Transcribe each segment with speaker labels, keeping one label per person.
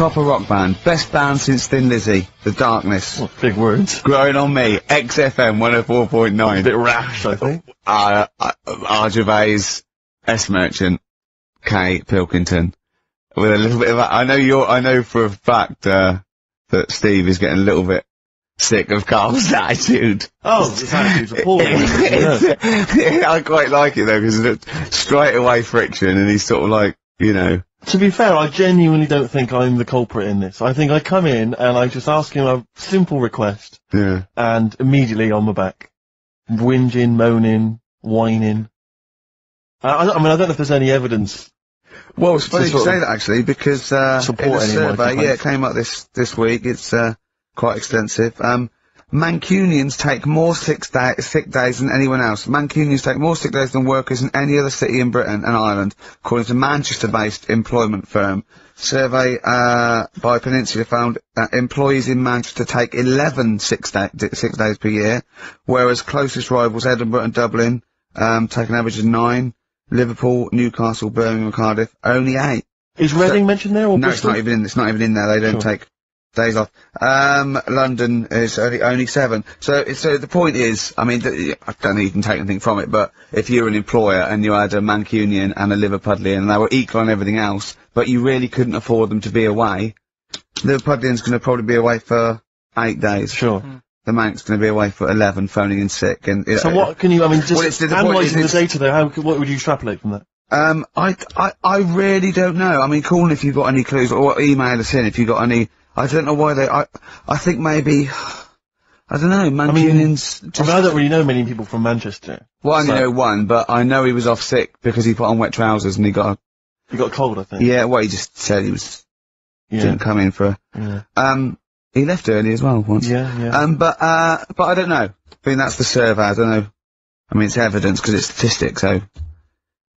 Speaker 1: proper rock band. Best band since Thin Lizzy. The Darkness.
Speaker 2: Well, big words.
Speaker 1: Growing on me. XFM 104.9.
Speaker 2: A bit rash, I think.
Speaker 1: R. Gervais, S. Merchant, K. Pilkington. With a little bit of I know for a fact, that Steve is getting a little bit sick of Karl's attitude.
Speaker 2: Oh, his attitude's appalling.
Speaker 1: I quite like it though, because it's straight away friction, and he's sort of like, you know.
Speaker 2: To be fair, I genuinely don't think I'm the culprit in this. I think I come in and I just ask him a simple request.
Speaker 1: Yeah.
Speaker 2: And immediately on my back. Whinging, moaning, whining. I mean, I don't know if there's any evidence.
Speaker 1: Well, it's funny you say that actually, because, in a survey,
Speaker 2: yeah,
Speaker 1: it came up this week, it's, quite extensive. Mancunians take more sick days than anyone else. Mancunians take more sick days than workers in any other city in Britain and Ireland, according to Manchester-based employment firm. Survey, by Peninsula found that employees in Manchester take 11 sick days per year, whereas closest rivals Edinburgh and Dublin, take an average of 9. Liverpool, Newcastle, Birmingham, Cardiff, only 8.
Speaker 2: Is Reading mentioned there, or
Speaker 1: no,
Speaker 2: Bristol?
Speaker 1: it's not even in there. They don't take days off. London is only 7. So the point is, I mean, I don't think you can take anything from it, but if you're an employer and you had a Mancunian and a Liverpudlian and they were equal on everything else, but you really couldn't afford them to be away, Liverpudlian's gonna probably be away for 8 days.
Speaker 2: Sure.
Speaker 1: The Manc's going to be away for 11, phoning in sick, and
Speaker 2: so what can you? I mean, just
Speaker 1: well,
Speaker 2: analysing the data there. What would you extrapolate from that?
Speaker 1: I really don't know. I mean, call if you've got any clues, or email us in if you've got any. I don't know why I think maybe. I don't know. Mancunians.
Speaker 2: I don't really know many people from Manchester.
Speaker 1: Well, I only know one, but I know he was off sick because he put on wet trousers and he got
Speaker 2: a cold, I think.
Speaker 1: Yeah. Well, he just said he was. Didn't come in for. He left early as well once.
Speaker 2: Yeah.
Speaker 1: But I don't know. I mean, that's the survey. I don't know. I mean, it's evidence because it's statistics. So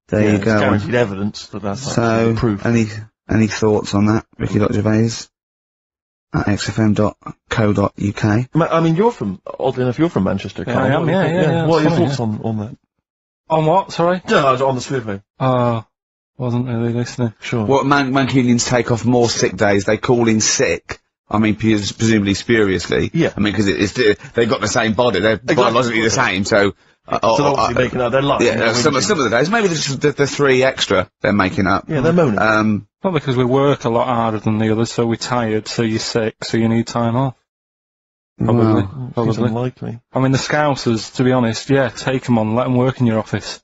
Speaker 1: there you go.
Speaker 2: It's guaranteed evidence, but that's
Speaker 1: so
Speaker 2: proof.
Speaker 1: Any thoughts on that, Ricky.Gervais at xfm.co.uk?
Speaker 2: I mean, oddly enough, you're from Manchester, Karl.
Speaker 3: I am. Yeah.
Speaker 2: What are your thoughts on that?
Speaker 3: On what? Sorry.
Speaker 2: No, on the survey.
Speaker 3: Wasn't really listening.
Speaker 1: Sure. What Mancunians take off more sick days? They call in sick. I mean, presumably spuriously.
Speaker 2: Yeah.
Speaker 1: I mean, because they've got the same body, they're biologically the same, so.
Speaker 2: So obviously making up their life.
Speaker 1: Yeah, some of the days, maybe the 3 extra they're making up.
Speaker 2: Yeah, they're moaning.
Speaker 3: Well, because we work a lot harder than the others, so we're tired, so you're sick, so you need time off. Probably.
Speaker 2: Seems unlikely.
Speaker 3: I mean, the Scousers, to be honest, yeah, take them on, let them work in your office.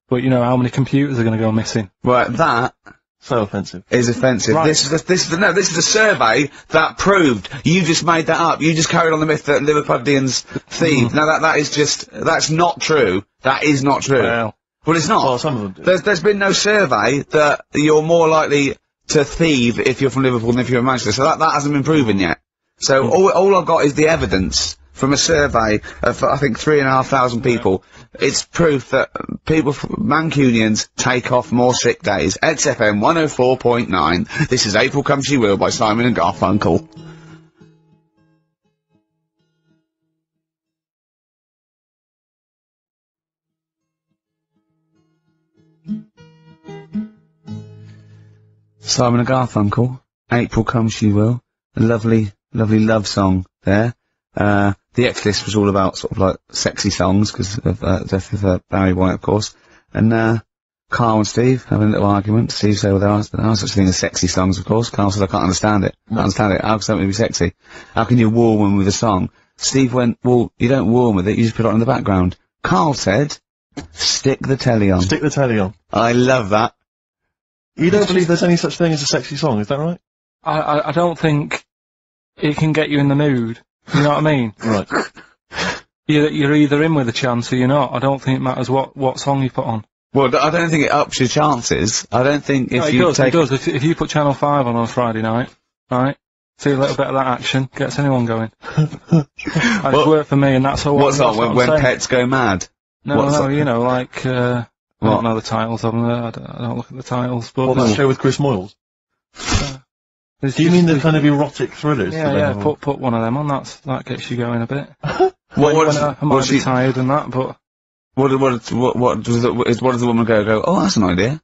Speaker 3: But you know, how many computers are going to go missing?
Speaker 1: Right, that.
Speaker 2: So offensive.
Speaker 1: Is offensive.
Speaker 2: Right.
Speaker 1: This is a survey that proved. You just made that up. You just carried on the myth that Liverpudlians thieved. Now that's not true. That is not true. Well, it's not.
Speaker 2: Well, some of them do.
Speaker 1: There's been no survey that you're more likely to thieve if you're from Liverpool than if you're from Manchester. So that hasn't been proven yet. So all I've got is the evidence from a survey of, I think, 3,500 people. It's proof that Mancunians take off more sick days. XFM 104.9. This is April Come She Will by Simon and Garfunkel. Simon and Garfunkel. April Come She Will. A lovely love song there. The X-List was all about sort of like sexy songs because of death of Barry White, of course. And Karl and Steve having a little argument. Steve said, well, there are such a thing as sexy songs, of course. Karl said, I can't understand it. How can something be sexy? How can you warm them with a song? Steve went, well, you don't warm with it, you just put it on in the background. Karl said, stick the telly on.
Speaker 2: Stick the telly on.
Speaker 1: I love that.
Speaker 2: You don't believe there's any such thing as a sexy song, is that right?
Speaker 3: I don't think it can get you in the mood. You know what I mean?
Speaker 2: Right.
Speaker 3: You're either in with a chance or you're not. I don't think it matters what song you put on.
Speaker 1: Well, I don't think it ups your chances. I don't think if you take...
Speaker 3: It does. If you put Channel 5 on a Friday night, right, see a little bit of that action, gets anyone going. It's worked for me, and that's all.
Speaker 1: What's that, when pets go mad?
Speaker 3: No, you know, like, I don't know the titles of them, I don't look at the titles, but...
Speaker 2: What, that show with Chris Moyles? Do you mean the kind of erotic thrillers?
Speaker 3: Yeah, put one of them on, that gets you going a bit. I might be tired and that, but...
Speaker 1: What does the woman go, oh, that's an idea?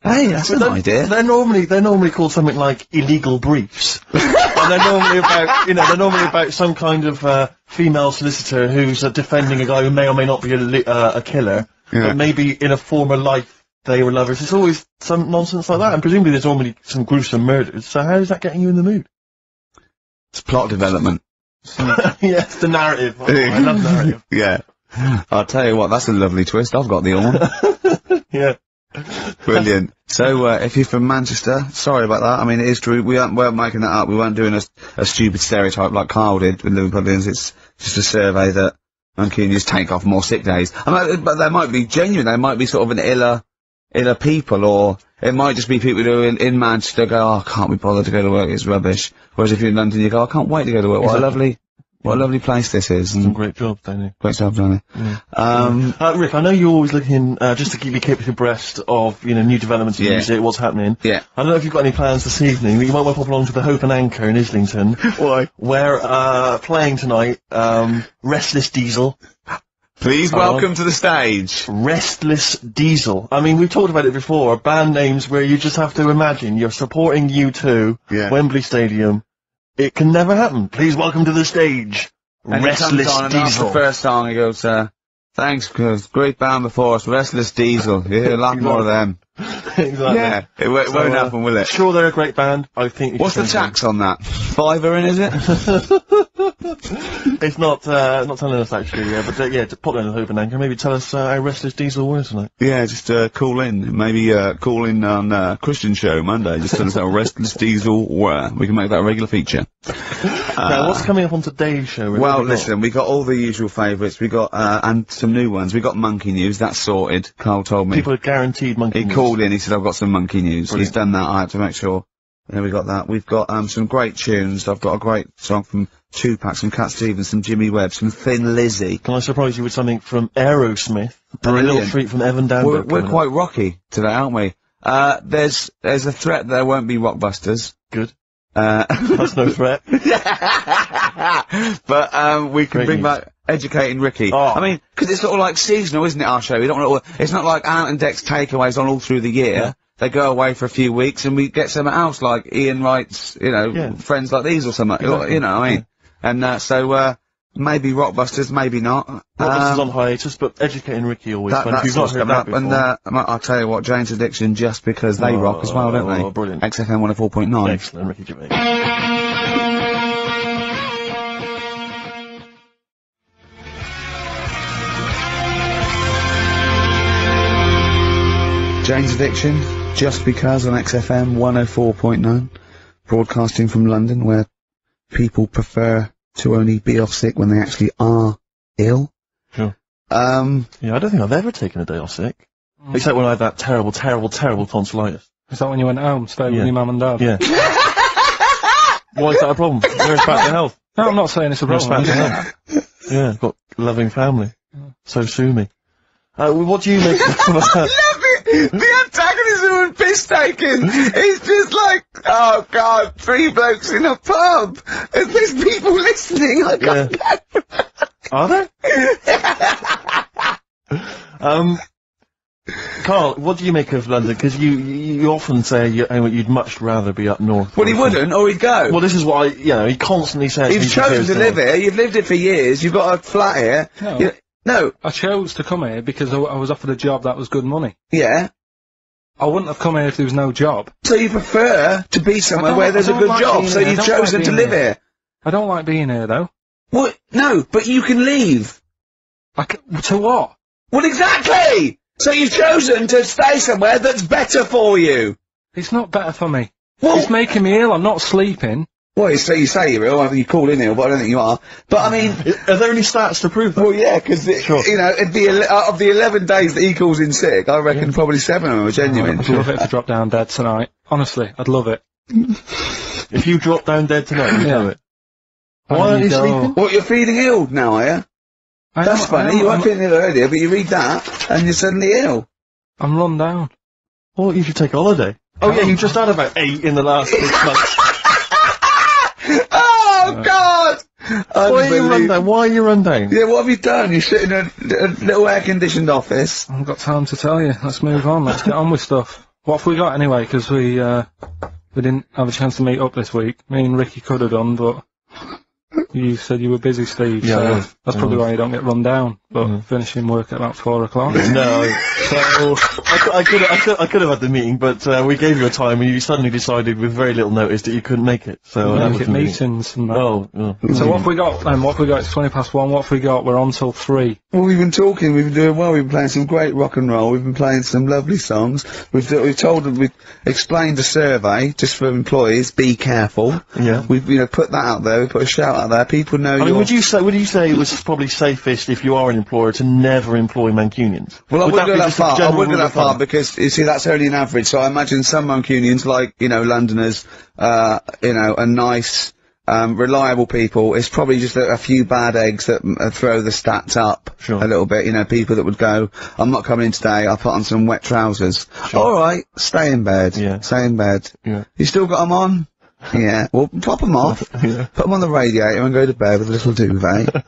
Speaker 1: Hey, that's an idea.
Speaker 2: They're normally called something like illegal briefs. And they're normally about some kind of, female solicitor who's defending a guy who may or may not be a killer.
Speaker 1: Yeah.
Speaker 2: But maybe in a former life they were lovers. It's always some nonsense like that. And presumably there's normally some gruesome murders. So how is that getting you in the mood?
Speaker 1: It's plot development.
Speaker 2: Yeah, it's the narrative. Oh, I love narrative.
Speaker 1: Yeah. I'll tell you what, that's a lovely twist. I've got the horn.
Speaker 2: Yeah.
Speaker 1: Brilliant. So, if you're from Manchester, sorry about that. I mean, it is true. We weren't making that up. We weren't doing a stupid stereotype like Karl did with Liverpudlians. It's just a survey that Mancunians take off more sick days. I mean, but they might be genuine. They might be sort of an iller people, or it might just be people who are in Manchester go, oh, I can't be bothered to go to work. It's rubbish. Whereas if you're in London, you go, I can't wait to go to work. What a lovely place this is.
Speaker 2: Some great job, don't you?
Speaker 1: Great job, Johnny.
Speaker 2: Yeah. Rick, I know you're always looking, just to keep abreast of, new developments in music, what's happening.
Speaker 1: Yeah.
Speaker 2: I don't know if you've got any plans this evening, but you might want to pop along to the Hope and Anchor in Islington.
Speaker 1: Why?
Speaker 2: Where, playing tonight, Restless Diesel.
Speaker 1: Please welcome to the stage.
Speaker 2: Restless Diesel. I mean, we've talked about it before, band names where you just have to imagine you're supporting U2, Wembley Stadium. It can never happen. Please welcome to the stage,
Speaker 1: and
Speaker 2: Restless
Speaker 1: Diesel. And after the first song, he goes, thanks, cause great band before us, Restless Diesel. You hear a lot more of them.
Speaker 2: Exactly.
Speaker 1: Yeah, it won't happen, will it?
Speaker 2: Sure, they're a great band. I think.
Speaker 1: What's the tax on that? $5 is it?
Speaker 2: It's not telling us actually, but pop down to the Hope and Anchor. Maybe tell us how Restless Diesel were tonight.
Speaker 1: Yeah, just call in. Maybe call in on Christian Show Monday. Just tell us how Restless Diesel were. We can make that a regular feature.
Speaker 2: Now, what's coming up on today's show?
Speaker 1: Well, listen, we got all the usual favourites. We got and some new ones. We got Monkey News. That's sorted. Carl told me.
Speaker 2: People are guaranteed Monkey News.
Speaker 1: He called in. He said, "I've got some Monkey News."
Speaker 2: Brilliant.
Speaker 1: He's done that. I had to make sure. And we got that. We've got some great tunes. I've got a great song from Tupac, some Cat Stevens, some Jimmy Webb, some Thin Lizzy.
Speaker 2: Can I surprise you with something from Aerosmith?
Speaker 1: Brilliant.
Speaker 2: And a little treat from Evan Danberg.
Speaker 1: We're quite rocky today, aren't we? There's a threat there won't be Rockbusters.
Speaker 2: Good. That's no threat.
Speaker 1: But we can
Speaker 2: Great
Speaker 1: bring
Speaker 2: news.
Speaker 1: back Educating Ricky.
Speaker 2: Oh.
Speaker 1: I mean, 'cause it's sort of like seasonal, isn't it, our show? We don't want to, it's not like Ant and Deck's takeaways on all through the year.
Speaker 2: Yeah.
Speaker 1: They go away for a few weeks and we get something else, like Ian Wright's, Friends Like These or something.
Speaker 2: Exactly.
Speaker 1: You know what I mean? And so maybe Rockbusters, maybe not.
Speaker 2: Rockbusters on hiatus, but Educating Ricky always fun. If you've not heard that before.
Speaker 1: And I'll tell you what, Jane's Addiction, just because they rock as well, don't they?
Speaker 2: Brilliant.
Speaker 1: XFM 104.9.
Speaker 2: Excellent, Ricky Gervais.
Speaker 1: Jane's Addiction, just because on XFM 104.9, broadcasting from London, where people prefer to only be off sick when they actually are ill.
Speaker 2: Sure.
Speaker 1: Yeah,
Speaker 2: I don't think I've ever taken a day off sick. Except when I had that terrible tonsillitis.
Speaker 3: Is that when you went home, stayed with your mum and dad?
Speaker 2: Yeah. Why is that a problem? Where's back to health?
Speaker 3: No, I'm not saying it's a
Speaker 2: Where's
Speaker 3: problem.
Speaker 2: back to health? Yeah, I've got a loving family. So sue me. What do you make of
Speaker 1: the antagonism and piss taking is just like, oh god, 3 blokes in a pub. There's people listening. I can't.
Speaker 2: Are there? Carl, what do you make of London? Because you often say you'd much rather be up north.
Speaker 1: Well, he wouldn't, or he'd go.
Speaker 2: Well, this is why, he constantly says...
Speaker 1: You've chosen to live here, you've lived it for years, you've got a flat here. No.
Speaker 3: I chose to come here because I was offered a job that was good money.
Speaker 1: Yeah.
Speaker 3: I wouldn't have come here if there was no job.
Speaker 1: So you prefer to be somewhere where there's a good job, so you've chosen to live here.
Speaker 3: I don't like being here, though.
Speaker 1: What? No, but you can leave.
Speaker 3: To what?
Speaker 1: Well, exactly! So you've chosen to stay somewhere that's better for you.
Speaker 3: It's not better for me.
Speaker 1: Well,
Speaker 3: it's making me ill. I'm not sleeping.
Speaker 1: Well, you say you're ill, you call in ill, but I don't think you are. But I mean...
Speaker 2: Are there any stats to prove that?
Speaker 1: Well, yeah, because, of the 11 days that he calls in sick, I reckon probably 7 of them are genuine.
Speaker 3: I'd love it to drop down dead tonight. Honestly, I'd love it.
Speaker 2: If you drop down dead tonight, you know it. Why aren't you sleeping?
Speaker 1: What, you're feeling ill now, are you? That's funny, you weren't feeling ill earlier, but you read that, and you're suddenly ill.
Speaker 3: I'm run down.
Speaker 2: Well, you should take a holiday. Oh yeah, you just had about 8 in the last 6 months.
Speaker 1: Oh, God!
Speaker 2: Why are you run down?
Speaker 1: Yeah, what have you done? You sit in a little air-conditioned office.
Speaker 3: I haven't got time to tell you. Let's move on. Let's get on with stuff. What have we got anyway? Because we didn't have a chance to meet up this week. Me and Ricky could have done, but you said you were busy, Steve.
Speaker 2: Yeah,
Speaker 3: so that's probably why you don't get run down. But finishing work at about 4 o'clock.
Speaker 2: No, so I could have had the meeting, but we gave you a time, and you suddenly decided with very little notice that you couldn't make it. So that
Speaker 3: Make
Speaker 2: was
Speaker 3: it
Speaker 2: the meeting.
Speaker 3: meetings and that.
Speaker 2: Oh,
Speaker 3: So what have we got then? What have we got? It's 1:20. What have we got? We're on till 3.
Speaker 1: Well, we've been talking, we've been doing well, we've been playing some great rock and roll, we've been playing some lovely songs, we've told them, we've explained a survey, just for employees, be careful.
Speaker 2: Yeah.
Speaker 1: We've, put that out there, we put a shout out there, people know
Speaker 2: I mean, would you say it was probably safest if you are an employer to never employ Mancunians?
Speaker 1: Well, I
Speaker 2: Would
Speaker 1: wouldn't go
Speaker 2: be
Speaker 1: that
Speaker 2: just a
Speaker 1: far. I
Speaker 2: general
Speaker 1: wouldn't go
Speaker 2: rule
Speaker 1: that
Speaker 2: of
Speaker 1: far
Speaker 2: thumb?
Speaker 1: because you see that's only an average. So I imagine some Mancunians, like Londoners, and nice, reliable people. It's probably just a few bad eggs that throw the stats up a little bit. People that would go, "I'm not coming in today. I'll put on some wet trousers." All right, stay in bed.
Speaker 2: Yeah.
Speaker 1: Stay in bed.
Speaker 2: Yeah.
Speaker 1: You still got them on? Yeah. Well, pop them off.
Speaker 2: Yeah.
Speaker 1: Put them on the radiator and go to bed with a little duvet.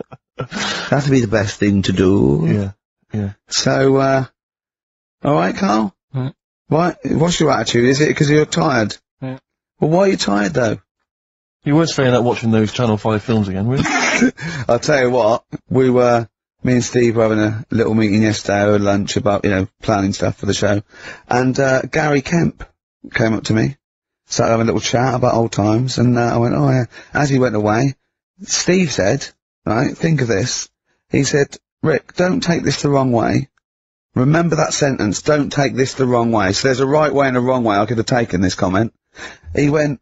Speaker 1: That'd be the best thing to do.
Speaker 2: Yeah. Yeah.
Speaker 1: So, all right, Carl?
Speaker 3: Right.
Speaker 1: What's your attitude? Is it because you're tired?
Speaker 3: Yeah.
Speaker 1: Well, why are you tired, though?
Speaker 2: You weren't staying up watching those Channel 5 films again, were you?
Speaker 1: I'll tell you what, me and Steve were having a little meeting yesterday over lunch about, planning stuff for the show, and Gary Kemp came up to me, started having a little chat about old times, and I went, oh yeah. As he went away, Steve said, right, think of this, he said, Rick, don't take this the wrong way. Remember that sentence, don't take this the wrong way. So there's a right way and a wrong way I could have taken this comment. He went,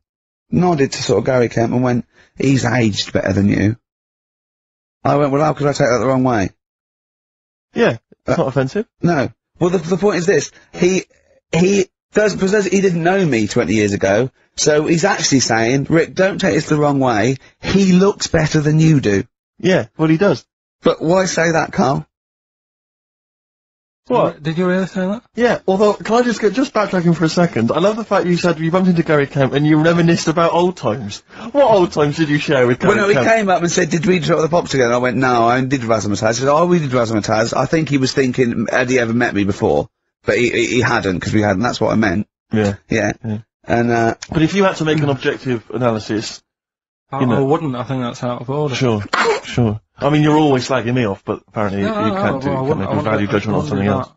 Speaker 1: nodded to sort of Gary Kemp and went, he's aged better than you. I went, well, how could I take that the wrong way?
Speaker 2: Yeah, it's not offensive.
Speaker 1: No. Well, the point is this, he didn't know me 20 years ago, so he's actually saying, Rick, don't take this the wrong way, he looks better than you do.
Speaker 2: Yeah, well, he does.
Speaker 1: But why say that, Carl?
Speaker 2: What?
Speaker 3: Did you really say that?
Speaker 2: Yeah, although, can I just backtracking for a second? I love the fact you said you bumped into Gary Kemp and you reminisced about old times. What old times did you share with Gary
Speaker 1: Well, no,
Speaker 2: Kemp?
Speaker 1: he came up and said, did we drop the pops together? I went, no, I did Razzmatazz. He said, oh, we did Razzmatazz. I think he was thinking, had he ever met me before? But he hadn't, because we hadn't. That's what I meant.
Speaker 2: Yeah.
Speaker 1: Yeah.
Speaker 2: Yeah.
Speaker 1: And,
Speaker 2: But if you had to make an objective analysis...
Speaker 3: I wouldn't. I think that's out of order.
Speaker 2: Sure. I mean, you're always slagging me off, but apparently you can't make a value judgment on something else.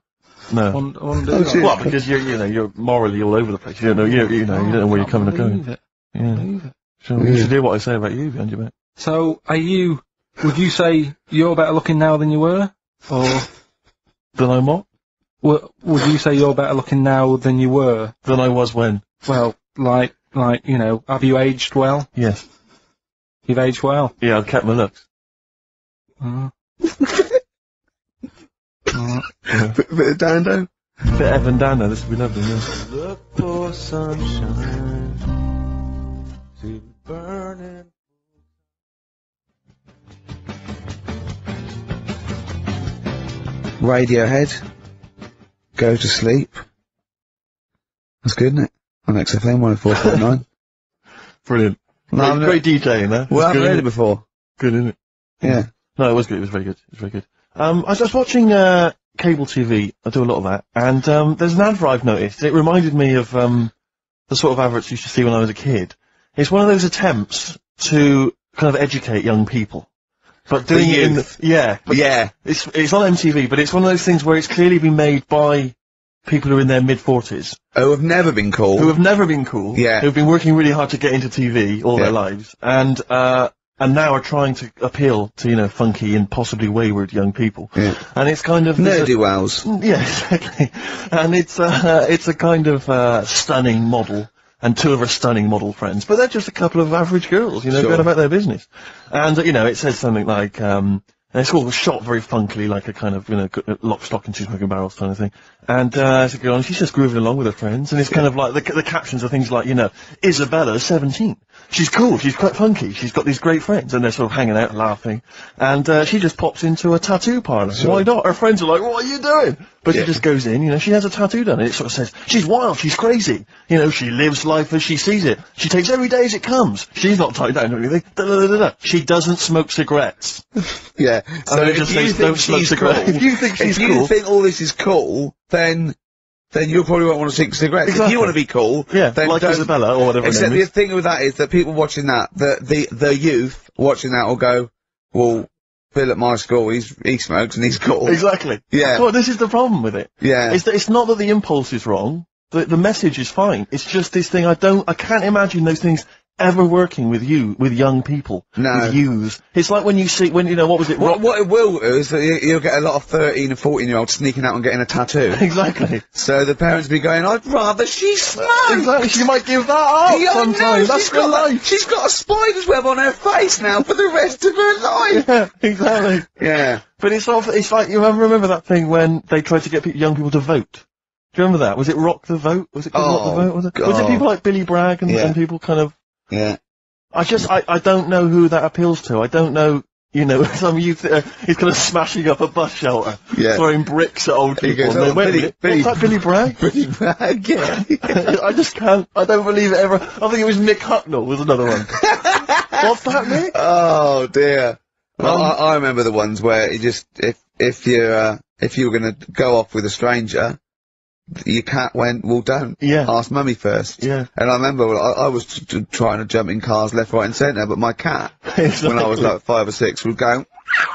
Speaker 2: No.
Speaker 3: I wouldn't do that.
Speaker 2: Well, because you're morally all over the place. You don't know, you don't know where you're coming or going. Yeah. Sure. You should hear what I say about you behind your back.
Speaker 3: So, would you say you're better looking now than you were? Or
Speaker 2: Than I'm what?
Speaker 3: would you say you're better looking now than you were?
Speaker 2: Than I was when?
Speaker 3: Well, have you aged well?
Speaker 2: Yes.
Speaker 3: You've aged well.
Speaker 2: Yeah, I've kept my looks.
Speaker 1: bit of Dando?
Speaker 2: Bit Evan Dana, this would be lovely, yeah.
Speaker 4: Look for sunshine to burning.
Speaker 1: Radiohead. Go to sleep. That's good, isn't it? On XFM 104.9.
Speaker 2: Brilliant.
Speaker 1: No,
Speaker 2: Great DJing there.
Speaker 1: Well, I haven't
Speaker 2: Good,
Speaker 1: heard
Speaker 2: isn't
Speaker 1: it before.
Speaker 2: Good, isn't it?
Speaker 1: Yeah.
Speaker 2: No, it was good. It was very good. It was very good. I was just watching cable TV. I do a lot of that, and there's an advert I've noticed. It reminded me of the sort of adverts I used to see when I was a kid. It's one of those attempts to kind of educate young people, but doing it in it's on MTV, but it's one of those things where it's clearly been made by people who are in their mid-40s.
Speaker 1: Who have never been cool.
Speaker 2: Who have never been cool.
Speaker 1: Yeah.
Speaker 2: Who've been working really hard to get into TV all their lives, and now are trying to appeal to, funky and possibly wayward young people.
Speaker 1: Yeah.
Speaker 2: And it's kind of...
Speaker 1: Ne'er-do-wells.
Speaker 2: Yeah, exactly. And it's a kind of stunning model, and two of her stunning model friends, but they're just a couple of average girls, going about their business. And, it says something like, it's all shot very funkily, like a kind of, lock, stock and two smoking barrels kind of thing. And, it's a girl, and she's just grooving along with her friends, and it's kind of like, the captions are things like, Isabella's 17. She's cool, she's quite funky, she's got these great friends, and they're sort of hanging out and laughing. And, she just pops into a tattoo parlour. Why not? Her friends are like, what are you doing? But she just goes in, she has a tattoo done, and it sort of says, she's wild, she's crazy. She lives life as she sees it. She takes every day as it comes. She's not tied down to anything. She doesn't smoke cigarettes.
Speaker 1: Yeah.
Speaker 2: So it just says, don't smoke cigarettes. If you think she's cool.
Speaker 1: If you think all this is cool, then then you probably won't want to smoke cigarettes. If
Speaker 2: Exactly.
Speaker 1: you want to be cool, then
Speaker 2: like
Speaker 1: don't.
Speaker 2: Isabella or whatever.
Speaker 1: Except
Speaker 2: her name
Speaker 1: the
Speaker 2: is.
Speaker 1: thing with that is that people watching that, the youth watching that will go, well, Bill at my school, he smokes and he's cool.
Speaker 2: Exactly.
Speaker 1: Yeah.
Speaker 2: Well, this is the problem with it.
Speaker 1: Yeah.
Speaker 2: It's that it's not that the impulse is wrong. The message is fine. It's just this thing. I can't imagine those things ever working with young people.
Speaker 1: No.
Speaker 2: With youths. It's like when what was it?
Speaker 1: What it will do is that you'll get a lot of 13 and 14-year-olds sneaking out and getting a tattoo.
Speaker 2: Exactly.
Speaker 1: So the parents be going, I'd rather she smoked.
Speaker 2: Exactly. She might give that up
Speaker 1: Yeah,
Speaker 2: sometimes.
Speaker 1: no,
Speaker 2: That's for life.
Speaker 1: She's got a spider's web on her face now for the rest of her life.
Speaker 2: Yeah, exactly.
Speaker 1: Yeah.
Speaker 2: But it's like you remember that thing when they tried to get young people to vote. Do you remember that? Was it Rock the Vote? Was it called Rock the Vote? Was it?
Speaker 1: God.
Speaker 2: Was it people like Billy Bragg and people kind of?
Speaker 1: Yeah.
Speaker 2: I don't know who that appeals to. I don't know. Some youth he's kind of smashing up a bus shelter, throwing bricks at old
Speaker 1: He
Speaker 2: people.
Speaker 1: goes,
Speaker 2: and
Speaker 1: "Oh,
Speaker 2: then, wait a
Speaker 1: Billy-
Speaker 2: minute,
Speaker 1: Billy-
Speaker 2: what's that, Billy Bragg?
Speaker 1: Pretty bad, yeah.
Speaker 2: I just can't. I don't believe it ever. I think it was Mick Hucknall was another one. What's that, Mick?
Speaker 1: Oh dear. Well, I remember the ones where you just, if you were gonna go off with a stranger, your cat went, well, don't.
Speaker 2: Yeah.
Speaker 1: Ask mummy first.
Speaker 2: Yeah.
Speaker 1: And I remember I was trying to jump in cars left, right and centre, but my cat,
Speaker 2: Exactly.
Speaker 1: when I was like 5 or 6, would go,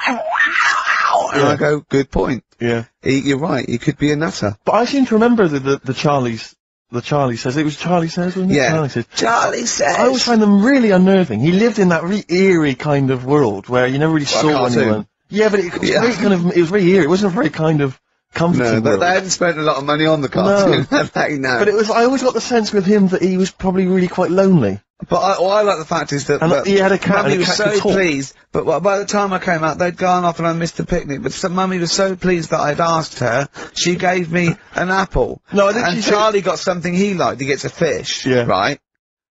Speaker 1: and I go, good point.
Speaker 2: Yeah.
Speaker 1: You're right, he could be a nutter.
Speaker 2: But I seem to remember the Charlie's. The Charlie Says. It was Charlie Says, wasn't it?
Speaker 1: Yeah.
Speaker 2: Charlie Says.
Speaker 1: Charlie says.
Speaker 2: I always find them really unnerving. He lived in that really eerie kind of world where you never really saw
Speaker 1: cartoon.
Speaker 2: anyone. Yeah, but it was very kind of. It was very eerie. It wasn't a very kind of comforting
Speaker 1: No,
Speaker 2: world.
Speaker 1: they hadn't spent a lot of money on the cartoon, had they? No.
Speaker 2: But it was. I always got the sense with him that he was probably really quite lonely.
Speaker 1: But what I like the fact is that,
Speaker 2: And he had a cat.
Speaker 1: Mummy
Speaker 2: And a
Speaker 1: was
Speaker 2: cat
Speaker 1: so
Speaker 2: could talk.
Speaker 1: pleased, but by the time I came out, they'd gone off and I missed the picnic, but Mummy was so pleased that I'd asked her, she gave me an apple.
Speaker 2: No, I think
Speaker 1: and
Speaker 2: she said-
Speaker 1: Charlie got something he liked, he gets a fish.
Speaker 2: Yeah.
Speaker 1: Right?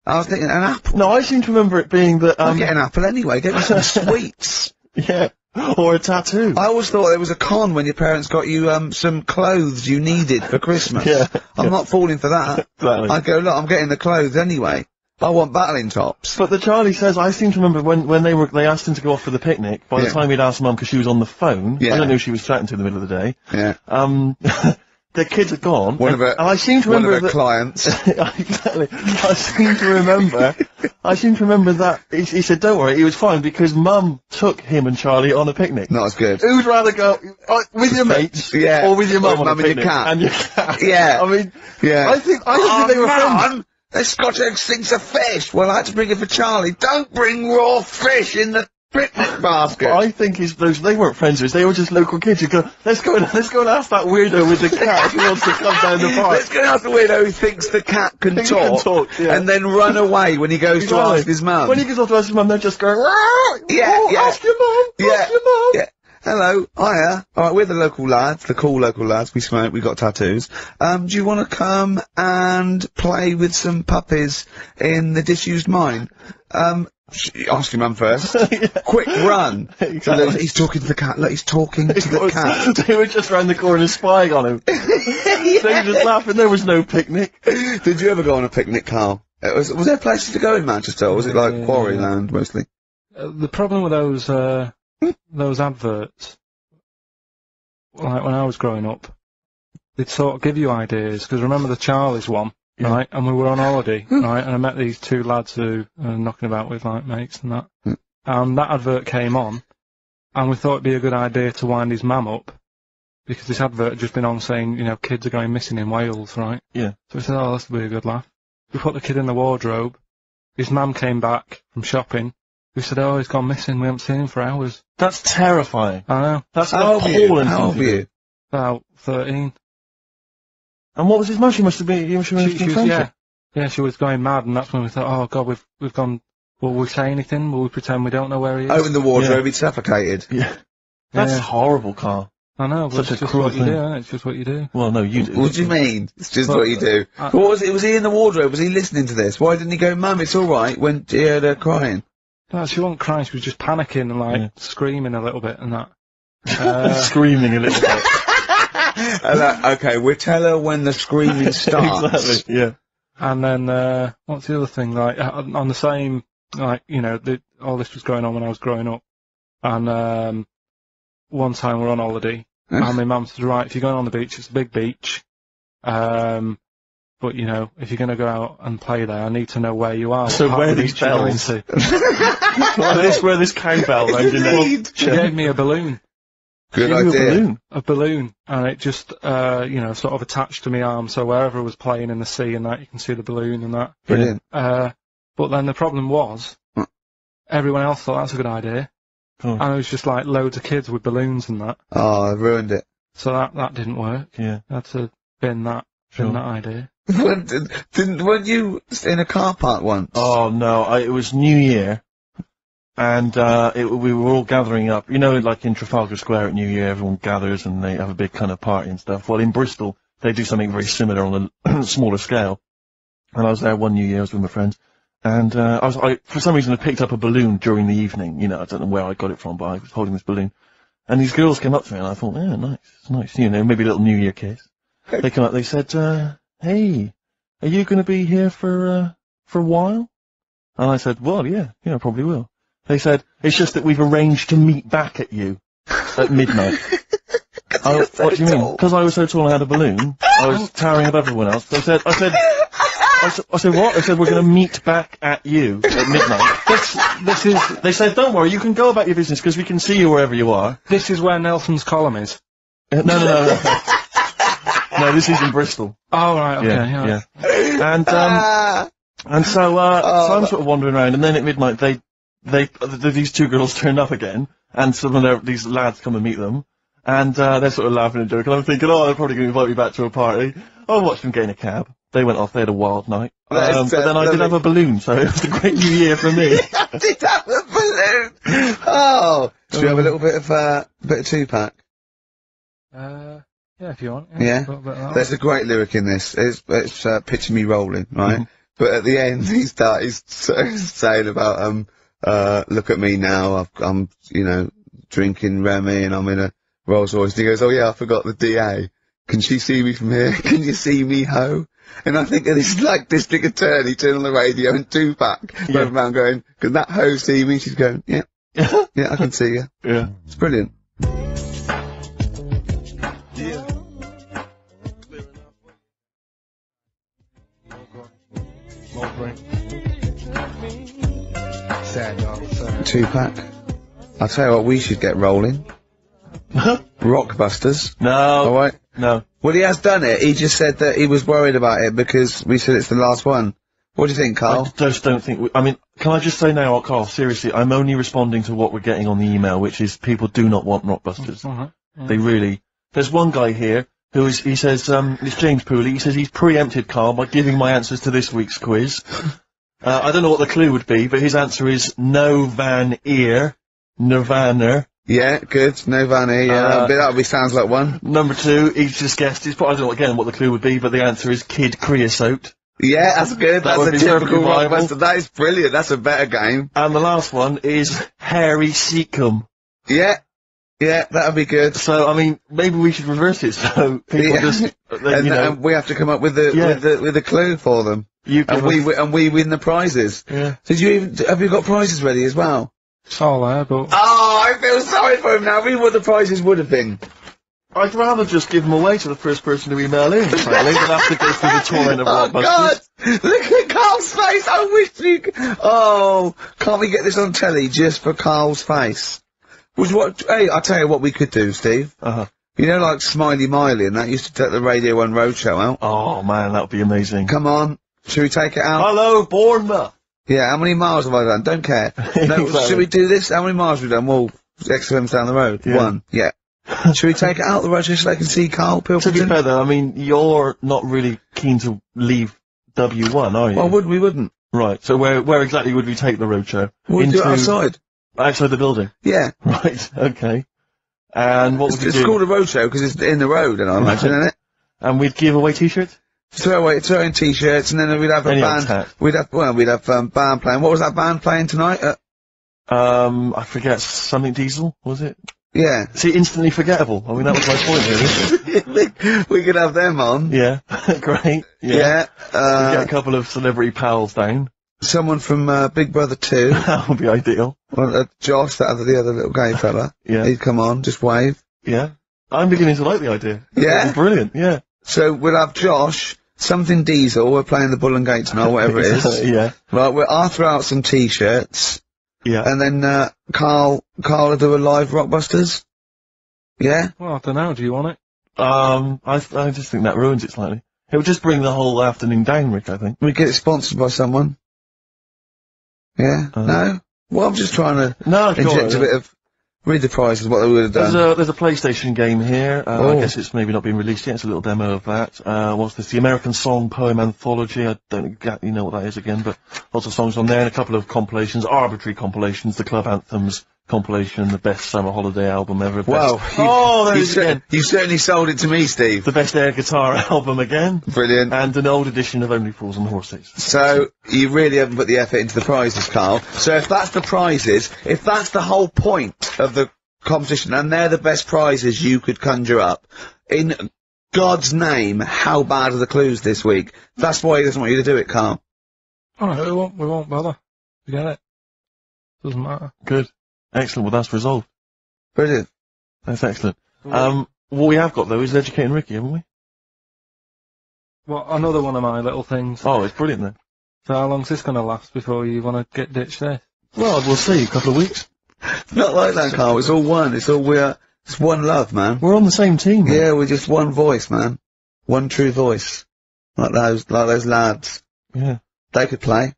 Speaker 1: I was thinking, an apple?
Speaker 2: No, I seem to remember it being that.
Speaker 1: I'll get an apple anyway, get me some sweets.
Speaker 2: Yeah. Or a tattoo.
Speaker 1: I always thought it was a con when your parents got you, some clothes you needed for Christmas.
Speaker 2: Yeah.
Speaker 1: I'm not falling for that.
Speaker 2: Exactly.
Speaker 1: I'd go, look, I'm getting the clothes anyway. I want battling tops.
Speaker 2: But the Charlie Says, I seem to remember when they asked him to go off for the picnic, by the time he'd asked Mum because she was on the phone,
Speaker 1: Yeah.
Speaker 2: I don't know who she was chatting to in the middle of the day,
Speaker 1: Yeah.
Speaker 2: the kids had gone,
Speaker 1: One of her,
Speaker 2: and I seem to
Speaker 1: one
Speaker 2: remember
Speaker 1: of her
Speaker 2: that,
Speaker 1: clients.
Speaker 2: exactly, I seem to remember that, he said, don't worry, he was fine because Mum took him and Charlie on a picnic.
Speaker 1: Not as good.
Speaker 2: Who'd rather go with your mates,
Speaker 1: Yeah.
Speaker 2: or with your mum
Speaker 1: Or
Speaker 2: on a
Speaker 1: mum and your
Speaker 2: picnic?
Speaker 1: cat.
Speaker 2: And your cat.
Speaker 1: Yeah.
Speaker 2: I mean,
Speaker 1: Yeah.
Speaker 2: I think they were friends.
Speaker 1: Mum, the Scotch egg stinks of fish. Well, I had to bring it for Charlie. Don't bring raw fish in the picnic basket.
Speaker 2: I think they weren't friends with us, they were just local kids who go, let's go and ask that weirdo with the cat if he wants to come down the park.
Speaker 1: Let's go and ask the weirdo who thinks the cat can talk,
Speaker 2: yeah.
Speaker 1: and then run away when he goes to ask his mum.
Speaker 2: When he goes off to ask his mum, they're just going,
Speaker 1: Yeah, yeah.
Speaker 2: ask your mum, ask your mum.
Speaker 1: Yeah. Hello, hiya. Alright, we're the local lads, the cool local lads. We smoke, we got tattoos. Do you want to come and play with some puppies in the disused mine? Ask your mum first. Quick run.
Speaker 2: Exactly.
Speaker 1: Look, he's talking to the cat. Look, he's talking to the cat.
Speaker 2: They were just round the corner spying on him. They were just laughing, there was no picnic.
Speaker 1: Did you ever go on a picnic, Carl? Was there places to go in Manchester, or was it like Quarryland mostly?
Speaker 3: The problem with those adverts, like when I was growing up, they'd sort of give you ideas, because remember the Charlie's one, right, and we were on holiday, right, and I met these two lads who are knocking about with, like, mates and that, and that advert came on, and we thought it'd be a good idea to wind his mum up, because this advert had just been on saying, kids are going missing in Wales, right?
Speaker 2: Yeah.
Speaker 3: So we said, oh, this will be a good laugh. We put the kid in the wardrobe, his mum came back from shopping, we said, oh, he's gone missing, we haven't seen him for hours.
Speaker 2: That's terrifying.
Speaker 3: I know.
Speaker 2: That's
Speaker 1: How old
Speaker 2: appalling.
Speaker 1: were you?
Speaker 3: About 13.
Speaker 2: And what was his mum? She must have been,
Speaker 3: She was, yeah, she was going mad, and that's when we thought, oh God, we've gone. Will we say anything? Will we pretend we don't know where he is?
Speaker 1: Open the wardrobe, he'd suffocated.
Speaker 2: Yeah. That's
Speaker 3: Yeah.
Speaker 2: horrible, Carl.
Speaker 3: I know, but
Speaker 2: Such a
Speaker 3: it's just
Speaker 2: cruel
Speaker 3: what you
Speaker 2: thing.
Speaker 3: do, isn't it? It's just what you do.
Speaker 2: Well, no, you do.
Speaker 1: What do you mean? It's just
Speaker 3: Well,
Speaker 1: what you do. What was it? Was he in the wardrobe? Was he listening to this? Why didn't he go, Mum, it's alright, when he heard her crying?
Speaker 3: No, she wasn't crying, she was just panicking and, like, screaming a little bit and that.
Speaker 2: Screaming a little bit.
Speaker 1: Okay, we'll tell her when the screaming starts.
Speaker 2: Exactly, yeah.
Speaker 3: And then, what's the other thing? Like, on the same, like, all this was going on when I was growing up. And, one time we're on holiday, and my mum said, right, if you're going on the beach, it's a big beach, But, you know, if you're going to go out and play there, I need to know where you are.
Speaker 2: So where are these bells? Where this cowbell rang in there?
Speaker 3: She gave me a balloon.
Speaker 1: Good
Speaker 2: Give you
Speaker 1: idea.
Speaker 3: A balloon, and it just, you know, sort of attached to my arm, so wherever I was playing in the sea and that, you can see the balloon and that.
Speaker 1: Brilliant.
Speaker 3: But then the problem was, everyone else thought that's a good idea, and it was just like loads of kids with balloons and that.
Speaker 1: Oh, I ruined it.
Speaker 3: So that didn't work.
Speaker 2: Yeah.
Speaker 3: I had to bin that idea.
Speaker 1: Weren't you in a car park once?
Speaker 2: Oh no, it was New Year, and we were all gathering up. You know, like in Trafalgar Square at New Year, everyone gathers and they have a big kind of party and stuff. Well, in Bristol, they do something very similar on a smaller scale. And I was there one New Year, I was with my friends, and for some reason I picked up a balloon during the evening. You know, I don't know where I got it from, but I was holding this balloon, and these girls came up to me, and I thought, yeah, nice, you know, maybe a little New Year kiss. They come up, they said, hey, are you going to be here for a while? And I said, well, yeah, I probably will. They said, it's just that we've arranged to meet back at you at midnight. What do you mean? Because I was so tall and had a balloon, I was towering above everyone else. I said, what? They said, we're going to meet back at you at midnight. They said, don't worry, you can go about your business because we can see you wherever you are.
Speaker 3: This is where Nelson's column is.
Speaker 2: No. No, this is in Bristol.
Speaker 3: Oh, right, okay,
Speaker 2: yeah. And so I'm sort of wandering around, and then at midnight these two girls turned up again, and some of these lads come and meet them, and they're sort of laughing and joking. I'm thinking, they're probably going to invite me back to a party. I'll watch them get in a cab. They went off, they had a wild night. But then I did have a balloon, so it was a great New Year for me.
Speaker 1: I did have a balloon! Oh! Should we have a little bit of Tupac?
Speaker 3: Yeah, if you want.
Speaker 1: Yeah. There's a great lyric in this. It's picture me rolling, right? But at the end, he's saying about, look at me now, I'm, you know, drinking Remy and I'm in a Rolls Royce. And he goes, oh yeah, I forgot the DA. Can she see me from here? Can you see me, ho? And I think of this, like, district attorney turning on the radio and Tupac going around going, can that ho see me? She's going, yeah, I can see you.
Speaker 2: Yeah.
Speaker 1: It's brilliant.
Speaker 3: Sad, y'all.
Speaker 1: Tupac. I'll tell you what, we should get rolling. Rockbusters.
Speaker 2: No.
Speaker 1: Alright?
Speaker 2: No.
Speaker 1: Well, he has done it. He just said that he was worried about it because we said it's the last one. What do you think, Carl?
Speaker 2: I just don't think I mean, can I just say now, Carl, seriously, I'm only responding to what we're getting on the email, which is people do not want Rockbusters. They really... There's one guy here he says, it's James Pooley, he says he's preempted Carl by giving my answers to this week's quiz. I don't know what the clue would be, but his answer is no van ear, Nirvana.
Speaker 1: Yeah, good. No Vanny, yeah, that sounds like one.
Speaker 2: Number 2, he's just guessed, I don't know again what the clue would be, but the answer is Kid Creosote.
Speaker 1: Yeah, that's good. That's a typical
Speaker 2: Rockbuster.
Speaker 1: Rockbuster. That is brilliant. That's a better game.
Speaker 2: And the last one is Harry Seacombe.
Speaker 1: Yeah, that'd be good.
Speaker 2: So, I mean, maybe we should reverse it, so people just,
Speaker 1: and we have to come up with the clue for them. And we win the prizes.
Speaker 2: Yeah.
Speaker 1: Have you got prizes ready as well?
Speaker 3: It's all there, but...
Speaker 1: Oh, I feel sorry for him now. Read what the prizes would have been.
Speaker 2: I'd rather just give them away to the first person to email in, frankly, than have to go through the torrent of
Speaker 1: Oh,
Speaker 2: Rockbusters.
Speaker 1: God! Look at Carl's face! I wish you could... Oh, can't we get this on telly just for Carl's face? Hey, I'll tell you what we could do, Steve. You know, like Smiley Miley and that used to take the Radio 1 Roadshow out?
Speaker 2: Oh, man, that would be amazing.
Speaker 1: Come on. Should we take it out?
Speaker 2: Hello, Bournemouth!
Speaker 1: Yeah, how many miles have I done? Don't care. No,
Speaker 2: Exactly.
Speaker 1: Should we do this? How many miles have we done? Well, XFM's down the road.
Speaker 2: Yeah.
Speaker 1: 1. Yeah. Should we take it out the road just so they can see Karl Pilkington?
Speaker 2: To be fair, though, I mean, you're not really keen to leave W1, are you?
Speaker 1: Well, we wouldn't.
Speaker 2: Right, so where exactly would we take the roadshow?
Speaker 1: We'd do it outside.
Speaker 2: Outside the building?
Speaker 1: Yeah.
Speaker 2: Right, okay. And what would we do?
Speaker 1: It's called a roadshow because it's in the road, and I imagine, isn't it?
Speaker 2: And we'd give away t-shirts?
Speaker 1: Throw in t-shirts, and then we'd have a band. We'd have band playing. What was that band playing tonight?
Speaker 2: I forget, something Diesel, was it?
Speaker 1: Yeah.
Speaker 2: See, instantly forgettable. I mean, that was my point, really.
Speaker 1: We could have them on.
Speaker 2: Yeah, great.
Speaker 1: Yeah.
Speaker 2: We'd get a couple of celebrity pals down.
Speaker 1: Someone from Big Brother 2.
Speaker 2: That would be ideal.
Speaker 1: Well, Josh, the other little gay fella.
Speaker 2: Yeah.
Speaker 1: He'd come on, just wave.
Speaker 2: Yeah. I'm beginning to like the idea.
Speaker 1: Yeah?
Speaker 2: Brilliant, yeah.
Speaker 1: So we'll have Josh, something Diesel, we're playing the Bull and Gate tonight, whatever it is.
Speaker 2: Yeah.
Speaker 1: Right, I'll throw out some t-shirts.
Speaker 2: Yeah.
Speaker 1: And then, Carl will do a live Rockbusters. Yeah?
Speaker 3: Well, I don't know. Do you want it?
Speaker 2: I just think that ruins it slightly. It would just bring the whole afternoon down, Rick, I think.
Speaker 1: We get it sponsored by someone. Yeah? No? Well, I'm just trying to
Speaker 2: No,
Speaker 1: inject a bit of... Read the prizes, what they would have done.
Speaker 2: There's a PlayStation game here. I guess it's maybe not been released yet. It's a little demo of that. What's this? The American Song Poem Anthology. I don't exactly know what that is again, but lots of songs on there and a couple of compilations, arbitrary compilations, the Club Anthems compilation, the best summer holiday album ever.
Speaker 1: Wow.
Speaker 2: There it is again.
Speaker 1: You certainly sold it to me, Steve.
Speaker 2: The best air guitar album again.
Speaker 1: Brilliant.
Speaker 2: And an old edition of Only Fools and Horses.
Speaker 1: So, you really haven't put the effort into the prizes, Carl. So if that's the prizes, if that's the whole point of the competition, and they're the best prizes you could conjure up, in God's name, how bad are the clues this week? That's why he doesn't want you to do it, Carl.
Speaker 3: Alright, we won't bother. Forget it. Doesn't matter.
Speaker 2: Good. Excellent. Well, that's resolved.
Speaker 1: Brilliant.
Speaker 2: That's excellent. What we have got, though, is Educating Ricky, haven't we?
Speaker 3: Well, another one of my little things.
Speaker 2: Oh, it's brilliant, then.
Speaker 3: So how long's this going to last before you want to get ditched this?
Speaker 2: Well, we'll see. A couple of weeks.
Speaker 1: Not like that, Carl. It's all one. It's one love, man.
Speaker 2: We're on the same team, man.
Speaker 1: Yeah, we're just one voice, man. One true voice. Like those lads.
Speaker 2: Yeah.
Speaker 1: They could play.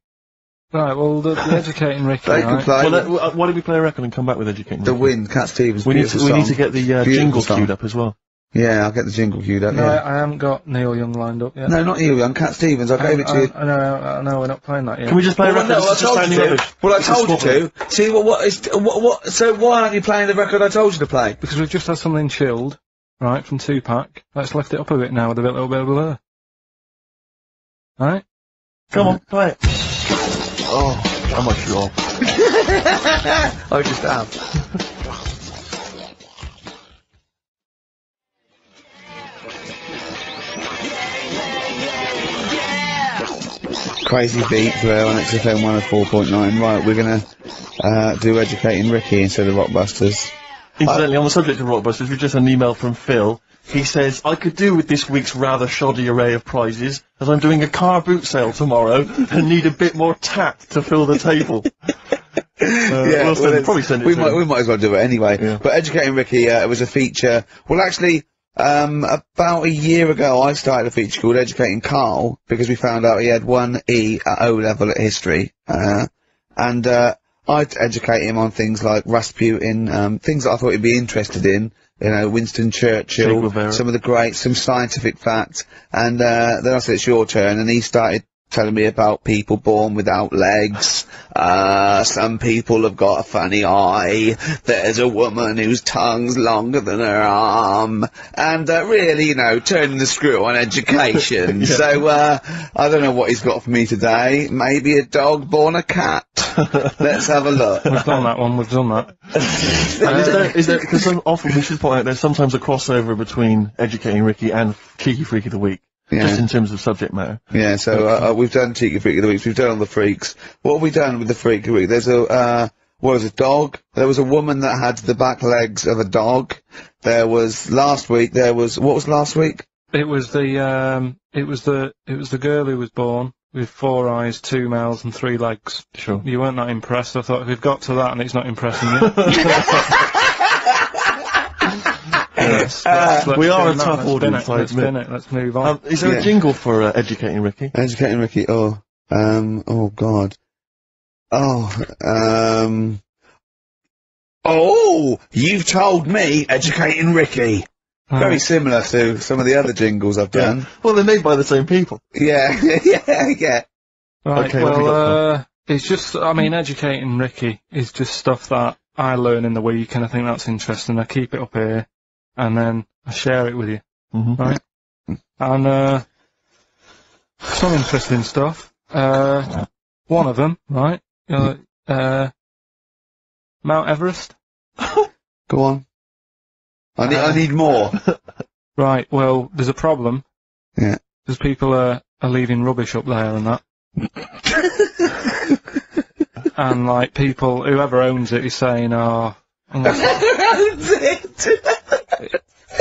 Speaker 3: Right, well, the Educating Ricky,
Speaker 1: They could
Speaker 3: right?
Speaker 1: play.
Speaker 2: Well, why don't we play a record and come back with Educating
Speaker 1: The
Speaker 2: Ricky?
Speaker 1: Wind, Cat Stevens.
Speaker 2: We need to get the jingle
Speaker 1: song.
Speaker 2: queued up as well.
Speaker 1: Yeah, I'll get the jingle queued up.
Speaker 3: No,
Speaker 1: Yeah.
Speaker 3: I haven't got Neil Young lined up yet.
Speaker 1: No, not you, young Cat Stevens. I gave it to you.
Speaker 3: I know, we're not playing that yet.
Speaker 2: Can we just play a
Speaker 1: Well,
Speaker 2: record?
Speaker 1: no, I
Speaker 2: that's just
Speaker 1: told you
Speaker 2: sounding
Speaker 1: to.
Speaker 2: rubbish?
Speaker 1: Well, I
Speaker 2: This is
Speaker 1: told you
Speaker 2: squabbling.
Speaker 1: to. See, what, so why aren't you playing the record I told you to play?
Speaker 3: Because we've just had something chilled, right, from Tupac. Let's lift it up a bit now with a little bit of blur. Alright?
Speaker 2: Come on, play it. Oh, how much you off?
Speaker 1: I just have. Crazy beat, Blur on XFM 104.9. Right, we're gonna do Educating Ricky instead of Rockbusters.
Speaker 2: Incidentally, on the subject of Rockbusters, we just had an email from Phil. He says, I could do with this week's rather shoddy array of prizes, as I'm doing a car boot sale tomorrow and need a bit more tact to fill the table. We'll probably send it to him.
Speaker 1: We might as well do it anyway.
Speaker 2: Yeah.
Speaker 1: But Educating Ricky, it was a feature. Well, actually, about a year ago, I started a feature called Educating Carl, because we found out he had 1 E at O level at history. And I'd educate him on things like Rasputin, things that I thought he'd be interested in. You know, Winston Churchill, some of the greats, some scientific facts. And then I said, it's your turn, and he started telling me about people born without legs. Some people have got a funny eye. There's a woman whose tongue's longer than her arm. And, really, you know, turning the screw on education.
Speaker 2: Yeah.
Speaker 1: So, I don't know what he's got for me today. Maybe a dog born a cat. Let's have a look.
Speaker 3: We've done that one, we've done that.
Speaker 2: Is there, because often we should point out there's sometimes a crossover between Educating Ricky and Cheeky Freak of the Week.
Speaker 1: Yeah.
Speaker 2: Just in terms of subject matter.
Speaker 1: Yeah, so, we've done Cheeky Freak of the Week, we've done all the freaks. What have we done with the Freak of the Week? There's a dog. There was a woman that had the back legs of a dog. What was last week?
Speaker 3: It was the girl who was born with 4 eyes, 2 mouths and 3 legs.
Speaker 2: Sure.
Speaker 3: You weren't that impressed. I thought, if we've got to that and it's not impressing you. Let's
Speaker 2: we are a
Speaker 3: spin that,
Speaker 2: tough
Speaker 3: let's
Speaker 2: audience,
Speaker 3: spin it, let's spin it, let's move on.
Speaker 2: Is there a jingle for Educating Ricky?
Speaker 1: Educating Ricky, oh god. You've told me Educating Ricky. Very similar to some of the other jingles I've done.
Speaker 2: Well, they're made by the same people.
Speaker 1: Yeah, yeah.
Speaker 3: Right,
Speaker 2: Okay, what have we got,
Speaker 3: it's just, I mean, Educating Ricky is just stuff that I learn in the week, and I think that's interesting. I keep it up here, and then I share it with you, right? And, some interesting stuff. One of them, right? Mount Everest.
Speaker 1: Go on. I need more.
Speaker 3: Right, well, there's a problem.
Speaker 1: Yeah.
Speaker 3: Because people are leaving rubbish up there and that. And, like, people, whoever owns it is saying,
Speaker 1: Owns it.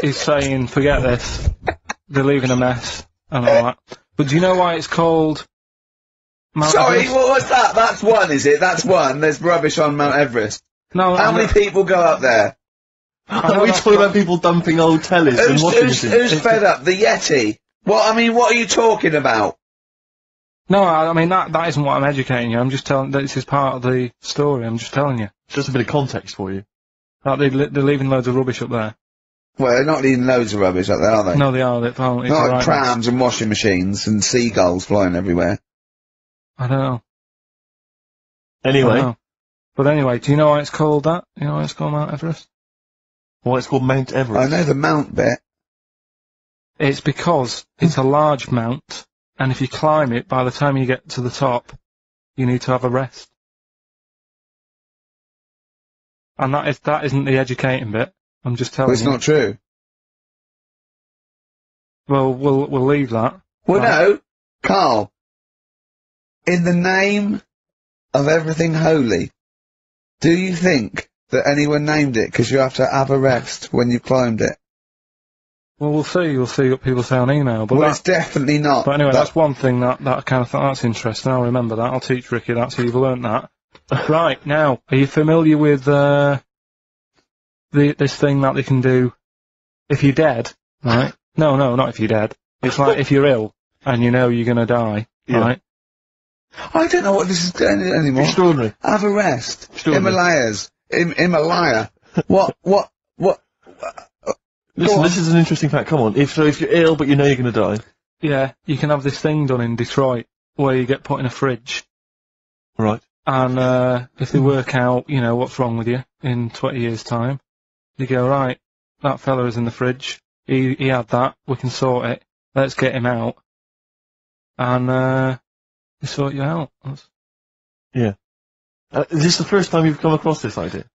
Speaker 3: he's saying, forget this. they're leaving a mess and all that. But do you know why it's called Mount
Speaker 1: Sorry,
Speaker 3: Everest?
Speaker 1: what was that? That's one, is it? That's one. There's rubbish on Mount Everest.
Speaker 3: No,
Speaker 1: How many people go up there?
Speaker 2: Are we talking about people dumping old tellies and washing machines?
Speaker 1: Who's fed up? The Yeti? What are you talking about?
Speaker 3: No, I mean, that isn't what I'm educating you. I'm just telling, this is part of the story. I'm just telling you.
Speaker 2: Just a bit of context for you.
Speaker 3: That they're leaving loads of rubbish up there.
Speaker 1: Well, they're not leaving loads of rubbish up there, are they?
Speaker 3: No, they are. Apparently,
Speaker 1: Not
Speaker 3: it's
Speaker 1: like
Speaker 3: right.
Speaker 1: trams and washing machines and seagulls flying everywhere.
Speaker 3: I don't know. I
Speaker 2: Anyway,
Speaker 3: don't know. But anyway, do you know why it's called that? You know why it's called Mount Everest?
Speaker 2: why it's called Mount
Speaker 1: I
Speaker 2: Everest?
Speaker 1: know the mount bit.
Speaker 3: It's because it's a large mount, and if you climb it, by the time you get to the top, you need to have a rest. And that isn't the educating bit. I'm just telling
Speaker 1: Well, it's
Speaker 3: you.
Speaker 1: not true.
Speaker 3: Well, we'll leave that.
Speaker 1: Well,
Speaker 3: Right.
Speaker 1: no, Carl. In the name of everything holy, do you think that anyone named it because you have to have a rest when you've climbed it?
Speaker 3: Well, we'll see. You'll see what people say on email. But
Speaker 1: Well, it's definitely not.
Speaker 3: But anyway, that's one thing that kind of thought that's interesting. I'll remember that. I'll teach Ricky that, so you've learnt that. Right, now, are you familiar with this thing that they can do if you're dead, right? No, not if you're dead. It's like if you're ill and you know you're gonna die,
Speaker 2: Yeah.
Speaker 3: right?
Speaker 1: I don't know what this is doing anymore.
Speaker 2: Extraordinary.
Speaker 1: Have a rest.
Speaker 2: Extraordinary.
Speaker 1: Himalayas. Himalaya. What?
Speaker 2: Listen,
Speaker 1: on.
Speaker 2: this is an interesting fact. Come on. If you're ill but you know you're going to die,
Speaker 3: Yeah, you can have this thing done in Detroit where you get put in a fridge,
Speaker 2: right?
Speaker 3: and if they work out, you know, what's wrong with you in 20 years' time, they go, right, that fella is in the fridge, he had that, we can sort it, let's get him out, and they sort you out.
Speaker 2: Yeah. Is this the first time you've come across this idea?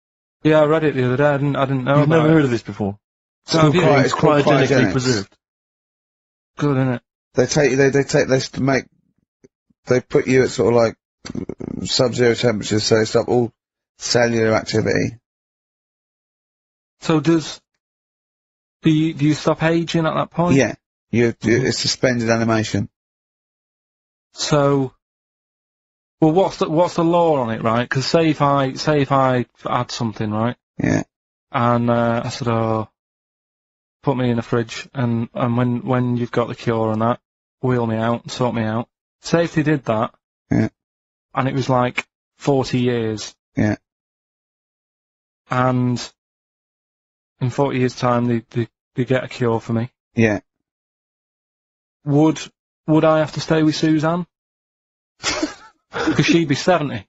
Speaker 3: Yeah, I read it the other day, I didn't know
Speaker 2: You've
Speaker 3: about
Speaker 2: never
Speaker 3: it.
Speaker 2: heard of this before?
Speaker 3: So have you?
Speaker 1: It's called
Speaker 2: Cryogenically
Speaker 1: cryogenics.
Speaker 2: preserved.
Speaker 3: Good, isn't it?
Speaker 1: They put you at sort of like sub-zero temperatures, so they stop all cellular activity.
Speaker 3: So do you stop aging at that point?
Speaker 1: Yeah. It's suspended animation.
Speaker 3: So, well, what's the law on it, right? Because say if I had something, right,
Speaker 1: Yeah.
Speaker 3: and I said, oh, put me in the fridge, and when you've got the cure and that, wheel me out, sort me out. Say if they did that,
Speaker 1: Yeah.
Speaker 3: and it was like 40 years,
Speaker 1: Yeah.
Speaker 3: and in 40 years' time they get a cure for me.
Speaker 1: Yeah.
Speaker 3: Would I have to stay with Suzanne? Because she'd be 70.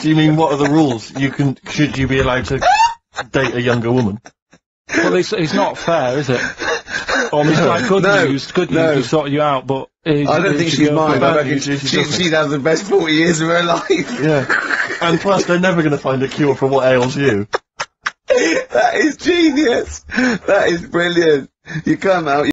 Speaker 2: Do you mean what are the rules? Should you be allowed to date a younger woman?
Speaker 3: Well, it's not fair, is it? It's like good news, to sort you out, but...
Speaker 1: I don't think she's mine. I reckon she'd have the best 40 years of her life.
Speaker 2: Yeah. And plus, they're never going to find a cure for what ails you.
Speaker 1: That is genius. That is brilliant. You come out,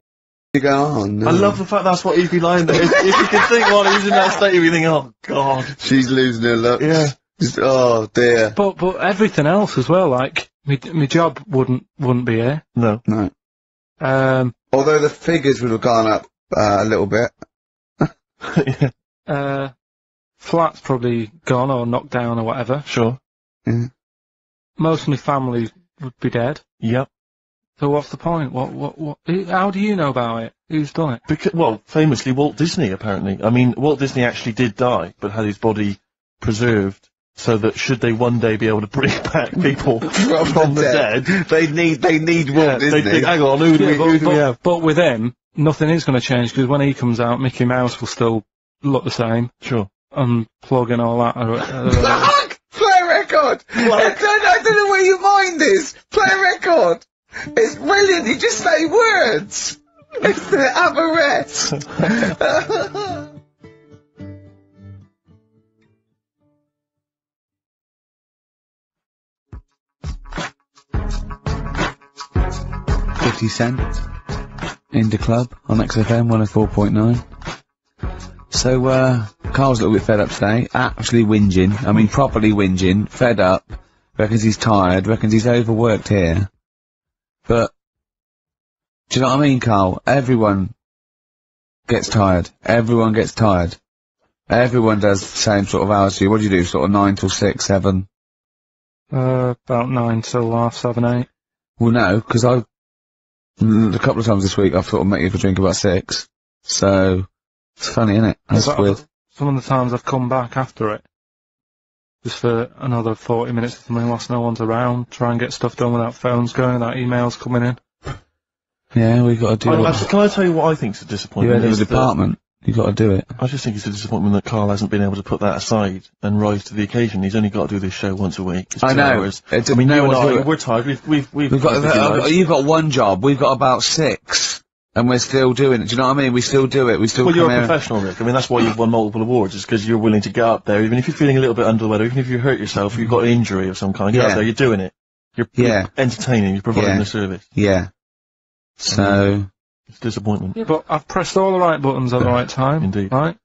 Speaker 1: you go, oh no.
Speaker 2: I love the fact that's what he'd be lying there. If you could think while he's in that state, you'd be thinking, oh, God.
Speaker 1: She's losing her looks.
Speaker 2: Yeah.
Speaker 1: Oh dear.
Speaker 3: But everything else as well, like, my job wouldn't be here.
Speaker 2: No.
Speaker 1: No. Although the figures would have gone up a little bit.
Speaker 2: Yeah.
Speaker 3: Flat's probably gone or knocked down or whatever.
Speaker 2: Sure.
Speaker 1: Yeah.
Speaker 3: Most of my family would be dead.
Speaker 2: Yep.
Speaker 3: So what's the point? What? How do you know about it? Who's done it?
Speaker 2: Because, well, famously, Walt Disney, apparently. I mean, Walt Disney actually did die, but had his body preserved so that should they one day be able to bring back people from the dead,
Speaker 1: they need Walt Disney.
Speaker 2: they'd think, hang on, who do we have?
Speaker 3: But with him, nothing is going to change, because when he comes out, Mickey Mouse will still look the same.
Speaker 2: Sure.
Speaker 3: Unplug and all that.
Speaker 1: Play a record! I don't know where your mind is! Play a record! It's brilliant, you just say words! It's the have a rest! 50 Cent Indie Club on XFM 104.9. So, Carl's a little bit fed up today, actually whinging, I mean properly whinging, fed up, reckons he's tired, reckons he's overworked here. But Do you know what I mean, Carl? Everyone gets tired. Everyone gets tired. Everyone does the same sort of hours. What do you do? Sort of 9 till 6, 7?
Speaker 3: About 9 till 7:30, 8.
Speaker 1: Well, no, because a couple of times this week I've sort of met you for a drink about 6. So, it's funny, isn't it? That's weird.
Speaker 3: Some of the times I've come back after it, just for another 40 minutes or something whilst no one's around, try and get stuff done without phones going, without emails coming in.
Speaker 1: Yeah, we've got to do it.
Speaker 2: Can I tell you what I think is a disappointment?
Speaker 1: You're in the department. You've got to do it.
Speaker 2: I just think it's a disappointment that Carl hasn't been able to put that aside and rise to the occasion. He's only got to do this show once a week. It's 2 hours.
Speaker 1: I mean,
Speaker 2: you and I, we're tired. We've
Speaker 1: got, you've got one job. We've got about 6. And we're still doing it. Do you know what I mean? We still do it. We still.
Speaker 2: Well, you're a professional, Rick. I mean, that's why you've won multiple awards. Is because you're willing to get up there, even if you're feeling a little bit under the weather, even if you hurt yourself, you've got an injury of some kind. You're out there. You're doing it. You're entertaining. You're providing the service.
Speaker 1: Yeah. So
Speaker 2: it's disappointment.
Speaker 3: Yeah, but I've pressed all the right buttons at the right time.
Speaker 2: Indeed.
Speaker 3: Right.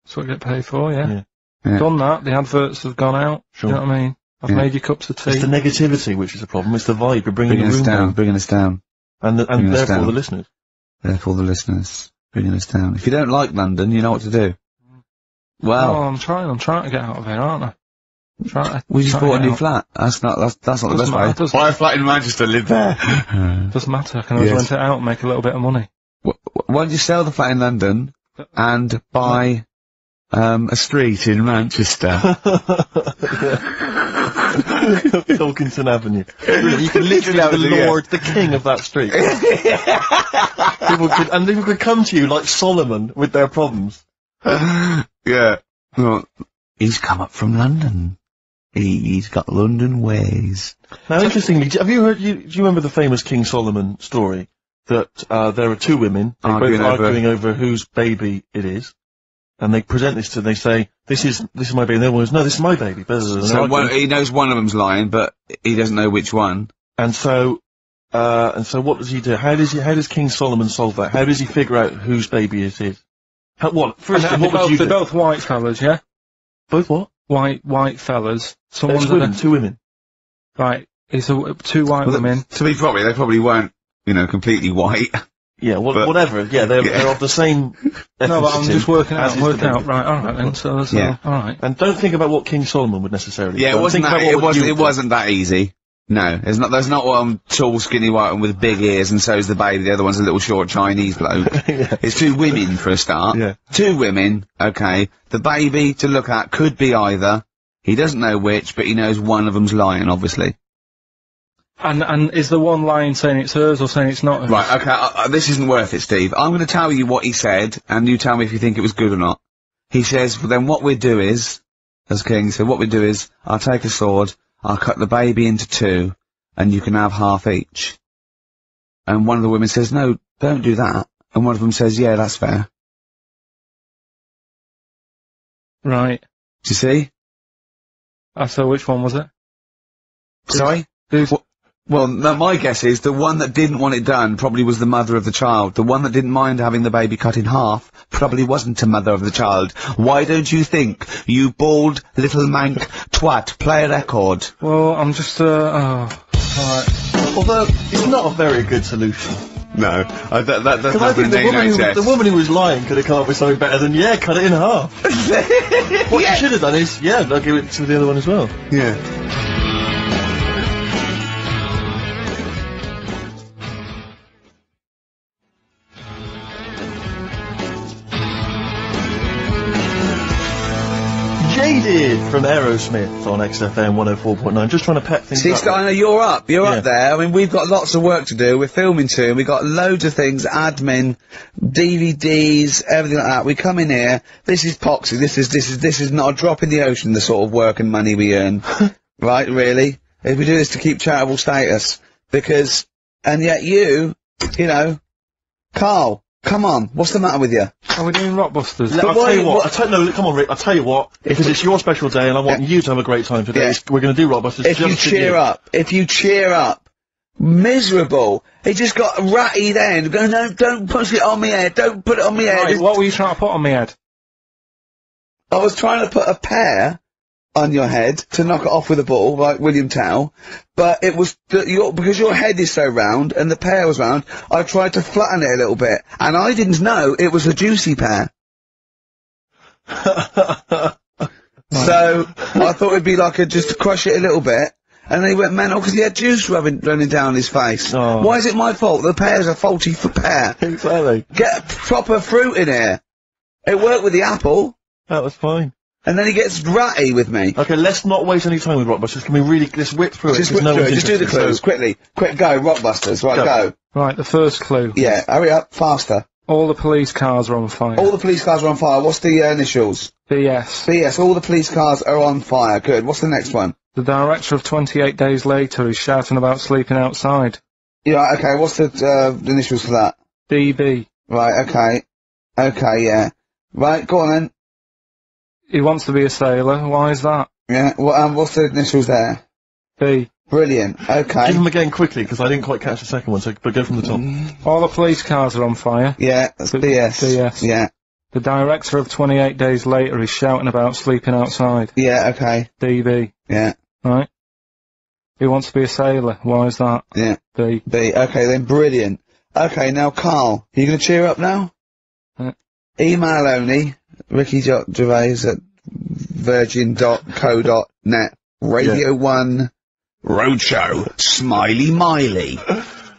Speaker 3: That's what I get paid for. Yeah. Done that. The adverts have gone out.
Speaker 2: Sure.
Speaker 3: You know what I mean? I've made you cups of tea.
Speaker 2: It's the negativity which is the problem. It's the vibe. You're bringing
Speaker 1: us down. Bringing us down.
Speaker 2: And therefore the listeners.
Speaker 1: Therefore the listeners, bringing us down. If you don't like London, you know what to do. Well,
Speaker 3: I'm trying to get out of here, aren't I?
Speaker 1: We just bought a new flat. That's not the best way. Buy a flat in Manchester, live there.
Speaker 3: Doesn't matter. I can always rent it out and make a little bit of money.
Speaker 1: Why don't you sell the flat in London and buy a street in Manchester?
Speaker 2: Pilkington Avenue. You can literally be the lord, the king of that street. People could come to you like Solomon with their problems.
Speaker 1: Yeah. Well, he's come up from London. He's got London ways.
Speaker 2: Now, interestingly, have you heard? Do you remember the famous King Solomon story that there are 2 women arguing over whose baby it is? And they present this to, they say, this is my baby, and the other one goes, no, this is my baby.
Speaker 1: So he knows one of them's lying, but he doesn't know which one.
Speaker 2: And so what does he do? How does King Solomon solve that? How does he figure out whose baby it is? First, what would you do?
Speaker 3: They're both white fellas, yeah?
Speaker 2: Both what?
Speaker 3: White fellas.
Speaker 2: Someone's women, 2 women.
Speaker 3: Right. It's 2 white women.
Speaker 1: To be probably, they probably weren't, completely white.
Speaker 2: Yeah, whatever. Yeah, they're of the same ethnicity.
Speaker 3: No, but I'm just working out. Right, alright then, so that's alright.
Speaker 2: And don't think about what King Solomon would necessarily do.
Speaker 1: Yeah, it wasn't that easy. No, there's not one tall, skinny white one with big ears and so's the baby, the other one's a little short Chinese bloke. It's 2 women for a start.
Speaker 2: Yeah.
Speaker 1: 2 women, okay. The baby to look at could be either. He doesn't know which, but he knows one of them's lying, obviously.
Speaker 3: And is the one lying saying it's hers or saying it's not hers?
Speaker 1: Right, okay, this isn't worth it, Steve. I'm going to tell you what he said, and you tell me if you think it was good or not. He says, well, then what we do is, as King said, what we do is, I'll take a sword, I'll cut the baby into 2, and you can have half each. And one of the women says, no, don't do that. And one of them says, yeah, that's fair.
Speaker 3: Right.
Speaker 1: Do you see?
Speaker 3: So which one was it?
Speaker 1: Sorry? Well, no, my guess is the one that didn't want it done probably was the mother of the child. The one that didn't mind having the baby cut in half probably wasn't a mother of the child. Why don't you think, you bald little mank twat, play a record?
Speaker 3: Well, I'm just, alright.
Speaker 2: Although, it's not a very good solution.
Speaker 1: No, that's
Speaker 2: I think the woman who was lying could have come up with something better than, cut it in half. What you should have done is, I'll give it to the other one as well.
Speaker 1: Yeah.
Speaker 2: Jaded from Aerosmith on XFM 104.9. Just trying to pep things up.
Speaker 1: See, I know you're up. You're up there. I mean, we've got lots of work to do. We're filming soon. We've got loads of things, admin, DVDs, everything like that. We come in here. This is poxy. This is not a drop in the ocean, the sort of work and money we earn. Right, really? If we do this to keep charitable status. And yet you know, Carl, come on, what's the matter with you?
Speaker 3: Are we doing Rockbusters?
Speaker 2: I'll tell you what, come on, Rick, I'll tell you what, because it's your special day and I want you to have a great time today. We're going to do Rockbusters.
Speaker 1: If you cheer up, miserable. He just got ratty then. Go, no, don't push it on me head, don't put it on me head.
Speaker 3: Right, what were you trying to put on me head?
Speaker 1: I was trying to put a pear on your head to knock it off with a ball, like William Tell, but it was, because your head is so round and the pear was round, I tried to flatten it a little bit, and I didn't know it was a juicy pear. So, I thought it'd be like just to crush it a little bit, and then he went mental because he had juice running down his face.
Speaker 2: Oh.
Speaker 1: Why is it my fault? The pear's a faulty pear.
Speaker 2: Exactly.
Speaker 1: Get proper fruit in here. It worked with the apple,
Speaker 2: That was fine.
Speaker 1: and then he gets ratty with me.
Speaker 2: Okay, let's not waste any time with Rockbusters. Can we really just whip through it?
Speaker 1: Just
Speaker 2: 'cause
Speaker 1: whip
Speaker 2: no
Speaker 1: through
Speaker 2: one's
Speaker 1: it. Just do the
Speaker 2: interested,
Speaker 1: clues,
Speaker 2: so-
Speaker 1: quickly. Quick, go, Rockbusters, right, go.
Speaker 3: Right, the first clue.
Speaker 1: Yeah, hurry up, faster.
Speaker 3: All the police cars are on fire.
Speaker 1: All the police cars are on fire. What's the initials?
Speaker 3: BS.
Speaker 1: BS, all the police cars are on fire. Good. What's the next one?
Speaker 3: The director of 28 Days Later is shouting about sleeping outside.
Speaker 1: Yeah, okay, what's the initials for that?
Speaker 3: DB.
Speaker 1: Right, okay. Okay, yeah. Right, go on then.
Speaker 3: He wants to be a sailor. Why is that?
Speaker 1: Yeah, what's the initials there?
Speaker 3: B.
Speaker 1: Brilliant. Okay.
Speaker 2: Give them again quickly, because I didn't quite catch the second one, so but go from the top.
Speaker 3: All the police cars are on fire.
Speaker 1: Yeah, that's BS.
Speaker 3: BS.
Speaker 1: Yeah.
Speaker 3: The director of 28 Days Later is shouting about sleeping outside.
Speaker 1: Yeah, okay.
Speaker 3: DB.
Speaker 1: Yeah.
Speaker 3: Right? He wants to be a sailor. Why is that?
Speaker 1: Yeah.
Speaker 3: B.
Speaker 1: B. Okay, then brilliant. Okay, now Carl, you gonna cheer up now? Email only, Ricky Gervais at virgin.co.net. Radio 1 Roadshow. Smiley Miley.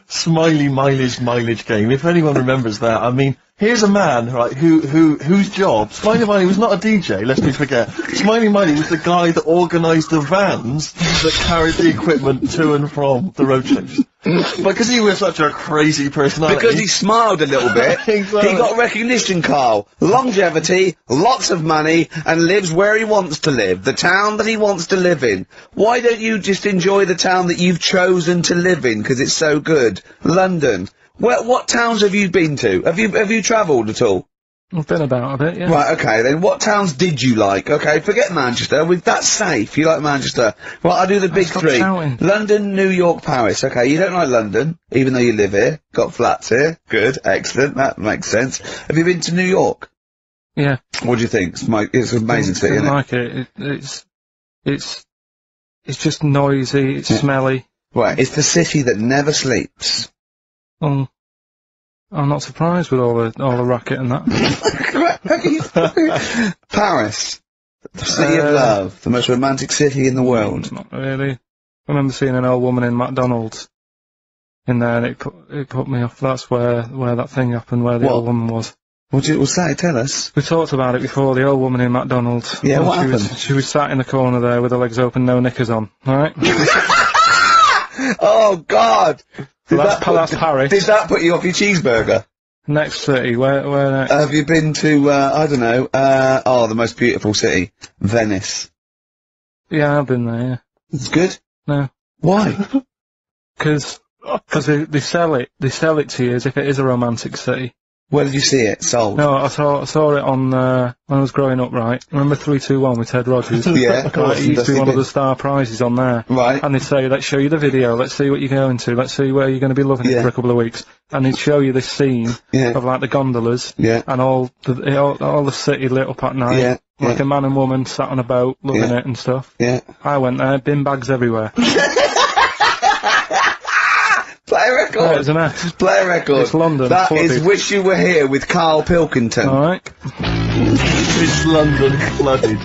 Speaker 2: Smiley mileage game. If anyone remembers that, I mean, here's a man, right, whose job, Smiley Miley was not a DJ, lest we forget. Smiley Miley was the guy that organised the vans that carried the equipment to and from the road shows. Because he was such a crazy personality.
Speaker 1: Because he smiled a little bit.
Speaker 2: Exactly.
Speaker 1: He got recognition, Carl. Longevity, lots of money, and lives where he wants to live. The town that he wants to live in. Why don't you just enjoy the town that you've chosen to live in, because it's so good? London. What towns have you been to? Have you travelled at all?
Speaker 3: I've been about a bit, yeah.
Speaker 1: Right, okay, then what towns did you like? Okay, forget Manchester, that's safe, you like Manchester. Right, I'll do the big
Speaker 3: Stop
Speaker 1: three.
Speaker 3: shouting.
Speaker 1: London, New York, Paris. Okay, you don't like London, even though you live here, got flats here. Good, excellent, that makes sense. Have you been to New York?
Speaker 3: Yeah.
Speaker 1: What do you think? It's an amazing city,
Speaker 3: Didn't
Speaker 1: isn't it?
Speaker 3: like it. It's just noisy, it's smelly.
Speaker 1: Right, it's the city that never sleeps.
Speaker 3: I'm not surprised with all the racket and that.
Speaker 1: Paris. The city of love. The most romantic city in the world.
Speaker 3: Not really. I remember seeing an old woman in McDonald's in there, and it put me off. That's where that thing happened, where the
Speaker 1: What?
Speaker 3: old woman was.
Speaker 1: What did it say? Tell us.
Speaker 3: We talked about it before, the old woman in McDonald's.
Speaker 1: Yeah, what
Speaker 3: she
Speaker 1: happened?
Speaker 3: She was sat in the corner there with her legs open, no knickers on, alright?
Speaker 1: Oh, God!
Speaker 3: That's Paris.
Speaker 1: Did that put you off your cheeseburger?
Speaker 3: Next city, where next?
Speaker 1: Have you been to, I don't know, the most beautiful city? Venice.
Speaker 3: Yeah, I've been there, yeah.
Speaker 1: It's good?
Speaker 3: No.
Speaker 1: Why?
Speaker 3: Because they sell it to you as if it is a romantic city.
Speaker 1: Where did you see it? Sold?
Speaker 3: No, I saw it on, when I was growing up, right? Remember 3-2-1 with Ted Rogers?
Speaker 1: Yeah, of course.
Speaker 3: Right, it used to be one of the star prizes on there.
Speaker 1: Right.
Speaker 3: And they'd say, let's show you the video, let's see what you're going to, let's see where you're going to be loving it for a couple of weeks. And they'd show you this scene of, like, the gondolas, and all the city lit up at night, like a man and woman sat on a boat, loving it and stuff.
Speaker 1: Yeah.
Speaker 3: I went there, bin bags everywhere.
Speaker 1: Play a record.
Speaker 3: Yeah, it was a mess.
Speaker 1: Play a record.
Speaker 3: It's London.
Speaker 1: That is
Speaker 3: flooded.
Speaker 1: Wish You Were Here with Karl Pilkington.
Speaker 3: Alright.
Speaker 2: It's London flooded.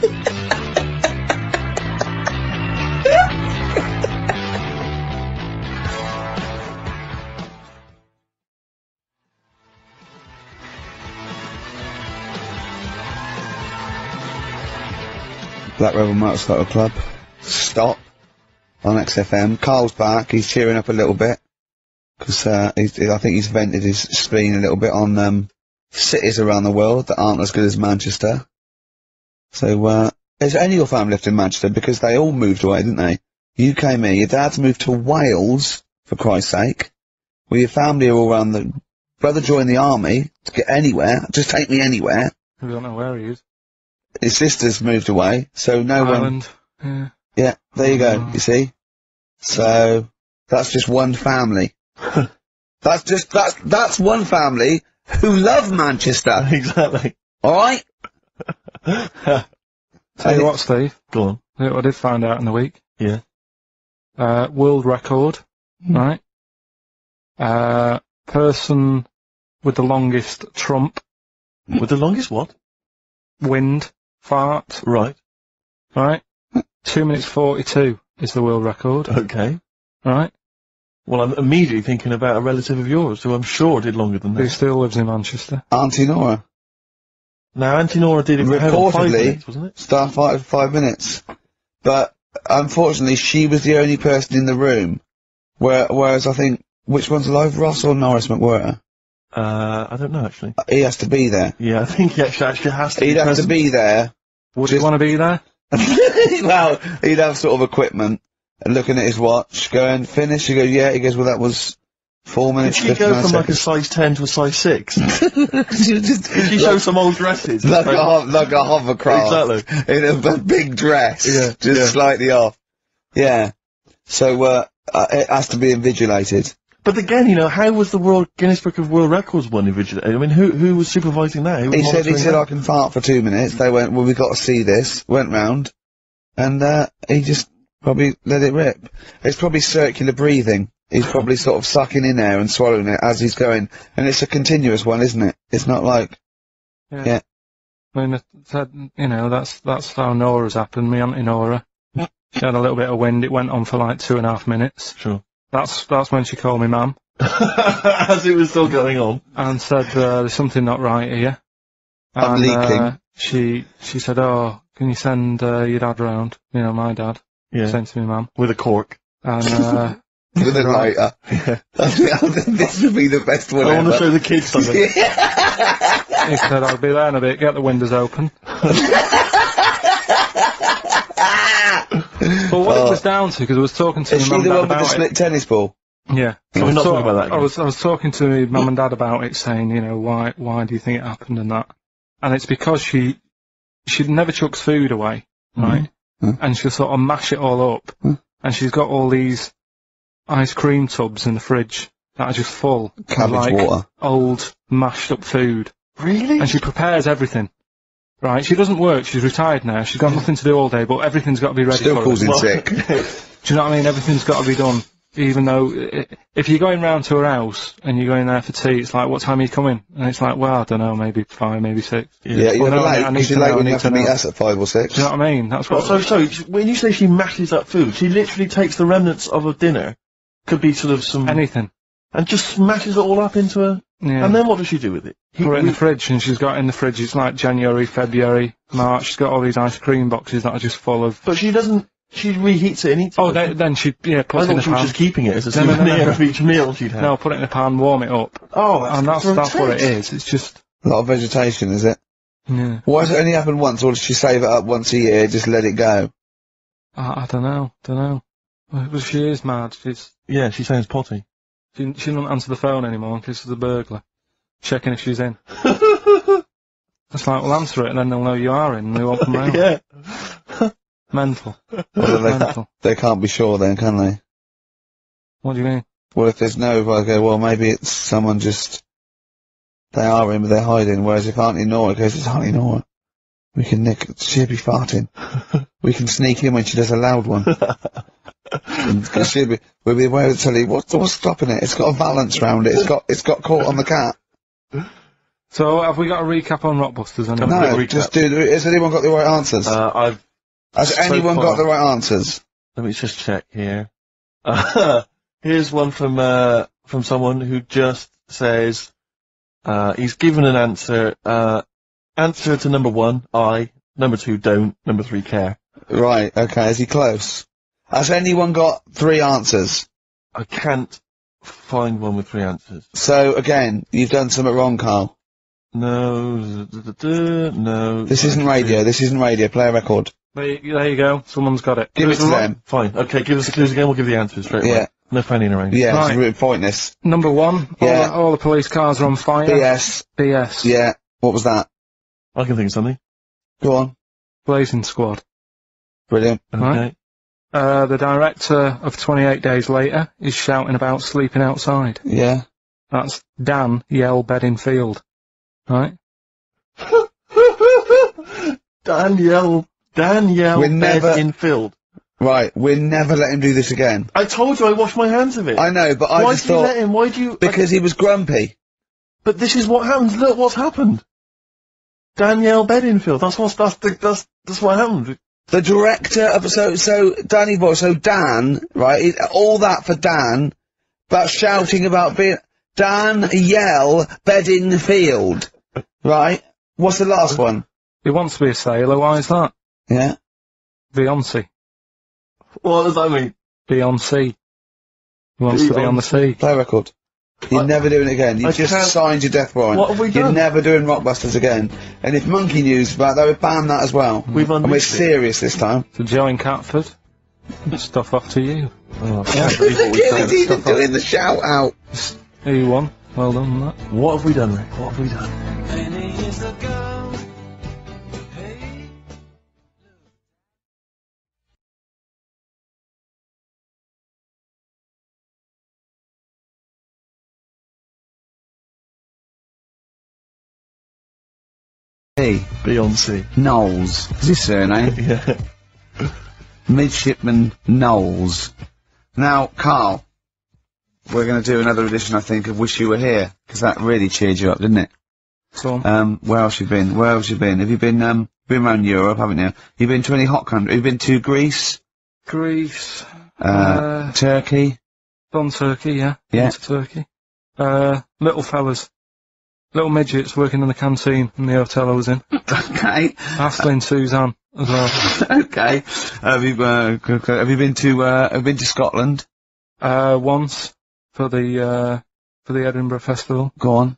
Speaker 1: Black Rebel Motorcycle Club. Stop. On XFM. Carl's back. He's cheering up a little bit. Because, I think he's vented his spleen a little bit on, cities around the world that aren't as good as Manchester. So, has any of your family lived in Manchester? Because they all moved away, didn't they? You came here, your dad's moved to Wales, for Christ's sake. Well, your family are all around the... Brother joined the army to get anywhere. Just take me anywhere.
Speaker 3: I don't know where he is.
Speaker 1: His sister's moved away, so no one...
Speaker 3: Ireland. Yeah.
Speaker 1: Yeah, there you go, you see? So, that's just one family. That's one family who love Manchester.
Speaker 2: Exactly.
Speaker 1: Alright?
Speaker 3: Tell you what, Steve.
Speaker 2: Go on.
Speaker 3: I did find out in the week.
Speaker 2: Yeah.
Speaker 3: World record, right? Person with the longest trump,
Speaker 2: With the longest what?
Speaker 3: wind, fart,
Speaker 2: Right.
Speaker 3: right? 2 minutes 42 is the world record,
Speaker 2: Okay.
Speaker 3: right?
Speaker 2: Well, I'm immediately thinking about a relative of yours who I'm sure did longer than
Speaker 3: Who
Speaker 2: that.
Speaker 3: still lives in Manchester.
Speaker 1: Auntie Nora.
Speaker 2: Now, Auntie Nora did it for how long? 5
Speaker 1: Reportedly,
Speaker 2: minutes, wasn't it?
Speaker 1: Starfighter for 5 minutes. But, unfortunately, she was the only person in the room. Whereas I think, which one's alive, Ross or Norris McWhirter?
Speaker 2: I don't know, actually.
Speaker 1: He has to be there.
Speaker 2: Yeah, I think he actually has to
Speaker 1: He'd
Speaker 2: be
Speaker 1: have
Speaker 2: present.
Speaker 1: to be there.
Speaker 3: Would you want to be there?
Speaker 1: Well, he'd have sort of equipment, and looking at his watch, going, finish? He goes, yeah. He goes, well, that was 4
Speaker 2: Did
Speaker 1: minutes,
Speaker 2: she
Speaker 1: 59
Speaker 2: go from like a
Speaker 1: seconds.
Speaker 2: size 10 to a size 6? Did
Speaker 1: She just,
Speaker 2: she show some old dresses?
Speaker 1: like a hovercraft.
Speaker 2: Exactly.
Speaker 1: In a big dress.
Speaker 2: Yeah,
Speaker 1: Just
Speaker 2: yeah.
Speaker 1: slightly off. Yeah. So, it has to be invigilated.
Speaker 2: But again, you know, how was the Guinness Book of World Records one invigilated? I mean, who was supervising that? Who was
Speaker 1: He said,
Speaker 2: monitoring that?
Speaker 1: I can fart for 2 minutes. They went, well, we got to see this. Went round. And, he just probably let it rip. It's probably circular breathing. He's probably sort of sucking in air and swallowing it as he's going. And it's a continuous one, isn't it? It's not like, yeah.
Speaker 3: I mean, you know, that's how Nora's happened. Me Auntie Nora. She had a little bit of wind. It went on for like 2.5 minutes.
Speaker 2: Sure.
Speaker 3: That's when she called me ma'am
Speaker 2: As it was still going on.
Speaker 3: and said, there's something not right here.
Speaker 1: I'm leaking.
Speaker 3: She said, oh, can you send your dad round? You know, my dad.
Speaker 2: Yeah.
Speaker 3: Sent to me mum.
Speaker 2: With a cork.
Speaker 3: And,
Speaker 1: With a lighter.
Speaker 2: Yeah.
Speaker 1: I think this would be the best one
Speaker 2: I want
Speaker 1: ever.
Speaker 2: to show the kids something.
Speaker 3: he said, I'll be there in a bit, get the windows open. But what it was down to, because I was talking to
Speaker 1: Is
Speaker 3: my
Speaker 1: she
Speaker 3: mum
Speaker 1: the
Speaker 3: and
Speaker 1: one
Speaker 3: dad
Speaker 1: with the
Speaker 3: about it.
Speaker 1: split tennis ball?
Speaker 3: Yeah.
Speaker 2: Can we not talk about that again?
Speaker 3: I was talking to my mum and dad about it, saying, you know, why do you think it happened and that? And it's because she never chucks food away, right? And she'll sort of mash it all up. And she's got all these ice cream tubs in the fridge that are just full of
Speaker 1: Cabbage
Speaker 3: like
Speaker 1: water.
Speaker 3: old mashed up food.
Speaker 2: Really?
Speaker 3: And she prepares everything. Right? She doesn't work, she's retired now, she's got nothing to do all day, but everything's got to be ready
Speaker 1: Still
Speaker 3: for
Speaker 1: calls
Speaker 3: her.
Speaker 1: in sick.
Speaker 3: Do you know what I mean? Everything's got to be done. Even though, if you're going round to her house and you're going there for tea, it's like, what time are you coming? And it's like, well, I don't know, maybe 5, maybe 6.
Speaker 1: Yeah, you're
Speaker 3: Well, no,
Speaker 1: late.
Speaker 3: I need
Speaker 1: Because
Speaker 3: to
Speaker 1: you're late
Speaker 3: know,
Speaker 1: when
Speaker 3: I
Speaker 1: you
Speaker 3: need
Speaker 1: have to
Speaker 3: to
Speaker 1: meet
Speaker 3: know.
Speaker 1: us at 5 or 6.
Speaker 3: Do you know what I mean? That's
Speaker 2: Well,
Speaker 3: what.
Speaker 2: so, when you say she mashes up food, she literally takes the remnants of a dinner, could be sort of some,
Speaker 3: Anything.
Speaker 2: and just smashes it all up into a,
Speaker 3: Yeah.
Speaker 2: and then what does she do with it?
Speaker 3: Put it in the fridge, and she's got in the fridge, it's like January, February, March, she's got all these ice cream boxes that are just full of...
Speaker 2: But she doesn't, she reheats it and eats it.
Speaker 3: Oh,
Speaker 2: doesn't she?
Speaker 3: then she, yeah,
Speaker 2: I
Speaker 3: puts it in
Speaker 2: thought
Speaker 3: the
Speaker 2: she was
Speaker 3: pan.
Speaker 2: just keeping it as a
Speaker 3: No, no, no,
Speaker 2: souvenir
Speaker 3: no.
Speaker 2: of each meal she'd have.
Speaker 3: No, put it in the pan, warm it up.
Speaker 2: Oh,
Speaker 3: And that's
Speaker 2: for a
Speaker 3: what it
Speaker 2: taste.
Speaker 3: is, it's just...
Speaker 1: A lot of vegetation, is it?
Speaker 3: Yeah.
Speaker 1: Why does it only happen once, or does she save it up once a year, just let it go?
Speaker 3: I don't know. Well, she is mad,
Speaker 2: Yeah, she sounds potty.
Speaker 3: she doesn't answer the phone anymore in case there's a burglar. Checking if she's in. It's like, well, answer it and then they'll know you are in and they won't come round.
Speaker 2: Yeah.
Speaker 3: Mental.
Speaker 1: Well,
Speaker 3: Mental.
Speaker 1: they can't be sure then, can they?
Speaker 3: What do you mean?
Speaker 1: Well, if there's no, I go, well, maybe it's someone just, they are in, but they're hiding, whereas if Auntie Nora goes, it's Auntie Nora. We can she'll be farting. We can sneak in when she does a loud one. Because we'll be aware of the telly, what's stopping it? It's got a valance round it, it's got caught on the cat.
Speaker 3: So, have we got a recap on Rockbusters? Anyway?
Speaker 1: No,
Speaker 2: recap.
Speaker 1: just has anyone got the right answers? Has
Speaker 2: so
Speaker 1: anyone
Speaker 2: far-
Speaker 1: got the right answers?
Speaker 2: Let me just check here. Here's one from someone who just says, he's given an answer, answer to number 1, I, number 2, don't, number 3, care.
Speaker 1: Right, okay, is he close? Has anyone got 3 answers?
Speaker 2: I can't find one with 3 answers.
Speaker 1: So, again, you've done something wrong, Carl.
Speaker 2: No, no.
Speaker 1: This isn't radio, play a record.
Speaker 3: There you go. Someone's got it.
Speaker 1: Give it to them.
Speaker 2: Fine, okay, give us the clues again, we'll give the answers straight away.
Speaker 1: Yeah.
Speaker 2: No fanning around.
Speaker 1: Yeah,
Speaker 3: Right.
Speaker 1: it's really pointless.
Speaker 3: Number 1.
Speaker 1: Yeah.
Speaker 3: All the police cars are on fire.
Speaker 1: BS.
Speaker 3: BS.
Speaker 1: Yeah, what was that?
Speaker 2: I can think of something.
Speaker 1: Go on.
Speaker 3: Blazing Squad.
Speaker 1: Brilliant.
Speaker 2: Okay.
Speaker 3: Right. The director of 28 Days Later is shouting about sleeping outside.
Speaker 1: Yeah.
Speaker 3: That's Dan Yell Bedingfield. Right?
Speaker 2: Danielle Danielle
Speaker 1: We're never-
Speaker 2: Bedingfield.
Speaker 1: Right, we'll never let him do this again.
Speaker 2: I told you I washed my hands of it.
Speaker 1: I know, but I
Speaker 2: Why
Speaker 1: just
Speaker 2: did you
Speaker 1: thought...
Speaker 2: let him? Why do you...
Speaker 1: Because he was grumpy.
Speaker 2: But this is what happens. Look what's happened. Danielle Bedingfield. That's what happened.
Speaker 1: The director of... So Danny Boy, so Dan, right, all that for Dan, about shouting about being... Danielle Bedingfield. Right? What's the last one?
Speaker 3: He wants to be a sailor, why is that?
Speaker 1: Yeah?
Speaker 3: Beyonce.
Speaker 2: What does that mean?
Speaker 3: Beyonce. He wants to be on the sea.
Speaker 1: Play record. You're never doing it again. You've just signed your death warrant.
Speaker 2: What have we
Speaker 1: You're
Speaker 2: done?
Speaker 1: never doing Rockbusters again. And if Monkey News about that, we ban that as well.
Speaker 2: We've
Speaker 1: And we're
Speaker 2: unleashed it.
Speaker 1: serious this time.
Speaker 3: To Joe in Catford. Stuff off to you.
Speaker 2: Oh, I can't believe what we've done.
Speaker 1: He's even doing the shout out.
Speaker 3: Who you won? Well done on that.
Speaker 2: What have we done, Rick? What have we done?
Speaker 4: Many years ago. Hey.
Speaker 1: Hey,
Speaker 2: Beyonce.
Speaker 1: Knowles. Is his surname?
Speaker 2: Yeah.
Speaker 1: Midshipman Knowles. Now, Carl, we're going to do another edition, I think, of Wish You Were Here, because that really cheered you up, didn't it?
Speaker 3: So on.
Speaker 1: Where else you been? Where else you been? Have you been around Europe, haven't you? You've been to any hot country? Have you been to Greece?
Speaker 3: Greece.
Speaker 1: Turkey?
Speaker 3: Gone Turkey, yeah.
Speaker 1: Yeah.
Speaker 3: Gone to Turkey. Little fellas. Little midgets working in the canteen in the hotel I was in.
Speaker 1: Okay.
Speaker 3: Ashley and Suzanne as well.
Speaker 1: Okay. Have you been to Scotland?
Speaker 3: Once for the Edinburgh Festival.
Speaker 1: Go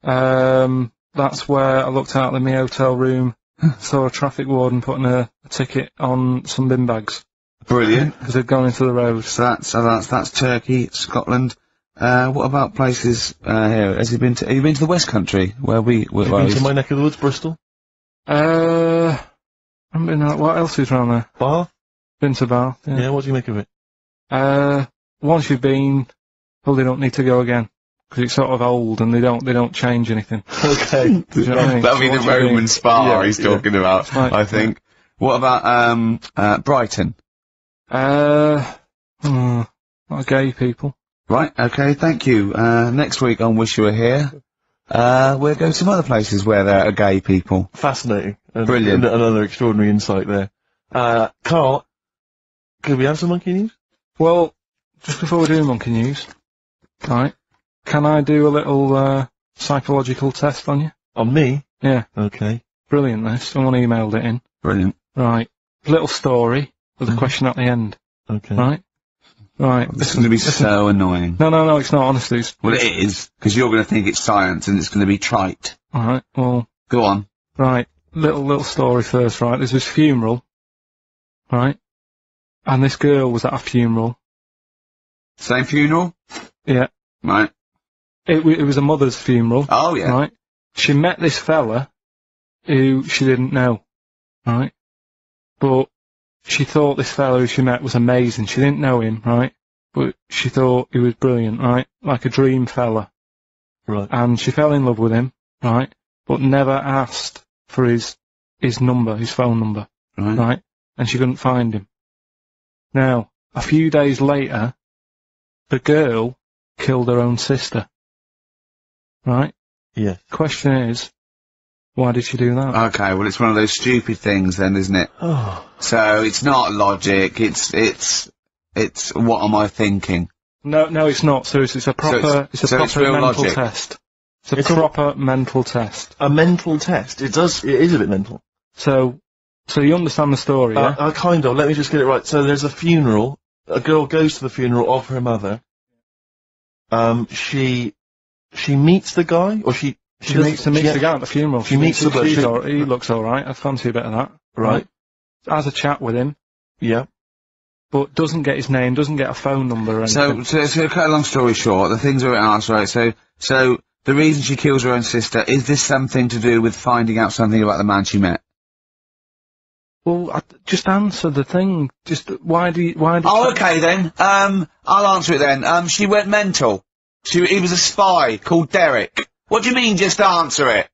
Speaker 1: on.
Speaker 3: That's where I looked out in my hotel room, saw a traffic warden putting a ticket on some bin bags.
Speaker 1: Brilliant.
Speaker 3: Because they'd gone into the road.
Speaker 1: So that's Turkey, Scotland. What about places here? Have you been to the West Country where
Speaker 2: Have you been to my neck of the woods, Bristol?
Speaker 3: I haven't been out. What else is around there?
Speaker 2: Bath?
Speaker 3: Been to Bath. Yeah.
Speaker 2: Yeah, what do you make of it?
Speaker 3: Once you've been, well, they don't need to go again because it's sort of old and they don't change anything.
Speaker 2: Okay.
Speaker 3: Do you know what I mean?
Speaker 1: That'll be
Speaker 3: So
Speaker 1: the
Speaker 3: once you've been-
Speaker 1: Roman spa
Speaker 2: Yeah,
Speaker 1: he's
Speaker 2: yeah.
Speaker 1: talking about,
Speaker 3: Right.
Speaker 1: I think. What about Brighton?
Speaker 3: Not gay people.
Speaker 1: Right, okay, thank you. Next week on Wish You Were Here, we'll go to some other places where there are gay people.
Speaker 2: Fascinating. And
Speaker 1: Brilliant.
Speaker 2: Another extraordinary insight there. Carl, could we have some monkey news?
Speaker 3: Well, just before we do monkey news, right? Can I do a little psychological test on you?
Speaker 2: On me?
Speaker 3: Yeah,
Speaker 2: Okay.
Speaker 3: brilliant. This someone emailed it in.
Speaker 1: Brilliant.
Speaker 3: Right, little story with a question at the end.
Speaker 2: Okay.
Speaker 3: Right, right.
Speaker 1: This is going to be so annoying.
Speaker 3: No, it's not. Honestly, it's
Speaker 1: Well, it is, because you're going to think it's science and it's going to be trite.
Speaker 3: all right. Well,
Speaker 1: Go on.
Speaker 3: right. Little story first. Right, there's this funeral. Right, and this girl was at a funeral.
Speaker 1: Same funeral?
Speaker 3: Yeah,
Speaker 1: Right.
Speaker 3: it was a mother's funeral.
Speaker 1: Oh, yeah.
Speaker 3: Right, she met this fella who she didn't know. Right, but she thought this fella who she met was amazing. She didn't know him, right? But she thought he was brilliant, right? Like a dream fella.
Speaker 2: Right.
Speaker 3: And she fell in love with him, right? But never asked for his number, his phone number,
Speaker 1: Right.
Speaker 3: right? And she couldn't find him. Now, a few days later, the girl killed her own sister. Right?
Speaker 2: Yeah.
Speaker 3: Question is, why did she do that?
Speaker 1: Okay, well, it's one of those stupid things then, isn't it?
Speaker 2: Oh.
Speaker 1: So, it's not logic, it's what am I thinking?
Speaker 3: No, it's not. Seriously, it's a proper,
Speaker 1: it's
Speaker 3: proper
Speaker 1: real
Speaker 3: mental
Speaker 1: logic.
Speaker 3: test. It's
Speaker 2: It's
Speaker 3: a
Speaker 2: a-
Speaker 3: proper mental test.
Speaker 2: A mental test. It is a bit mental.
Speaker 3: So you understand the story, yeah?
Speaker 2: Kind of. Let me just get it right. So there's a funeral. A girl goes to the funeral of her mother. She meets the guy, or she
Speaker 3: meets the guy at the funeral.
Speaker 2: She meets the bloke.
Speaker 3: He looks alright. I fancy a bit of that.
Speaker 2: Right.
Speaker 3: Has a chat with him,
Speaker 2: Yeah.
Speaker 3: but doesn't get his name, doesn't get a phone number or anything.
Speaker 1: So to cut a long story short, the things are asked, right, so the reason she kills her own sister, is this something to do with finding out something about the man she met?
Speaker 3: Well, just answer the thing. Just, why do you...
Speaker 1: Oh, okay then. I'll answer it then. She went mental. He was a spy called Derek. What do you mean, just answer it?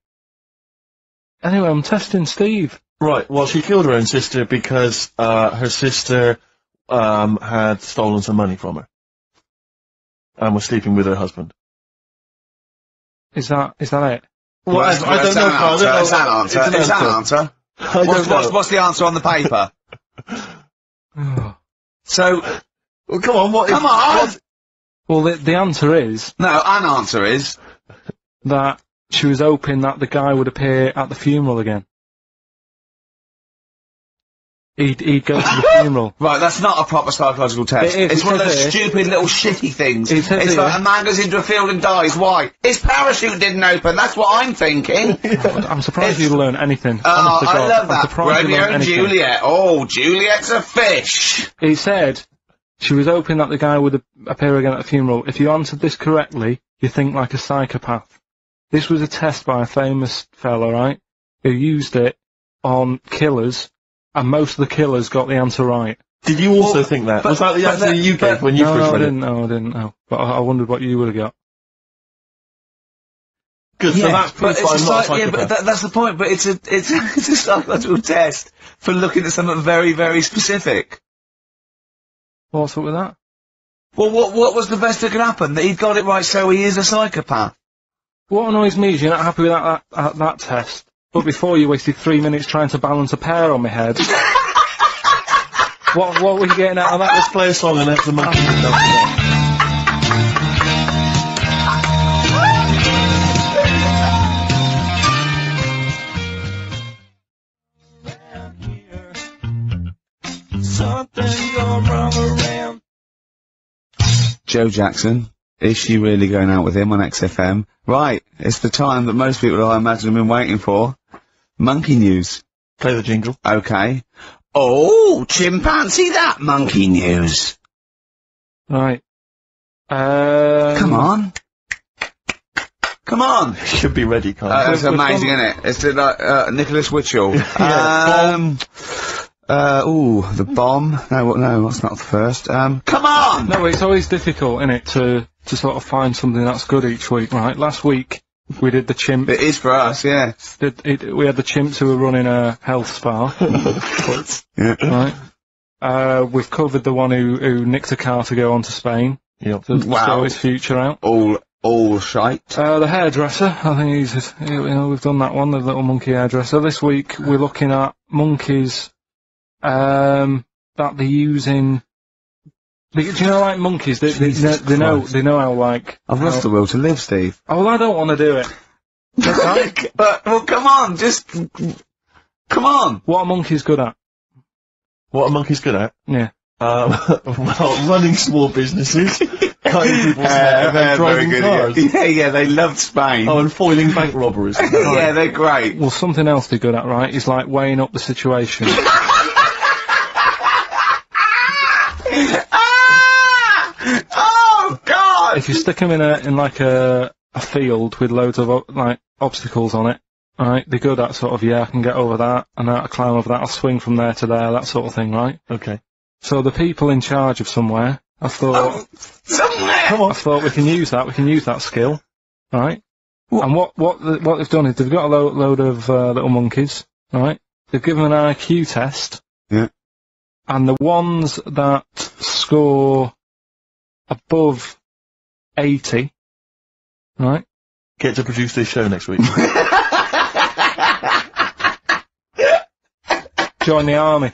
Speaker 3: Anyway, I'm testing Steve.
Speaker 2: Right, well, she killed her own sister because her sister had stolen some money from her and was sleeping with her husband.
Speaker 3: Is that it?
Speaker 2: Well, I don't know, Carl.
Speaker 1: Is that an answer? Is that an answer? What's the answer on the paper? So,
Speaker 2: Well, come on,
Speaker 1: come on!
Speaker 3: Well, the answer is
Speaker 1: No, an answer is...
Speaker 3: that she was hoping that the guy would appear at the funeral again. He'd go to the funeral.
Speaker 1: Right, that's not a proper psychological test.
Speaker 3: It is,
Speaker 1: It's
Speaker 3: it
Speaker 1: one of
Speaker 3: says
Speaker 1: those
Speaker 3: here.
Speaker 1: stupid little shitty things.
Speaker 3: It says
Speaker 1: It's
Speaker 3: here.
Speaker 1: like a man goes into a field and dies. Why? His parachute didn't open. That's what I'm thinking.
Speaker 3: I'm surprised you learn anything.
Speaker 1: Oh,
Speaker 3: Honest to
Speaker 1: I
Speaker 3: God.
Speaker 1: love
Speaker 3: I'm
Speaker 1: that.
Speaker 3: surprised you
Speaker 1: Romeo
Speaker 3: learn
Speaker 1: and
Speaker 3: anything.
Speaker 1: Juliet. Oh, Juliet's a fish.
Speaker 3: He said she was hoping that the guy would appear again at the funeral. If you answered this correctly, you think like a psychopath. This was a test by a famous fella, right, who used it on killers, and most of the killers got the answer right.
Speaker 2: Did you also think that? Was that the answer you gave when you first read it?
Speaker 3: I didn't know. But I wondered what you would have got.
Speaker 2: Good, so that's proof
Speaker 1: but
Speaker 2: I'm not a
Speaker 1: yeah, but
Speaker 2: psychopath.
Speaker 1: that's the point. But it's a psychological test for looking at something very, very specific.
Speaker 3: What's up with that?
Speaker 1: Well, what was the best that could happen? That he'd got it right, so he is a psychopath.
Speaker 3: What annoys me is you're not happy with that test. But before you wasted 3 minutes trying to balance a pear on my head. What were you getting out of that?
Speaker 2: Let's play a song and have the monkey.
Speaker 4: Something gone wrong around.
Speaker 1: Joe Jackson, is she really going out with him on XFM? Right, it's the time that most people, I imagine, have been waiting for. Monkey news.
Speaker 2: Play the jingle.
Speaker 1: Okay. Oh, chimpanzee that monkey news.
Speaker 3: Right.
Speaker 1: Come on. Come on.
Speaker 2: Should be ready, Carl.
Speaker 1: That's amazing, isn't it? It's like, Nicholas Witchell. The bomb. No, that's not the first. Come on!
Speaker 3: No, it's always difficult, isn't it, to sort of find something that's good each week, right? Last week, we did the chimp.
Speaker 1: It is for us, yeah.
Speaker 3: We had the chimps who were running a health spa.
Speaker 1: Yeah.
Speaker 3: Right. We've covered the one who nicked a car to go on to Spain.
Speaker 2: Yep.
Speaker 3: To
Speaker 1: Wow.
Speaker 3: show his future out.
Speaker 1: All shite.
Speaker 3: The hairdresser, I think we've done that one, the little monkey hairdresser. This week, we're looking at monkeys, that they're using. Do you know, like monkeys? They know how, like.
Speaker 1: I've lost the will to live, Steve.
Speaker 3: Oh, well, I don't want to do it.
Speaker 1: But, well, come on, come on.
Speaker 3: What are monkeys good at?
Speaker 2: What are monkeys good at?
Speaker 3: Yeah.
Speaker 2: Well, running small businesses, cutting people's hair, and driving cars.
Speaker 1: Yeah, they love Spain.
Speaker 2: Oh, and foiling bank robberies.
Speaker 1: Yeah, they're great.
Speaker 3: Well, something else they're good at, right, is like weighing up the situation.
Speaker 1: Oh, God!
Speaker 3: If you stick them in like a field with loads of like obstacles on it, right? They're good at sort of, I can get over that, and I'll climb over that, I'll swing from there to there, that sort of thing, right?
Speaker 2: Okay.
Speaker 3: So the people in charge of somewhere, I thought,
Speaker 1: Somewhere!
Speaker 3: I thought we can use that skill, right? And what they've done is they've got a load of little monkeys, right? They've given them an IQ test.
Speaker 1: Yeah.
Speaker 3: And the ones that score above 80, right?
Speaker 2: Get to produce this show next week.
Speaker 3: Join the army.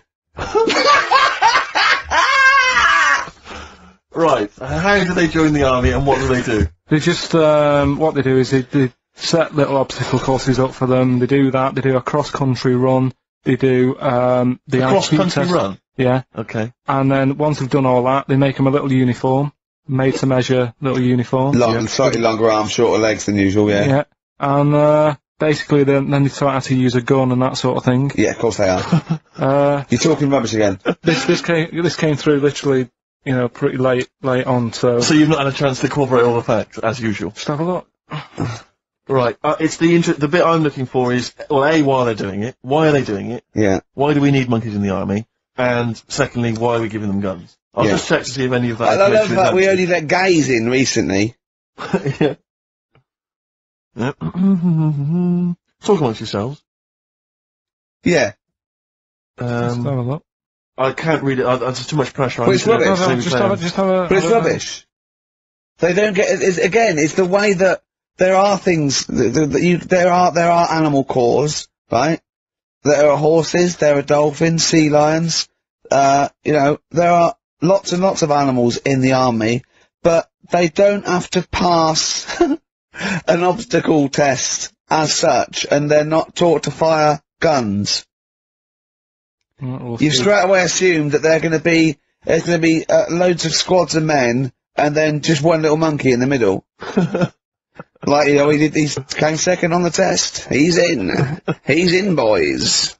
Speaker 2: Right. How do they join the army and what do they do?
Speaker 3: They just, what they do is they set little obstacle courses up for them. They do that. They do a cross-country run. They do, the IQ
Speaker 2: Cross-country
Speaker 3: test.
Speaker 2: run?
Speaker 3: Yeah.
Speaker 2: Okay.
Speaker 3: And then once they've done all that, they make them a little uniform. Made to measure little uniform.
Speaker 1: Slightly longer arms, shorter legs than usual, yeah.
Speaker 3: Yeah. And, basically then they taught how to use a gun and that sort of thing.
Speaker 1: Yeah, of course they are. You're talking rubbish again.
Speaker 3: This came through literally, pretty late on, so.
Speaker 2: So you've not had a chance to incorporate all the facts, as usual?
Speaker 3: Just have a look.
Speaker 2: Right. It's the bit I'm looking for is, well, A, why are they doing it? Why are they doing it?
Speaker 1: Yeah.
Speaker 2: Why do we need monkeys in the army? And secondly, why are we giving them guns? I'll just check to see if any of that
Speaker 1: I love
Speaker 2: information
Speaker 1: that
Speaker 2: is
Speaker 1: we only let gays in recently.
Speaker 2: yeah. Yep. Talk amongst yourselves.
Speaker 1: Yeah.
Speaker 3: Let's have a look.
Speaker 2: I can't read it. There's too much pressure.
Speaker 1: Well, it's rubbish.
Speaker 3: Just have a.
Speaker 1: But it's rubbish. They don't get. It's the way that there are things. There are animal cores, right? There are horses. There are dolphins, sea lions. There are lots and lots of animals in the army, but they don't have to pass an obstacle test as such, and they're not taught to fire guns. You straight away assume that there's going to be loads of squads of men, and then just one little monkey in the middle. Like, he came second on the test. He's in, boys.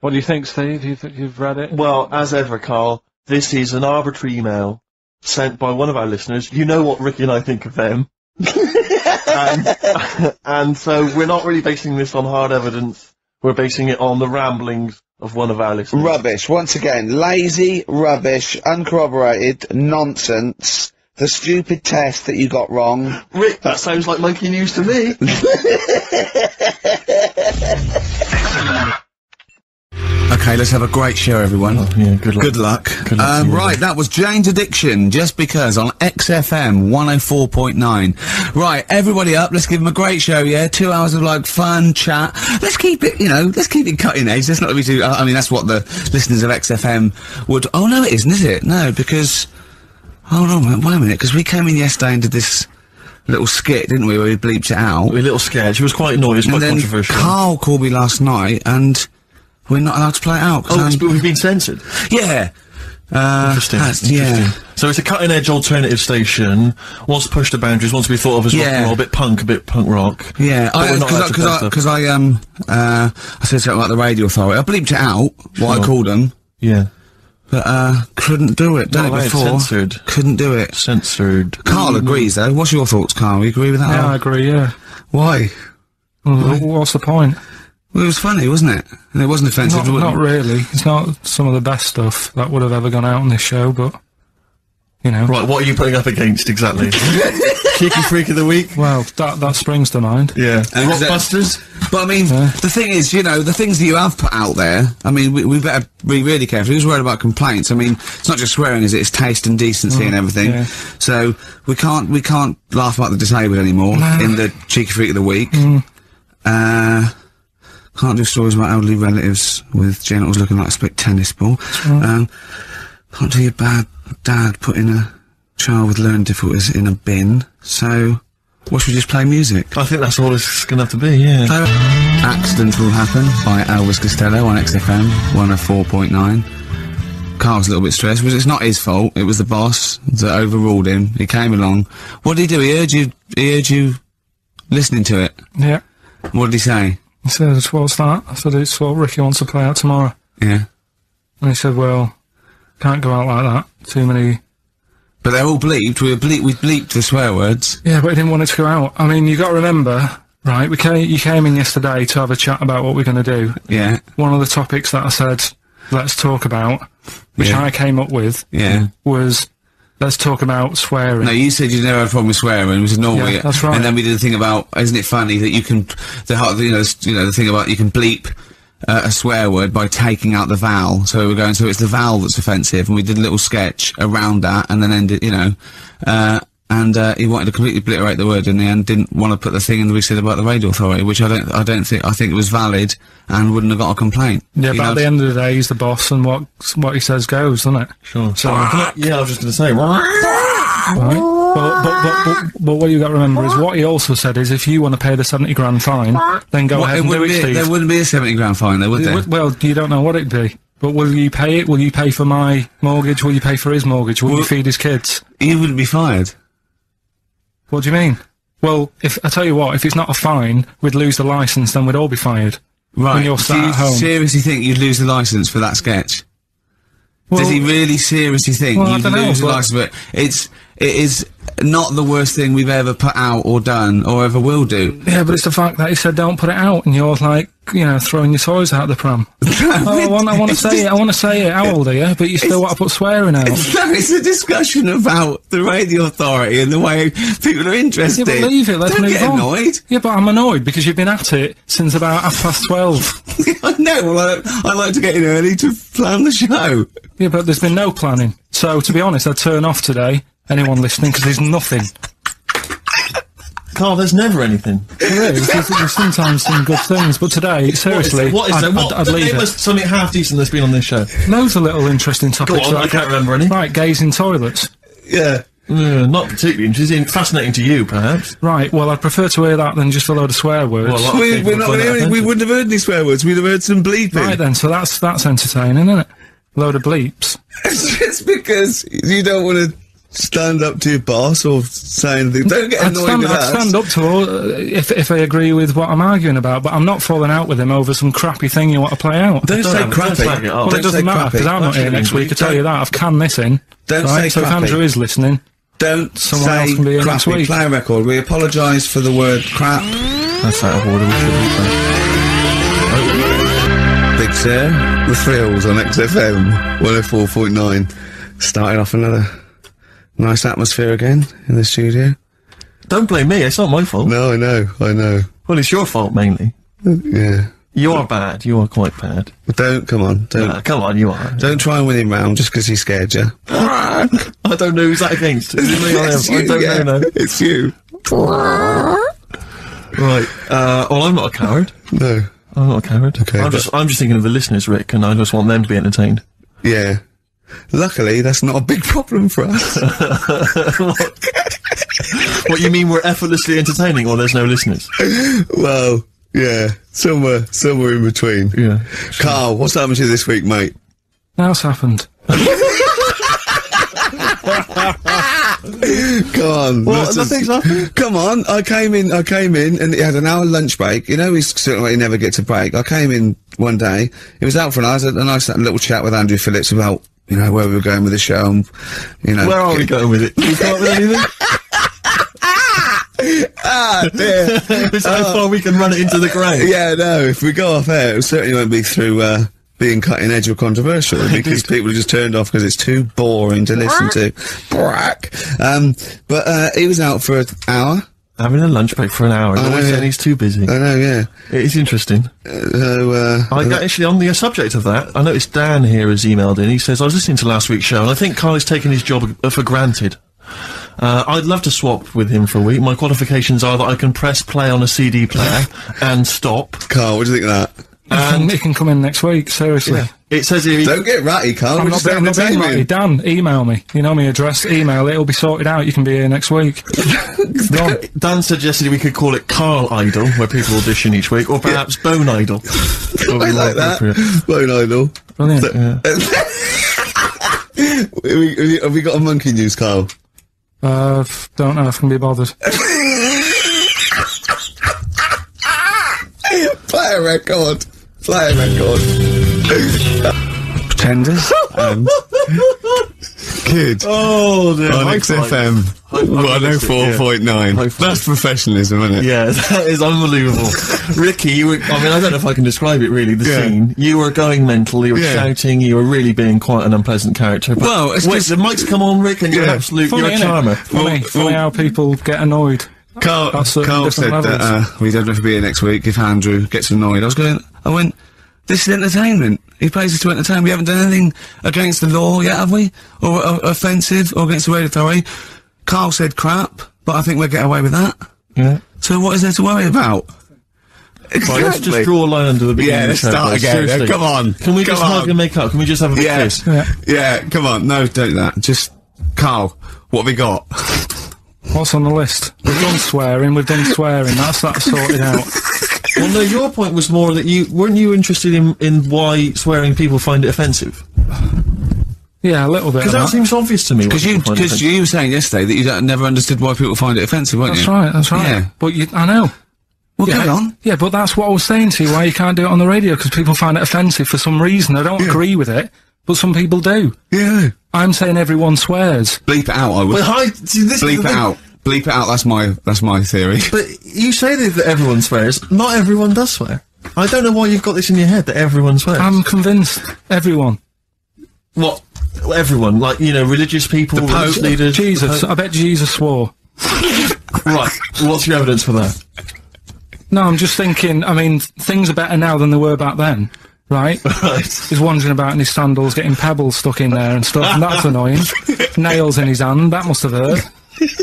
Speaker 3: What do you think, Steve? You've read it?
Speaker 2: Well, as ever, Carl, this is an arbitrary email sent by one of our listeners. You know what Ricky and I think of them. and so we're not really basing this on hard evidence. We're basing it on the ramblings of one of our listeners.
Speaker 1: Rubbish. Once again, lazy, rubbish, uncorroborated, nonsense. The stupid test that you got wrong.
Speaker 2: Rick, that sounds like monkey news to me.
Speaker 1: Okay, let's have a great show, everyone.
Speaker 2: Oh, yeah, good luck.
Speaker 1: Good luck.
Speaker 2: Good luck
Speaker 1: Right, that was Jane's Addiction, Just Because, on XFM 104.9. Right, everybody up, let's give them a great show, yeah? 2 hours of, fun chat. Let's keep it, let's keep it cutting edge. Let's not be too, that's what the listeners of XFM would, oh no it isn't, is it? No, because, hold on, wait a minute, because we came in yesterday and did this little skit, didn't we, where we bleeped it out.
Speaker 2: A little sketch, it was quite annoying, it was quite controversial.
Speaker 1: Carl called me last night, and we're not allowed to play it out.
Speaker 2: But we've been censored?
Speaker 1: Yeah.
Speaker 2: Interesting.
Speaker 1: Yeah.
Speaker 2: So it's a cutting-edge alternative station, wants to push the boundaries, wants to be thought of as rock and roll, a bit punk rock.
Speaker 1: Yeah, because I said something about the radio authority. I bleeped it out, what I called them.
Speaker 2: Yeah.
Speaker 1: But, couldn't do it, done it before.
Speaker 2: Censored.
Speaker 1: Couldn't do it.
Speaker 2: Censored.
Speaker 1: Carl agrees, though. What's your thoughts, Carl? You agree with that?
Speaker 3: Yeah, I agree, yeah.
Speaker 1: Why?
Speaker 3: Well, what's the point?
Speaker 1: Well, it was funny, wasn't it? And it wasn't offensive.
Speaker 3: Not really. It's not some of the best stuff that would have ever gone out on this show, but,
Speaker 2: Right, what are you putting up against, exactly? Cheeky Freak of the Week?
Speaker 3: Well, that springs to mind.
Speaker 2: Yeah. And Rockbusters?
Speaker 1: But, the thing is, the things that you have put out there, we better be really careful. Who's worried about complaints? It's not just swearing, is it? It's taste and decency and everything. Yeah. So, we can't laugh about the disabled anymore in the Cheeky Freak of the Week. Can't do stories about elderly relatives with genitals looking like a split tennis ball. Can't do your bad dad putting a child with learning difficulties in a bin. So, what should we just play music?
Speaker 2: I think that's all it's gonna have to be, yeah.
Speaker 1: Accidents Will Happen by Elvis Costello on XFM 104.9. Carl's a little bit stressed, because it's not his fault. It was the boss that overruled him. He came along. What did he do? He heard you listening to it?
Speaker 3: Yeah.
Speaker 1: What did he say?
Speaker 3: He said, what's that? I said, it's what Ricky wants to play out tomorrow.
Speaker 1: Yeah.
Speaker 3: And he said, well, can't go out like that. Too many...
Speaker 1: But they're all bleeped. We bleeped the swear words.
Speaker 3: Yeah, but he didn't want it to go out. You got to remember, right, you came in yesterday to have a chat about what we're going to do.
Speaker 1: Yeah.
Speaker 3: One of the topics that I said, let's talk about, which I came up with, was... Let's talk about swearing.
Speaker 1: No, you said you never had a problem with swearing, which is normally...
Speaker 3: Yeah, that's right.
Speaker 1: And then we did the thing about, isn't it funny that you can... the thing about you can bleep a swear word by taking out the vowel. So we're going, so it's the vowel that's offensive, and we did a little sketch around that, and then ended, he wanted to completely obliterate the word in the end, didn't want to put the thing in that we said about the radio authority, which I think it was valid, and wouldn't have got a complaint.
Speaker 3: Yeah, but at the end of the day, he's the boss, and what he says goes, doesn't it?
Speaker 2: Sure.
Speaker 3: So,
Speaker 2: yeah, I was just going to say,
Speaker 3: right. But what you got to remember is what he also said is if you want to pay the 70 grand fine, then go ahead and do it, Steve.
Speaker 1: There wouldn't be a 70 grand fine, though, would there?
Speaker 3: Well, you don't know what it'd be. But will you pay it? Will you pay for my mortgage? Will you pay for his mortgage? Will you feed his kids?
Speaker 1: He wouldn't be fired.
Speaker 3: What do you mean? Well, I tell you what, if it's not a fine, we'd lose the licence, then we'd all be fired.
Speaker 1: Right.
Speaker 3: When you're sat at home.
Speaker 1: Do you seriously think you'd lose the licence for that sketch? Well, does he really seriously think you'd lose the licence for it? It is not the worst thing we've ever put out or done or ever will do.
Speaker 3: Yeah, but it's the fact that he said don't put it out, and you're like, throwing your toys out the pram. I want to say it. I want to say it. How old are you? But you still want to put swearing out.
Speaker 1: No, it's a discussion about the radio authority and the way people are interested.
Speaker 3: Yeah, but leave it. Let's
Speaker 1: Don't
Speaker 3: move
Speaker 1: get
Speaker 3: on.
Speaker 1: annoyed.
Speaker 3: Yeah, but I'm annoyed because you've been at it since about 12:30.
Speaker 1: I know. Well, I like to get in early to plan the show.
Speaker 3: Yeah, but there's been no planning. So, to be honest, I'd turn off today. Anyone listening, because there's nothing.
Speaker 2: Carl, there's never anything.
Speaker 3: There is. There's sometimes some good things, but today, seriously,
Speaker 2: What is there?
Speaker 3: I'd leave
Speaker 2: Name
Speaker 3: it.
Speaker 2: us something half decent that's been on this show.
Speaker 3: Loads of little interesting topics.
Speaker 2: Go on, I can't remember any.
Speaker 3: Right, gays in toilets.
Speaker 2: Yeah. Not particularly interesting. Fascinating to you, perhaps.
Speaker 3: Right, well, I'd prefer to hear that than just a load of swear words.
Speaker 2: Well, a lot of people would find that
Speaker 1: We
Speaker 2: offensive.
Speaker 1: wouldn't have heard any swear words. We'd have heard some bleeping.
Speaker 3: Right then, so that's entertaining, isn't it? Load of bleeps.
Speaker 1: It's because you don't want to stand up to your boss or say anything. Don't get annoyed with
Speaker 3: I'd
Speaker 1: us.
Speaker 3: stand up to all if I agree with what I'm arguing about, but I'm not falling out with him over some crappy thing you want to play out.
Speaker 1: Don't say
Speaker 2: Don't
Speaker 1: crappy.
Speaker 2: slag it off.
Speaker 3: Well, it doesn't matter, because I'm not here
Speaker 2: Absolutely.
Speaker 3: next week, I tell you that. I've canned this in.
Speaker 1: Don't
Speaker 3: right?
Speaker 1: say
Speaker 3: So if
Speaker 1: crappy.
Speaker 3: Andrew is listening,
Speaker 1: Don't
Speaker 3: Someone else
Speaker 1: say
Speaker 3: can be here next
Speaker 1: crappy.
Speaker 3: week.
Speaker 1: Play a record. We apologise for the word crap.
Speaker 2: That's out of order. We shouldn't say.
Speaker 1: Big Sir, The Thrills on XFM 104.9. Starting off another nice atmosphere again in the studio.
Speaker 2: Don't blame me. It's not my fault.
Speaker 1: No, I know.
Speaker 2: Well, it's your fault mainly.
Speaker 1: Yeah.
Speaker 2: You are bad. You are quite bad.
Speaker 1: Come on.
Speaker 2: Come on, you are.
Speaker 1: Don't try and win him round just because he scared you.
Speaker 2: I don't know who's that against. Is it me or him?
Speaker 1: It's
Speaker 2: I
Speaker 1: you,
Speaker 2: don't
Speaker 1: yeah.
Speaker 2: know. No.
Speaker 1: It's you.
Speaker 2: Right. Well, I'm not a coward.
Speaker 1: No.
Speaker 2: I'm not a coward.
Speaker 1: Okay,
Speaker 2: I'm just thinking of the listeners, Rick, and I just want them to be entertained.
Speaker 1: Yeah. Luckily, that's not a big problem for us.
Speaker 2: What, you mean we're effortlessly entertaining, or there's no listeners?
Speaker 1: Well, yeah. Somewhere in between.
Speaker 2: Yeah.
Speaker 1: Carl, what's happened to you this week, mate?
Speaker 3: now's happened.
Speaker 1: Come on.
Speaker 2: What? Nothing's happened?
Speaker 1: Come on. I came in, and he had an hour lunch break. You know, he's certainly he never gets a break. I came in one day. He was out for an hour. I had a nice little chat with Andrew Phillips about, you know, where we were going with the show. And, you know.
Speaker 2: Where are we going with it? Can we come up with anything?
Speaker 1: Ah, dear.
Speaker 2: This is how far we can run it into the grave.
Speaker 1: Yeah, no. If we go off air, it certainly won't be through being cutting edge or controversial, because people are just turned off because it's too boring to listen to. But he was out for an hour.
Speaker 2: Having a lunch break for an hour. He's always saying he's too busy.
Speaker 1: I know, yeah.
Speaker 2: It's interesting.
Speaker 1: So,
Speaker 2: Actually, on the subject of that, I noticed Dan here has emailed in. He says, I was listening to last week's show, and I think Carl has taken his job for granted. I'd love to swap with him for a week. My qualifications are that I can press play on a CD player and stop.
Speaker 1: Carl, what do you think of that?
Speaker 3: And it can come in next week, seriously.
Speaker 2: It says here...
Speaker 1: Don't get ratty, Carl.
Speaker 3: I'm
Speaker 1: We're
Speaker 3: not
Speaker 1: just
Speaker 3: being
Speaker 1: entertaining.
Speaker 3: Dan, email me. You know my address, email it, it'll be sorted out, you can be here next week. Go on.
Speaker 2: Dan suggested we could call it Carl Idol, where people audition each week, or perhaps Bone Idol.
Speaker 1: I like that. Bone Idol.
Speaker 3: Brilliant.
Speaker 1: Have we got a monkey news, Carl?
Speaker 3: Don't know if I can be bothered.
Speaker 1: Play a record. Pretenders. Good.
Speaker 2: Oh, dear.
Speaker 1: On XFM 104.9. That's professionalism, isn't it?
Speaker 2: Yeah, that is unbelievable. Ricky, you were, I mean, I don't know if I can describe it really, the scene. You were going mental, you were shouting, you were really being quite an unpleasant character. But
Speaker 1: Well, it's
Speaker 2: wait,
Speaker 1: just-
Speaker 2: the mic's come on, Rick, and you're an absolute,
Speaker 3: Funny,
Speaker 2: you're a
Speaker 3: innit?
Speaker 2: charmer.
Speaker 3: Funny how people get annoyed.
Speaker 1: Carl
Speaker 3: At certain
Speaker 1: said
Speaker 3: different
Speaker 1: that we don't have to be here next week if Andrew gets annoyed. I went, this is entertainment. He pays us to entertain. We haven't done anything against the law yet, have we? Or offensive, or against the radio authority. Carl said crap, but I think we'll get away with that.
Speaker 2: Yeah.
Speaker 1: So what is there to worry about?
Speaker 2: Right, let's just draw a line under the beginning
Speaker 1: Yeah,
Speaker 2: of the
Speaker 1: let's
Speaker 2: show,
Speaker 1: start
Speaker 2: guys.
Speaker 1: again.
Speaker 2: Seriously.
Speaker 1: Come on.
Speaker 2: Can we just
Speaker 1: Come
Speaker 2: hug
Speaker 1: on.
Speaker 2: and make up? Can we just have a big kiss?
Speaker 1: Yeah, come on. No, don't do that. Just, Carl, what have we got?
Speaker 3: What's on the list? We've done swearing, that's sorted out.
Speaker 2: Well, no, your point was more that weren't you interested in why swearing people find it offensive?
Speaker 3: Yeah, a little bit
Speaker 2: Because
Speaker 3: of
Speaker 2: that
Speaker 3: that.
Speaker 2: seems obvious to me.
Speaker 1: Because you were saying yesterday that you never understood why people find it offensive, weren't
Speaker 3: That's
Speaker 1: you?
Speaker 3: right.
Speaker 1: Yeah.
Speaker 3: But I know.
Speaker 1: Well,
Speaker 3: Yeah,
Speaker 1: carry on.
Speaker 3: Yeah, but that's what I was saying to you, why you can't do it on the radio, because people find it offensive for some reason. I don't agree with it, but some people do.
Speaker 1: Yeah.
Speaker 3: I'm saying everyone swears.
Speaker 1: Bleep it out, I would.
Speaker 2: Well, see, this is
Speaker 1: Bleep
Speaker 2: the
Speaker 1: it
Speaker 2: thing.
Speaker 1: out. Bleep it out, that's my theory.
Speaker 2: But you say that everyone swears. Not everyone does swear. I don't know why you've got this in your head that everyone swears.
Speaker 3: I'm convinced. Everyone.
Speaker 2: What? Everyone? Like, you know, religious people, religious leaders?
Speaker 3: Jesus. I bet Jesus swore.
Speaker 2: Right. What's your evidence for that?
Speaker 3: No, I'm just thinking, I mean, things are better now than they were back then, right?
Speaker 2: Right.
Speaker 3: He's wandering about in his sandals, getting pebbles stuck in there and stuff, and that's annoying. Nails in his hand, that must have hurt.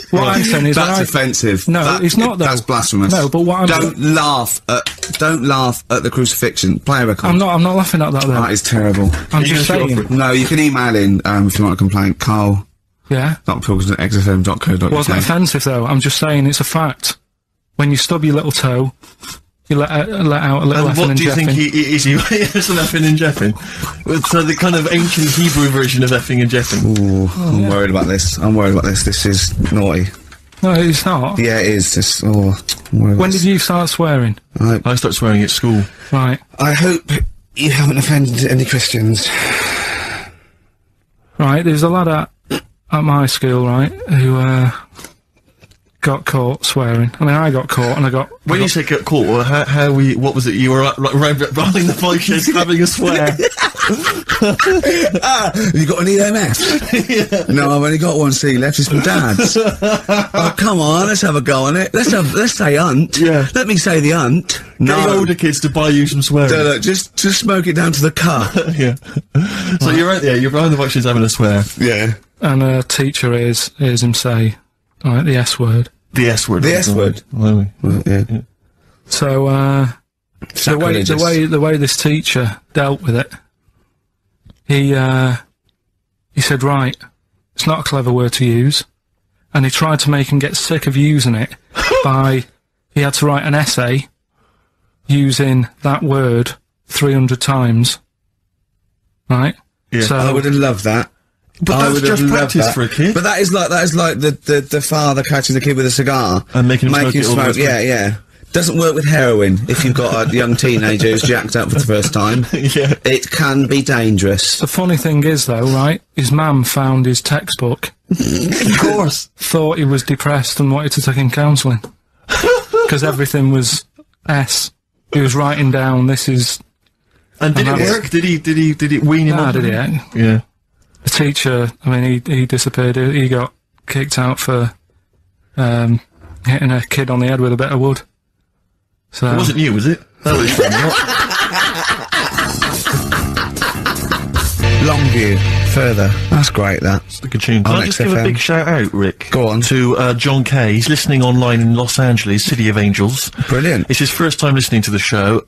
Speaker 3: What I'm saying is
Speaker 1: that's offensive.
Speaker 3: No, it's not though.
Speaker 1: That's blasphemous.
Speaker 3: No, but what I'm
Speaker 1: don't laugh at the crucifixion. Play a record.
Speaker 3: I'm not laughing at that though.
Speaker 1: That is terrible.
Speaker 3: I'm just saying.
Speaker 1: No, you can email in if you want to complain. Carl.
Speaker 3: Yeah.
Speaker 1: .pilkington@xfm.co.uk.
Speaker 3: Wasn't offensive though. I'm just saying it's a fact. When you stub your little toe, you let out a little effing and jeffing.
Speaker 2: And what do you think is he is an effing and jeffing? So the kind of ancient Hebrew version of effing and jeffing.
Speaker 1: Ooh, I'm worried about this. This is naughty.
Speaker 3: No, it's not.
Speaker 1: Yeah, it is.
Speaker 3: When did you start swearing?
Speaker 2: I started swearing at school.
Speaker 3: Right.
Speaker 1: I hope you haven't offended any Christians.
Speaker 3: Right, there's a lad at my school, right, who got caught swearing. I mean, I got caught and I got...
Speaker 2: When you say get caught, what was it? You were behind the bike sheds having a swear.
Speaker 1: You got an EMF?
Speaker 2: Yeah.
Speaker 1: No, I've only got one C left. It's my dad's. Oh, come on, let's have a go on it. Let's say hunt.
Speaker 2: Yeah.
Speaker 1: Let me say the hunt.
Speaker 2: Get the older kids to buy you some swearing.
Speaker 1: No, just smoke it down to the car.
Speaker 2: Yeah. So you're right there. You're behind the bike sheds having a swear.
Speaker 1: Yeah.
Speaker 3: And a teacher hears him say, right, the S word.
Speaker 2: The S word.
Speaker 1: The S word.
Speaker 2: Well,
Speaker 1: yeah.
Speaker 3: So, the way this teacher dealt with it, he said, right, it's not a clever word to use, and he tried to make him get sick of using it he had to write an essay using that word 300 times, right?
Speaker 2: Yeah.
Speaker 3: So
Speaker 1: I would have loved that.
Speaker 2: But that's just practice for a kid.
Speaker 1: But that is like the father catching the kid with a cigar
Speaker 2: and making him smoke.
Speaker 1: Yeah. Doesn't work with heroin if you've got a young teenager who's jacked up for the first time.
Speaker 2: Yeah.
Speaker 1: It can be dangerous.
Speaker 3: the funny thing is, though, right, his mum found his textbook.
Speaker 2: Of course.
Speaker 3: Thought he was depressed and wanted to take him counselling. Because everything was S. He was writing down, this is...
Speaker 2: And did it work? Did it wean him off?
Speaker 3: Did he?
Speaker 2: Yeah.
Speaker 3: The teacher, I mean, he disappeared. He got kicked out for hitting a kid on the head with a bit of wood. So
Speaker 2: It wasn't you, was it? That was
Speaker 1: Longview. Further. That's great, that.
Speaker 2: It's a good tune. Can I just give a
Speaker 1: XFM.
Speaker 2: big shout out, Rick?
Speaker 1: Go on.
Speaker 2: To John Kay. He's listening online in Los Angeles, City of Angels.
Speaker 1: Brilliant.
Speaker 2: It's his first time listening to the show.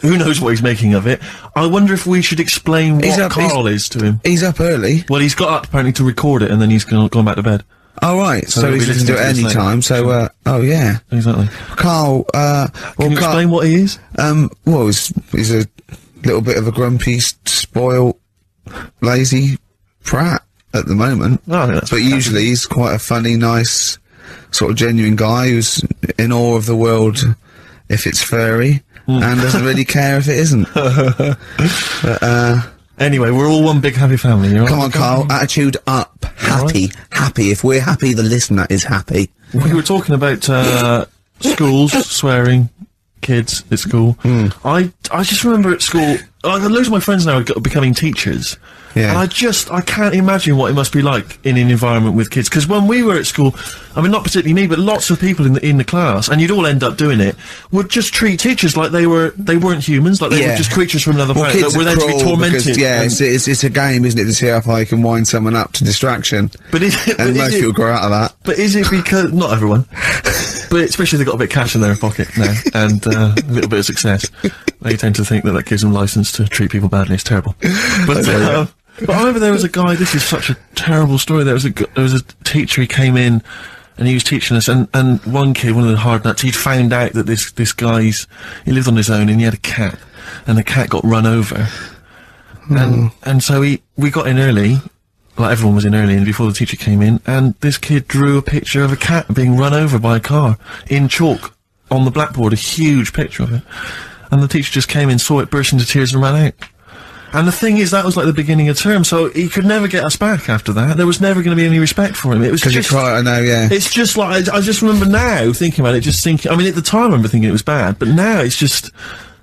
Speaker 2: Who knows what he's making of it? I wonder if we should explain what Carl is to him.
Speaker 1: He's up early.
Speaker 2: Well, he's got up apparently to record it, and then he's gone back to bed.
Speaker 1: Oh, right. So
Speaker 2: he'll
Speaker 1: he's
Speaker 2: be
Speaker 1: listening to it
Speaker 2: listening to
Speaker 1: any
Speaker 2: this
Speaker 1: time. So, oh, yeah.
Speaker 2: Exactly.
Speaker 1: Carl,
Speaker 2: Can you explain what he is?
Speaker 1: Well, he's a little bit of a grumpy, spoiled, lazy prat at the moment.
Speaker 2: Oh, I think that's
Speaker 1: but usually he's quite a funny, nice, sort of genuine guy who's in awe of the world if it's furry and doesn't really care if it isn't. But,
Speaker 2: anyway, we're all one big happy family.
Speaker 1: come on, Carl. Attitude up. Happy. Happy. If we're happy, the listener is happy.
Speaker 2: We were talking about schools, swearing, kids at school. I just remember at school, loads of my friends now are becoming teachers.
Speaker 1: Yeah.
Speaker 2: And I can't imagine what it must be like in an environment with kids. Because when we were at school, I mean, not particularly me, but lots of people in the class, and you'd all end up doing it, would just treat teachers like they weren't humans, like they were just creatures from another planet that were there to be tormented.
Speaker 1: Because, it's a game, isn't it, to see how far you can wind someone up to distraction.
Speaker 2: But
Speaker 1: and most people grow out of that.
Speaker 2: But is it because not everyone, but especially if they've got a bit of cash in their pocket now and a little bit of success, they tend to think that gives them license to treat people badly. It's terrible. But I remember there was a guy. This is such a terrible story. There was a teacher. He came in, and he was teaching us. And one kid, one of the hard nuts, he'd found out that this guy, he lived on his own, and he had a cat, and the cat got run over. And so we got in early, like everyone was in early, and before the teacher came in, and this kid drew a picture of a cat being run over by a car in chalk on the blackboard, a huge picture of it. And the teacher just came in, saw it, burst into tears, and ran out. And the thing is, that was like the beginning of term, so he could never get us back after that. There was never going to be any respect for him. It was just...
Speaker 1: I know, yeah.
Speaker 2: It's just like, I just remember now thinking about it, I mean, at the time I remember thinking it was bad, but now it's just...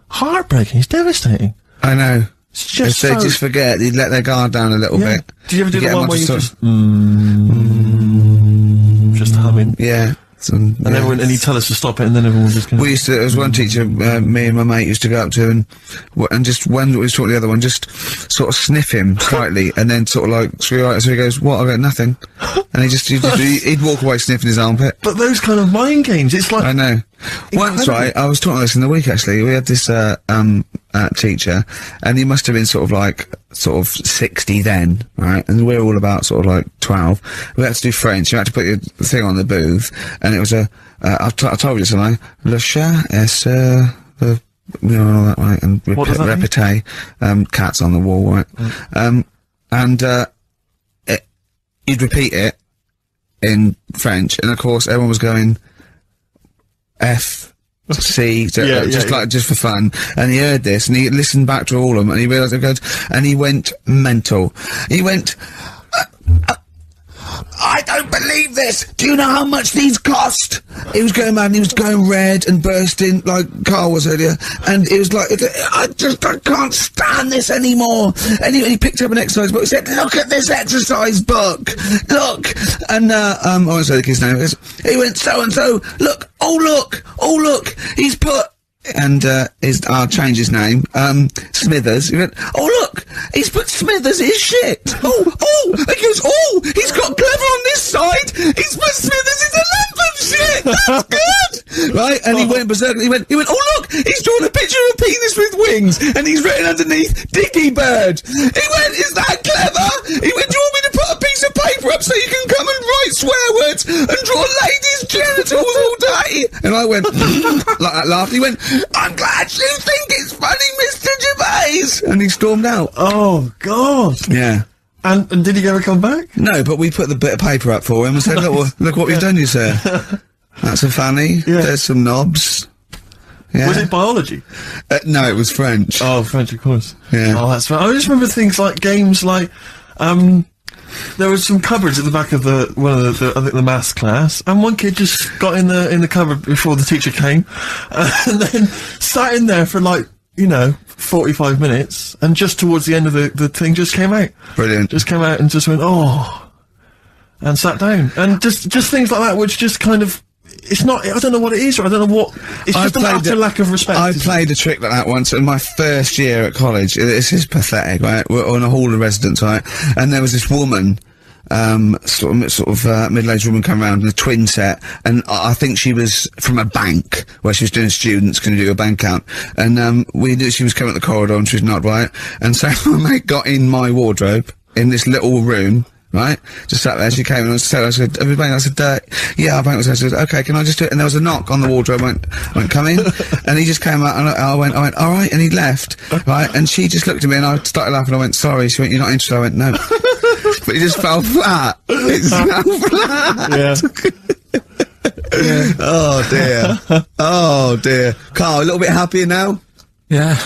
Speaker 2: heartbreaking. It's devastating.
Speaker 1: I know.
Speaker 2: It's just
Speaker 1: If they just forget, you'd let their guard down a little bit.
Speaker 2: Did you ever do the one where you just humming?
Speaker 1: Yeah.
Speaker 2: And you tell us to stop it, and then everyone just goes...
Speaker 1: We used to, there was one teacher, me and my mate used to go up to, and just when we was talking to the other one, just sort of sniff him slightly, and then sort of like, so he goes, what, I got nothing. And he'd walk away sniffing his armpit.
Speaker 2: But those kind of mind games, it's like...
Speaker 1: I know. Once, right, I was talking about this in the week, actually, we had this, teacher, and he must have been sort of 60 then, right? And we're all about sort of like 12. We had to do French. You had to put your thing on the booth, and it was I told you something. Le chat est all that, right? And répété, cats on the wall, right? He'd repeat it in French, and of course everyone was going F. See, just for fun, and he heard this, and he listened back to all of them, and he realised it goes, and he went mental. He went, I don't believe this! Do you know how much these cost? He was going mad, and he was going red and bursting, like Karl was earlier, and it was like, I can't stand this anymore. And he picked up an exercise book, he said, look at this exercise book! Look! And, I won't say the kid's name, he went, so-and-so, look, oh look, he's put, and, I'll change his name, Smithers. He went, oh look, he's put Smithers his shit. Oh, he goes, he's got Clever on this side, he's put Smithers his 11 shit, that's good! Right, and he went berserk, he went, oh look, he's drawn a picture of a penis with wings, and he's written underneath, Dicky Bird. He went, is that clever? He went, do you want me to put a piece of paper up so you can come and write swear words and draw ladies' genitals all day? And I went, like that laughed, he went, I'm glad you think it's funny, Mr. Gervais! And he stormed out.
Speaker 2: Oh, God.
Speaker 1: Yeah.
Speaker 2: And did he ever come back?
Speaker 1: No, but we put the bit of paper up for him and said, look what we've done, you sir. That's a fanny. Yeah. There's some knobs. Yeah.
Speaker 2: Was it biology?
Speaker 1: No, it was French.
Speaker 2: Oh, French, of course.
Speaker 1: Yeah.
Speaker 2: Oh, that's right. I just remember things like games like, there was some cupboards at the back of I think the maths class, and one kid just got in the cupboard before the teacher came, and then sat in there for 45 minutes, and just towards the end of the thing just came out.
Speaker 1: Brilliant.
Speaker 2: Just came out and just went, and sat down. And just things like that, which just kind of, it's not, I don't know what it is, or I don't know what, it's just an utter lack of respect.
Speaker 1: I played a trick like that once in my first year at college. This is pathetic, right? We're on a hall of residence, right? And there was this woman, sort of middle-aged woman come around in a twin set, and I think she was from a bank where she was doing students going to do a bank account, and we knew she was coming up the corridor and she was not right, and so my mate got in my wardrobe in this little room. Right? Just sat there, she came and I said, have you banked? I said, yeah, I banked. I said, okay, can I just do it? And there was a knock on the wardrobe, I went, come in. And he just came out and I went, alright, and he left. Right? And she just looked at me and I started laughing, I went, sorry. She went, you're not interested? I went, no. But he just fell flat. It fell flat.
Speaker 2: Yeah.
Speaker 1: Oh dear. Karl, a little bit happier now?
Speaker 3: Yeah.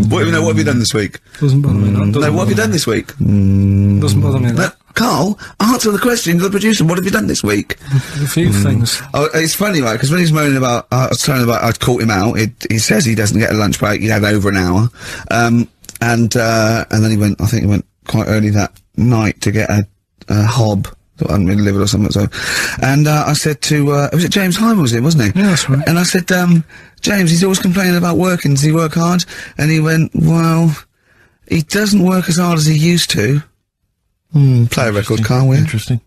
Speaker 1: What have you done this week?
Speaker 3: Doesn't bother me.
Speaker 1: What have you done this week?
Speaker 3: Doesn't bother me.
Speaker 1: Karl, answer the question to the producer. What have you done this week?
Speaker 3: A few things.
Speaker 1: Oh, it's funny, right? Because when he's moaning about, I was telling about I'd caught him out. He says he doesn't get a lunch break. He had over an hour, and then he went. I think he went quite early that night to get a hob. I hadn't really delivered or something, so. And, I said to, was it James Hyman, wasn't he?
Speaker 3: Yeah, that's right.
Speaker 1: And I said, James, he's always complaining about working. Does he work hard? And he went, well, he doesn't work as hard as he used to. Play a record, Karl, will you?
Speaker 2: Interesting.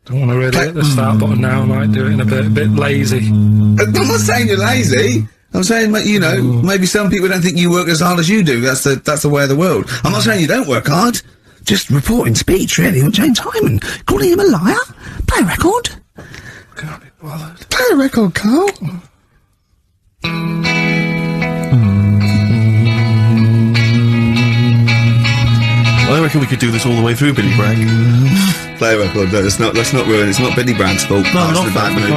Speaker 3: Don't want to really hit the start button now, I might do it in a bit lazy.
Speaker 1: I'm not saying you're lazy. I'm saying, maybe some people don't think you work as hard as you do. That's the way of the world. I'm not saying you don't work hard. Just reporting speech, really, on James Hyman. Calling him a liar? Play a record.
Speaker 3: Can't be bothered.
Speaker 1: Play a record, Karl.
Speaker 2: I reckon we could do this all the way through, Billy Bragg.
Speaker 1: Play a record, no, let's not ruin it. It's not Billy Bragg's fault.
Speaker 2: No, not bad mood.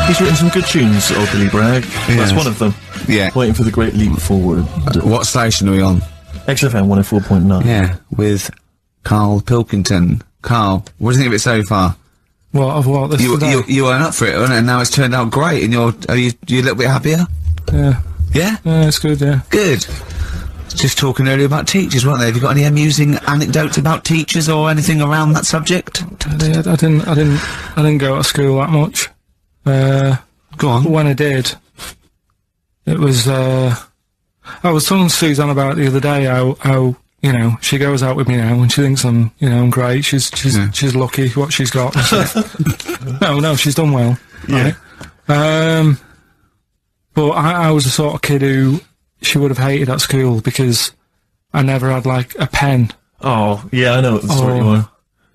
Speaker 2: He's written some good tunes, old Billy Bragg. That's one of them.
Speaker 1: Yeah.
Speaker 2: Waiting for the great leap forward.
Speaker 1: What station are we on?
Speaker 2: XFM 104.9.
Speaker 1: Yeah, with Karl Pilkington. Karl, what do you think of it so far?
Speaker 3: What? This today?
Speaker 1: You weren't up for it, weren't it? And now it's turned out great, and you a little bit happier?
Speaker 3: Yeah.
Speaker 1: Yeah?
Speaker 3: Yeah, it's good, yeah.
Speaker 1: Good. Just talking earlier about teachers, weren't they? Have you got any amusing anecdotes about teachers or anything around that subject?
Speaker 3: I didn't go to school that much.
Speaker 1: Go on.
Speaker 3: When I did, it was, I was telling Suzanne about it the other day how, you know, she goes out with me now and she thinks I'm great. She's lucky what she's got. No, she's done well.
Speaker 2: Yeah.
Speaker 3: Right? But I was the sort of kid who she would have hated at school because I never had, like, a pen.
Speaker 2: Oh, yeah, I know what the story you are.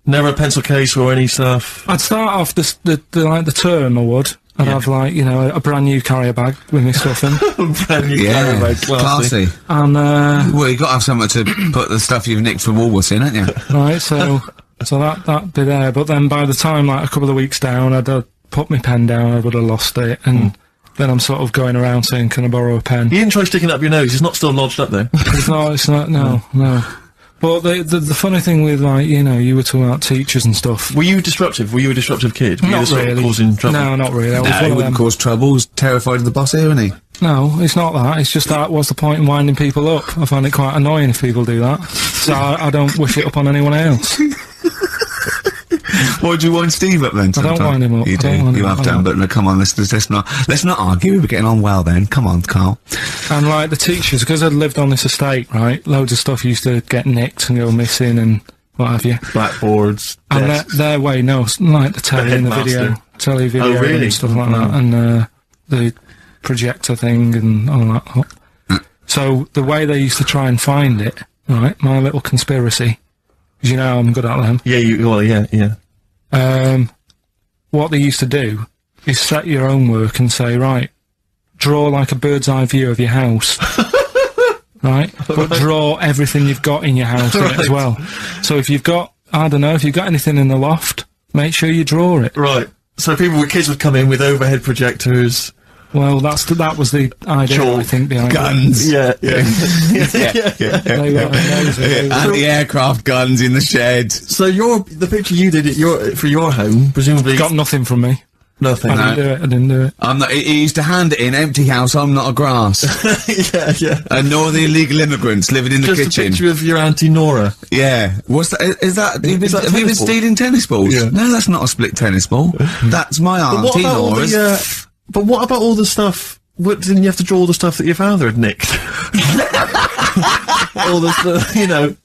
Speaker 2: Never a pencil case or any stuff.
Speaker 3: I'd start off the term, I would. I'd have, like, you know, a brand new carrier bag with my stuff in.
Speaker 2: Brand new carrier bag,
Speaker 1: classy.
Speaker 3: And,
Speaker 1: well, you got to have somewhere to put the stuff you've nicked from Woolworths in, haven't you?
Speaker 3: right, so that'd be there. But then by the time, like, a couple of weeks down, I'd put my pen down, I would have lost it, and then I'm sort of going around saying, can I borrow a pen?
Speaker 2: You didn't try sticking it up your nose, it's not still lodged up there.
Speaker 3: It's not, no. But the funny thing with, like, you know, you were talking about teachers and stuff.
Speaker 2: Were you disruptive? Were you a disruptive kid? Were you
Speaker 3: Not
Speaker 2: the sort of
Speaker 3: really.
Speaker 2: causing trouble?
Speaker 3: No, not really. I was
Speaker 1: No,
Speaker 3: one
Speaker 1: he
Speaker 3: of
Speaker 1: wouldn't
Speaker 3: them.
Speaker 1: cause trouble. He's terrified of the boss here, isn't he?
Speaker 3: No, it's not that. It's just that what's the point in winding people up? I find it quite annoying if people do that. So I don't wish it up on anyone else.
Speaker 1: Why do you wind Steve up then?
Speaker 3: I don't wind him up.
Speaker 1: You
Speaker 3: I
Speaker 1: do.
Speaker 3: don't wind
Speaker 1: You
Speaker 3: him
Speaker 1: have
Speaker 3: up.
Speaker 1: done, but no, come on, let's not argue. We're getting on well then. Come on, Carl.
Speaker 3: And like the teachers, because I'd lived on this estate, right, loads of stuff used to get nicked and go missing and what have you.
Speaker 2: Blackboards,
Speaker 3: And
Speaker 2: desks.
Speaker 3: their way, no, like the telly and the
Speaker 2: headmaster.
Speaker 3: video
Speaker 2: really?
Speaker 3: and stuff like that, and the projector thing and all that. So the way they used to try and find it, right, my little conspiracy, because you know I'm good at them.
Speaker 2: Yeah, yeah.
Speaker 3: What they used to do is set your own work and say, right, draw like a bird's eye view of your house. Right? But draw everything you've got in your house in it as well. So if you've got, I don't know, if you've got anything in the loft, make sure you draw it.
Speaker 2: Right. So kids would come in with overhead projectors.
Speaker 3: Well, that was the idea,
Speaker 2: Chalk.
Speaker 3: I think, behind
Speaker 1: Guns.
Speaker 2: Yeah.
Speaker 3: it. They were amazing.
Speaker 1: Anti-aircraft guns in the shed.
Speaker 2: So the picture you did for your home, presumably
Speaker 3: Got nothing from me.
Speaker 2: nothing.
Speaker 3: I didn't do it.
Speaker 1: I'm not. He used to hand it in empty house. I'm not a grass.
Speaker 2: yeah.
Speaker 1: And nor the illegal immigrants living in the
Speaker 2: Just a
Speaker 1: kitchen.
Speaker 2: picture of your Auntie Nora.
Speaker 1: Yeah. What's that? Is that? Have you been
Speaker 2: tennis ball?
Speaker 1: stealing tennis balls?
Speaker 2: Yeah.
Speaker 1: No, that's not a split tennis ball. That's my auntie Nora's.
Speaker 2: But what about all the stuff? Didn't you have to draw all the stuff that your father had nicked? all the stuff, you know.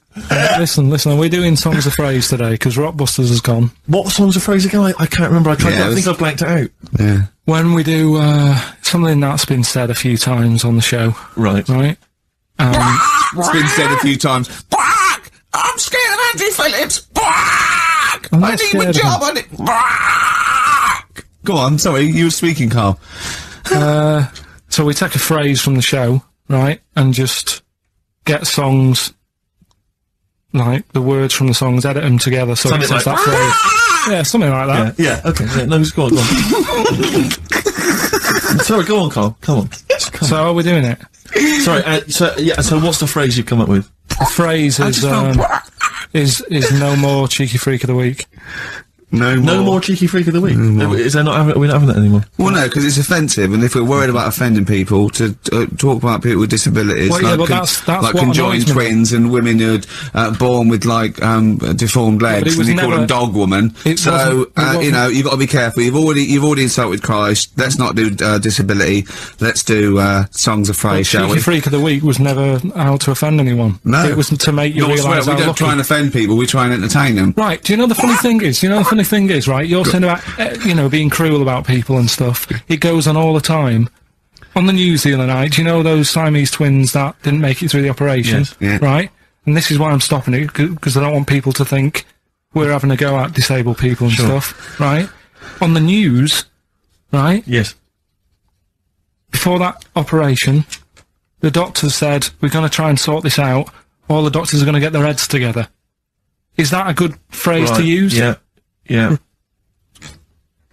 Speaker 3: Listen, we're doing Songs of Phrase today, because Rockbusters has gone.
Speaker 2: What songs of phrase again? I can't remember. I think I blanked it out.
Speaker 1: Yeah.
Speaker 3: When we do, something that's been said a few times on the show.
Speaker 2: Right.
Speaker 3: Right?
Speaker 1: It's been said a few times. Quack! I'm scared of Andy Phillips. Quack!
Speaker 3: I'm
Speaker 1: I
Speaker 3: not
Speaker 1: need
Speaker 3: scared
Speaker 1: my
Speaker 3: of
Speaker 1: job. I need. Quack! Go on. Sorry, you were speaking, Carl.
Speaker 3: So we take a phrase from the show, right, and just get songs, like the words from the songs, edit them together so
Speaker 2: Something
Speaker 3: it says
Speaker 2: like
Speaker 3: that phrase. Yeah, something like that.
Speaker 2: Yeah. Okay. Yeah, no, just go on. Sorry, go on, Carl. Come on.
Speaker 3: So are we doing it?
Speaker 2: Sorry. So what's the phrase you come up with?
Speaker 3: The phrase is no more cheeky freak of the week.
Speaker 2: No more cheeky freak of the week. Is there not? We're not having that anymore.
Speaker 1: Well, no, because it's offensive, and if we're worried about offending people, to talk about people with disabilities,
Speaker 3: Well, yeah,
Speaker 1: like,
Speaker 3: but that's
Speaker 1: like
Speaker 3: what
Speaker 1: conjoined
Speaker 3: annoys me.
Speaker 1: twins and women who are born with like deformed legs,
Speaker 3: it was
Speaker 1: and you call
Speaker 3: never-
Speaker 1: them dog woman.
Speaker 3: It
Speaker 1: So
Speaker 3: wasn't- it wasn't-
Speaker 1: you know, you've got to be careful. You've already insulted Christ. Let's not do disability. Let's do songs of phrase, shall
Speaker 3: Cheeky
Speaker 1: we?
Speaker 3: freak of the week was never out to offend anyone.
Speaker 1: No.
Speaker 3: It was to make you
Speaker 1: No, I swear,
Speaker 3: realise
Speaker 1: we
Speaker 3: how
Speaker 1: don't
Speaker 3: lucky.
Speaker 1: try and offend people. We try and entertain them.
Speaker 3: Right, do you know the funny thing is? Right, you're saying about, being cruel about people and stuff. It goes on all the time. On the news the other night, do you know those Siamese twins that didn't make it through the operation?
Speaker 2: Yes.
Speaker 1: Yeah.
Speaker 3: Right? And this is why I'm stopping it, because I don't want people to think we're having a go at disabled people and stuff. Right? On the news, right,
Speaker 2: Yes.
Speaker 3: before that operation, the doctors said, we're going to try and sort this out. All the doctors are going to get their heads together. Is that a good phrase to use?
Speaker 2: Yeah. Yeah.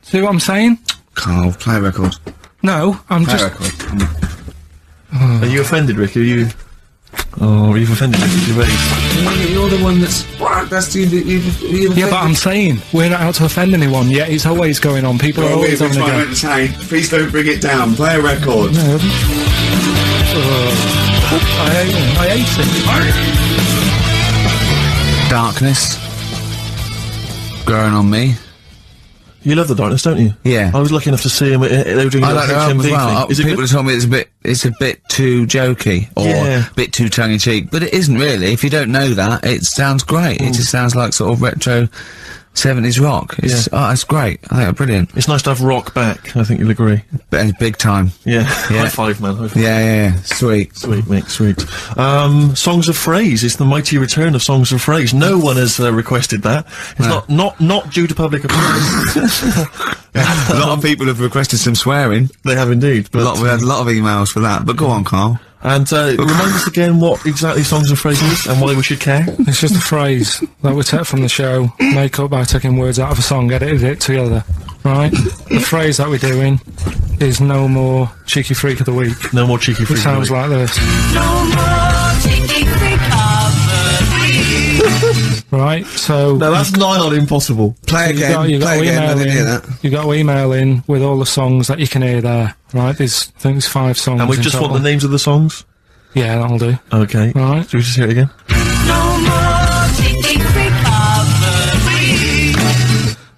Speaker 3: See what I'm saying?
Speaker 1: Carl, play a record.
Speaker 3: No, I'm
Speaker 1: Play a
Speaker 3: just...
Speaker 1: record.
Speaker 2: Are you offended, Rick? Are you? Oh, you've offended Ricky Gervais.
Speaker 1: You're the one that's
Speaker 3: Yeah, but I'm saying, we're not out to offend anyone, yet it's always going on. People are always having a go.
Speaker 1: to say, please don't bring it down. Play a record.
Speaker 3: No. I hate it.
Speaker 1: Darkness. Growing on me.
Speaker 2: You love the Darkness, don't you?
Speaker 1: Yeah.
Speaker 2: I was lucky enough to see him. They were doing
Speaker 1: I
Speaker 2: a
Speaker 1: like their album as
Speaker 2: HMV
Speaker 1: well.
Speaker 2: thing. Is it
Speaker 1: People
Speaker 2: good?
Speaker 1: have told me it's a bit too jokey or
Speaker 2: Yeah.
Speaker 1: a bit too tongue-in-cheek, but it isn't really. If you don't know that, it sounds great. It just sounds like sort of retro 70s rock. It's great. I think it's brilliant.
Speaker 2: It's nice to have rock back. I think you'll agree.
Speaker 1: Big time.
Speaker 2: Yeah.
Speaker 1: Yeah.
Speaker 2: High five, man. High five.
Speaker 1: Yeah. Sweet.
Speaker 2: Sweet, Mick, sweet. Songs of Phrase. It's the mighty return of Songs of Phrase. No one has requested that. It's not due to public opinion.
Speaker 1: A lot of people have requested some swearing.
Speaker 2: They have indeed. But
Speaker 1: We had a lot of emails for that. But go on, Carl.
Speaker 2: And remind us again what exactly Songs of Phrase is and why we should care.
Speaker 3: It's just a phrase that we take from the show, make up by taking words out of a song, edited it together, right? The phrase that we're doing is no more cheeky freak of the week.
Speaker 2: No more cheeky
Speaker 3: It
Speaker 2: freak.
Speaker 3: sounds like this.
Speaker 4: No more cheeky freak of the week.
Speaker 3: Right, so
Speaker 2: No, that's nigh on impossible.
Speaker 1: Play again.
Speaker 3: you got
Speaker 1: Play
Speaker 3: to
Speaker 1: again. I
Speaker 3: email
Speaker 1: didn't hear
Speaker 3: in.
Speaker 1: that.
Speaker 3: You got to email in with all the songs that you can hear there. Right, I think there's 5 songs.
Speaker 2: And we
Speaker 3: in
Speaker 2: just want
Speaker 3: total.
Speaker 2: the names of the songs?
Speaker 3: Yeah, that'll do.
Speaker 2: Okay.
Speaker 3: Right.
Speaker 2: Should we just hear it again?
Speaker 4: No more cheeky freak of the week.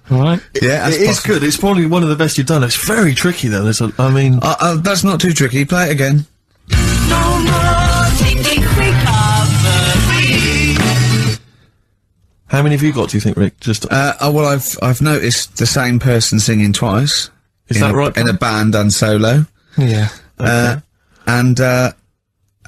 Speaker 3: Right.
Speaker 1: Yeah,
Speaker 2: It is good. It's probably one of the best you've done. It's very tricky though. I mean,
Speaker 1: that's not too tricky. Play it again.
Speaker 4: No more cheeky freak of the week.
Speaker 2: how many have you got, do you think, Rick? Just
Speaker 1: Well, I've noticed the same person singing twice.
Speaker 2: Is that right,
Speaker 1: In a band and solo.
Speaker 3: Yeah.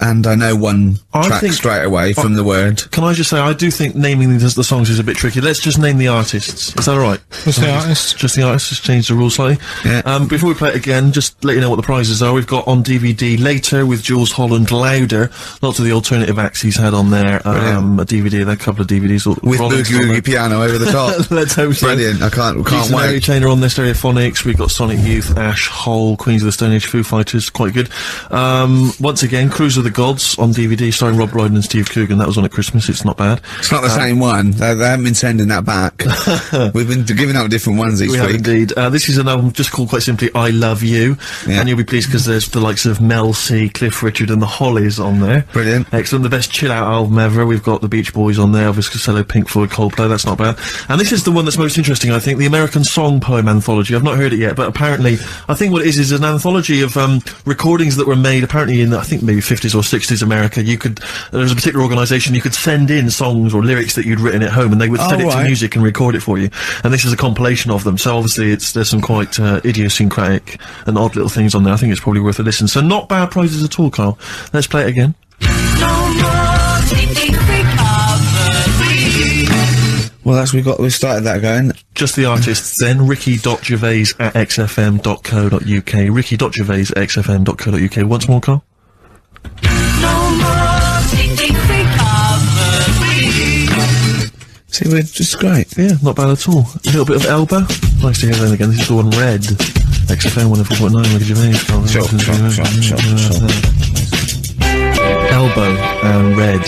Speaker 1: And I know one
Speaker 2: I
Speaker 1: track
Speaker 2: think-
Speaker 1: straight away from the word.
Speaker 2: Can I just say, I do think naming the songs is a bit tricky. Let's just name the artists. Is that alright?
Speaker 3: What's the artist?
Speaker 2: Just the artists, just change the rules slightly.
Speaker 1: Yeah.
Speaker 2: Before we play it again, just let you know what the prizes are. We've got on DVD Later with Jules Holland, Louder. Lots of the alternative acts he's had on there. A DVD, a couple of DVDs.
Speaker 1: With
Speaker 2: Rollins
Speaker 1: Boogie
Speaker 2: on there.
Speaker 1: Woogie piano over the top.
Speaker 2: Let's hope so.
Speaker 1: Brilliant. I can't
Speaker 2: Jason Mary
Speaker 1: wait.
Speaker 2: Chain are on there, Stereophonics. We've got Sonic Youth, Ash, Hole, Queens of the Stone Age, Foo Fighters. Quite good. Once again, Cruise of the Gods on DVD, starring Rob Brydon and Steve Coogan. That was on at Christmas. It's not bad.
Speaker 1: It's not the same one. They haven't been sending that back. We've been giving out different ones each
Speaker 2: We have
Speaker 1: week.
Speaker 2: indeed. This is an album just called quite simply I Love You.
Speaker 1: Yeah.
Speaker 2: And you'll be pleased because there's the likes of Mel C, Cliff Richard and the Hollies on there.
Speaker 1: Brilliant.
Speaker 2: Excellent. The best chill out album ever. We've got the Beach Boys on there, Elvis Costello, Pink Floyd, Coldplay. That's not bad. And this is the one that's most interesting, I think, the American Song Poem Anthology. I've not heard it yet, but apparently, I think what it is an anthology of recordings that were made apparently in, I think, maybe 50s or 60s America. There was a particular organisation, you could send in songs or lyrics that you'd written at home and they would set it to
Speaker 1: right.
Speaker 2: music and record it for you. And this is a compilation of them. So obviously there's some quite idiosyncratic and odd little things on there. I think it's probably worth a listen. So not bad prizes at all, Carl. Let's play it again.
Speaker 4: No more cheeky freak of the week.
Speaker 1: Well, we started that going.
Speaker 2: Just the artists then, ricky.gervais@xfm.co.uk, ricky.gervais@xfm.co.uk. Once more, Carl.
Speaker 4: No more cheeky freak of the week.
Speaker 1: See, we're just great.
Speaker 2: Yeah, not bad at all. A little bit of Elbow. Nice to hear that again. This is the one Red. XFM 104.9, Ricky Gervais. Elbow and Red.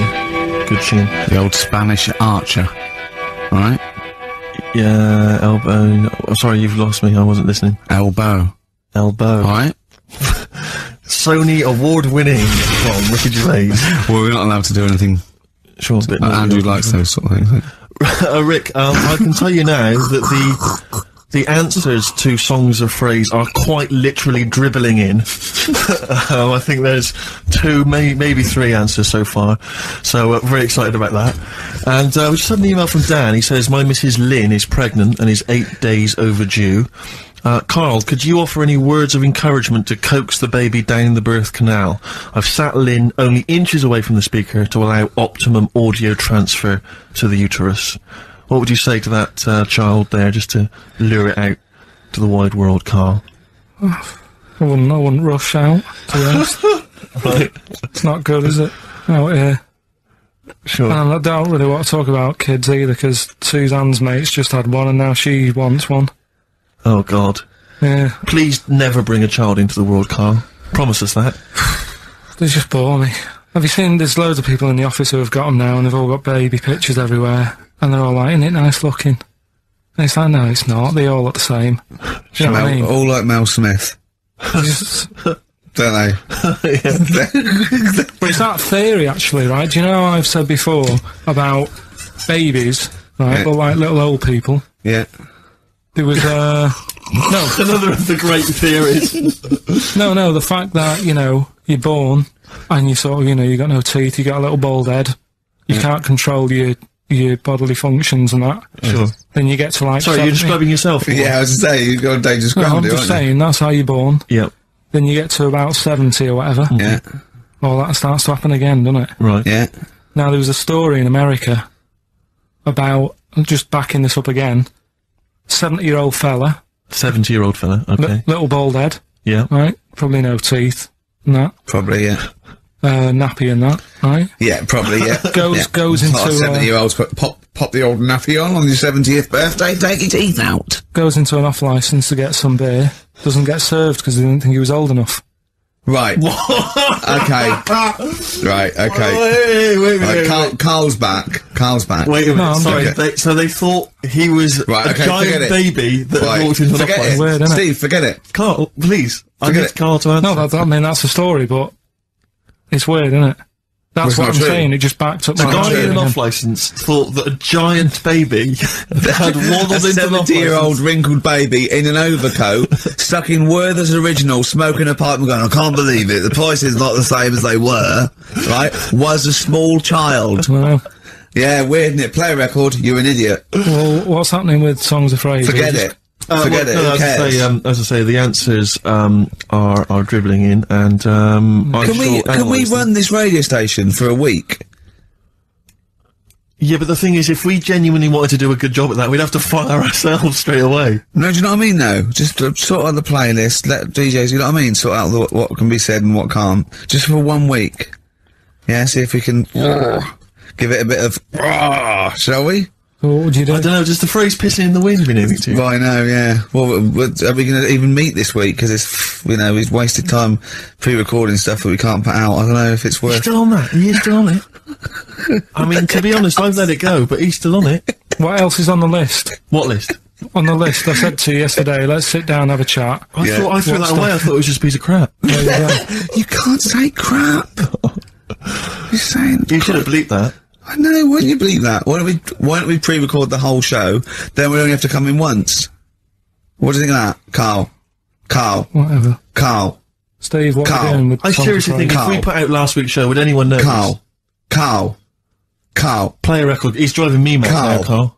Speaker 2: Good tune.
Speaker 1: The old Spanish archer. Right?
Speaker 2: Yeah, Elbow. No, oh, sorry, you've lost me. I wasn't listening.
Speaker 1: Elbow.
Speaker 2: Elbow.
Speaker 1: Right?
Speaker 2: Sony award-winning from Ricky Gervais.
Speaker 1: Well, we're not allowed to do anything.
Speaker 2: Sure, a bit more.
Speaker 1: Andrew likes those sort of things.
Speaker 2: Rick, I can tell you now that the answers to Songs of Phrase are quite literally dribbling in. I think there's 2, maybe 3 answers so far. So, very excited about that. And, we just had an email from Dan. He says, my Mrs. Lynn is pregnant and is 8 days overdue. Carl, could you offer any words of encouragement to coax the baby down the birth canal? I've sat Lynn only inches away from the speaker to allow optimum audio transfer to the uterus. What would you say to that child there, just to lure it out to the wide world, Carl?
Speaker 3: I wouldn't rush out, to be honest.
Speaker 2: Right.
Speaker 3: It's not good, is it? Out here.
Speaker 2: Sure.
Speaker 3: And I don't really want to talk about kids either, because Suzanne's mate's just had one and now she wants one.
Speaker 2: Oh, God.
Speaker 3: Yeah.
Speaker 2: Please never bring a child into the world, Carl. Promise us that.
Speaker 3: They just bore me. Have you seen, there's loads of people in the office who have got them now, and they've all got baby pictures everywhere, and they're all like, isn't it nice looking? And it's like, no, it's not. They all look the same. Do you know what I mean?
Speaker 1: All like Mel Smith. Don't they?
Speaker 3: But it's that theory, actually, right? Do you know how I've said before about babies, right?
Speaker 1: Yeah.
Speaker 3: But like little old people.
Speaker 1: Yeah.
Speaker 3: There was, no.
Speaker 2: Another of the great theories.
Speaker 3: No, the fact that, you know, you're born, and you sort of, you know, you got no teeth, you got a little bald head, you can't control your bodily functions and that.
Speaker 2: Sure.
Speaker 3: Then you get to like
Speaker 2: Sorry,
Speaker 3: 70.
Speaker 2: you're describing yourself?
Speaker 1: Yeah, I was to say, you've got a dangerous
Speaker 3: No,
Speaker 1: ground,
Speaker 3: I'm
Speaker 1: aren't
Speaker 3: just
Speaker 1: you?
Speaker 3: saying, that's how you're born.
Speaker 2: Yep.
Speaker 3: Then you get to about 70 or whatever.
Speaker 1: Yeah.
Speaker 3: Well, that starts to happen again, doesn't it?
Speaker 2: Right.
Speaker 1: Yeah.
Speaker 3: Now, there was a story in America about, just backing this up again, 70-year-old fella,
Speaker 2: 70-year-old fella, okay.
Speaker 3: little bald head,
Speaker 2: Yeah.
Speaker 3: right? Probably no teeth and that.
Speaker 1: Probably, yeah.
Speaker 3: Nappy and that, right?
Speaker 1: Yeah, probably, yeah.
Speaker 3: Goes into,
Speaker 1: 70-year-olds pop the old nappy on your 70th birthday, take your teeth out.
Speaker 3: Goes into an off-licence to get some beer, doesn't get served because they didn't think he was old enough.
Speaker 1: Right. Okay. Right, okay.
Speaker 2: Wait.
Speaker 1: Right, Carl's back.
Speaker 2: Wait a minute,
Speaker 3: No, I'm
Speaker 2: sorry.
Speaker 1: okay.
Speaker 2: So they thought he was
Speaker 1: Right,
Speaker 2: a
Speaker 1: okay,
Speaker 2: giant
Speaker 1: forget it.
Speaker 2: baby that
Speaker 1: Right,
Speaker 2: had walked into an
Speaker 1: forget
Speaker 2: office.
Speaker 1: it.
Speaker 3: Weird, isn't it?
Speaker 1: Steve, forget it.
Speaker 2: Carl, please. I
Speaker 1: Forget
Speaker 2: need
Speaker 1: it.
Speaker 2: Carl to answer.
Speaker 3: No, I mean, that's the story, but it's weird, isn't it? That's
Speaker 1: It's
Speaker 3: what
Speaker 1: not
Speaker 3: I'm
Speaker 1: true.
Speaker 3: saying, it just backed up
Speaker 2: The
Speaker 3: my
Speaker 2: guy
Speaker 3: theory
Speaker 2: in an
Speaker 3: again.
Speaker 2: off-licence thought that a giant baby had
Speaker 1: A
Speaker 2: waddled into an
Speaker 1: 70-year-old
Speaker 2: off-licence.
Speaker 1: wrinkled baby in an overcoat, stuck in Werther's Original, smoking a pipe and going, I can't believe it, the price is not the same as they were, right, was a small child.
Speaker 3: Well,
Speaker 1: Yeah, weird, isn't it? Play a record, you're an idiot.
Speaker 3: well, what's happening with Songs of Fraser?
Speaker 1: Forget it. Forget it, who cares?
Speaker 2: As I say, the answers are dribbling in, and
Speaker 1: Can we run this radio station for a week?
Speaker 2: Yeah, but the thing is, if we genuinely wanted to do a good job at that, we'd have to fire ourselves straight away.
Speaker 1: No, do you know what I mean, though? Just sort out the playlist, let DJs, you know what I mean? Sort out what can be said and what can't. Just for 1 week. Yeah, see if we can give it a bit of shall we?
Speaker 3: Well, what would you do?
Speaker 2: I don't know, just the phrase pissing in the wind be needing to.
Speaker 1: Right, no, yeah. Well, are we going to even meet this week? Because it's, you know, we've wasted time pre-recording stuff that we can't put out. I don't know if it's
Speaker 2: He's
Speaker 1: worth...
Speaker 2: still on that. He is still on it. I mean, to be honest, I've let it go, but he's still on it.
Speaker 3: What else is on the list?
Speaker 2: What list?
Speaker 3: On the list, I said to you yesterday, let's sit down and have a chat.
Speaker 2: I
Speaker 1: Yeah.
Speaker 2: thought I threw
Speaker 3: What
Speaker 2: that away. I thought it was just a piece of crap.
Speaker 3: There you go.
Speaker 1: You can't say crap. You're saying...
Speaker 2: You should have bleeped that.
Speaker 1: I know, why don't you believe that? Why don't we pre-record the whole show, then we only have to come in once? What do you think of that, Carl?
Speaker 3: Whatever.
Speaker 1: Carl.
Speaker 3: Steve, what are
Speaker 1: Carl.
Speaker 3: you doing with
Speaker 2: I
Speaker 3: Songs of
Speaker 2: seriously think
Speaker 3: Fraser?
Speaker 2: if we put out last week's show, would anyone notice?
Speaker 1: Carl.
Speaker 2: Play a record. He's driving me mad now, Carl.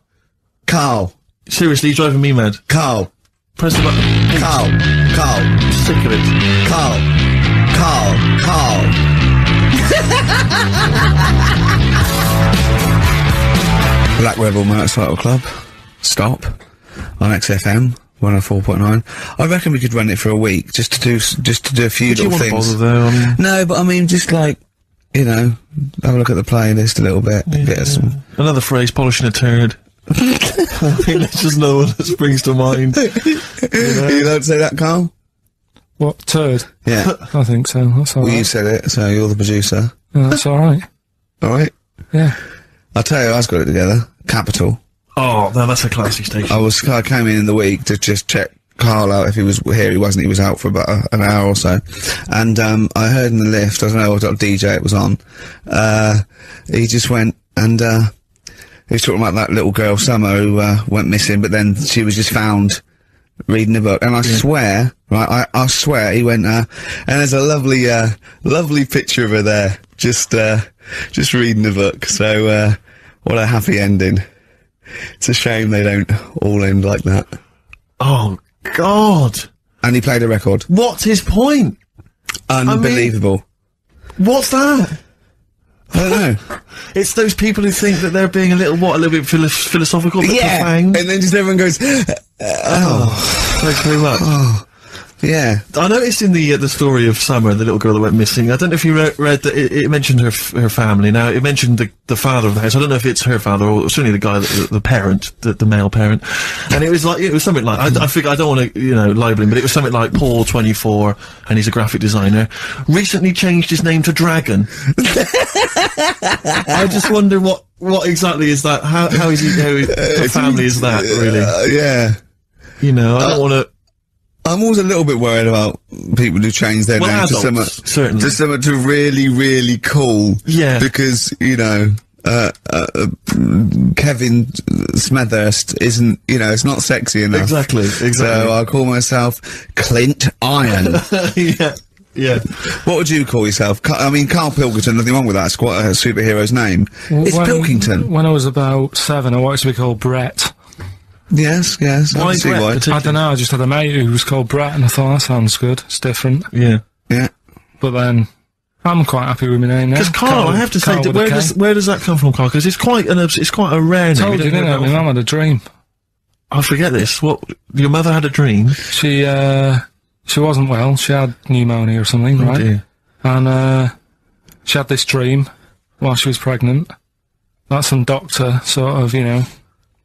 Speaker 1: Carl.
Speaker 2: Seriously, he's driving me mad.
Speaker 1: Carl.
Speaker 2: Press the button.
Speaker 1: Carl.
Speaker 2: I'm sick of it.
Speaker 1: Carl. Black Rebel Motorcycle Club. Stop. On XFM 104.9. I reckon we could run it for a week just to do a few
Speaker 2: Do you
Speaker 1: little
Speaker 2: want to
Speaker 1: things.
Speaker 2: bother though? I mean,
Speaker 1: No, but I mean just like, you know, have a look at the playlist a little bit. Get us some.
Speaker 2: another phrase, polishing a turd. I think there's just no one that springs to mind.
Speaker 1: You don't say that, Carl?
Speaker 3: What, turd?
Speaker 1: Yeah.
Speaker 3: I think so, that's
Speaker 1: Well, you
Speaker 3: alright.
Speaker 1: said it, so you're the producer.
Speaker 3: Yeah, that's alright.
Speaker 1: Alright?
Speaker 3: Yeah.
Speaker 1: I'll tell you, I've got it together. Capital.
Speaker 2: Oh, no, that's a classy station.
Speaker 1: I came in the week to just check Carl out if he was here. He wasn't. He was out for about an hour or so. And, I heard in the lift, I don't know what DJ it was on, he just went and, he was talking about that little girl, Summer, who, went missing, but then she was just found reading a book. And I swear, right, I swear he went, and there's a lovely, lovely picture of her there, just reading a book. So, what a happy ending. It's a shame they don't all end like that.
Speaker 2: Oh, God.
Speaker 1: And he played a record.
Speaker 2: What's his point?
Speaker 1: Unbelievable.
Speaker 2: What's that?
Speaker 1: I don't know.
Speaker 2: It's those people who think that they're being a little bit philosophical, a bit profound.
Speaker 1: And then just everyone goes,
Speaker 2: Thanks very much.
Speaker 1: Yeah.
Speaker 2: I noticed in the story of Summer, the little girl that went missing, I don't know if you read that it mentioned her family. Now, it mentioned the father of the house. I don't know if it's her father or certainly the guy, the parent, the male parent. And it was something like, I figure, I don't want to, libel him, but it was something like Paul, 24, and he's a graphic designer, recently changed his name to Dragon. I just wonder what exactly is that? How is he, the family is that, really?
Speaker 1: Yeah.
Speaker 2: I don't want to...
Speaker 1: I'm always a little bit worried about people who change their names to something to really, really cool.
Speaker 2: Yeah.
Speaker 1: Because, Kevin Smethurst isn't, it's not sexy enough.
Speaker 2: Exactly.
Speaker 1: So I call myself Clint Iron.
Speaker 2: Yeah.
Speaker 1: What would you call yourself? Karl Pilkington, nothing wrong with that. It's quite a superhero's name. It's Pilkington.
Speaker 3: When I was about 7, I wanted to be called Brett.
Speaker 1: Yes.
Speaker 2: Why Brett?
Speaker 3: I don't know, I just had a mate who was called Brett and I thought that sounds good, it's different.
Speaker 2: Yeah.
Speaker 3: But then, I'm quite happy with my name now.
Speaker 2: Because Karl, I have to say, where does that come from, Karl? Because it's quite a rare name.
Speaker 3: I told you, didn't I? My mum had a dream.
Speaker 2: I forget this. What? Your mother had a dream?
Speaker 3: She wasn't well, she had pneumonia or something, right?
Speaker 2: Dear.
Speaker 3: And, she had this dream while she was pregnant. That some doctor, sort of,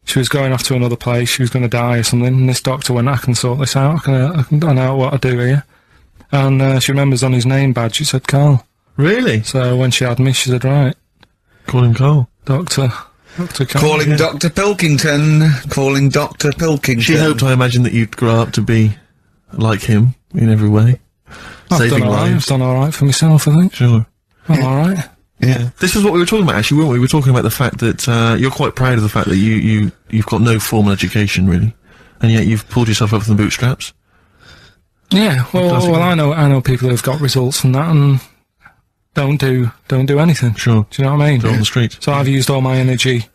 Speaker 3: she was going off to another place, she was going to die or something, and this doctor went, I can sort this out, I know what to do here. And she remembers on his name badge, it said Karl.
Speaker 2: Really?
Speaker 3: So when she had me, she said, right.
Speaker 2: Call him Karl.
Speaker 3: Dr. Karl.
Speaker 1: Calling Dr. Pilkington. Calling Dr. Pilkington.
Speaker 2: She hoped, I imagine, that you'd grow up to be like him in every way. Saving lives.
Speaker 3: I've done alright for myself, I think.
Speaker 2: Sure.
Speaker 3: I'm alright.
Speaker 2: Yeah. This is what we were talking about, actually, weren't we? We were talking about the fact that, you're quite proud of the fact that you've got no formal education, really. And yet you've pulled yourself up from the bootstraps.
Speaker 3: Yeah, well, I know people who've got results from that and don't do anything.
Speaker 2: Sure.
Speaker 3: Do you know what I mean?
Speaker 2: They're on the street.
Speaker 3: So I've used all my energy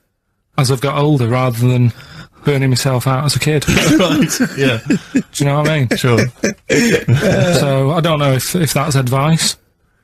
Speaker 3: as I've got older rather than burning myself out as a kid.
Speaker 2: Right, yeah.
Speaker 3: Do you know what I mean?
Speaker 2: Sure.
Speaker 3: So I don't know if that's advice.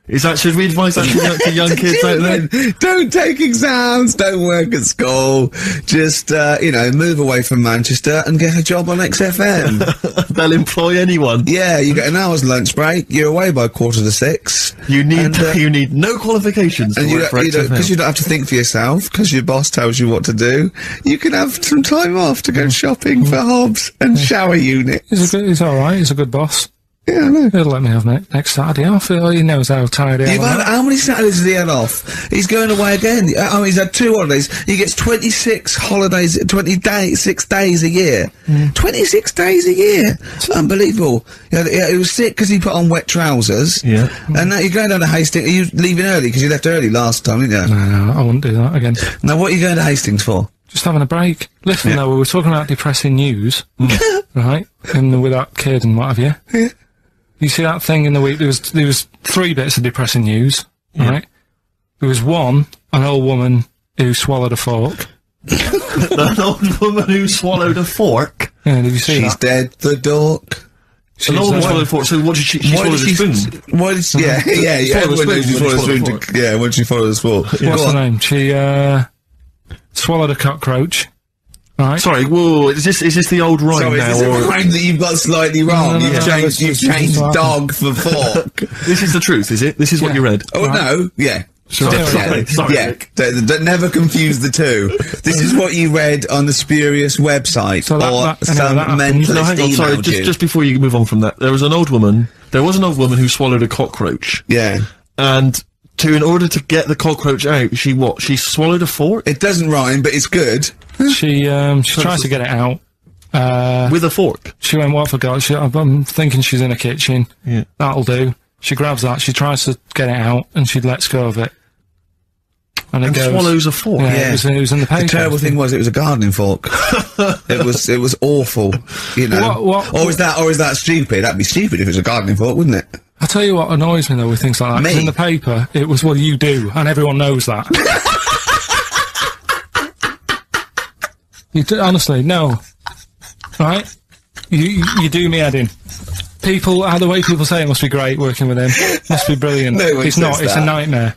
Speaker 2: Should we advise that to young kids out there?
Speaker 1: Don't take exams, don't work at school, just, move away from Manchester and get a job on XFM.
Speaker 2: They'll employ anyone.
Speaker 1: Yeah, you get an hour's lunch break, you're away by 5:45.
Speaker 2: You need no qualifications to work for XFM.
Speaker 1: Because you don't have to think for yourself, because your boss tells you what to do. You can have some time off to go shopping for hobs and shower units.
Speaker 3: He's alright, he's a good boss.
Speaker 1: Yeah, I know.
Speaker 3: He'll let me have next Saturday off. He knows how tired I am.
Speaker 1: How many Saturdays has he had off? He's going away again. He's had 2 holidays. He gets 26 holidays, 6 days a year. 26 days a year. It's unbelievable. He was sick because he put on wet trousers.
Speaker 2: Yeah.
Speaker 1: And now you're going down to Hastings. Are you leaving early? Because you left early last time, didn't you?
Speaker 3: No, I wouldn't do that again.
Speaker 1: Now, what are you going to Hastings for?
Speaker 3: Just having a break. Listen, though, we were talking about depressing news, right? And with that kid and what have you.
Speaker 1: Yeah.
Speaker 3: You see that thing in the week? There was 3 bits of depressing news, right? There was one, an old woman who swallowed a fork.
Speaker 2: An old woman who swallowed a fork?
Speaker 3: Yeah, did you see
Speaker 1: She's dead, the dork.
Speaker 2: An old woman swallowed a fork, so what did she swallowed a spoon?
Speaker 1: Why did she, yeah, everyone knows she swallowed a spoon. Yeah, when she swallowed a spoon.
Speaker 3: What's her name? She, swallowed a cockroach. Right.
Speaker 2: Sorry, whoa, is this the old rhyme now?
Speaker 1: Is this a rhyme that you've got slightly wrong?
Speaker 3: No,
Speaker 1: You've changed dog for fork.
Speaker 2: This is the truth, is it? This is what you read?
Speaker 1: Oh, no, yeah.
Speaker 2: Sorry.
Speaker 1: Yeah, never confuse the two. This is what you read on the spurious website,
Speaker 3: so
Speaker 1: some mentalist
Speaker 2: No, hang on, sorry, just before you move on from that, there was an old woman who swallowed a cockroach.
Speaker 1: Yeah.
Speaker 2: And in order to get the cockroach out, she swallowed a fork?
Speaker 1: It doesn't rhyme, but it's good.
Speaker 3: She tries to get it out.
Speaker 2: With a fork?
Speaker 3: She went, what for God? I'm thinking she's in a kitchen.
Speaker 2: Yeah.
Speaker 3: That'll do. She grabs that, she tries to get it out, and she lets go of it. And
Speaker 2: swallows a fork?
Speaker 3: Yeah. It was in the paper.
Speaker 1: The terrible thing was, it was a gardening fork. It was awful, you know. Or is that stupid? That'd be stupid if it was a gardening fork, wouldn't it?
Speaker 3: I'll tell you what annoys me, though, with things like that. 'Cause in the paper, it was, well, you do, and everyone knows that. Honestly, no. Right? You do me head in. The way people say it must be great working with him. Must be brilliant.
Speaker 1: No one
Speaker 3: it's not,
Speaker 1: says
Speaker 3: it's
Speaker 1: that.
Speaker 3: a nightmare.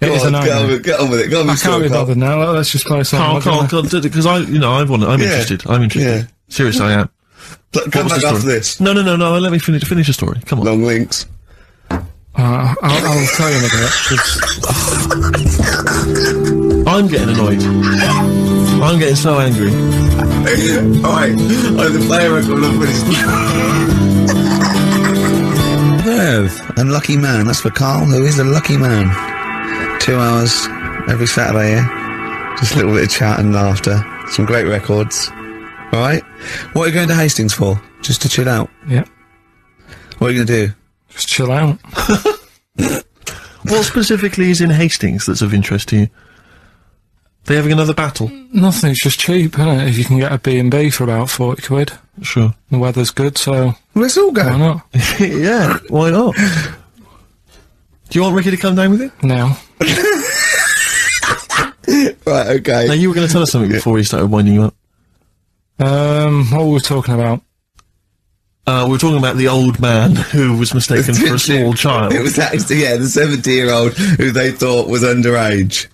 Speaker 3: It is a nightmare.
Speaker 1: Get on with it. Go on
Speaker 3: I
Speaker 1: with
Speaker 3: can't be bothered now. Let's just play a song.
Speaker 2: Because I'm interested. I'm interested.
Speaker 1: Yeah.
Speaker 2: Seriously, I am.
Speaker 1: Come back after this.
Speaker 2: No. Let me finish the story. Come on.
Speaker 1: Long links.
Speaker 3: I'll tell you in a bit. 'Cause
Speaker 2: I'm getting annoyed. I'm getting so angry.
Speaker 1: Alright, the player record will finish. Unlucky man. That's for Carl, who is a lucky man. 2 hours every Saturday, yeah? Just a little bit of chat and laughter. Some great records. Alright? What are you going to Hastings for? Just to chill out?
Speaker 3: Yeah.
Speaker 1: What are you going to do?
Speaker 3: Just chill out.
Speaker 2: What specifically is in Hastings that's of interest to you? They having another battle?
Speaker 3: Nothing, it's just cheap, isn't it? If you can get a B&B for about 40 quid.
Speaker 2: Sure.
Speaker 3: The weather's good, so
Speaker 1: Let's all go.
Speaker 3: why not?
Speaker 2: Yeah, why not? Do you want Ricky to come down with you?
Speaker 3: No.
Speaker 1: Right, okay.
Speaker 2: Now, you were going to tell us something before we started winding you up.
Speaker 3: What were we talking about?
Speaker 2: We were talking about the old man who was mistaken for a small child.
Speaker 1: It was actually, the 70-year-old who they thought was underage.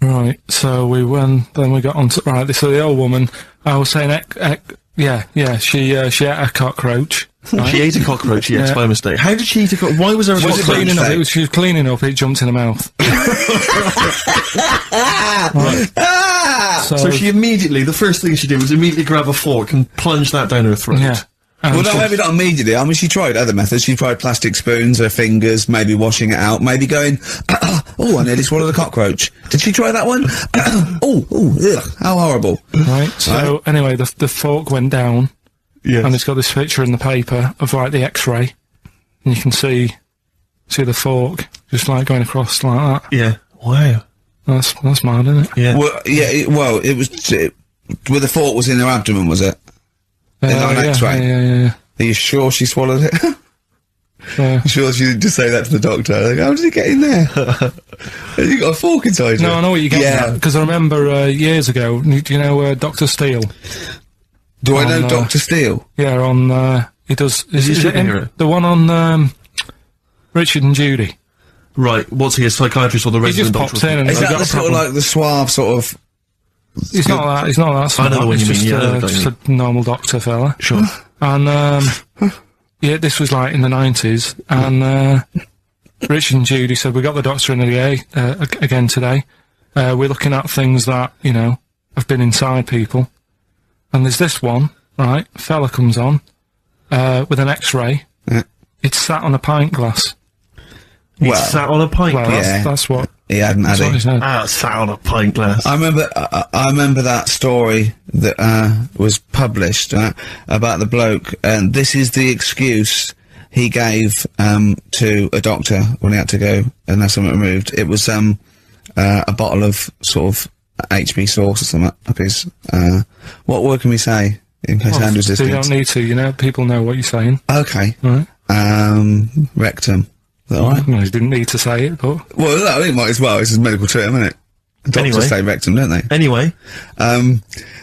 Speaker 3: Right, so then we got on to, right, so the old woman, I was saying, she ate a cockroach. Right?
Speaker 2: She ate a cockroach, yes,
Speaker 3: Yeah.
Speaker 2: by mistake. How did she eat a cockroach? Why was there a
Speaker 3: She was
Speaker 2: cockroach?
Speaker 3: cleaning up, she was cleaning up, it jumped in her mouth. Right.
Speaker 2: So she immediately, the first thing she did was immediately grab a fork and plunge that down her throat.
Speaker 3: Yeah.
Speaker 1: Well, no, maybe not immediately. I mean, she tried other methods. She tried plastic spoons, her fingers, maybe washing it out, maybe going, oh, I nearly swallowed a cockroach. Did she try that one? Ugh, how horrible.
Speaker 3: Right, so anyway, the fork went down,
Speaker 2: Yes.
Speaker 3: and it's got this picture in the paper of, like, the X-ray, and you can see the fork just, like, going across like that.
Speaker 2: Yeah. Wow.
Speaker 3: That's mad, isn't it?
Speaker 2: Yeah.
Speaker 1: Well, it was, where the fork was in her abdomen, was it? In an X-ray?
Speaker 3: Yeah.
Speaker 1: Are you sure she swallowed it?
Speaker 3: Yeah.
Speaker 1: Sure she didn't just say that to the doctor? Like, how did it get in there? You got a fork inside you?
Speaker 3: No, I know what you're getting
Speaker 1: Yeah.
Speaker 3: at, because I remember years ago, do you know Dr. Steele?
Speaker 1: Do I know
Speaker 3: on,
Speaker 1: Dr. Steele?
Speaker 3: Yeah, he does...
Speaker 2: Is he a
Speaker 3: it him?
Speaker 2: superhero?
Speaker 3: The one on Richard and Judy.
Speaker 2: Right. What's he, a psychiatrist or the
Speaker 3: He
Speaker 2: resident
Speaker 3: just
Speaker 2: doctor?
Speaker 3: pops in and
Speaker 1: Is
Speaker 3: they've
Speaker 1: that
Speaker 3: got
Speaker 1: the
Speaker 3: a
Speaker 1: sort of
Speaker 3: problem.
Speaker 1: like the suave sort of...
Speaker 3: He's not that smart.
Speaker 2: I know the one
Speaker 3: He's
Speaker 2: you mean,
Speaker 3: just,
Speaker 2: yeah, I know what you
Speaker 3: just a normal doctor fella.
Speaker 2: Sure.
Speaker 3: And, this was like in the 90s, and, Richard and Judy said, we got the doctor in again today. We're looking at things that, have been inside people. And there's this one, right? A fella comes on, with an X-ray.
Speaker 1: Yeah.
Speaker 3: It's sat on a pint glass.
Speaker 2: He sat on a pint
Speaker 3: Well,
Speaker 2: glass.
Speaker 1: Yeah.
Speaker 3: that's what...
Speaker 1: He hadn't, had
Speaker 3: That's what he
Speaker 1: he?
Speaker 3: said.
Speaker 2: Sat on a pint glass.
Speaker 1: I remember that story that was published about the bloke, and this is the excuse he gave to a doctor when he had to go and have something removed. It was a bottle of sort of HB sauce or something up his. What word can we say in case Andrew's
Speaker 3: So you
Speaker 1: listening?
Speaker 3: don't need to, people know what you're saying.
Speaker 1: Okay.
Speaker 3: Right.
Speaker 1: Rectum. Is that all right?
Speaker 3: Well, you didn't need to say it, but...
Speaker 1: Well, no, I think it might as well. It's a medical term, isn't it? Doctors
Speaker 2: Anyway.
Speaker 1: say rectum, don't they?
Speaker 2: Anyway.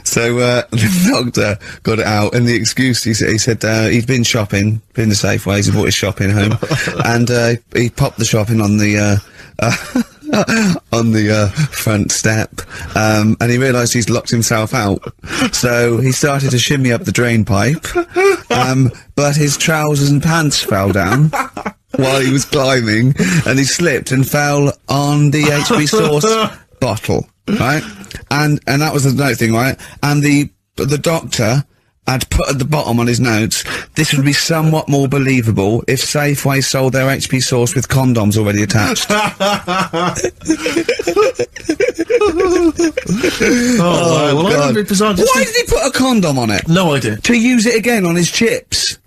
Speaker 1: So the doctor got it out, and the excuse he said he'd been shopping, been to Safeways, he brought his shopping home, and he popped the shopping on the front step, and he realised he's locked himself out. So he started to shimmy up the drain pipe, but his trousers and pants fell down while he was climbing, and he slipped and fell on the HB sauce bottle, right? And that was the note thing, right? And the doctor had put at the bottom on his notes, this would be somewhat more believable if Safeway sold their HP sauce with condoms already attached.
Speaker 2: Well, I remember it bizarre.
Speaker 1: Why did he put a condom on it?
Speaker 2: No idea.
Speaker 1: To use it again on his chips.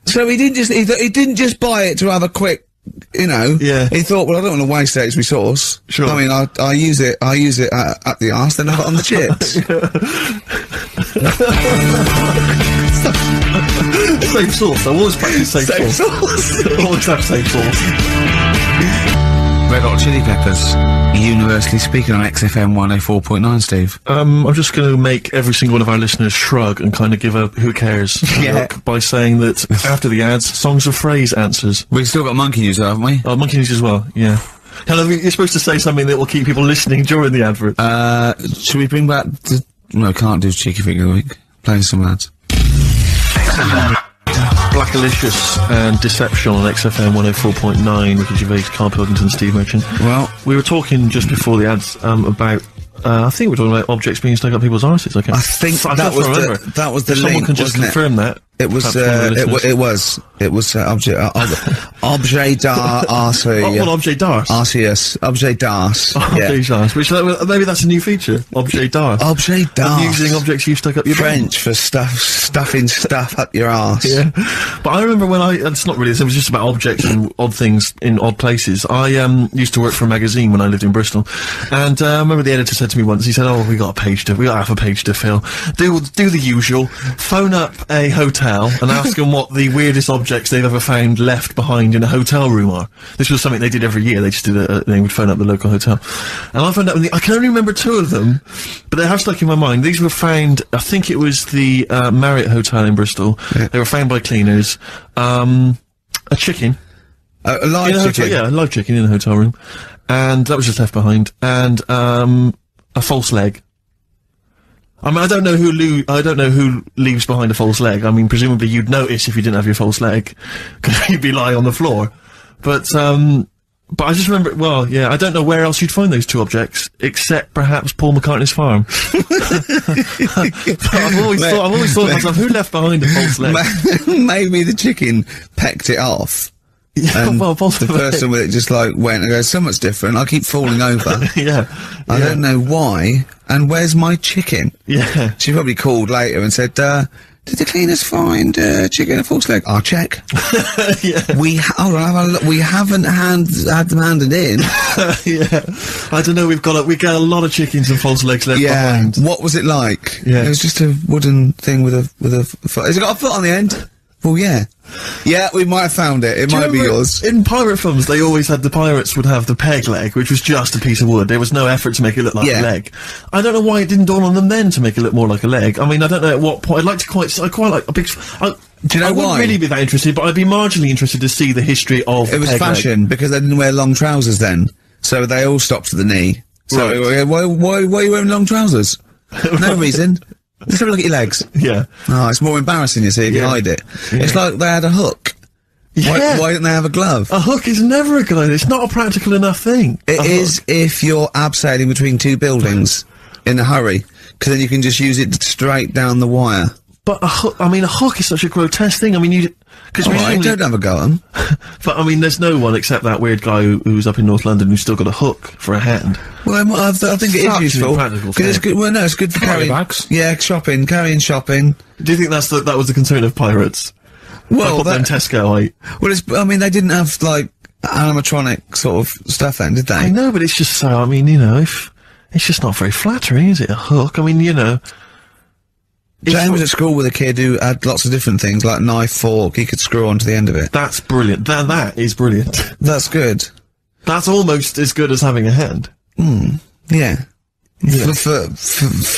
Speaker 1: So he didn't just buy it to have a quick,
Speaker 2: Yeah.
Speaker 1: He thought, well, I don't want to waste HB sauce.
Speaker 2: Sure.
Speaker 1: I mean, I use it at the arse, then I put it on the chips.
Speaker 2: Safe sauce. I always practice safe sauce. Always have safe sauce.
Speaker 1: Red Hot Chili Peppers, universally speaking on XFM 104.9, Steve.
Speaker 2: I'm just going to make every single one of our listeners shrug and kind of give a who cares look by saying that after the ads, Songs of Phrase answers.
Speaker 1: We've still got Monkey News, haven't we?
Speaker 2: Oh, Monkey News as well, yeah. Hello, you're supposed to say something that will keep people listening during the advert.
Speaker 1: Should we bring back no, can't do Cheeky Figure of the Week. Playing some ads.
Speaker 2: Blackalicious and Deception on XFM 104.9 with Gervais, Karl Pilkington, Steve Merchant.
Speaker 1: Well,
Speaker 2: we were talking just before the ads about. I think we're talking about objects being stuck up people's arses. Okay.
Speaker 1: I think that was the
Speaker 2: Someone
Speaker 1: link,
Speaker 2: can just
Speaker 1: wasn't it?
Speaker 2: confirm that.
Speaker 1: It was objet d'art,
Speaker 2: What objet d'art?
Speaker 1: Arceus, objet d'art.
Speaker 2: Objet d'art. Which maybe that's a new feature. Objet d'art.
Speaker 1: Objet d'art.
Speaker 2: Using objects you've stuck up your
Speaker 1: French for stuffing stuff up your arse.
Speaker 2: Yeah. But I remember when it's not really, it was just about objects and odd things in odd places. I used to work for a magazine when I lived in Bristol, and I remember the editor said to me once, he said, "Oh, we got half a page to fill. Do the usual. Phone up a hotel and ask them what the weirdest objects they've ever found left behind in a hotel room are." This was something they did every year. They just did they would phone up the local hotel, and I found out. I can only remember 2 of them, but they have stuck in my mind. These were found. I think it was the Marriott Hotel in Bristol. Yeah. They were found by cleaners. A chicken.
Speaker 1: A live chicken?
Speaker 2: Yeah, a live chicken in a hotel room. And that was just left behind. And, a false leg. I mean, I don't know who leaves behind a false leg. I mean, presumably you'd notice if you didn't have your false leg, because you'd be lying on the floor. But I just remember, well, yeah, I don't know where else you'd find those 2 objects, except perhaps Paul McCartney's farm. I've always thought to myself, who left behind a false leg?
Speaker 1: Maybe the chicken pecked it off.
Speaker 2: Yeah,
Speaker 1: and
Speaker 2: well, possibly.
Speaker 1: the person with it just like went and goes, so much different, I keep falling over.
Speaker 2: Yeah.
Speaker 1: I don't know why, and where's my chicken?
Speaker 2: Yeah.
Speaker 1: She probably called later and said, did the cleaners find chicken a false leg? I'll check.
Speaker 2: Yeah.
Speaker 1: We haven't had them handed in.
Speaker 2: Yeah. I don't know. We got a lot of chickens and false legs left behind.
Speaker 1: What was it like?
Speaker 2: Yeah.
Speaker 1: It was just a wooden thing with a foot. Has it got a foot on the end? Well, yeah. Yeah, we might have found it. It might be yours.
Speaker 2: In pirate films, they always had the pirates would have the peg leg, which was just a piece of wood. There was no effort to make it look like a leg. I don't know why it didn't dawn on them then to make it look more like a leg. I mean, I don't know at what point. I quite like a big.
Speaker 1: Do you know why?
Speaker 2: I wouldn't really be that interested, but I'd be marginally interested to see the history of.
Speaker 1: It was
Speaker 2: peg
Speaker 1: fashion
Speaker 2: leg.
Speaker 1: because they didn't wear long trousers then, so they all stopped to the knee. So
Speaker 2: Right.
Speaker 1: why are you wearing long trousers? No reason. Let's have a look at your legs.
Speaker 2: Yeah.
Speaker 1: Oh, it's more embarrassing, you see, if you hide it.
Speaker 2: Yeah.
Speaker 1: It's like they had a hook.
Speaker 2: Yeah.
Speaker 1: Why didn't they have a glove?
Speaker 2: A hook is never a good idea. It's not a practical enough thing.
Speaker 1: It is if you're abseiling between 2 buildings in a hurry, because then you can just use it straight down the wire.
Speaker 2: But a hook is such a grotesque thing. I mean, because
Speaker 1: don't have a go on.
Speaker 2: But I mean, there's no one except that weird guy who's up in North London who's still got a hook for a hand.
Speaker 1: Well, I think it is useful.
Speaker 2: Because
Speaker 1: it's good. Well, no, it's good for carrying
Speaker 3: bags.
Speaker 1: Yeah, carrying shopping.
Speaker 2: Do you think that was the concern of pirates?
Speaker 1: Well,
Speaker 2: them Tesco,
Speaker 1: they didn't have like animatronic sort of stuff then, did they?
Speaker 2: I know, but it's just so. I mean, if it's just not very flattering, is it? A hook. I mean,
Speaker 1: James was at school with a kid who had lots of different things, like knife, fork, he could screw onto the end of it.
Speaker 2: That's brilliant. That is brilliant.
Speaker 1: That's good.
Speaker 2: That's almost as good as having a hand.
Speaker 1: Yeah. For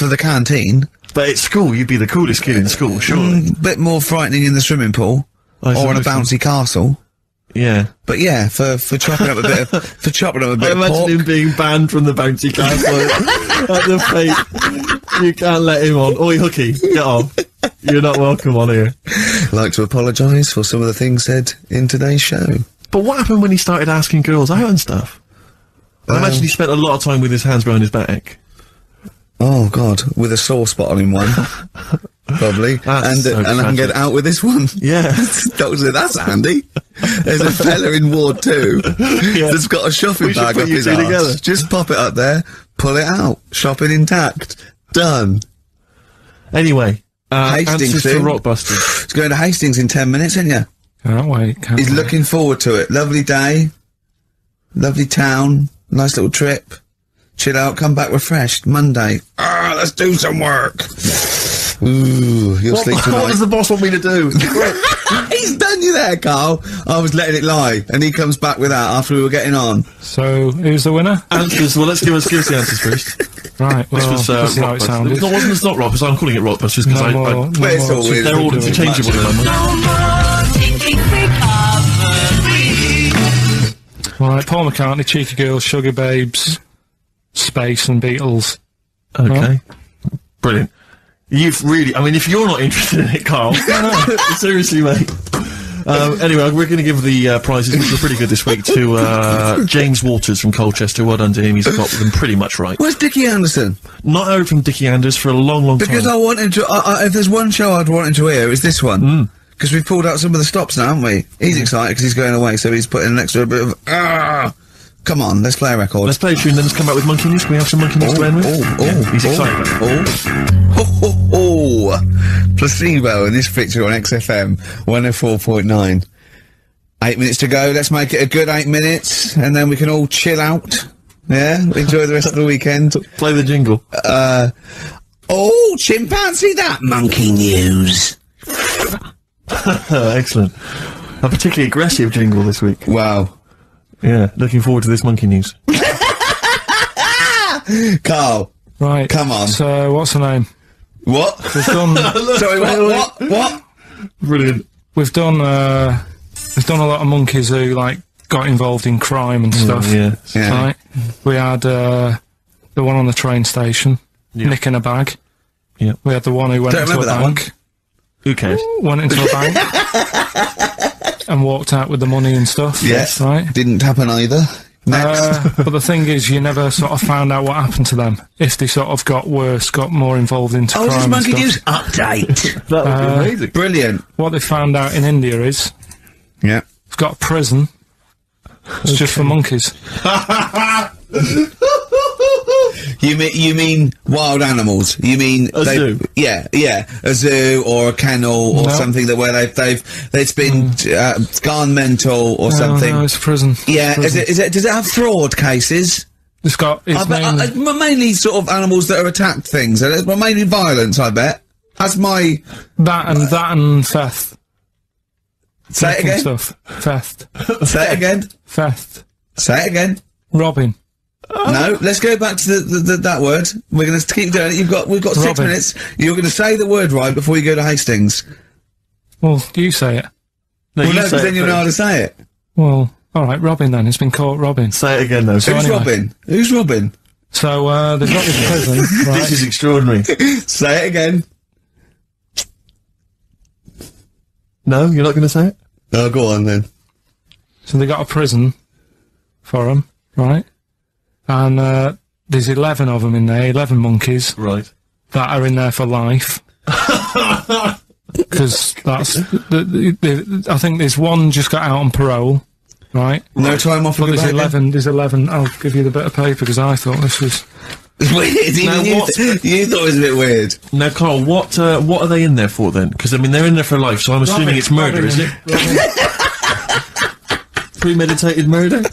Speaker 1: the canteen.
Speaker 2: But at school, you'd be the coolest kid in school, surely.
Speaker 1: Bit more frightening in the swimming pool. Or in a bouncy castle.
Speaker 2: Yeah.
Speaker 1: But yeah, for chopping up a bit of,
Speaker 2: I imagine him being banned from the bouncy castle at the fate. You can't let him on. Oi, Hooky, get off. You're not welcome on here.
Speaker 1: Like to apologise for some of the things said in today's show.
Speaker 2: But what happened when he started asking girls out and stuff? I imagine he spent a lot of time with his hands behind his back.
Speaker 1: Oh God, with a sore spot on him one. Probably.
Speaker 2: That's
Speaker 1: and I can get out with this one.
Speaker 2: Yeah.
Speaker 1: That's handy. There's a fella in Ward 2 that's got a shopping bag up his arse. Just pop it up there, pull it out. Shopping intact. Done.
Speaker 2: Anyway,
Speaker 1: Hastings
Speaker 2: answers to Rockbusters.
Speaker 1: He's going to Hastings in 10 minutes, isn't you?
Speaker 3: Can't wait.
Speaker 1: He's looking forward to it. Lovely day. Lovely town. Nice little trip. Chill out, come back refreshed. Monday. Let's do some work. Ooh, you'll sleep tonight.
Speaker 2: What does the boss want me to do?
Speaker 1: He's done you there, Carl. I was letting it lie, and he comes back with that after we were getting on.
Speaker 3: So, who's the winner?
Speaker 2: Answers. Well, let's give us the answers first.
Speaker 3: Right, well,
Speaker 2: this was
Speaker 3: this is how it sounded.
Speaker 2: It's not Rockbusters, I'm calling it Rockbusters because they're all interchangeable at the moment.
Speaker 4: No more taking recovery.
Speaker 3: Right, Paul McCartney, Cheeky Girls, Sugar Babes, Space and Beatles.
Speaker 2: Okay. Brilliant. You've really, I mean, if you're not interested in it, Carl, seriously, mate. Anyway, we're going to give the prizes, which were pretty good this week, to James Waters from Colchester. Well done to him. He's got them pretty much right.
Speaker 1: Where's Dickie Anderson?
Speaker 2: Not heard from Dickie Anders for a long, long
Speaker 1: Because
Speaker 2: time.
Speaker 1: I want him to. If there's one show I'd want him to hear, it's this one. Because we've pulled out some of the stops now, haven't we? He's excited because he's going away, so he's putting an extra bit of. Come on, let's play a record.
Speaker 2: Let's play a tune, then let's come back with Monkey News. Can we have some Monkey News to end with? Yeah, he's excited about it.
Speaker 1: Placebo in this picture on XFM 104.9. 8 minutes to go. Let's make it a good 8 minutes, and then we can all chill out. Yeah, enjoy the rest of the weekend.
Speaker 2: Play the jingle.
Speaker 1: Chimpanzee that Monkey News.
Speaker 2: Excellent. A particularly aggressive jingle this week.
Speaker 1: Wow.
Speaker 2: Yeah, looking forward to this Monkey News.
Speaker 1: Carl.
Speaker 3: Right.
Speaker 1: Come on.
Speaker 3: So, what's the name?
Speaker 1: What?
Speaker 3: We've done.
Speaker 1: Sorry, what?
Speaker 2: Brilliant.
Speaker 3: We've done a lot of monkeys who like got involved in crime and stuff.
Speaker 2: Yeah.
Speaker 3: Right. We had the one on the train station, nicking a bag.
Speaker 2: Yeah.
Speaker 3: We had the one who went
Speaker 1: Don't
Speaker 3: into a
Speaker 1: remember that
Speaker 3: bank.
Speaker 2: Who cares?
Speaker 3: Went into a bank and walked out with the money and stuff.
Speaker 1: Yes.
Speaker 3: Right.
Speaker 1: Didn't happen either. Next.
Speaker 3: But the thing is, you never sort of found out what happened to them. If they sort of got worse, got more involved into
Speaker 1: This
Speaker 3: crime
Speaker 1: is
Speaker 3: and
Speaker 1: Monkey
Speaker 3: stuff.
Speaker 1: News update.
Speaker 2: That would be amazing.
Speaker 1: Brilliant.
Speaker 3: What they found out in India is,
Speaker 1: Yeah.
Speaker 3: they've got a prison. It's just for monkeys.
Speaker 1: You mean wild animals? You mean
Speaker 2: A zoo?
Speaker 1: Yeah, a zoo or a kennel or
Speaker 3: No.
Speaker 1: something that where it's been gone mental or something.
Speaker 3: No, it's a prison.
Speaker 1: Yeah,
Speaker 3: It's a prison.
Speaker 1: is it? Does it have fraud cases?
Speaker 3: It's got. It's
Speaker 1: Mainly sort of animals that are attacked things. It's mainly violence, I bet. That's my.
Speaker 3: that and theft.
Speaker 1: Say it
Speaker 3: Nicking
Speaker 1: again.
Speaker 3: Stuff. Theft.
Speaker 1: Say it again.
Speaker 3: Theft.
Speaker 1: Say it again.
Speaker 3: Robbing.
Speaker 1: No, let's go back to that word. We're going to keep doing it. We've got 6
Speaker 3: Robin.
Speaker 1: minutes. You're going to say the word right before you go to Hastings.
Speaker 3: Well, you say it.
Speaker 2: No,
Speaker 1: Well,
Speaker 2: you
Speaker 1: no,
Speaker 2: say
Speaker 1: because then
Speaker 2: it
Speaker 1: you know how
Speaker 2: first.
Speaker 1: to say it.
Speaker 3: Well, alright, robbing then. It's been caught robbing.
Speaker 2: Say it again, though.
Speaker 1: Who's
Speaker 3: anyway.
Speaker 1: Robin? Who's Robin?
Speaker 3: So, they've got this prison, right?
Speaker 2: This is extraordinary.
Speaker 1: Say it again.
Speaker 2: No, you're not going to say it?
Speaker 1: Oh, go on then.
Speaker 3: So they got a prison for them, right? And there's 11 of them in there, 11 monkeys
Speaker 2: Right.
Speaker 3: that are in there for life. Because that's I think there's one just got out on parole, right?
Speaker 1: No time off.
Speaker 3: But
Speaker 1: of
Speaker 3: there's
Speaker 1: the
Speaker 3: 11. There's 11. I'll give you the bit of paper because I thought this was.
Speaker 1: Weird. Even
Speaker 2: Now,
Speaker 1: you,
Speaker 2: what-
Speaker 1: you thought it was a bit weird.
Speaker 2: Now, Carl, what are they in there for then? Because, I mean, they're in there for life, so I'm assuming it's murder, is it? Premeditated murder?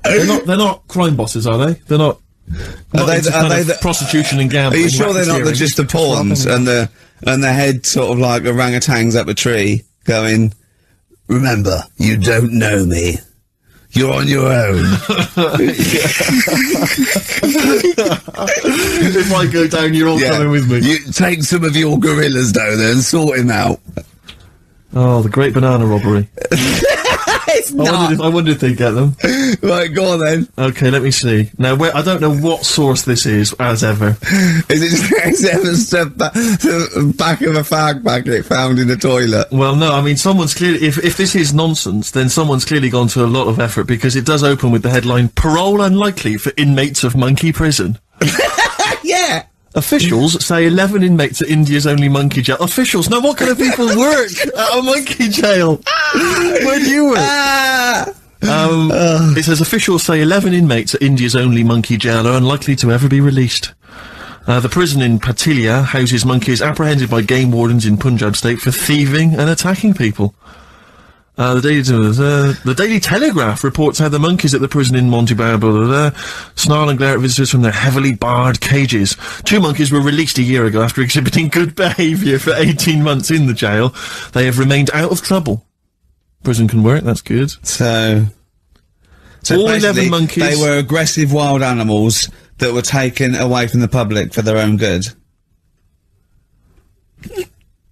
Speaker 2: They're not crime bosses, are they? They're not.
Speaker 1: Are they
Speaker 2: into
Speaker 1: the- are
Speaker 2: kind
Speaker 1: they
Speaker 2: of
Speaker 1: the-
Speaker 2: prostitution and
Speaker 1: Are
Speaker 2: gambling?
Speaker 1: you sure they're not just the pawns and the head sort of like orangutans up a tree going, remember, you don't know me. You're on your own.
Speaker 2: If I go down, you're all coming with me.
Speaker 1: You take some of your gorillas down there and sort him out.
Speaker 2: Oh, the great banana robbery.
Speaker 1: It's not.
Speaker 2: I wonder if they get them.
Speaker 1: Right, go on then.
Speaker 2: Okay, let me see. Now, I don't know what source this is, as ever.
Speaker 1: Is it just stuff the back of a fag packet found in the toilet?
Speaker 2: Well, no, I mean, someone's clearly, if this is nonsense, then someone's clearly gone to a lot of effort, because it does open with the headline, "Parole unlikely for inmates of monkey prison."
Speaker 1: Yeah.
Speaker 2: Officials say 11 inmates at India's only monkey jail. Officials? Now, what kind of people work at a monkey jail? Where do you work? It says officials say 11 inmates at India's only monkey jail are unlikely to ever be released. The prison in Patilia houses monkeys apprehended by game wardens in Punjab state for thieving and attacking people. The Daily Telegraph reports how the monkeys at the prison in Montebello snarl and glare at visitors from their heavily barred cages. 2 monkeys were released a year ago after exhibiting good behaviour for 18 months in the jail. They have remained out of trouble. Prison can work, that's good.
Speaker 1: So
Speaker 2: all 11
Speaker 1: basically,
Speaker 2: monkeys.
Speaker 1: they were aggressive wild animals that were taken away from the public for their own good.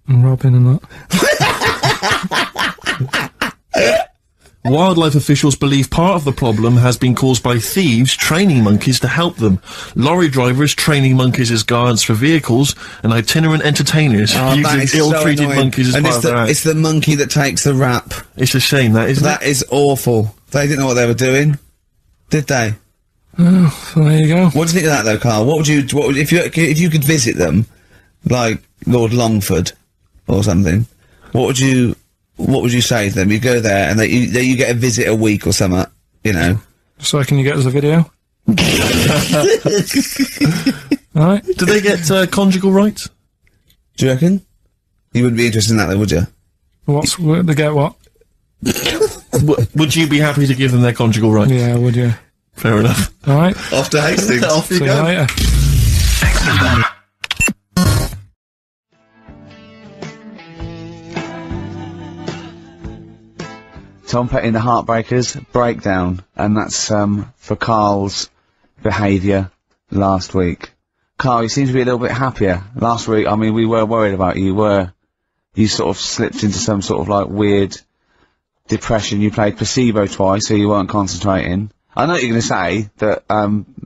Speaker 3: And robbing and that.
Speaker 2: Wildlife officials believe part of the problem has been caused by thieves training monkeys to help them. Lorry drivers training monkeys as guards for vehicles, and itinerant entertainers
Speaker 1: That
Speaker 2: using
Speaker 1: is
Speaker 2: ill-treated
Speaker 1: so
Speaker 2: monkeys as
Speaker 1: and
Speaker 2: part of their act.
Speaker 1: it's the monkey that takes the rap.
Speaker 2: It's a shame, that, isn't it?
Speaker 1: That is awful. They didn't know what they were doing, did they?
Speaker 3: Oh, so there you go.
Speaker 1: What do you think of that though, Carl? What would if you could visit them, like Lord Longford or something? What would you say to them? You go there and you get a visit a week or something, you know.
Speaker 3: So can you get us a video? Alright.
Speaker 2: Do they get conjugal rights?
Speaker 1: Do you reckon? You wouldn't be interested in that though, would you?
Speaker 3: They get what?
Speaker 2: Would you be happy to give them their conjugal rights?
Speaker 3: Yeah, would you?
Speaker 2: Fair enough.
Speaker 3: Alright.
Speaker 1: Off to Hastings.
Speaker 2: Off you
Speaker 3: See you
Speaker 2: go.
Speaker 3: later.
Speaker 1: Tom Petty and the Heartbreakers, Breakdown, and that's for Carl's behaviour last week. Carl, you seem to be a little bit happier. Last week, I mean, we were worried about you. You sort of slipped into some sort of like weird depression. You played placebo twice, so you weren't concentrating. I know you're going to say that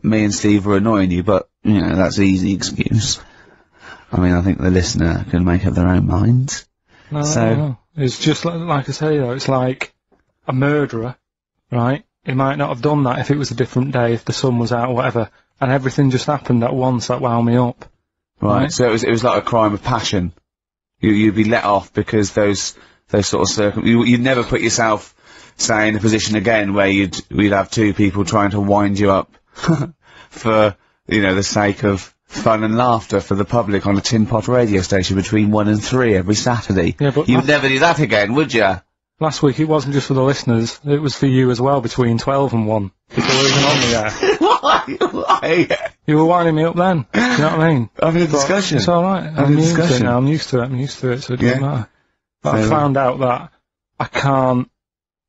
Speaker 1: me and Steve were annoying you, but, you know, that's an easy excuse. I mean, I think the listener can make up their own minds.
Speaker 3: No. It's just like I say, though, it's like a murderer, right? He might not have done that if it was a different day, if the sun was out or whatever, and everything just happened at once that wound me up.
Speaker 1: Right, so it was like a crime of passion. You'd be let off because those sort of you'd never put yourself, say, in a position again where we'd have two people trying to wind you up for, you know, the sake of fun and laughter for the public on a tin pot radio station between 1 and 3 every Saturday.
Speaker 3: Yeah, but
Speaker 1: You'd never do that again, would you?
Speaker 3: Last week it wasn't just for the listeners, it was for you as well, between 12 and 1. Before we even on the air.
Speaker 1: Why?
Speaker 3: You were winding me up then, do you know what I mean?
Speaker 1: Having a discussion.
Speaker 3: It's alright, I'm used to it now, I'm used to it, so it doesn't matter. But I found out that I can't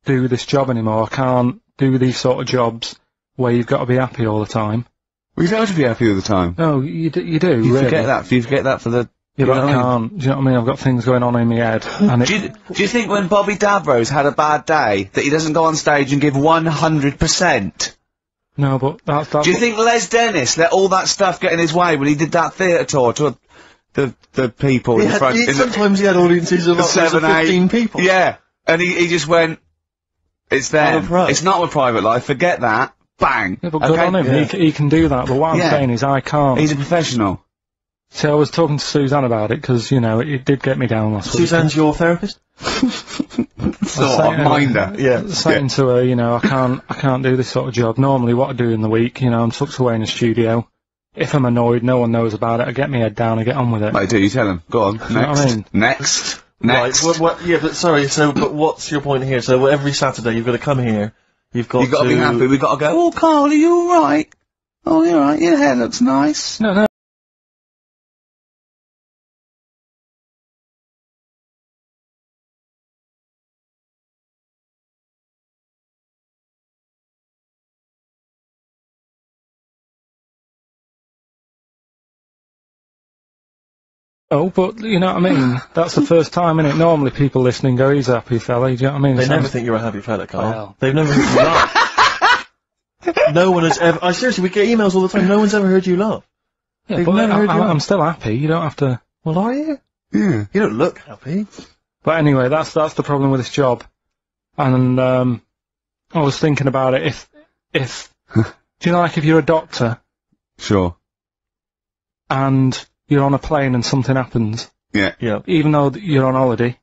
Speaker 3: do this job anymore, I can't do these sort of jobs where you've got to be happy all the time.
Speaker 1: Well, you don't have to be happy all the time.
Speaker 3: No, you do.
Speaker 1: You
Speaker 3: really.
Speaker 1: forget that for the...
Speaker 3: Yeah, but I
Speaker 1: You know what I mean?
Speaker 3: can't. Do you know what I mean? I've got things going on in my head. And
Speaker 1: Do you think when Bobby Dabrow's had a bad day that he doesn't go on stage and give 100%?
Speaker 3: no, but that's
Speaker 1: Do you think Les Dennis let all that stuff get in his way when he did that theatre tour to the people in front?
Speaker 2: Sometimes he had audiences of like
Speaker 1: 7, 8
Speaker 2: 15 people.
Speaker 1: Yeah, and he just went, it's there.
Speaker 2: I'm a pro.
Speaker 1: It's not a private life. Forget that. Bang.
Speaker 3: Yeah, but good on him.
Speaker 2: Yeah.
Speaker 3: He can do that. But what I'm
Speaker 1: Yeah.
Speaker 3: saying is I can't.
Speaker 1: He's a professional.
Speaker 3: See, I was talking to Suzanne about it because, you know, it did get me down last week.
Speaker 2: Suzanne's your therapist?
Speaker 1: Sort of minder.
Speaker 2: Yeah.
Speaker 3: Saying to her, you know, I can't do this sort of job. Normally what I do in the week, you know, I'm tucked away in the studio. If I'm annoyed, no one knows about it. I get my head down, I get on with it.
Speaker 1: Like, do you tell him? Go on. Next.
Speaker 3: know what I mean?
Speaker 1: Next.
Speaker 2: Right, yeah, but sorry, but what's your point here? So every Saturday you've got to come here, you've got
Speaker 1: to be happy. We've got to go, oh, Carl, are you alright? Oh, you're alright. Your hair looks nice.
Speaker 3: No. Oh, but you know what I mean? That's the first time, innit? Normally people listening go, he's a happy fella, do you know what I mean?
Speaker 2: They
Speaker 3: So-
Speaker 2: never think you're a happy fella, Carl.
Speaker 3: Well.
Speaker 2: They've never heard you laugh. No one has ever... seriously, we get emails all the time, no one's ever heard you laugh.
Speaker 3: Yeah,
Speaker 2: They've
Speaker 3: but
Speaker 2: never heard you laugh.
Speaker 3: I'm still happy, you don't have to...
Speaker 2: Well, are you?
Speaker 1: Yeah.
Speaker 2: You don't look happy.
Speaker 3: But anyway, that's the problem with this job. And, I was thinking about it, if do you know, like, if you're a doctor,
Speaker 1: Sure.
Speaker 3: and you're on a plane and something happens,
Speaker 1: Yeah.
Speaker 2: Yeah.
Speaker 3: even though you're on holiday,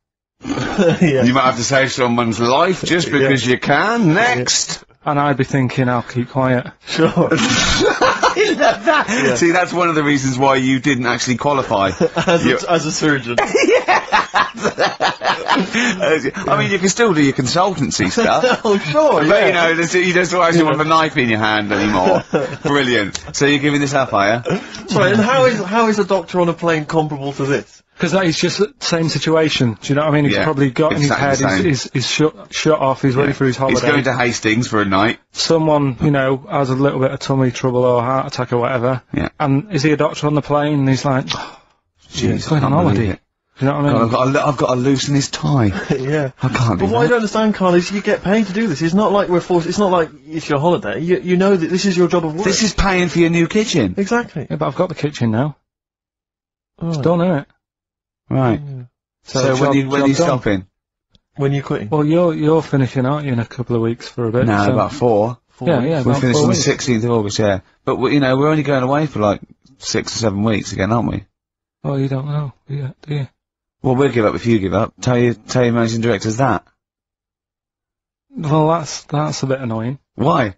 Speaker 2: Yeah.
Speaker 1: You might have to save someone's life just because you can. Next.
Speaker 3: and I'd be thinking, I'll keep quiet.
Speaker 2: Sure.
Speaker 1: I love that.
Speaker 2: Yeah.
Speaker 1: See, that's one of the reasons why you didn't actually qualify.
Speaker 2: as a surgeon.
Speaker 1: I mean, you can still do your consultancy stuff.
Speaker 2: Oh, sure,
Speaker 1: But,
Speaker 2: yeah.
Speaker 1: you know, you don't actually want the knife in your hand anymore. Brilliant. So you're giving this up, are you?
Speaker 2: Sorry, and how is a doctor on a plane comparable to this?
Speaker 3: Because that is just the same situation, do you know what I mean? He's
Speaker 1: Yeah,
Speaker 3: probably got in his head,
Speaker 1: exactly the
Speaker 3: he's shut off, he's ready for his holiday.
Speaker 1: He's going to Hastings for a night.
Speaker 3: Someone, you know, has a little bit of tummy trouble or heart attack or whatever,
Speaker 1: Yeah.
Speaker 3: and is he a doctor on the plane? And he's like, oh,
Speaker 1: Jeez,
Speaker 3: he's going
Speaker 1: I
Speaker 3: on
Speaker 1: can't believe
Speaker 3: holiday.
Speaker 1: it.
Speaker 3: Do you know what I mean?
Speaker 1: God, I've got to loosen his tie.
Speaker 2: Yeah.
Speaker 1: I can't do
Speaker 2: But what I
Speaker 1: that.
Speaker 2: don't understand, Carl, is you get paid to do this. It's not like we're forced. It's not like it's your holiday. You know that this is your job of work.
Speaker 1: This is paying for your new kitchen.
Speaker 2: Exactly.
Speaker 3: Yeah, but I've got the kitchen now. It's
Speaker 2: Right.
Speaker 3: done, innit?
Speaker 1: Right.
Speaker 2: Yeah.
Speaker 1: So when
Speaker 3: job
Speaker 1: you
Speaker 3: done.
Speaker 1: stopping?
Speaker 2: When you're quitting.
Speaker 3: Well, you're finishing, aren't you, in a couple of weeks for a bit?
Speaker 1: No,
Speaker 3: so-
Speaker 1: about 4.
Speaker 3: Yeah, yeah,
Speaker 1: We
Speaker 3: about
Speaker 1: finish
Speaker 3: 4
Speaker 1: on the
Speaker 3: weeks.
Speaker 1: 16th of August, yeah. But, we're only going away for like 6 or 7 weeks again, aren't we?
Speaker 3: Oh, you don't know, do you?
Speaker 1: Well, we'll give up if you give up. Tell your managing directors that.
Speaker 3: Well, that's a bit annoying.
Speaker 1: Why?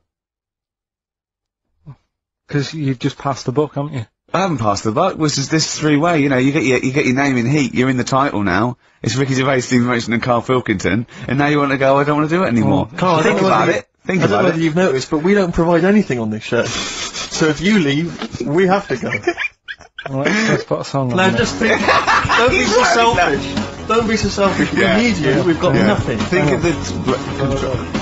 Speaker 3: Because you've just passed the book, haven't you?
Speaker 1: I haven't passed the buck. This is 3-way. You get your name in heat. You're in the title now. It's Ricky Gervais, Stephen Merchant, and Karl Pilkington. And now you want to go? I don't want to do it anymore.
Speaker 3: Oh,
Speaker 2: Carl, I
Speaker 1: Think
Speaker 2: don't know
Speaker 1: about
Speaker 2: whether
Speaker 1: it. Think
Speaker 2: I don't know
Speaker 1: about
Speaker 2: whether
Speaker 1: it.
Speaker 2: you've noticed, but we don't provide anything on this show. So if you leave, we have to go.
Speaker 3: Well, let's put a song on.
Speaker 2: Now
Speaker 3: then.
Speaker 2: just think. Don't be so selfish. Don't be so selfish.
Speaker 1: Yeah.
Speaker 2: We need you. We've got
Speaker 1: Yeah.
Speaker 2: nothing.
Speaker 1: Think of the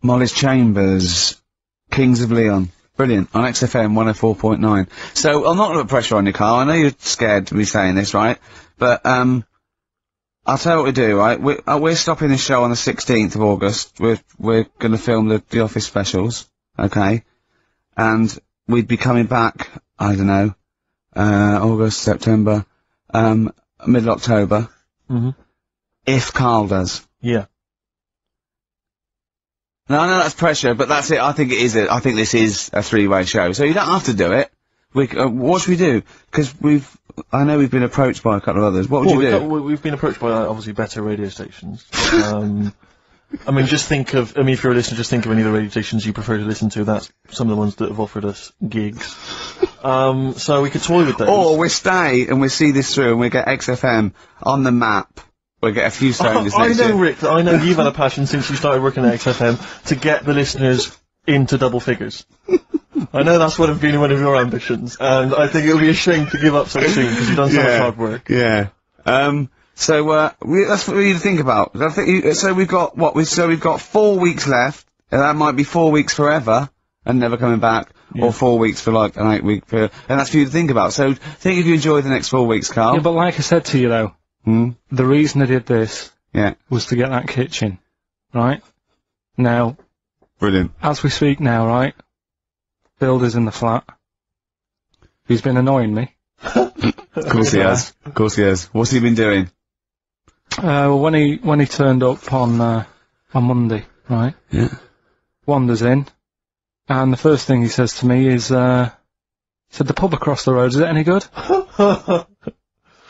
Speaker 1: Molly's Chambers, Kings of Leon. Brilliant. On XFM 104.9. So, I'm not going to put pressure on you, Carl. I know you're scared to be saying this, right? But, I'll tell you what we do, right? We're stopping this show on the 16th of August. We're going to film the Office specials, okay? And we'd be coming back, I don't know, August, September, mid-October,
Speaker 2: Mhm.
Speaker 1: if Carl does.
Speaker 2: Yeah.
Speaker 1: No, I know that's pressure, but that's it. I think it is. I think this is a 3-way show, so you don't have to do it. What should we do? Because I know we've been approached by a couple of others. What would you do?
Speaker 2: We've been approached by obviously better radio stations. I mean, if you're a listener, just think of any of the radio stations you prefer to listen to. That's some of the ones that have offered us gigs. So we could toy with those.
Speaker 1: Or we stay and we see this through and we get XFM on the map. We'll get a few strangers
Speaker 2: I
Speaker 1: next
Speaker 2: know,
Speaker 1: year.
Speaker 2: Rick, that I know you've had a passion since you started working at XFM to get the listeners into double figures. I know that's one of your ambitions, and I think it would be a shame to give up so soon because you've done so much hard work.
Speaker 1: Yeah. So that's what we need to think about. I think so we've got we've got 4 weeks left, and that might be 4 weeks forever and never coming back, or 4 weeks for like an 8-week period, and that's for you to think about. So think if you enjoy the next 4 weeks, Carl.
Speaker 3: Yeah, but like I said to you though, the reason I did this
Speaker 1: Yeah.
Speaker 3: was to get that kitchen, right? Now,
Speaker 1: Brilliant.
Speaker 3: as we speak now, right? Builder's in the flat. He's been annoying me.
Speaker 1: Of course he has. Of course he has. What's he been doing?
Speaker 3: Well, when he turned up on Monday, right?
Speaker 1: Yeah.
Speaker 3: Wanders in, and the first thing he says to me is, said the pub across the road, is it any good?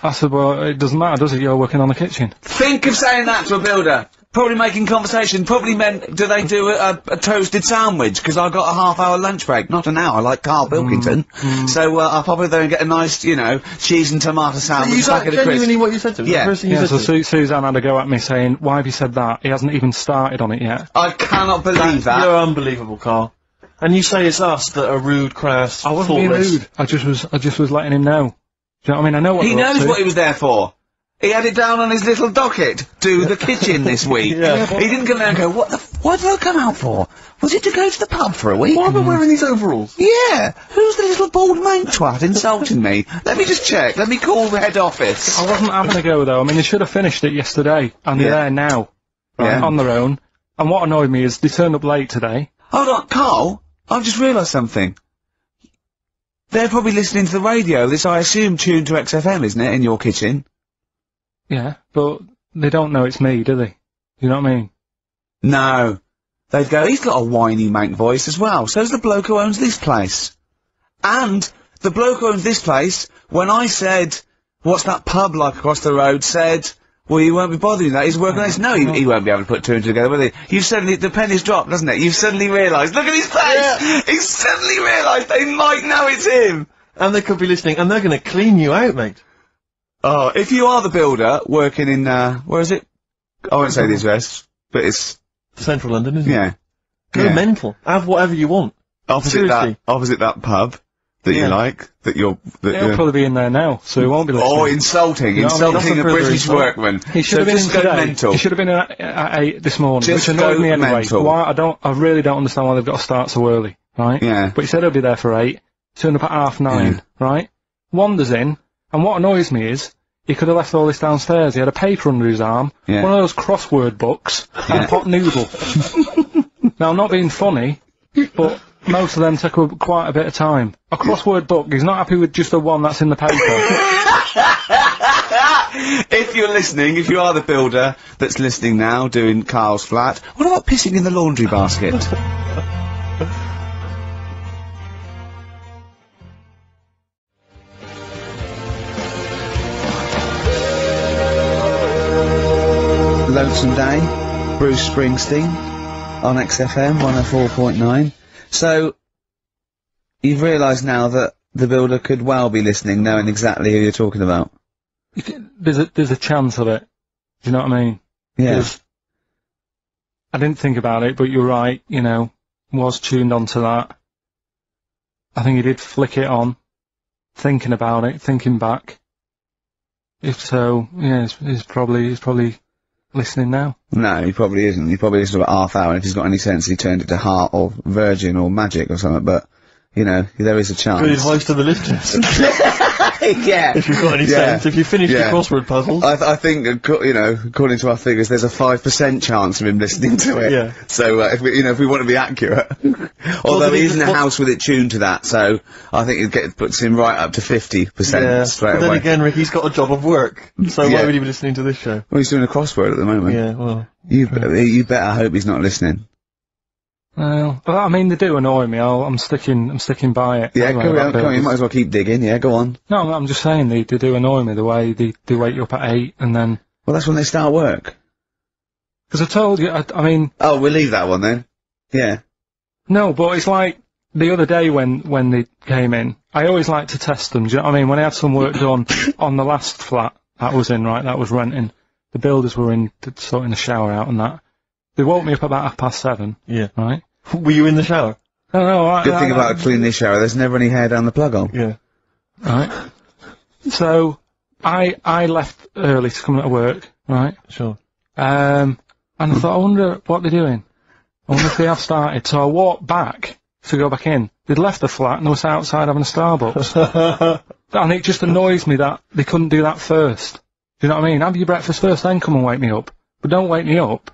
Speaker 3: I said, well, it doesn't matter, does it? You're working on the kitchen.
Speaker 1: Think of saying that to a builder. Probably making conversation. Probably meant, do they do a toasted sandwich? Because I got a half-hour lunch break, not an hour, like Karl Pilkington. So I'll pop over there and get a nice, cheese and tomato sandwich.
Speaker 2: Is that genuinely what you said to him?
Speaker 1: Yeah.
Speaker 2: The first thing you
Speaker 3: Yeah,
Speaker 2: said
Speaker 3: so
Speaker 2: to him?
Speaker 3: Suzanne had a go at me saying, why have you said that? He hasn't even started on it yet.
Speaker 1: I cannot believe that.
Speaker 2: You're unbelievable, Carl. And you say it's us that are rude, crass,
Speaker 3: I wasn't being
Speaker 2: thoughtless.
Speaker 3: rude. I just was letting him know. Do you know what I mean? I know what
Speaker 1: He
Speaker 3: they're up
Speaker 1: knows
Speaker 3: to.
Speaker 1: what he was there for. He had it down on his little docket. Do the kitchen this week.
Speaker 2: Yeah.
Speaker 1: He didn't come down and go, what did I come out for? Was it to go to the pub for a week?
Speaker 2: Why am I wearing these overalls?
Speaker 1: Yeah. Who's the little bald mate twat insulting me? Let me just check. Let me call the head office.
Speaker 3: I wasn't having a go though. I mean, they should have finished it yesterday, and they're
Speaker 1: Yeah.
Speaker 3: there now, right,
Speaker 1: Yeah.
Speaker 3: on their own. And what annoyed me is they turned up late today.
Speaker 1: Hold on, Carl. I've just realised something. They're probably listening to the radio. This, I assume, tuned to XFM, isn't it, in your kitchen?
Speaker 3: Yeah, but they don't know it's me, do they? You know what I mean?
Speaker 1: No. They'd go, he's got a whiny mank voice as well. So's the bloke who owns this place. And the bloke who owns this place, when I said, what's that pub like across the road, said, well, you won't be bothering that. He's working on this. No, he won't be able to put two and two together, will he? You've suddenly, the penny's dropped, doesn't it? You've suddenly realised. Look at his face!
Speaker 2: Yeah.
Speaker 1: He's suddenly realised they might know it's him!
Speaker 2: And they could be listening, and they're going to clean you out, mate.
Speaker 1: Oh, if you are the builder working in, where is it? I won't say the address, but it's,
Speaker 2: Central London, isn't it?
Speaker 1: yeah.
Speaker 2: Go
Speaker 1: Yeah.
Speaker 2: mental. Have whatever you want.
Speaker 1: Opposite
Speaker 2: Seriously.
Speaker 1: that pub. that you like, that you're...
Speaker 3: He'll probably be in there now, so he won't be listening.
Speaker 1: Oh, insulting
Speaker 3: You know what I mean?
Speaker 1: a
Speaker 3: Nothing further
Speaker 1: British
Speaker 3: insult.
Speaker 1: workman.
Speaker 3: He should have been in
Speaker 1: just go
Speaker 3: today.
Speaker 1: mental.
Speaker 3: He should have been at 8 this morning,
Speaker 1: Just
Speaker 3: which annoyed
Speaker 1: go
Speaker 3: me anyway.
Speaker 1: mental.
Speaker 3: Why? I really don't understand why they've got to start so early, right?
Speaker 1: Yeah.
Speaker 3: But he said he'll be there for 8, turned up at 9:30, right? Wanders in, and what annoys me is, he could have left all this downstairs. He had a paper under his arm,
Speaker 1: Yeah.
Speaker 3: one of those crossword books, and a pot noodle. Now, I'm not being funny, but most of them take quite a bit of time. A crossword book, he's not happy with just the one that's in the paper.
Speaker 1: If you're listening, if you are the builder that's listening now, doing Carl's flat, what about pissing in the laundry basket? Lonesome Day, Bruce Springsteen, on XFM 104.9. So, you've realised now that the builder could well be listening, knowing exactly who you're talking about.
Speaker 3: There's a chance of it. Do you know what I mean?
Speaker 1: Yeah.
Speaker 3: 'Cause I didn't think about it, but you're right, you know, was tuned onto that. I think he did flick it on, thinking about it, thinking back. If so, yeah, he's probably listening now.
Speaker 1: No, he probably isn't. He probably listens about half hour, and if he's got any sense, he turned it to Heart or Virgin or Magic or something, but, you know, there is a chance.
Speaker 2: Good advice to the listeners.
Speaker 1: Yeah.
Speaker 2: If you've got any sense, if you finish the crossword puzzle.
Speaker 1: I think, you know, according to our figures, there's a 5% chance of him listening to it.
Speaker 2: Yeah.
Speaker 1: So, if we want to be accurate. Although he is in a house with it tuned to that, so I think it puts him right up to 50% straight
Speaker 2: but then
Speaker 1: away.
Speaker 2: again, Rick, he's got a job of work, so why would he be listening to this show?
Speaker 1: Well, he's doing a crossword at the moment.
Speaker 2: Yeah, well.
Speaker 1: You better hope he's not listening.
Speaker 3: Well, I mean, they do annoy me. I'm sticking by it.
Speaker 1: Yeah,
Speaker 3: anyway,
Speaker 1: carry
Speaker 3: about
Speaker 1: on, come on, you
Speaker 3: builders.
Speaker 1: might as well keep digging, yeah, go on.
Speaker 3: No, I'm just saying they do annoy me, the way they wake you up at 8 and then...
Speaker 1: Well, that's when they start work.
Speaker 3: Because I told you, I mean...
Speaker 1: Oh, we'll leave that one then. Yeah.
Speaker 3: No, but it's like the other day when they came in, I always like to test them, do you know what I mean? When I had some work done on the last flat that was in, right, that was renting, the builders were in, sorting the shower out and that. They woke me up about 7:30.
Speaker 2: Yeah.
Speaker 3: Right?
Speaker 2: Were you in the shower?
Speaker 3: No,
Speaker 1: Good thing about a clean this shower, there's never any hair down the plug hole.
Speaker 2: Yeah.
Speaker 3: Right. So, I left early to come to work, right?
Speaker 2: Sure.
Speaker 3: And I thought, I wonder what they're doing. I wonder if they have started. So I walked back to go back in. They'd left the flat and they was outside having a Starbucks. And it just annoys me that they couldn't do that first. Do you know what I mean? Have your breakfast first, then come and wake me up. But don't wake me up,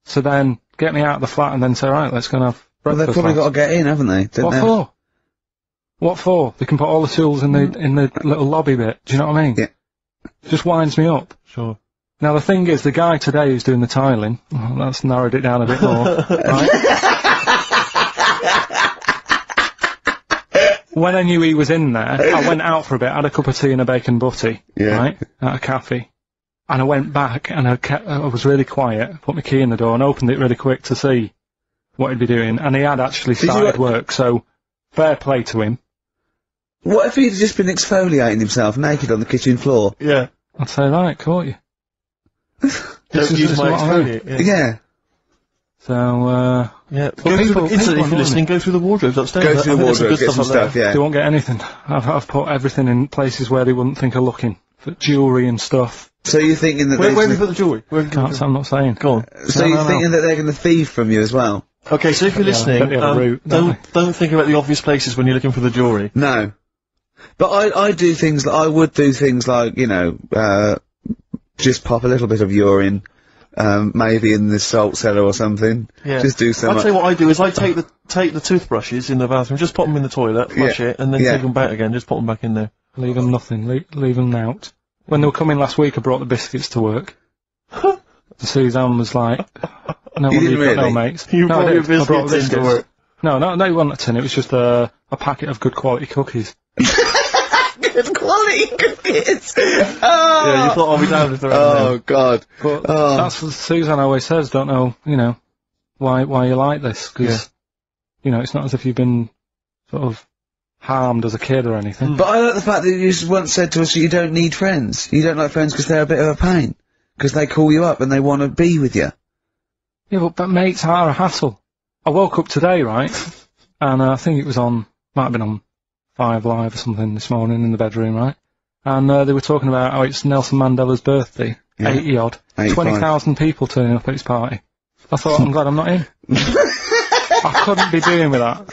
Speaker 3: so then get me out of the flat and then say, right, let's go and have
Speaker 1: Well,
Speaker 3: breakfast.
Speaker 1: they've probably got to get in, haven't they?
Speaker 3: What for? What for? They can put all the tools in the little lobby bit. Do you know what I mean?
Speaker 1: Yeah.
Speaker 3: Just winds me up.
Speaker 2: Sure.
Speaker 3: Now the thing is, the guy today who's doing the tiling, that's narrowed it down a bit more, right? When I knew he was in there, I went out for a bit, had a cup of tea and a bacon butty, right, at a cafe. And I went back and I was really quiet, put my key in the door and opened it really quick to see what he'd be doing. And he had actually started work, so fair play to him.
Speaker 1: What if he'd just been exfoliating himself naked on the kitchen floor?
Speaker 2: Yeah.
Speaker 3: I'd say, right, caught you.
Speaker 2: Don't use my exfoliate.
Speaker 1: Yeah.
Speaker 3: So,
Speaker 2: Yeah.
Speaker 3: But
Speaker 2: Instantly, if you're
Speaker 3: annoy
Speaker 2: listening,
Speaker 3: me.
Speaker 2: go through the wardrobes upstairs.
Speaker 1: Go through the
Speaker 2: I think there's
Speaker 1: wardrobe,
Speaker 2: good
Speaker 1: get some
Speaker 2: up there.
Speaker 1: stuff, yeah.
Speaker 3: they won't get anything. I've put everything in places where they wouldn't think of looking. For jewellery and stuff.
Speaker 1: So you're thinking that
Speaker 2: Where have you
Speaker 1: they...
Speaker 2: put the jewellery? Where have you put the
Speaker 3: I'm not saying.
Speaker 2: Go on.
Speaker 1: So
Speaker 3: No,
Speaker 1: you're
Speaker 3: no,
Speaker 1: thinking that they're going to thieve from you as well?
Speaker 2: Okay, so if you're listening,
Speaker 3: bet they have a route, don't
Speaker 2: don't think about the obvious places when you're looking for the jewellery.
Speaker 1: No. But I do things, I would do things like, you know, just pop a little bit of urine, maybe in the salt cellar or something.
Speaker 2: Yeah.
Speaker 1: Just do
Speaker 2: I'll
Speaker 1: some...
Speaker 2: tell you what I do is I take the toothbrushes in the bathroom, just pop them in the toilet, flush it, and then take them back again, just pop them back in there.
Speaker 3: Leave them nothing. Leave them out. When they were coming last week, I brought the biscuits to work. Suzanne was like, "No,
Speaker 1: You didn't
Speaker 3: got no
Speaker 1: really?
Speaker 3: mates."
Speaker 2: You
Speaker 3: no,
Speaker 2: brought
Speaker 3: I
Speaker 2: your
Speaker 3: did. I brought
Speaker 2: biscuits into work.
Speaker 3: No, they weren't a tin. It was just a packet of good quality cookies.
Speaker 1: Good quality cookies!
Speaker 2: Yeah, you thought I'll be down with the
Speaker 1: Oh, God.
Speaker 3: But that's what Suzanne always says. Don't know, you know, why you like this? Because you know, it's not as if you've been sort of harmed as a kid or anything.
Speaker 1: But I like the fact that you once said to us that you don't need friends. You don't like friends because they're a bit of a pain. Because they call you up and they want to be with you.
Speaker 3: Yeah, but mates are a hassle. I woke up today, right, and I think it was might have been on 5 Live or something this morning in the bedroom, right? And they were talking about how it's Nelson Mandela's birthday, 80 odd, 20,000 people turning up at his party. I thought, I'm glad I'm not in. I couldn't be doing with that.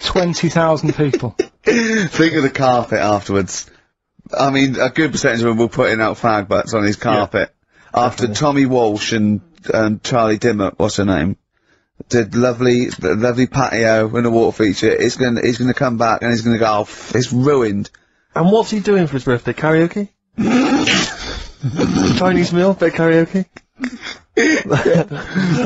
Speaker 3: 20,000 people.
Speaker 1: Think of the carpet afterwards. I mean, a good percentage of them will put in out flag butts on his carpet. After Tommy Walsh and Charlie Dimmock, what's her name, did lovely patio and a water feature. He's gonna come back and he's gonna go, oh, it's ruined.
Speaker 2: And what's he doing for his birthday? Karaoke? Chinese meal? Bit of karaoke? I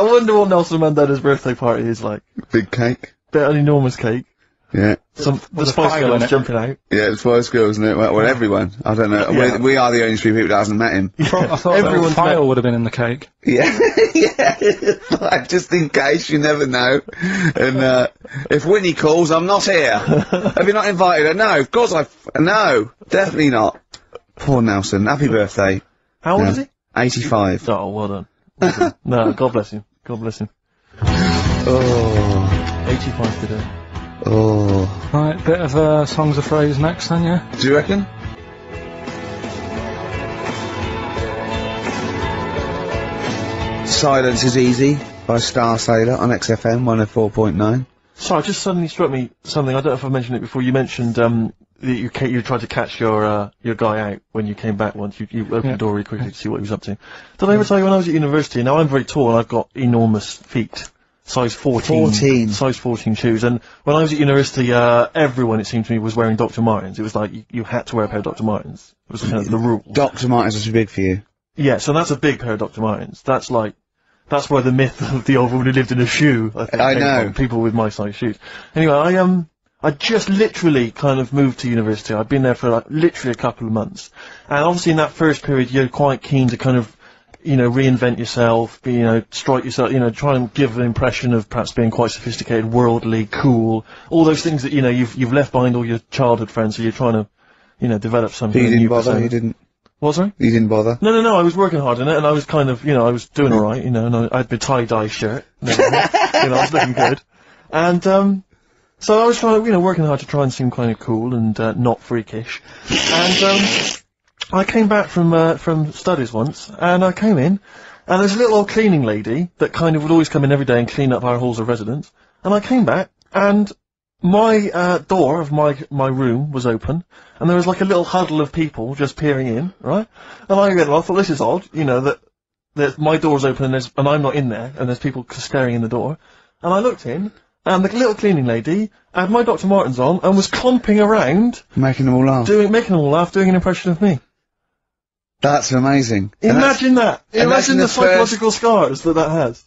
Speaker 2: wonder what Nelson Mandela's birthday party is like.
Speaker 1: Big cake.
Speaker 2: Bit an enormous cake.
Speaker 1: Yeah.
Speaker 2: The Spice Girls jumping out.
Speaker 1: Yeah, the Spice Girls, isn't it? Well, everyone. I don't know.
Speaker 2: Yeah.
Speaker 1: We are the only three people that hasn't met him.
Speaker 3: I thought everyone's file would have been in the cake.
Speaker 1: Yeah, yeah. Just in case, you never know. And, if Winnie calls, I'm not here. Have you not invited her? No, of course no, definitely not. Poor Nelson. Happy birthday.
Speaker 2: How old is he?
Speaker 1: 85.
Speaker 2: Oh, well done. Well done. No, God bless him. God bless him.
Speaker 1: Oh.
Speaker 2: 85 today.
Speaker 1: Oh.
Speaker 3: Right, bit of songs of phrase next then, yeah?
Speaker 1: Do you reckon? Silence is Easy by Star Sailor on XFM 104.9.
Speaker 2: So it just suddenly struck me something. I don't know if I mentioned it before. You mentioned that you tried to catch your guy out when you came back once. You opened the door really quickly to see what he was up to. Did I ever tell you when I was at university? Now I'm very tall and I've got enormous feet. Size 14. Size 14 shoes. And when I was at university, everyone, it seemed to me, was wearing Dr. Martens. It was like you had to wear a pair of Dr. Martens. It was kind of the rule.
Speaker 1: Dr. Martens was too big for you.
Speaker 2: Yeah, so that's a big pair of Dr. Martens. That's where the myth of the old woman who lived in a shoe, I think,
Speaker 1: I
Speaker 2: came
Speaker 1: know.
Speaker 2: from, people with my size shoes. Anyway, I just literally kind of moved to university. I'd been there for like literally a couple of months. And obviously in that first period, you're quite keen to kind of, reinvent yourself, strike yourself, try and give an impression of perhaps being quite sophisticated, worldly, cool, all those things that, you've left behind all your childhood friends, so you're trying to, develop something new.
Speaker 1: You didn't bother, you didn't?
Speaker 2: What, sorry?
Speaker 1: You didn't bother?
Speaker 2: No, I was working hard on it, and I was kind of, I was doing alright, and I had my tie-dye shirt, I was looking good. And, so I was trying to, working hard to try and seem kind of cool and, not freakish. And, I came back from studies once, and I came in, and there's a little old cleaning lady that kind of would always come in every day and clean up our halls of residence. And I came back, and my door of my room was open, and there was like a little huddle of people just peering in, right? And I thought, this is odd, that my door's open and I'm not in there, and there's people staring in the door. And I looked in, and the little cleaning lady had my Dr. Martens on and was clomping around,
Speaker 1: Making them all laugh.
Speaker 2: making them all laugh, doing an impression of me.
Speaker 1: That's amazing.
Speaker 2: Imagine that. Imagine the
Speaker 1: the
Speaker 2: psychological scars that has.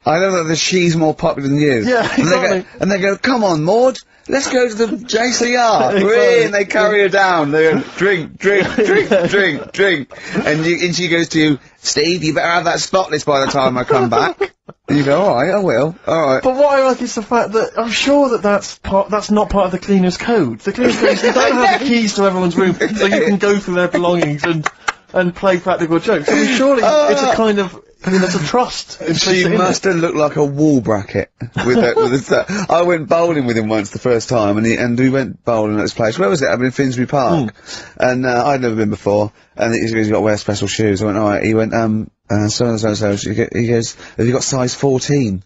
Speaker 1: I know that she's more popular than you.
Speaker 2: Yeah, exactly.
Speaker 1: And they go, come on, Maud, let's go to the JCR.
Speaker 2: Exactly.
Speaker 1: And they carry her down. They go, drink. And she goes to you, Steve, you better have that spotless by the time I come back. And you go, alright, I will. Alright.
Speaker 2: But what I like is the fact that I'm sure that's not part of the cleaner's code. The cleaner's code is you don't have the keys to everyone's room so you can go through their belongings and play practical jokes. I mean, surely it's a kind of, there's a trust.
Speaker 1: She must have looked like a wall bracket with I went bowling with him once the first time, and we went bowling at this place. Where was it? I mean, Finsbury Park. And I'd never been before, and he goes, "You got to wear special shoes." I went, "All right." He went, so. He goes, "Have you got size 14?"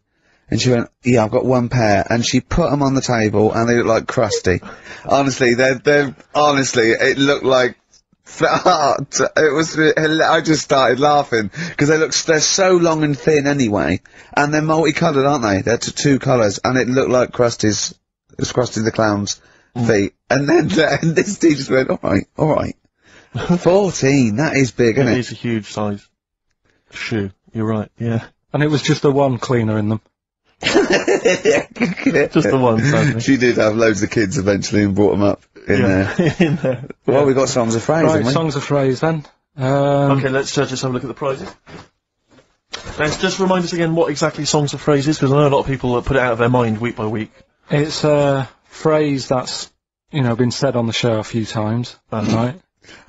Speaker 1: And she went, "Yeah, I've got one pair." And she put them on the table, and they look like crusty. Honestly, honestly, it looked like. It was. I just started laughing because they're so long and thin anyway, and they're multicoloured, aren't they? They're two colours, and it looked like Krusty's the Clown's feet. And then and this dude just went, all right, 14. That is big, isn't it?
Speaker 2: It is a huge size shoe. You're right. Yeah.
Speaker 3: And it was just the one cleaner in them.
Speaker 2: Just the one, sadly.
Speaker 1: She did have loads of kids eventually and brought them up in there. Well, we got songs of phrase, haven't we?
Speaker 3: Songs of phrase then.
Speaker 2: Okay, let's just have a look at the prizes. Let's just remind us again what exactly songs of phrase is, because I know a lot of people put it out of their mind week by week.
Speaker 3: It's a phrase that's, been said on the show a few times, right?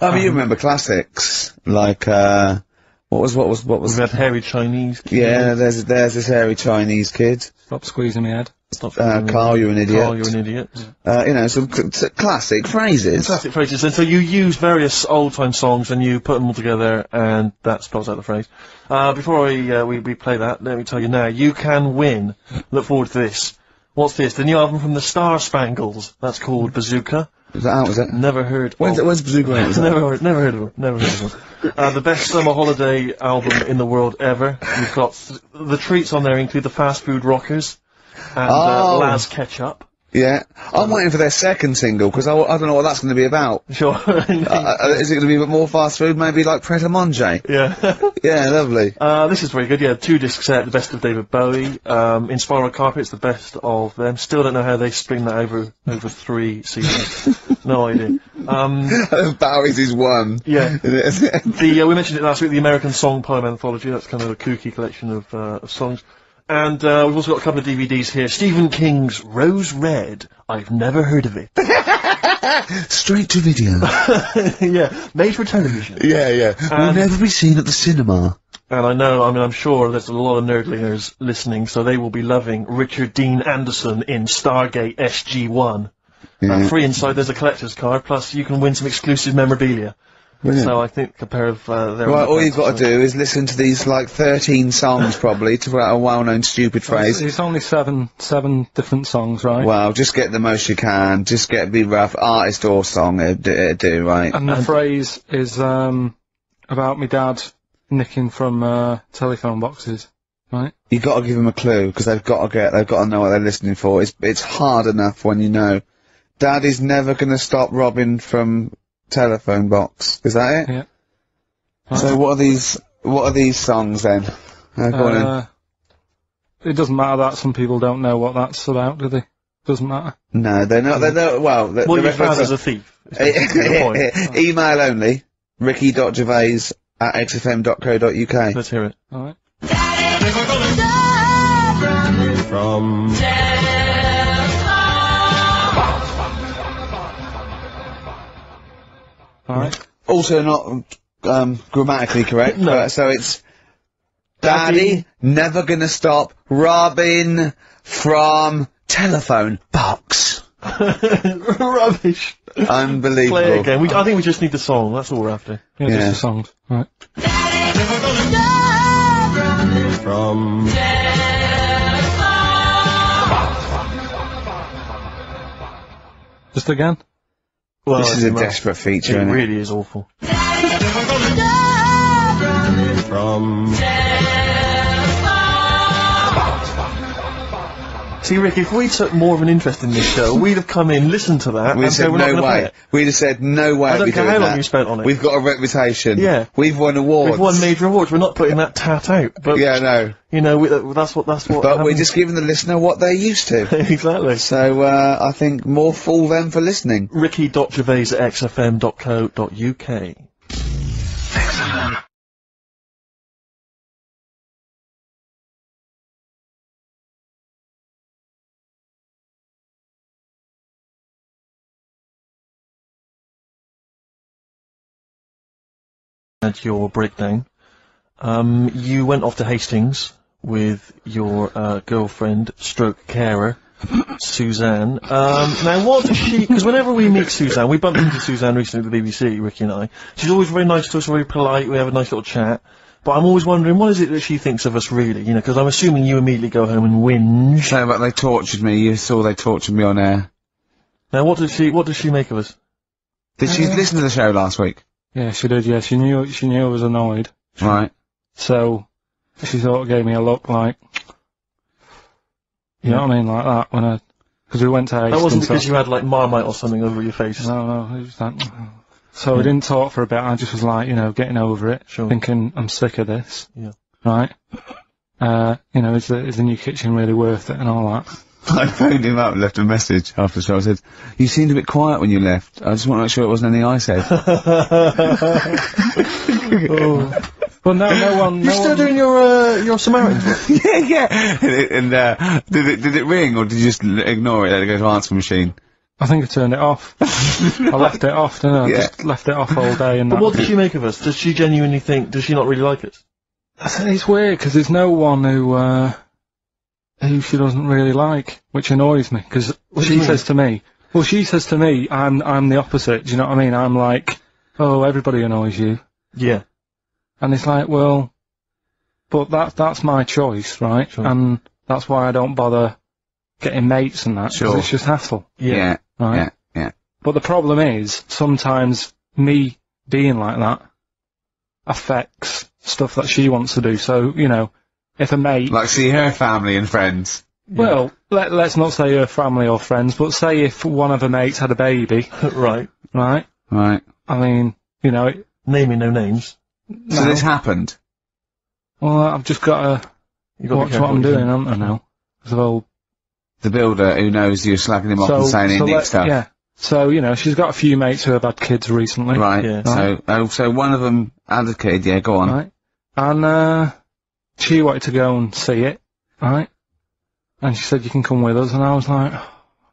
Speaker 1: I mean, you remember classics, like, what was?
Speaker 2: We've had hairy Chinese kid.
Speaker 1: Yeah, there's this hairy Chinese kid.
Speaker 3: Stop squeezing my head.
Speaker 1: Carl, you're an idiot.
Speaker 2: Carl, you're an idiot.
Speaker 1: You know, some classic phrases.
Speaker 2: Classic phrases. And so you use various old-time songs and you put them all together, and that spells out the phrase. Before we play that, let me tell you now, you can win. Look forward to this. What's this? The new album from the Star Spangles. That's called Bazooka.
Speaker 1: Is that out, is it?
Speaker 2: Never heard.
Speaker 1: When's Bazooka out?
Speaker 2: Never heard of them. The best summer holiday album in the world ever. You've got the treats on there include the Fast Food Rockers and Laz Ketchup.
Speaker 1: Yeah. I'm waiting for their second single, because I don't know what that's going to be about.
Speaker 2: Sure.
Speaker 1: Is it going to be a bit more fast food, maybe like Pret a Manger?
Speaker 2: Yeah.
Speaker 1: Yeah, lovely.
Speaker 2: This is very good, yeah. 2 disc set, the best of David Bowie. Inspiral Carpet's the best of them. Still don't know how they spring that over 3 seasons. No idea.
Speaker 1: Bowie's is one.
Speaker 2: Yeah. We mentioned it last week, the American Song Poem Anthology. That's kind of a kooky collection of songs. And we've also got a couple of DVDs here. Stephen King's Rose Red. I've never heard of it.
Speaker 1: Straight to video.
Speaker 2: Yeah, made for television.
Speaker 1: Yeah. Will never be seen at the cinema.
Speaker 2: And I'm sure there's a lot of nerdlingers listening, so they will be loving Richard Dean Anderson in Stargate SG-1.
Speaker 1: Yeah.
Speaker 2: Free inside, there's a collector's card, plus you can win some exclusive memorabilia.
Speaker 1: Brilliant.
Speaker 2: So I think a pair of their...
Speaker 1: Right, all you've got to do is listen to these, like, 13 songs, probably, to put out a well-known stupid phrase.
Speaker 3: It's only seven different songs, right?
Speaker 1: Well, just get the most you can. Just be rough. Artist or song, it'd do, right?
Speaker 3: And the phrase is, about me dad nicking from, telephone boxes, right?
Speaker 1: You got to give them a clue, because they've got to know what they're listening for. It's hard enough when you know. Dad is never going to stop robbing from telephone box. Is that it?
Speaker 3: Yeah.
Speaker 1: So what are these songs then? Go on then.
Speaker 3: It doesn't matter that some people don't know what that's about, do they? Doesn't matter.
Speaker 1: No, they're not. Well,
Speaker 2: your father's a thief.
Speaker 1: Email only. ricky.gervais@xfm.co.uk.
Speaker 2: Let's hear it.
Speaker 3: Alright.
Speaker 2: From...
Speaker 3: Alright.
Speaker 1: Also not grammatically correct.
Speaker 2: No.
Speaker 1: So it's Daddy never gonna stop robbing from telephone box.
Speaker 2: Rubbish.
Speaker 1: Unbelievable.
Speaker 2: Play it again. I think we just need the song. That's all we're after.
Speaker 3: Yeah, just the songs. Right.
Speaker 2: From...
Speaker 3: Just again?
Speaker 2: Well,
Speaker 1: This is a desperate feature,
Speaker 2: It
Speaker 1: isn't it?
Speaker 2: really is awful. From... See, Rick, if we took more of an interest in this show, we'd have come in, listened to that,
Speaker 1: We'd
Speaker 2: and
Speaker 1: said
Speaker 2: said we're not
Speaker 1: no
Speaker 2: going to play
Speaker 1: way.
Speaker 2: it.
Speaker 1: We'd have said no way.
Speaker 2: I don't
Speaker 1: we'd
Speaker 2: care
Speaker 1: do
Speaker 2: how long
Speaker 1: that.
Speaker 2: you spent on it.
Speaker 1: We've got a reputation.
Speaker 2: Yeah.
Speaker 1: We've won awards.
Speaker 2: We've won major awards. We're not putting that tat out. But,
Speaker 1: Yeah, no.
Speaker 2: you know, that's what
Speaker 1: But we're
Speaker 2: happens.
Speaker 1: just giving the listener what they're used to.
Speaker 2: Exactly.
Speaker 1: So, I think more fool them for listening.
Speaker 2: Ricky.gervais@xfm.co.uk. At your breakdown, you went off to Hastings with your girlfriend, stroke carer, Suzanne. Now, what does she? Because whenever we meet Suzanne, we bumped into Suzanne recently at the BBC, Ricky and I. She's always very nice to us, very polite. We have a nice little chat. But I'm always wondering, what is it that she thinks of us, really? You know, because I'm assuming you immediately go home and whinge.
Speaker 1: No, but they tortured me. You saw they tortured me on air.
Speaker 2: Now, what does she make of us?
Speaker 1: Did she listen to the show last week?
Speaker 3: Yeah, she did, yeah. She knew I was annoyed.
Speaker 1: Right.
Speaker 3: So, she sort of gave me a look like, you know what I mean, like that, when because we went to Hastings.
Speaker 2: That wasn't because you had, like, Marmite or something over your face.
Speaker 3: No, it was like, so we didn't talk for a bit, I just was like, you know, getting over it,
Speaker 2: Sure.
Speaker 3: thinking, I'm sick of this.
Speaker 2: Yeah.
Speaker 3: Right? You know, is the new kitchen really worth it and all that?
Speaker 1: I phoned him up and left a message after the show. I said, you seemed a bit quiet when you left. I just want to make sure it wasn't anything I said.
Speaker 3: Well, no one...
Speaker 2: You're still doing your Samaritan work?
Speaker 1: yeah. And did it ring, or did you just ignore it, let it go to answer machine?
Speaker 3: I think I turned it off. I left it off, didn't I?
Speaker 1: Yeah.
Speaker 3: Just left it off all day and
Speaker 2: But
Speaker 3: that.
Speaker 2: what does she make of us? Does she genuinely think, does she not really like us?
Speaker 3: I said it's weird, because there's no one who who she doesn't really like, which annoys me, because she says to me, I'm the opposite, do you know what I mean? I'm like, oh, everybody annoys you.
Speaker 2: Yeah.
Speaker 3: And it's like, well, but that's my choice, right?
Speaker 2: Sure.
Speaker 3: And that's why I don't bother getting mates and that, 'cause
Speaker 1: Sure.
Speaker 3: it's just hassle.
Speaker 1: Yeah.
Speaker 3: Right?
Speaker 1: Yeah.
Speaker 3: But the problem is, sometimes me being like that affects stuff that she wants to do. So, you know, if a mate...
Speaker 1: Like see her family and friends.
Speaker 3: Well, let's not say her family or friends, but say if one of her mates had a baby,
Speaker 2: Right.
Speaker 3: right?
Speaker 1: Right.
Speaker 3: I mean, you know...
Speaker 2: Naming no names.
Speaker 1: So this happened?
Speaker 3: Well, I've just got to
Speaker 2: You got to be
Speaker 3: watch
Speaker 2: careful
Speaker 3: what I'm
Speaker 2: what you
Speaker 3: doing,
Speaker 2: say.
Speaker 3: haven't I, now? 'Cause of all...
Speaker 1: The builder who knows you're slacking him off and saying he needs stuff.
Speaker 3: Yeah. So, you know, she's got a few mates who have had kids recently.
Speaker 1: Right.
Speaker 2: Yeah.
Speaker 1: So one of them had a kid. Yeah, go on.
Speaker 3: Right. And, she wanted to go and see it, right? And she said, you can come with us. And I was like,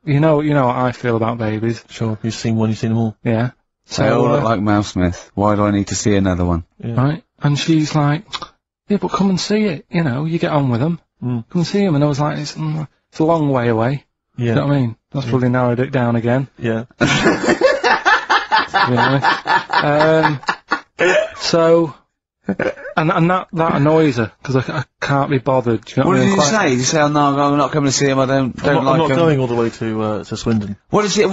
Speaker 3: you know what I feel about babies.
Speaker 2: Sure, you've seen one, you've seen them all.
Speaker 3: Yeah.
Speaker 1: They all look like Mel Smith. Why do I need to see another one?
Speaker 2: Yeah.
Speaker 3: Right. And she's like, yeah, but come and see it. You know, you get on with them.
Speaker 2: Mm.
Speaker 3: Come and see them. And I was like, it's a long way away.
Speaker 2: Yeah.
Speaker 3: You know what I mean? That's probably narrowed it down again.
Speaker 2: Yeah.
Speaker 3: To be honest. So, and that annoys her, because I can't be bothered. Do you know
Speaker 1: What
Speaker 3: what I
Speaker 1: did
Speaker 3: mean?
Speaker 1: you say? Did you say, oh no, I'm not coming to see him, I don't
Speaker 2: I'm
Speaker 1: like
Speaker 2: not
Speaker 1: him?
Speaker 2: going all the way to Swindon.
Speaker 1: What did you,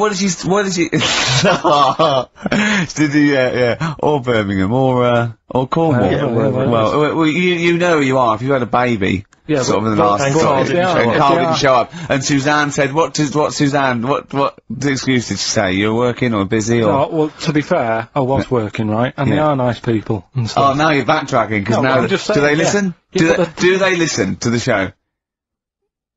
Speaker 1: did you, yeah, or Birmingham, or Cornwall.
Speaker 3: Yeah,
Speaker 1: well, you know who you are, if you had a baby.
Speaker 3: Yeah,
Speaker 1: sort of in the
Speaker 3: but-
Speaker 1: last
Speaker 2: but Carl
Speaker 1: time,
Speaker 2: didn't show
Speaker 1: and
Speaker 2: up.
Speaker 1: Carl
Speaker 3: Yeah.
Speaker 1: didn't show up. And Suzanne said, what Suzanne, what excuse did she say? You're working or busy or?
Speaker 3: No, well, to be fair, I was working, right? And they
Speaker 1: Yeah.
Speaker 3: are nice people and
Speaker 1: Oh,
Speaker 3: stuff.
Speaker 1: now you're backtracking, because
Speaker 3: No,
Speaker 1: now,
Speaker 3: I'm just
Speaker 1: do
Speaker 3: saying,
Speaker 1: they
Speaker 3: yeah.
Speaker 1: listen?
Speaker 3: Yeah,
Speaker 1: Do they listen to the show?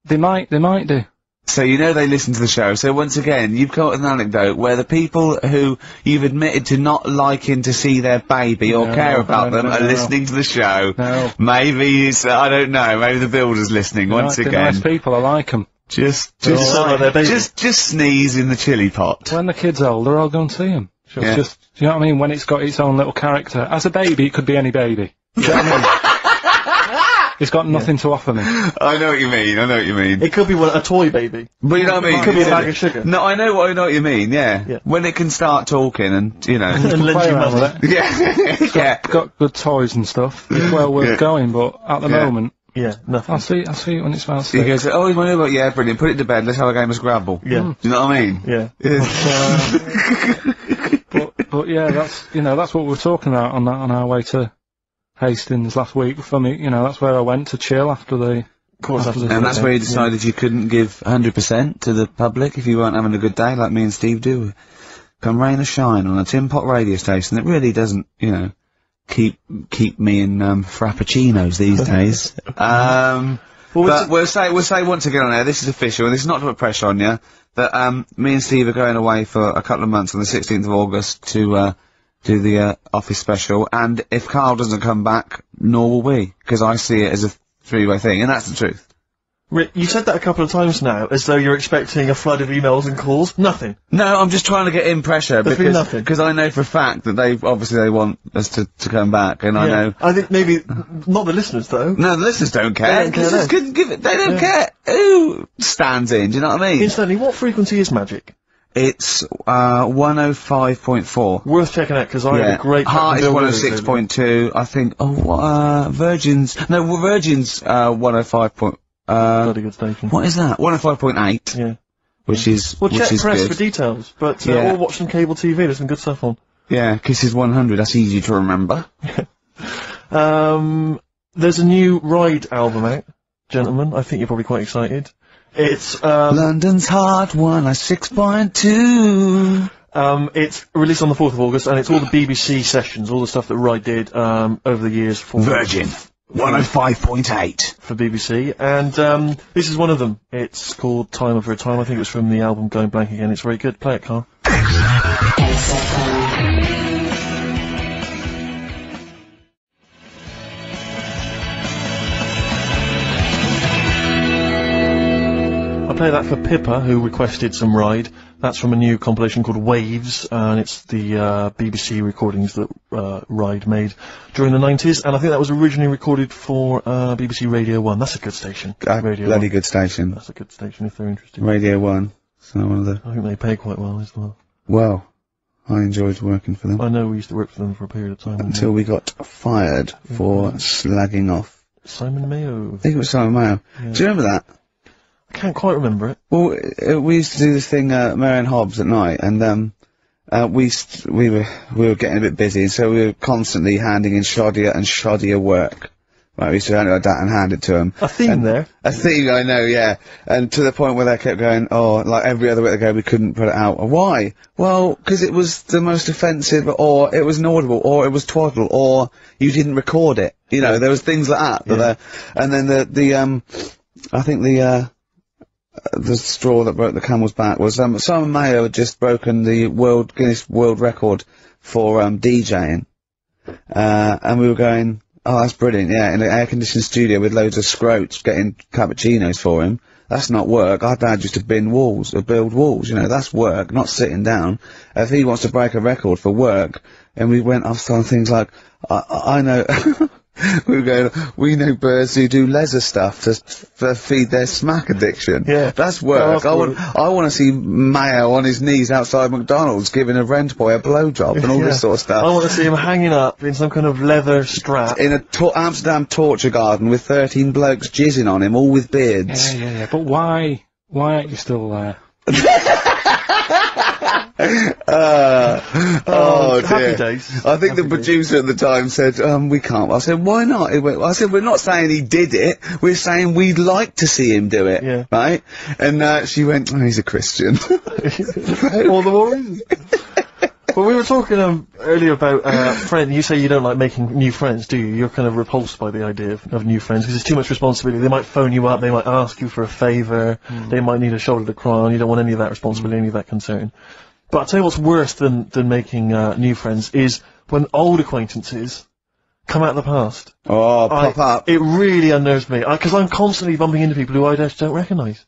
Speaker 3: They might do.
Speaker 1: So you know they listen to the show. So once again, you've come up with an anecdote where the people who you've admitted to not liking to see their baby or
Speaker 3: No,
Speaker 1: care about
Speaker 3: no,
Speaker 1: them
Speaker 3: no,
Speaker 1: are
Speaker 3: no.
Speaker 1: listening to the show.
Speaker 3: No.
Speaker 1: Maybe it's, I don't know, maybe the builder's listening once
Speaker 3: They're
Speaker 1: again.
Speaker 3: nice people, I like them.
Speaker 1: Just
Speaker 2: sound like their baby.
Speaker 1: just sneeze in the chili pot.
Speaker 3: When the kid's older, I'll go and see him.
Speaker 2: Sure.
Speaker 1: Yeah.
Speaker 3: Just, do you know what I mean? When it's got its own little character. As a baby, it could be any baby. Do you know what I mean? It's got nothing to offer me.
Speaker 1: I know what you mean.
Speaker 2: It could be a toy baby.
Speaker 1: But you know what I mean?
Speaker 2: It could be a bag of sugar.
Speaker 1: No, I know what you mean, yeah.
Speaker 2: Yeah.
Speaker 1: When it can start talking and, you know.
Speaker 2: And lend
Speaker 3: Play
Speaker 2: you
Speaker 3: around
Speaker 2: money.
Speaker 3: with it.
Speaker 1: yeah. yeah.
Speaker 3: Got good toys and stuff. It's well worth
Speaker 1: Yeah.
Speaker 3: going, but at the
Speaker 1: Yeah.
Speaker 3: moment,
Speaker 2: Yeah, nothing.
Speaker 3: I'll see it when it's about
Speaker 1: He
Speaker 3: six.
Speaker 1: goes, oh, he's my robot, yeah, brilliant, put it to bed, let's have a game of Scrabble.
Speaker 2: Yeah.
Speaker 1: Do you know what I mean?
Speaker 2: Yeah.
Speaker 3: But yeah, that's what we were talking about on our way to Hastings last week. For me, that's where I went to chill after the.
Speaker 2: Of course,
Speaker 3: after the
Speaker 1: And that's
Speaker 3: thing.
Speaker 1: where you decided you couldn't give 100% to the public if you weren't having a good day, like me and Steve do. Come rain or shine on a tin pot radio station that really doesn't, keep me in frappuccinos these days. But we'll say once again on air, this is official, and this is not to put pressure on you, that me and Steve are going away for a couple of months on the 16th of August to do the office special, and if Carl doesn't come back, nor will we, because I see it as a three-way thing, and that's the truth.
Speaker 2: Rick, you said that a couple of times now, as though you're expecting a flood of emails and calls. Nothing.
Speaker 1: No, I'm just trying to get in pressure
Speaker 2: There's been nothing.
Speaker 1: because I know for a fact that they want us to come back, and I know.
Speaker 2: I think maybe not the listeners though.
Speaker 1: No, the listeners don't care.
Speaker 2: They don't care,
Speaker 1: Listeners
Speaker 2: no.
Speaker 1: couldn't give it. They don't care who stands in. Do you know what I mean?
Speaker 2: Incidentally, what frequency is Magic?
Speaker 1: It's 105.4.
Speaker 2: Worth checking out because I had a great.
Speaker 1: Heart is
Speaker 2: Bill Withers
Speaker 1: 106.2. I think. Virgin's 105.
Speaker 2: Bloody good station.
Speaker 1: What is that? 105.8.
Speaker 2: Yeah.
Speaker 1: Which is
Speaker 2: Well, check press
Speaker 1: good.
Speaker 2: for details, but
Speaker 1: Yeah.
Speaker 2: or watch some cable TV. There's some good stuff on.
Speaker 1: Yeah, Kisses 100. That's easy to remember.
Speaker 2: There's a new Ride album out, gentlemen. I think you're probably quite excited. It's
Speaker 1: London's Heart 106.2.
Speaker 2: It's released on the 4th of August, and it's all the BBC sessions, all the stuff that Ride did over the years for
Speaker 1: Virgin 105.8.
Speaker 2: for BBC, and this is one of them. It's called Time Over a Time. I think it was from the album Going Blank Again. It's very good. Play it, Carl. I play that for Pippa, who requested some Ride. That's from a new compilation called Waves, and it's the BBC recordings that Ride made during the 90s, and I think that was originally recorded for BBC Radio 1. That's a good station. Radio
Speaker 1: bloody
Speaker 2: 1.
Speaker 1: good station.
Speaker 2: That's a good station if they're interested.
Speaker 1: Radio 1. So one of the...
Speaker 2: I think they pay quite well as well.
Speaker 1: Well, I enjoyed working for them.
Speaker 2: I know we used to work for them for a period of time.
Speaker 1: Until we got fired for slagging off.
Speaker 2: Simon Mayo.
Speaker 1: I think it was Simon Mayo.
Speaker 2: Yeah.
Speaker 1: Do you remember that?
Speaker 2: I can't quite remember it.
Speaker 1: Well, we used to do this thing, Mary and Hobbs at night, and we were getting a bit busy, and so we were constantly handing in shoddier and shoddier work. Right, we used to hand it like that and hand it to them.
Speaker 2: A theme there.
Speaker 1: A theme, I know, yeah. And to the point where they kept going, oh, like every other week they go, we couldn't put it out. Why? Well, because it was the most offensive, or it was inaudible, or it was twaddle, or you didn't record it. You know, there was things like that.
Speaker 2: Yeah.
Speaker 1: And then I think the straw that broke the camel's back was, Simon Mayo had just broken the Guinness World Record for, DJing. And we were going, oh, that's brilliant, yeah, in an air-conditioned studio with loads of scrotes getting cappuccinos for him. That's not work. Our dad used to build walls, you know, that's work, not sitting down. If he wants to break a record for work, and we went off on things like, I know, we were going, we know birds who do leisure stuff to feed their smack addiction.
Speaker 2: Yeah.
Speaker 1: That's work.
Speaker 2: Oh,
Speaker 1: I want to see Mayo on his knees outside McDonald's giving a rent boy a blowjob and all this sort of stuff.
Speaker 2: I want to see him hanging up in some kind of leather strap.
Speaker 1: In a Amsterdam torture garden with 13 blokes jizzing on him, all with beards.
Speaker 3: Yeah. But why aren't you still there?
Speaker 1: Oh dear.
Speaker 2: Happy days.
Speaker 1: I think
Speaker 2: Happy
Speaker 1: the producer at the time said, we can't. I said, why not? I said, we're not saying he did it, we're saying we'd like to see him do it.
Speaker 2: Yeah.
Speaker 1: Right? And she went, oh, he's a Christian.
Speaker 2: All the more reason. Well, we were talking earlier about friends. You say you don't like making new friends, do you? You're kind of repulsed by the idea of new friends because it's too much responsibility. They might phone you up, they might ask you for a favour, they might need a shoulder to cry on. You don't want any of that responsibility, any of that concern. But I'll tell you what's worse than making new friends is when old acquaintances come out of the past.
Speaker 1: Oh, pop up.
Speaker 2: It really unnerves me because I'm constantly bumping into people who I just don't recognise.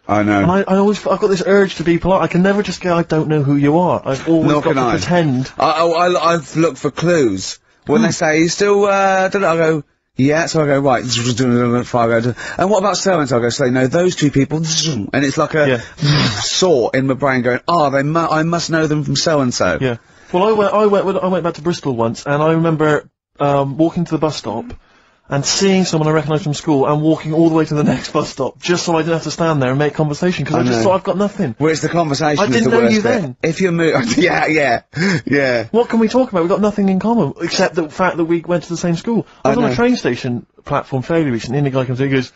Speaker 1: I know.
Speaker 2: And I've got this urge to be polite. I can never just go, I don't know who you are. I've always got to pretend.
Speaker 1: I've looked for clues. When they say, you still, I go, yeah, so I go, right, and what about so-and-so? I go, say, no, those two people, and it's like a saw in my brain going, I must know them from so-and-so.
Speaker 2: Yeah. Well, I went back to Bristol once, and I remember, walking to the bus stop, and seeing someone I recognised from school and walking all the way to the next bus stop just so I didn't have to stand there and make conversation because I just thought I've got nothing.
Speaker 1: Well, it's the conversation.
Speaker 2: I didn't know you then.
Speaker 1: If you're yeah.
Speaker 2: What can we talk about? We've got nothing in common except the fact that we went to the same school. I was on a train station platform fairly recently and the guy comes in and goes,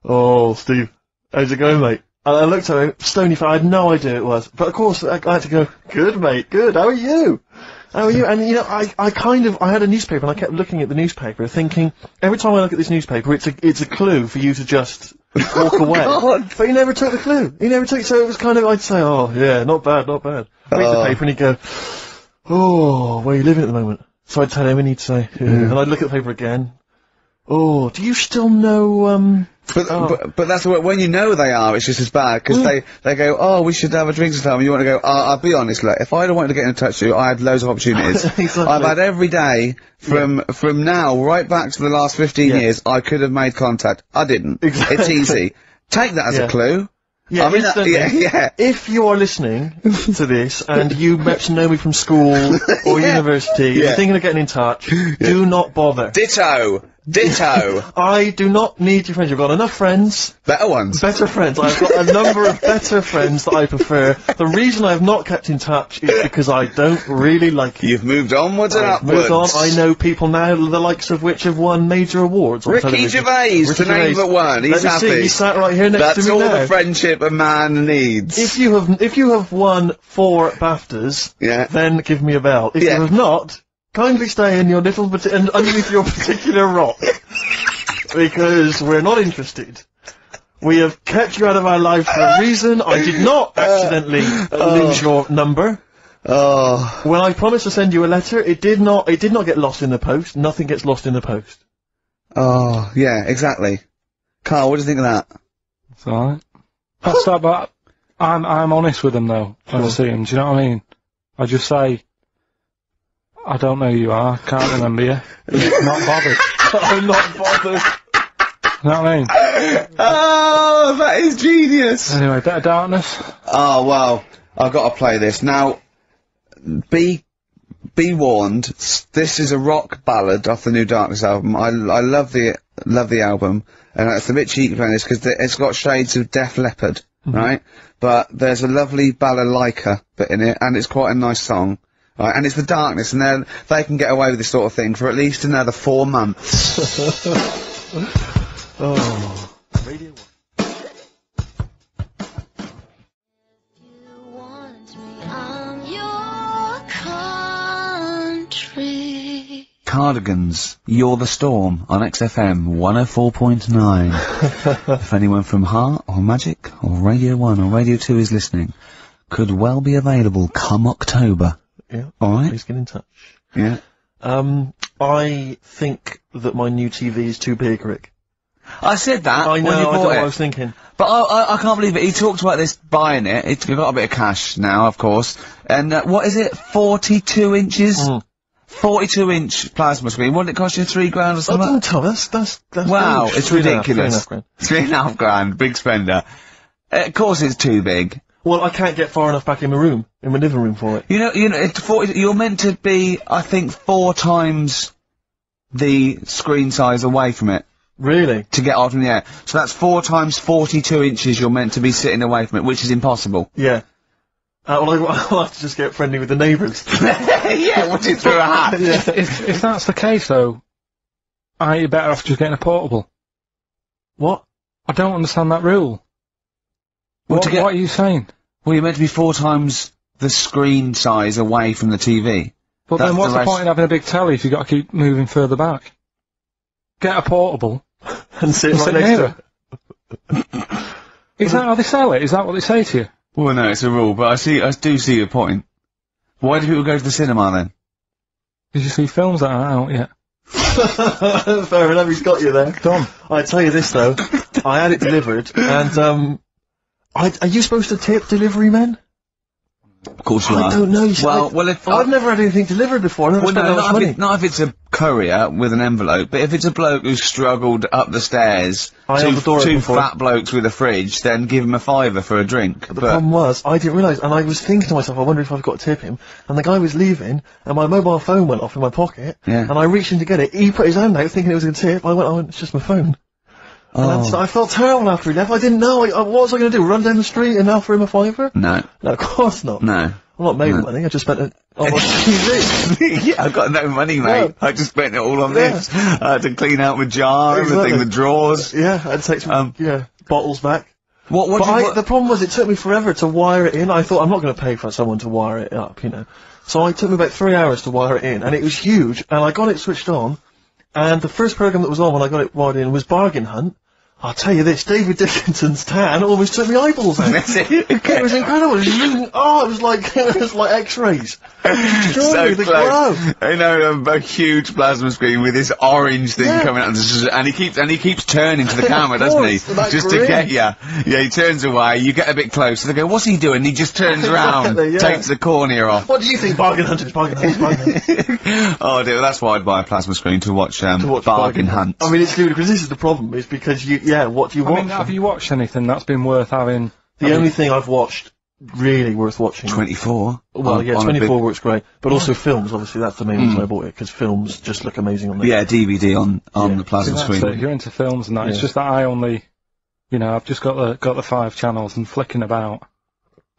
Speaker 2: "Oh, Steve, how's it going, mate?" And I looked at him, stony face, I had no idea it was. But of course, I had to go, "Good, mate, good, how are you? How are you?" And you know, I had a newspaper and I kept looking at the newspaper thinking, every time I look at this newspaper, it's a clue for you to just walk away.
Speaker 1: God.
Speaker 2: But he never took the clue. He never took it, so it was kind of, I'd say, oh yeah, not bad. Read the paper and he'd go, "Oh, where are you living at the moment?" So I'd tell him and he'd say, yeah. And I'd look at the paper again. "Oh, do you still know,
Speaker 1: But that's what, when you know they are, it's just as bad, because they go, "Oh, we should have a drink sometime," and you want to go, "I'll be honest, look, if I'd have wanted to get in touch with you, I had loads of opportunities."
Speaker 2: Exactly.
Speaker 1: I've had every day, from now, right back to the last 15 years, I could have made contact. I didn't.
Speaker 2: Exactly.
Speaker 1: It's easy. Take that as a clue.
Speaker 2: Yeah,
Speaker 1: I mean,
Speaker 2: instantly. If you are listening to this and you perhaps know me from school or university, and you're thinking of getting in touch, do not bother.
Speaker 1: Ditto.
Speaker 2: I do not need your friends. You've got enough friends.
Speaker 1: Better ones.
Speaker 2: Better friends. I've got a number of better friends that I prefer. The reason I have not kept in touch is because I don't really like you.
Speaker 1: You've moved onwards and upwards.
Speaker 2: Moved on. I know people now, the likes of which have won major awards on television.
Speaker 1: Gervais, to name but one. He's happy.
Speaker 2: See, he's sat right here next to me
Speaker 1: now. That's all
Speaker 2: now.
Speaker 1: the friendship a man needs.
Speaker 2: If you have won 4 BAFTAs, then give me a bell. If you have not, kindly stay in your little underneath your particular rock, because we're not interested. We have kept you out of our lives for a reason. I did not accidentally lose your number.
Speaker 1: Oh.
Speaker 2: When I promised to send you a letter, it did not get lost in the post. Nothing gets lost in the post.
Speaker 1: Oh, yeah, exactly. Carl, what do you think of that?
Speaker 3: It's alright. I'll start by I'm honest with them though when I see them. Do you know what I mean? I just say, I don't know who you are. Can't remember you. Not bothered.
Speaker 2: I'm not bothered.
Speaker 3: You know what I mean?
Speaker 1: Oh, that is genius.
Speaker 3: Anyway, Bit of Darkness.
Speaker 1: Oh, well, I've got to play this. Now, be warned, this is a rock ballad off the new Darkness album. I love the album, and it's a bit cheeky playing this because it's got shades of Def Leppard, right? But there's a lovely balalaika bit in it, and it's quite a nice song. Right, and it's the Darkness, and they can get away with this sort of thing for at least another 4 months.
Speaker 2: Oh. Radio 1.
Speaker 5: You want me, I'm your country.
Speaker 1: Cardigans, You're the Storm on XFM 104.9. If anyone from Heart or Magic or Radio 1 or Radio 2 is listening, could well be available come October.
Speaker 2: Yeah.
Speaker 1: Alright?
Speaker 2: Please get in touch.
Speaker 1: Yeah.
Speaker 2: I think that my new TV is too big, Rick.
Speaker 1: I said that
Speaker 2: I know,
Speaker 1: when you
Speaker 2: I
Speaker 1: bought
Speaker 2: know what
Speaker 1: it.
Speaker 2: I was thinking.
Speaker 1: But I can't believe it. He talked about this buying it. We've got a bit of cash now, of course. And what is it? 42 inches? 42-inch plasma screen. What did it cost you? $3 grand or
Speaker 2: Oh,
Speaker 1: something?
Speaker 2: don't tell us. That's
Speaker 1: Wow,
Speaker 2: huge.
Speaker 1: it's
Speaker 2: 3.5
Speaker 1: ridiculous.
Speaker 2: grand.
Speaker 1: $3.5 grand, big spender. Of course it's too big.
Speaker 2: Well, I can't get far enough back in my room, in my living room for it.
Speaker 1: You know, it's 40, you're meant to be, I think, 4 times the screen size away from it
Speaker 2: Really?
Speaker 1: to get out in the air. So that's 4 times 42 inches you're meant to be sitting away from it, which is impossible.
Speaker 2: Yeah. Well, I'll have to just get friendly with the neighbours.
Speaker 1: Yeah, what it through a hat.
Speaker 3: If that's the case though, aren't you better off just getting a portable?
Speaker 2: What?
Speaker 3: I don't understand that rule.
Speaker 1: Well,
Speaker 3: What are you saying?
Speaker 1: Well, you're meant to be 4 times the screen size away from the TV.
Speaker 3: But
Speaker 1: That's
Speaker 3: then what's
Speaker 1: the
Speaker 3: the point in having a big telly if you've got to keep moving further back? Get a portable.
Speaker 2: And sit
Speaker 3: and
Speaker 2: right
Speaker 3: sit
Speaker 2: next
Speaker 3: near
Speaker 2: to
Speaker 3: it. Is that how they sell it? Is that what they say to you?
Speaker 1: Well, no, it's a rule, but I do see your point. Why do people go to the cinema then?
Speaker 3: Did you see films that aren't out yet?
Speaker 2: it. Fair enough, he's got you there.
Speaker 3: Done.
Speaker 2: I tell you this though, I had it delivered, and are you supposed to tip delivery men?
Speaker 1: Of course you are.
Speaker 2: I don't know. You see,
Speaker 1: Well, if
Speaker 2: I've never had anything delivered before. I've never spent that much money.
Speaker 1: not if it's a courier with an envelope, but if it's a bloke who's struggled up the stairs,
Speaker 2: I held the door
Speaker 1: two
Speaker 2: open for
Speaker 1: fat blokes with a fridge, then give him a £5 for a drink.
Speaker 2: The problem was, I didn't realise, and I was thinking to myself, I wonder if I've got to tip him. And the guy was leaving, and my mobile phone went off in my pocket,
Speaker 1: Yeah.
Speaker 2: and I reached in to get it. He put his hand out thinking it was a tip. I went, it's just my phone. And I felt terrible after he left. I didn't know. What was I going to do? Run down the street and offer him a £5?
Speaker 1: No.
Speaker 2: No, of course not.
Speaker 1: No.
Speaker 2: I'm not made of money. I just spent it on my TV.
Speaker 1: Yeah, I've got no money, mate.
Speaker 2: Yeah.
Speaker 1: I just spent it all on
Speaker 2: Yeah.
Speaker 1: this. I had to clean out my jar,
Speaker 2: Exactly.
Speaker 1: everything, the drawers.
Speaker 2: Yeah, I'd take some, bottles back.
Speaker 1: What
Speaker 2: But the problem was, it took me forever to wire it in. I thought, I'm not going to pay for someone to wire it up, you know. So it took me about 3 hours to wire it in, and it was huge, and I got it switched on, and the first program that was on when I got it wired in was Bargain Hunt. I'll tell you this, David Dickinson's tan almost took my eyeballs out. It was incredible. It was like X-rays.
Speaker 1: So
Speaker 2: the
Speaker 1: close.
Speaker 2: glow.
Speaker 1: I know, a huge plasma screen with this orange thing coming out, and he keeps turning to the camera, doesn't he?
Speaker 2: That
Speaker 1: Just
Speaker 2: grin.
Speaker 1: to get you. Yeah, he turns away, you get a bit closer, they go, what's he doing? He just turns around,
Speaker 2: Exactly, yeah.
Speaker 1: takes the cornea off.
Speaker 2: What do you think, Bargain Hunt is? Bargain Hunt is Bargain Hunt.
Speaker 1: Oh dear, that's why I'd buy a plasma screen to watch, Bargain Hunt.
Speaker 2: I mean, it's ludicrous. This is the problem, is because what do you
Speaker 3: I
Speaker 2: watch?
Speaker 3: mean, have you watched anything that's been worth having?
Speaker 2: The only thing I've watched really worth watching.
Speaker 1: 24.
Speaker 2: Well,
Speaker 1: on-
Speaker 2: yeah,
Speaker 1: on a
Speaker 2: 24
Speaker 1: big-
Speaker 2: works great, but also films. Obviously, that's the main reason I bought it, because films just look amazing on there.
Speaker 1: Yeah, DVD on
Speaker 2: Yeah.
Speaker 1: the plasma
Speaker 3: That's it,
Speaker 1: screen.
Speaker 3: you're into films and that. It's
Speaker 2: Yeah.
Speaker 3: just that I only, I've just got the 5 channels and flicking about,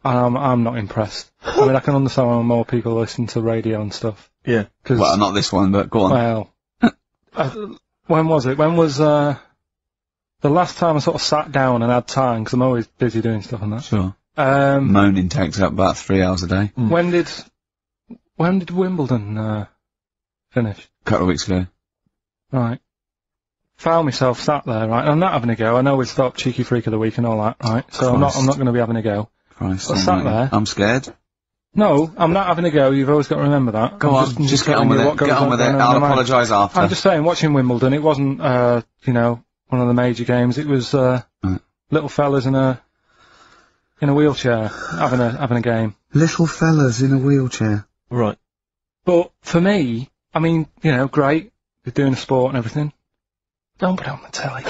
Speaker 3: and I'm not impressed. I mean, I can understand why more people listen to radio and stuff.
Speaker 2: Yeah.
Speaker 3: Cause,
Speaker 1: Well, not this one, but go on.
Speaker 3: well, when was it? When was the last time I sort of sat down and had time? Because I'm always busy doing stuff and that.
Speaker 1: Sure. Moaning takes up about 3 hours a day.
Speaker 3: When did Wimbledon finish?
Speaker 1: A couple of weeks ago.
Speaker 3: Right. Found myself sat there, right? I'm not having a go. I know we've stopped Cheeky Freak of the Week and all that, right? So I'm not going to be having a go.
Speaker 1: Christ,
Speaker 3: I sat there.
Speaker 1: I'm scared.
Speaker 3: No, I'm not having a go. You've always got to remember that.
Speaker 1: Go on, just get on with it. Get on with it. I'll apologise after.
Speaker 3: I'm just saying, watching Wimbledon, it wasn't, one of the major games. It was little fellas in a in a wheelchair, having a game.
Speaker 1: Little fellas in a wheelchair.
Speaker 2: Right.
Speaker 3: But for me, I mean, you know, great, you're doing a sport and everything. Don't put it on the telly.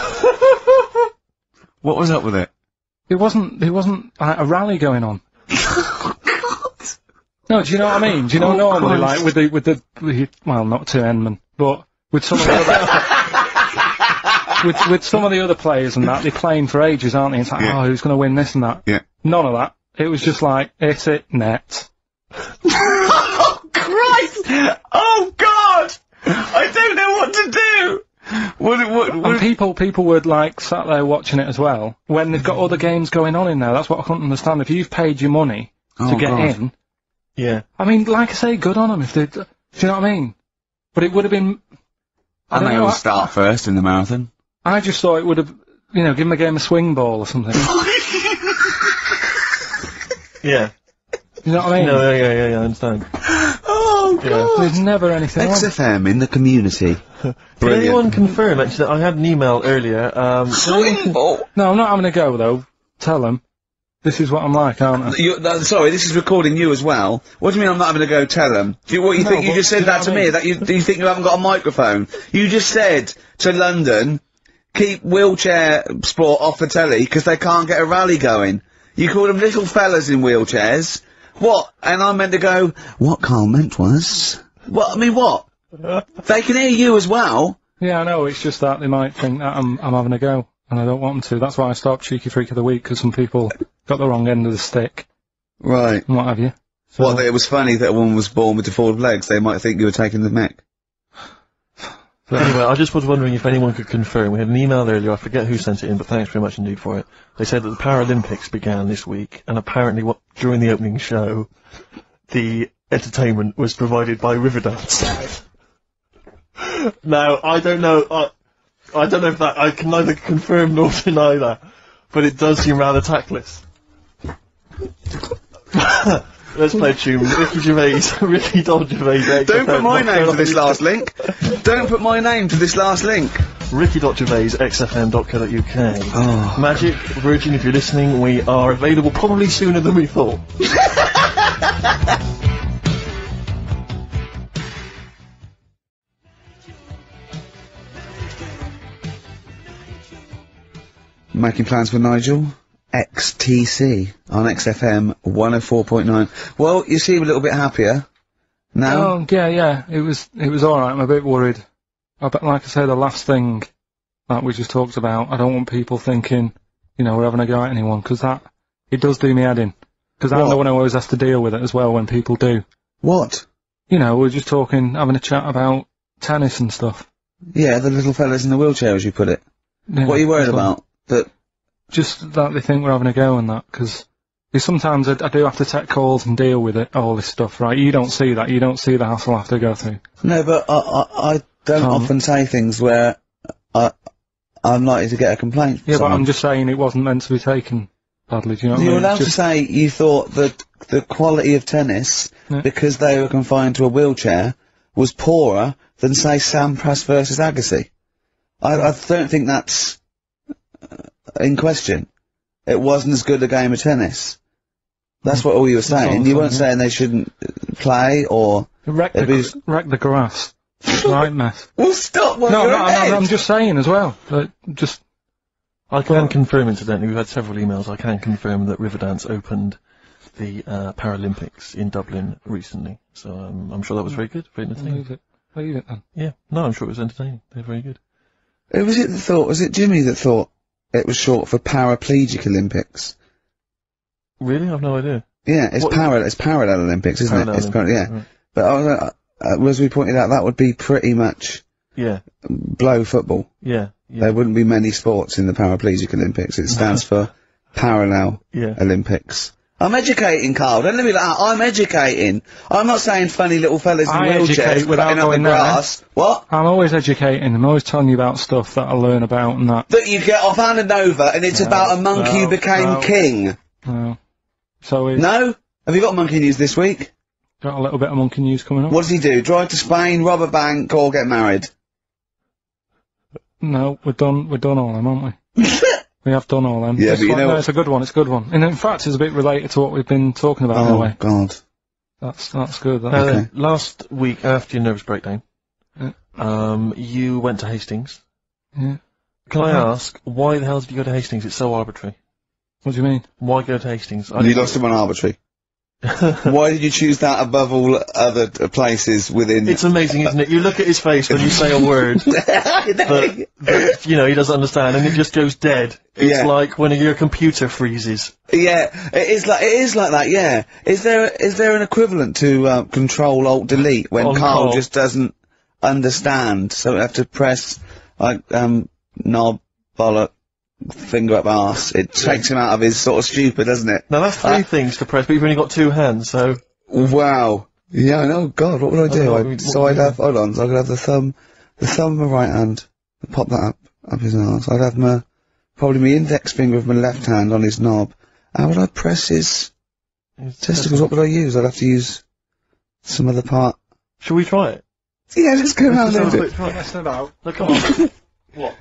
Speaker 1: What was up with it?
Speaker 3: It wasn't like a rally going on. No, do you know what I mean? Do you know normally, like, with the, well, not to Enman, but with some of the other, with some of the other players and that, they're playing for ages, aren't they? It's like, oh, who's gonna win this and that?
Speaker 1: Yeah.
Speaker 3: None of that. It was just like, hit it, net.
Speaker 1: Oh, Christ! Oh, God! I don't know what to do!
Speaker 3: And people were like sat there watching it as well when they've got other games going on in there. That's what I couldn't understand. If you've paid your money to get in,
Speaker 2: yeah.
Speaker 3: I mean, like I say, good on them if they. Do you know what I mean? But it would have been. I don't
Speaker 1: think
Speaker 3: know.
Speaker 1: I'll start first in the marathon.
Speaker 3: I just thought it would have, you know, given the game a swing ball or something.
Speaker 2: Yeah.
Speaker 3: You know what I mean?
Speaker 2: No, yeah, I understand.
Speaker 1: Oh, God!
Speaker 3: There's never anything on.
Speaker 1: XFM in the community.
Speaker 2: Did anyone confirm, actually, that I had an email earlier,
Speaker 1: Swing ball!
Speaker 3: No, I'm not having a go, though. Tell them. This is what I'm like, aren't I?
Speaker 1: Sorry, this is recording you as well. What do you mean I'm not having to go tell them? Do you think you just said that to me? Do you think you haven't got a microphone? You just said to London, keep wheelchair sport off the telly because they can't get a rally going. You called them little fellas in wheelchairs. What? And I meant to go, what Carl meant was... What? I mean, what? They can hear you as well.
Speaker 3: Yeah, I know, it's just that they might think that I'm having a go, and I don't want them to. That's why I stopped Cheeky Freak of the Week, because some people got the wrong end of the stick.
Speaker 1: Right.
Speaker 3: And what have you. So,
Speaker 1: What, that it was funny that a woman was born with deformed legs? They might think you were taking the mick.
Speaker 2: Anyway, I just was wondering if anyone could confirm. We had an email earlier, I forget who sent it in, but thanks very much indeed for it. They said that the Paralympics began this week, and apparently during the opening show, the entertainment was provided by Riverdance. Now, I don't know, I don't know if that, I can neither confirm nor deny that, but it does seem rather tactless. Let's play a tune. Ricky Gervais, Ricky Don Gervais.
Speaker 1: Don't put my name to this last link. Don't put my name to this last link.
Speaker 2: Ricky.Gervais, xfm.co.uk.
Speaker 1: Oh.
Speaker 2: Magic, Virgin, if you're listening, we are available probably sooner than we thought.
Speaker 1: Making plans for Nigel? XTC on XFM 104.9. Well, you seem a little bit happier now.
Speaker 3: Oh, yeah, it was alright, I'm a bit worried. Like I say, the last thing that we just talked about, I don't want people thinking, you know, we're having a go at anyone, because it does do me head in. Because I'm the one who always has to deal with it as well when people do.
Speaker 1: What?
Speaker 3: You know, we're just having a chat about tennis and stuff.
Speaker 1: Yeah, the little fellas in the wheelchair, as you put it.
Speaker 3: Yeah,
Speaker 1: What are you worried about? That
Speaker 3: just that they think we're having a go and that, because sometimes I do have to take calls and deal with it, all this stuff, right? You don't see that, you don't see the hassle I have to go through.
Speaker 1: No, but I don't often say things where I'm likely to get a complaint from
Speaker 3: Yeah,
Speaker 1: someone.
Speaker 3: but I'm just saying it wasn't meant to be taken badly, do you know what I mean?
Speaker 1: You're allowed
Speaker 3: It's
Speaker 1: to say you thought that the quality of tennis, because they were confined to a wheelchair, was poorer than, say, Sampras versus Agassi. I don't think that's in question. It wasn't as good a game of tennis. That's what all you were saying. You weren't saying they shouldn't play or...
Speaker 3: Wreck the grass. Right mess.
Speaker 1: Well, stop while
Speaker 3: No,
Speaker 1: you're
Speaker 3: no,
Speaker 1: ahead.
Speaker 3: I'm just saying as well. Just...
Speaker 2: I can confirm, incidentally, we've had several emails, I can confirm that Riverdance opened the Paralympics in Dublin recently. So I'm sure that was very good, very entertaining.
Speaker 3: Leave it then.
Speaker 2: Yeah, no, I'm sure it was entertaining. They're very good.
Speaker 1: Who was it that thought? Was it Jimmy that thought it was short for Paraplegic Olympics?
Speaker 2: Really? I've no idea.
Speaker 1: Yeah, it's Parallel Olympics, isn't
Speaker 2: Parallel
Speaker 1: it? It's currently, yeah.
Speaker 2: Right.
Speaker 1: But as we pointed out, that would be pretty much
Speaker 2: Yeah,
Speaker 1: blow football.
Speaker 2: yeah.
Speaker 1: There wouldn't be many sports in the Paraplegic Olympics. It stands for Parallel Olympics. I'm educating, Carl. Don't let me like that. I'm educating. I'm not saying funny little fellas in wheelchairs cutting up the grass. What?
Speaker 3: I'm always educating. I'm always telling you about stuff that I learn about and that.
Speaker 1: That you get off hand and over, and it's about a monkey who became king.
Speaker 3: No. So we've
Speaker 1: No? Have you got monkey news this week?
Speaker 3: got a little bit of monkey news coming up.
Speaker 1: What does he do? Drive to Spain, rob a bank, or get married?
Speaker 3: No, we're done all them, aren't we? We have done all them.
Speaker 1: Yeah,
Speaker 3: This
Speaker 1: but you
Speaker 3: one-
Speaker 1: know
Speaker 3: no,
Speaker 1: what-
Speaker 3: it's a good one. It's a good one. And in fact, it's a bit related to what we've been talking about in a
Speaker 1: Oh,
Speaker 3: way.
Speaker 1: God.
Speaker 3: That's good. That.
Speaker 1: Okay.
Speaker 2: Last week after your nervous breakdown,
Speaker 3: Yeah.
Speaker 2: you went to Hastings.
Speaker 3: Yeah.
Speaker 2: Can I ask, why the hell did you go to Hastings? It's so arbitrary.
Speaker 3: What do you mean?
Speaker 2: Why go to Hastings?
Speaker 1: You lost him on arbitrary. Why did you choose that above all other places within...
Speaker 2: It's amazing, isn't it? You look at his face when you say a word that, you know, he doesn't understand, and it just goes dead. It's
Speaker 1: Yeah.
Speaker 2: like when your computer freezes.
Speaker 1: Yeah, it is like that, yeah. Is there an equivalent to, Control Alt Delete when
Speaker 2: On
Speaker 1: Carl
Speaker 2: call.
Speaker 1: just doesn't understand, so we have to press, like, knob, bollock, finger up arse. It takes him out of his sort of stupid, doesn't it?
Speaker 2: Now that's three things to press, but you've only got two hands, so...
Speaker 1: Wow. Yeah, I know. God, what would I do?
Speaker 2: know what
Speaker 1: So I'd have, hold on, so I could have the thumb of my right hand, pop that up his arse. I'd have probably my index finger of my left hand on his knob. How would I press his testicles? What would I use? I'd have to use some other part.
Speaker 2: Shall we try it?
Speaker 1: Yeah, let's go around
Speaker 2: Let's have a
Speaker 1: there.
Speaker 2: quick try.
Speaker 3: Messing about.
Speaker 2: Look, come on. What?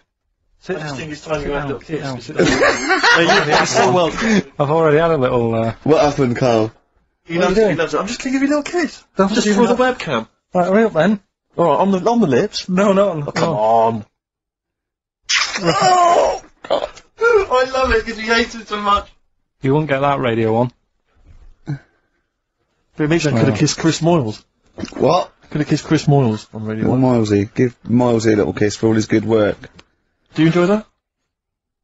Speaker 3: Sit
Speaker 2: This
Speaker 3: down.
Speaker 2: thing is tiny,
Speaker 3: Sit
Speaker 2: you have
Speaker 3: down.
Speaker 2: little
Speaker 3: Sit down.
Speaker 2: kids. You're so welcome.
Speaker 3: I've already had a little.
Speaker 1: What happened, Carl?
Speaker 2: He
Speaker 3: What are
Speaker 2: loves
Speaker 3: you
Speaker 2: it, he
Speaker 3: doing?
Speaker 2: loves it. I'm just gonna give you a little kiss.
Speaker 3: Don't
Speaker 2: Just
Speaker 3: do
Speaker 2: for the
Speaker 3: that.
Speaker 2: webcam.
Speaker 3: Right, hurry up then.
Speaker 2: Alright, on the lips.
Speaker 3: No, no.
Speaker 2: Oh, come on. Oh, God. I love it because he hates it so much.
Speaker 3: You won't get that radio on.
Speaker 2: But it means I could have kissed Chris Moyles.
Speaker 1: What?
Speaker 2: Could have kissed Chris Moyles on Radio
Speaker 1: Well,
Speaker 2: 1.
Speaker 1: Milesy. Give Milesy a little kiss for all his good work.
Speaker 2: Do you enjoy that?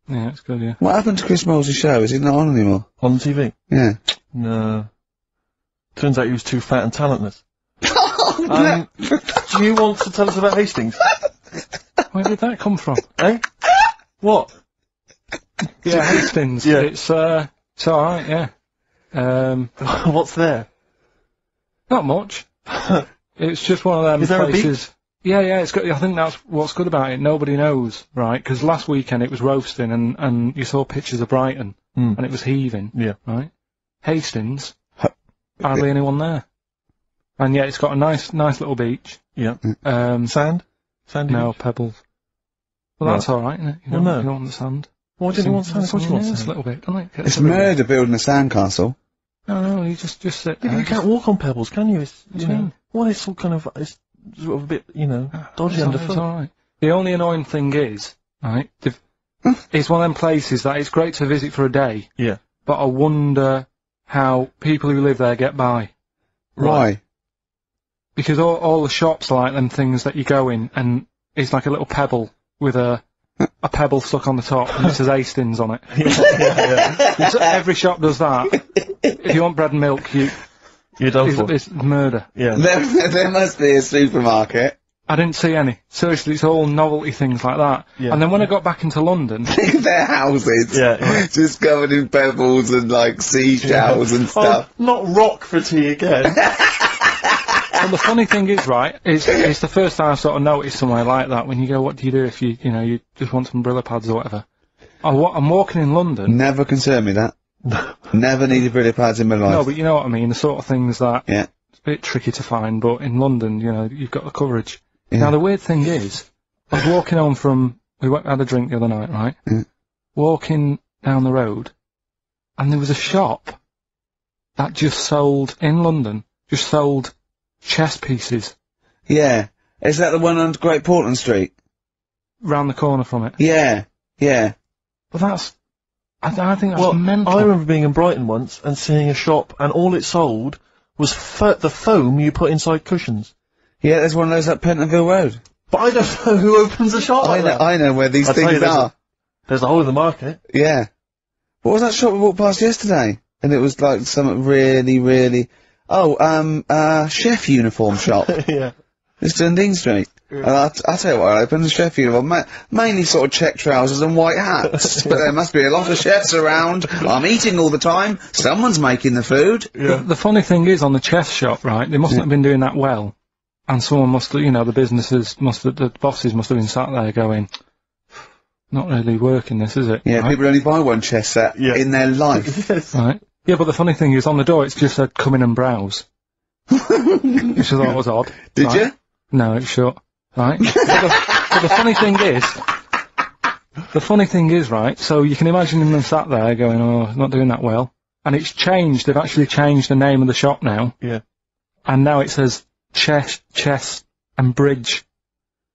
Speaker 3: Yeah, it's good. Yeah.
Speaker 1: What happened to Chris Miles' show? Is he not on anymore?
Speaker 2: On TV?
Speaker 1: Yeah.
Speaker 2: No. Turns out he was too fat and talentless.
Speaker 1: Oh,
Speaker 2: Do you want to tell us about Hastings?
Speaker 3: Where did that come from?
Speaker 2: Eh? What?
Speaker 3: Yeah, Hastings.
Speaker 2: Yeah.
Speaker 3: It's alright. Yeah.
Speaker 2: What's there?
Speaker 3: Not much. It's just one of them
Speaker 2: Is there a beat?
Speaker 3: places. Yeah, it's good. I think that's what's good about it. Nobody knows, right? Because last weekend it was roasting, and you saw pictures of Brighton,
Speaker 2: Hmm.
Speaker 3: and it was heaving,
Speaker 2: Yeah.
Speaker 3: right? Hastings, hardly anyone there, and yeah, it's got a nice little beach.
Speaker 2: Yeah.
Speaker 3: Sand?
Speaker 2: Sandy?
Speaker 3: No,
Speaker 2: beach?
Speaker 3: pebbles. Well, that's all right, isn't it? You
Speaker 2: Well,
Speaker 3: don't,
Speaker 2: no.
Speaker 3: you don't want the sand.
Speaker 2: Why didn't you want sand? Of course you want
Speaker 3: Yes, a
Speaker 2: sand.
Speaker 3: little bit, don't it?
Speaker 1: it's murder building a sandcastle.
Speaker 3: No, you just sit
Speaker 2: Yeah,
Speaker 3: there.
Speaker 2: but you can't walk on pebbles, can you? It's,
Speaker 3: What
Speaker 2: you
Speaker 3: do you
Speaker 2: know,
Speaker 3: mean?
Speaker 2: well, it's all kind of, it's sort of a bit, you know, dodgy
Speaker 3: It's
Speaker 2: underfoot.
Speaker 3: alright. The only annoying thing is, right, it's one of them places that it's great to visit for a day,
Speaker 2: Yeah.
Speaker 3: but I wonder how people who live there get by.
Speaker 1: Why?
Speaker 3: Because all the shops are like them things that you go in, and it's like a little pebble with a pebble stuck on the top, and it says Hastings on it.
Speaker 2: Yeah.
Speaker 3: Every shop does that. If you want bread and milk,
Speaker 2: You're done for.
Speaker 3: it's murder.
Speaker 2: Yeah.
Speaker 1: There must be a supermarket.
Speaker 3: I didn't see any. Seriously, it's all novelty things like that.
Speaker 2: Yeah.
Speaker 3: And then when I got back into London,
Speaker 1: Their houses.
Speaker 2: Yeah.
Speaker 1: Just covered in pebbles and like seashells and stuff.
Speaker 2: Oh, not rock for tea again.
Speaker 3: well, the funny thing is, right, it's the first time I sort of noticed somewhere like that. When you go, what do you do if you just want some Brillo pads or whatever? I'm walking in London.
Speaker 1: Never concerned me that. Never needed Brillo pads in my life.
Speaker 3: No, but you know what I mean. The sort of things that
Speaker 1: Yeah.
Speaker 3: it's a bit tricky to find, but in London, you've got the coverage.
Speaker 1: Yeah.
Speaker 3: Now the weird thing is, I was walking home from had a drink the other night, right?
Speaker 1: Yeah.
Speaker 3: Walking down the road, and there was a shop that just sold in London, chess pieces
Speaker 1: Yeah. Is that the one on Great Portland Street?
Speaker 3: round the corner from it.
Speaker 1: Yeah. Yeah.
Speaker 3: But that's, I think that's
Speaker 2: Well,
Speaker 3: mental.
Speaker 2: I remember being in Brighton once and seeing a shop, and all it sold was the foam you put inside cushions.
Speaker 1: Yeah, there's one of those up Pentonville Road.
Speaker 2: But I don't know who opens a shop like that.
Speaker 1: I know where these
Speaker 2: I'll tell you,
Speaker 1: things are.
Speaker 2: There's a hole in the market.
Speaker 1: Yeah. What was that shop we walked past yesterday? And it was like something really, really... Oh, chef uniform shop.
Speaker 2: Yeah.
Speaker 1: It's Dundee Street. And I'll tell you what, I opened a chef uniform. Mainly sort of check trousers and white hats. But there must be a lot of chefs around. I'm eating all the time. Someone's making the food.
Speaker 3: The funny thing is, on the chess shop, right, they mustn't have been doing that well. And someone must have, the bosses must have been sat there going, not really working this, is it?
Speaker 1: Yeah,
Speaker 3: right?
Speaker 1: people only buy one chess set in their life.
Speaker 2: Yes.
Speaker 3: Right. Yeah, but the funny thing is, on the door, it's just said, come in and browse. Which I thought was odd.
Speaker 1: Did
Speaker 3: right?
Speaker 1: you?
Speaker 3: No, it's shut. Right? But the funny thing is, The funny thing is, right, so you can imagine him sat there going, oh, not doing that well. And it's changed, they've actually changed the name of the shop now.
Speaker 2: Yeah.
Speaker 3: And now it says chess and bridge.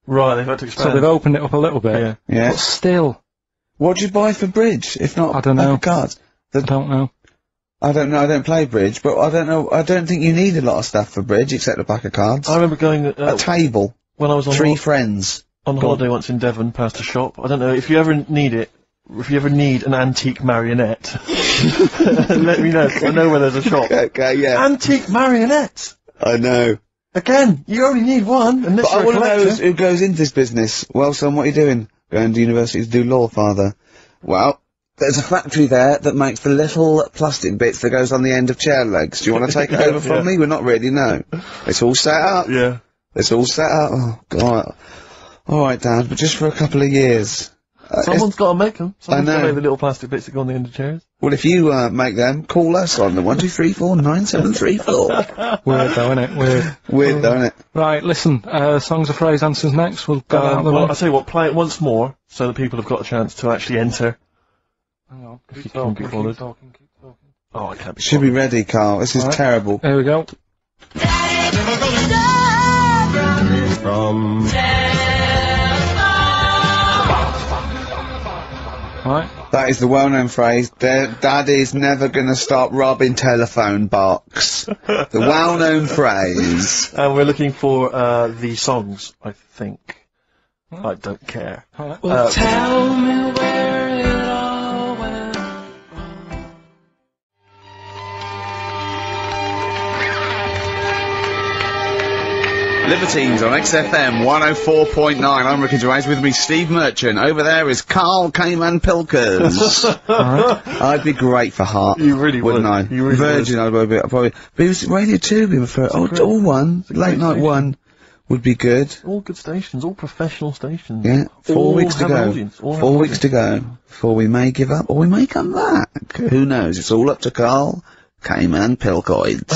Speaker 2: Right, they've had to expand.
Speaker 3: So they've opened it up a little bit.
Speaker 2: Yeah.
Speaker 1: Yeah.
Speaker 3: But still,
Speaker 1: What'd you buy for bridge, if not
Speaker 3: I don't know.
Speaker 1: cards?
Speaker 3: I don't know.
Speaker 1: I don't know, I don't play bridge, but I don't know, I don't think you need a lot of stuff for bridge, except a pack of cards.
Speaker 2: I remember going,
Speaker 1: A table.
Speaker 2: when I was on
Speaker 1: Three friends.
Speaker 2: on holiday once in Devon, past a shop. I don't know, if you ever need it, if you ever need an antique marionette, let me know, 'cause I know where there's a shop.
Speaker 1: Okay, yeah.
Speaker 2: Antique marionettes!
Speaker 1: I know.
Speaker 2: Again, you only need one, unless
Speaker 1: But I
Speaker 2: you're a
Speaker 1: want to know
Speaker 2: collector.
Speaker 1: who goes into this business. Well, son, what are you doing? Going to university to do law, father. Well, there's a factory there that makes the little plastic bits that goes on the end of chair legs. Do you want to take it over from me? We're not really, no. It's all set up.
Speaker 2: Yeah.
Speaker 1: It's all set up. Oh, God. Alright, Dad, but just for a couple of years.
Speaker 2: Someone's got to make them. Someone's got
Speaker 1: know.
Speaker 2: to make the little plastic bits that go on the end of chairs.
Speaker 1: Well, if you make them, call us on the 123497734.
Speaker 3: Weird though, innit? Weird.
Speaker 1: Weird, though, isn't it?
Speaker 3: Right, listen, songs of phrase answers next. We'll go out of the
Speaker 2: Well,
Speaker 3: way.
Speaker 2: I'll tell you what, play it once more, so that people have got a chance to actually enter.
Speaker 3: Hang on.
Speaker 2: If you
Speaker 3: Keep
Speaker 2: can't be
Speaker 3: talking,
Speaker 2: bothered.
Speaker 3: keep talking, keep talking.
Speaker 2: Oh, I can't be
Speaker 1: Should be ready, Carl. This is
Speaker 3: Right.
Speaker 1: terrible.
Speaker 3: Here we go.
Speaker 2: From...
Speaker 3: Right.
Speaker 1: That is the well-known phrase. Daddy's never gonna stop robbing telephone box. The well-known phrase.
Speaker 2: And we're looking for, the songs, I think. I don't care.
Speaker 3: Alright.
Speaker 4: Tell me where it all went.
Speaker 1: Libertines on XFM 104.9. I'm Ricky Gervais. With me, Steve Merchant. Over there is Karl Cayman Pilkers. I'd be great for Heart.
Speaker 2: You really would.
Speaker 1: Wouldn't I?
Speaker 2: You really
Speaker 1: Virgin, I'd probably. But it was Radio 2 being referred. Oh, all one. Late night
Speaker 2: station.
Speaker 1: one would be good.
Speaker 2: All good stations, all professional stations.
Speaker 1: Yeah. 4
Speaker 2: All
Speaker 1: weeks to
Speaker 2: have an
Speaker 1: go.
Speaker 2: audience, all have
Speaker 1: 4
Speaker 2: an
Speaker 1: weeks to go. Before we may give up, or we may come back. Who knows? It's all up to Karl Cayman Pilkoids.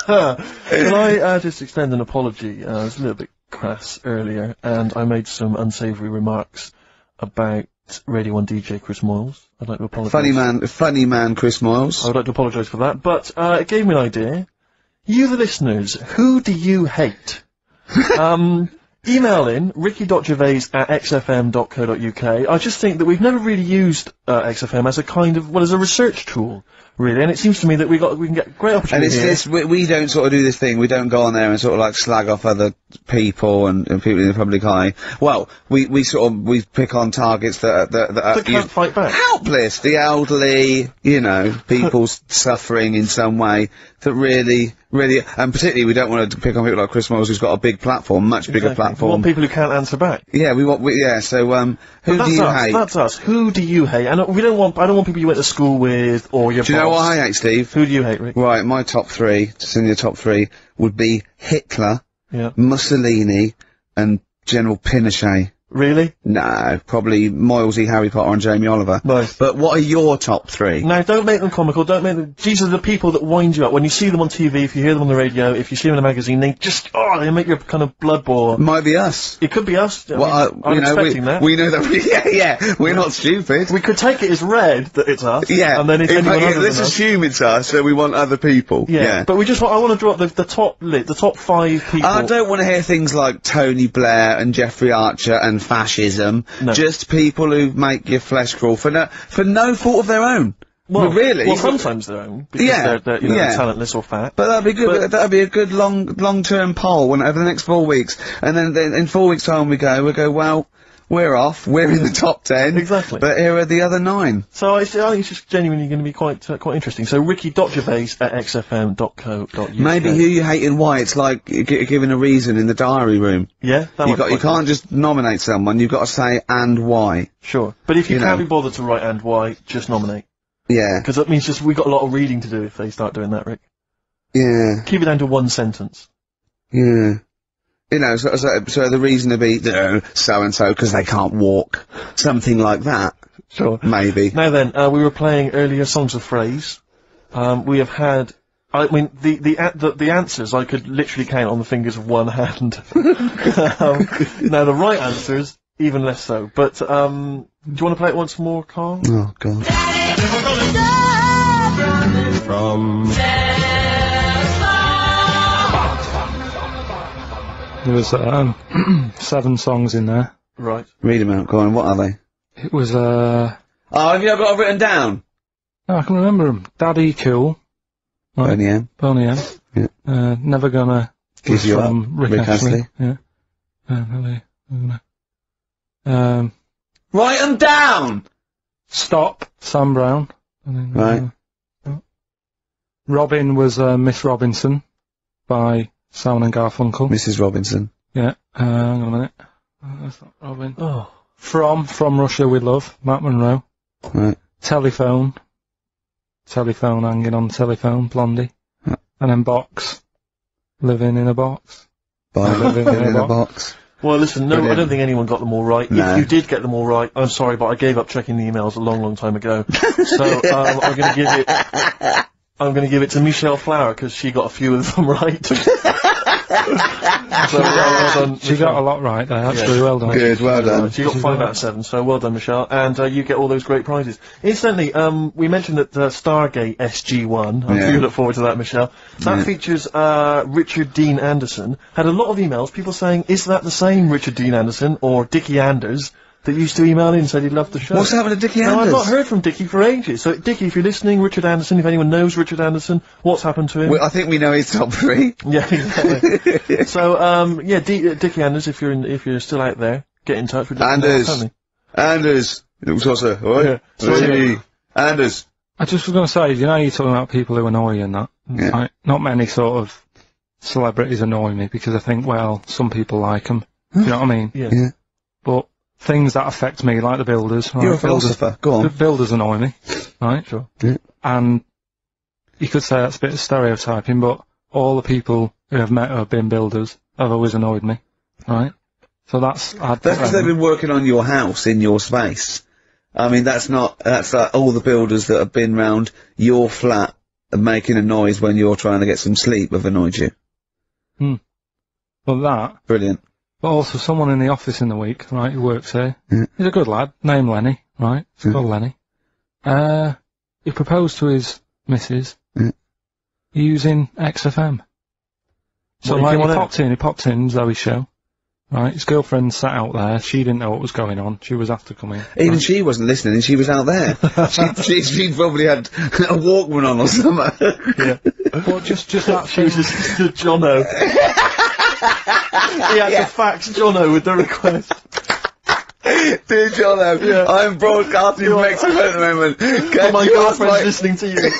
Speaker 2: Can I just extend an apology? I was a little bit crass earlier, and I made some unsavoury remarks about Radio 1 DJ Chris Moyles. I'd like to apologise.
Speaker 1: funny man Chris Moyles.
Speaker 2: I would like to apologise for that, but it gave me an idea. You, the listeners, who do you hate? Email in ricky.gervais@xfm.co.uk. I just think that we've never really used XFM as a kind of, well, as a research tool, really, and it seems to me that we can get great
Speaker 1: And
Speaker 2: opportunity
Speaker 1: it's
Speaker 2: here.
Speaker 1: this, we don't sort of do this thing, we don't go on there and sort of like slag off other people and people in the public eye. Well, we pick on targets that are
Speaker 2: can't fight back.
Speaker 1: helpless, the elderly, you know, people suffering in some way that really, and particularly we don't want to pick on people like Chris Moyles who's got a big platform, much bigger
Speaker 2: Exactly. We
Speaker 1: platform.
Speaker 2: want people who can't answer back.
Speaker 1: Yeah, so, who
Speaker 2: That's
Speaker 1: do you
Speaker 2: us.
Speaker 1: hate?
Speaker 2: That's us. Who do you hate? And I don't want people you went to school with or your
Speaker 1: Do you know what I hate, Steve?
Speaker 2: Who do you hate, Rick?
Speaker 1: Right, my top three, just in your top three, would be Hitler,
Speaker 2: Yeah.
Speaker 1: Mussolini, and General Pinochet.
Speaker 2: Really?
Speaker 1: No, probably Moylesy, Harry Potter, and Jamie Oliver.
Speaker 2: Nice.
Speaker 1: But what are your top three?
Speaker 2: Now, don't make them comical, don't make them... These are the people that wind you up. When you see them on TV, if you hear them on the radio, if you see them in a magazine, they just, they make your kind of blood boil.
Speaker 1: Might be us.
Speaker 2: It could be us. I
Speaker 1: Well,
Speaker 2: mean, I'm expecting that.
Speaker 1: we know that. Yeah, we're not stupid.
Speaker 2: We could take it as read that it's us.
Speaker 1: Yeah,
Speaker 2: And then if anyone other
Speaker 1: let's
Speaker 2: than us...
Speaker 1: assume it's us, so we want other people.
Speaker 2: Yeah, but we just want... I want to drop the top 5 people...
Speaker 1: I don't want to hear things like Tony Blair and Jeffrey Archer and fascism.
Speaker 2: No.
Speaker 1: Just people who make your flesh crawl for no fault of their own.
Speaker 2: Well,
Speaker 1: really?
Speaker 2: Well, sometimes their own, because
Speaker 1: Yeah,
Speaker 2: they're
Speaker 1: yeah.
Speaker 2: talentless or fat.
Speaker 1: But that'd be good. That'd be a good long-term poll over the next 4 weeks, and then in 4 weeks' time we go. Well, we're off. We're in the top 10.
Speaker 2: Exactly.
Speaker 1: But here are the other 9.
Speaker 2: So I think it's just genuinely going to be quite interesting. So ricky.gervais@xfm.co.uk.
Speaker 1: Maybe who you hate and why. It's like giving a reason in the diary room.
Speaker 2: Yeah, that
Speaker 1: You
Speaker 2: might be
Speaker 1: you
Speaker 2: quite
Speaker 1: can't just nominate someone. You've got to say and why.
Speaker 2: good. Sure, but if you
Speaker 1: You
Speaker 2: can't
Speaker 1: know.
Speaker 2: be bothered to write and why, just nominate,
Speaker 1: Yeah.
Speaker 2: because that means just we got a lot of reading to do if they start doing that, Rick.
Speaker 1: Yeah.
Speaker 2: Keep it down to one sentence.
Speaker 1: Yeah. You know, so the reason to be so-and-so because they can't walk. Something like that.
Speaker 2: Sure.
Speaker 1: Maybe.
Speaker 2: Now then, we were playing earlier songs of phrase. We have had. I mean, the answers I could literally count on the fingers of one hand. Now the right answers, even less so. But you want to play it once more, Carl?
Speaker 1: Oh, God.
Speaker 2: From...
Speaker 3: There was 7 songs in there.
Speaker 2: Right.
Speaker 1: Read them out. Go on. What are they?
Speaker 3: It was
Speaker 1: Oh, have you got it written down?
Speaker 3: I can remember them. Daddy Cool. Right.
Speaker 1: Boney M.
Speaker 3: Boney M.
Speaker 1: Yeah.
Speaker 3: Never Gonna
Speaker 1: Give You Up.
Speaker 3: from Rick
Speaker 1: Rick
Speaker 3: Astley.
Speaker 1: Astley.
Speaker 3: Yeah. Never Gonna.
Speaker 1: Write them down!
Speaker 3: Stop, Sam Brown. And then,
Speaker 1: Right.
Speaker 3: Robin was Miss Robinson by Simon and Garfunkel.
Speaker 1: Mrs. Robinson.
Speaker 3: Yeah. Hang on a minute. That's not Robin.
Speaker 2: Oh.
Speaker 3: From Russia with Love, Matt Monro.
Speaker 1: Right.
Speaker 3: Telephone hanging on the telephone, Blondie.
Speaker 1: Yeah.
Speaker 3: And then Box, Living in a Box.
Speaker 1: By
Speaker 3: Living
Speaker 1: in a box.
Speaker 2: Well, listen, no,
Speaker 1: Brilliant.
Speaker 2: I don't think anyone got them all right.
Speaker 1: No.
Speaker 2: If you did get them all right, I'm sorry, but I gave up checking the emails a long, long time ago. So, I'm gonna give it to Michelle Flower, because she got a few of them right. So, well done,
Speaker 3: She got a lot right there, actually, well done.
Speaker 1: Good, well done.
Speaker 2: She got 5 out of 7, so well done, Michelle. And you get all those great prizes. Incidentally, we mentioned that Stargate SG-1, I'm
Speaker 1: Yeah.
Speaker 2: sure you look forward to that, Michelle. That
Speaker 1: Yeah.
Speaker 2: features Richard Dean Anderson. Had a lot of emails, people saying, is that the same Richard Dean Anderson, or Dickie Anders, that used to email in and said he loved the show?
Speaker 1: What's happened to Dickie
Speaker 2: No, I've
Speaker 1: Anders?
Speaker 2: not heard from Dickie for ages. So, Dickie, if you're listening, Richard Anderson, if anyone knows Richard Anderson, what's happened to him?
Speaker 1: Well, I think we know his top 3.
Speaker 2: Yeah, exactly. So, yeah, Dickie Anders, if you're still out there, get in touch with
Speaker 1: Anders. Anders. It was also,
Speaker 2: Yeah.
Speaker 1: Hey. Anders.
Speaker 3: I just was going to say, you know, you're talking about people who annoy you and that.
Speaker 1: Yeah.
Speaker 3: Right? Not many sort of celebrities annoy me because I think, well, some people like them. Do you know what I mean?
Speaker 2: Yeah.
Speaker 1: Yeah.
Speaker 3: But things that affect me, like the builders. Right?
Speaker 1: You're a philosopher. Go
Speaker 3: The
Speaker 1: on.
Speaker 3: builders annoy me, right?
Speaker 2: Sure.
Speaker 1: Yeah.
Speaker 3: And you could say that's a bit of stereotyping, but all the people who I've met who have been builders have always annoyed me, right? So that's
Speaker 1: Because they've been working on your house in your space. I mean, that's like all the builders that have been round your flat and making a noise when you're trying to get some sleep have annoyed you.
Speaker 3: Well, that,
Speaker 1: Brilliant.
Speaker 3: but also someone in the office in the week, right, who works here.
Speaker 1: Yeah.
Speaker 3: He's a good lad, named Lenny, right? He's
Speaker 1: Yeah.
Speaker 3: called Lenny. He proposed to his missus
Speaker 1: Yeah.
Speaker 3: using XFM. So
Speaker 2: What, he
Speaker 3: like,
Speaker 2: came
Speaker 3: he
Speaker 2: on
Speaker 3: popped in Zoe's show, right? His girlfriend sat out there, she didn't know what was going on, she was after coming.
Speaker 1: Even she wasn't listening, and she was out there. she probably had a Walkman on or something.
Speaker 2: Yeah.
Speaker 3: Well, just that
Speaker 2: She
Speaker 3: thing.
Speaker 2: was just Jono. He had to fax Jono with the request.
Speaker 1: Dear Jono,
Speaker 2: Yeah.
Speaker 1: I'm broadcasting from Mexico at the moment. Can
Speaker 2: My
Speaker 1: you ask
Speaker 2: girlfriend's listening to you.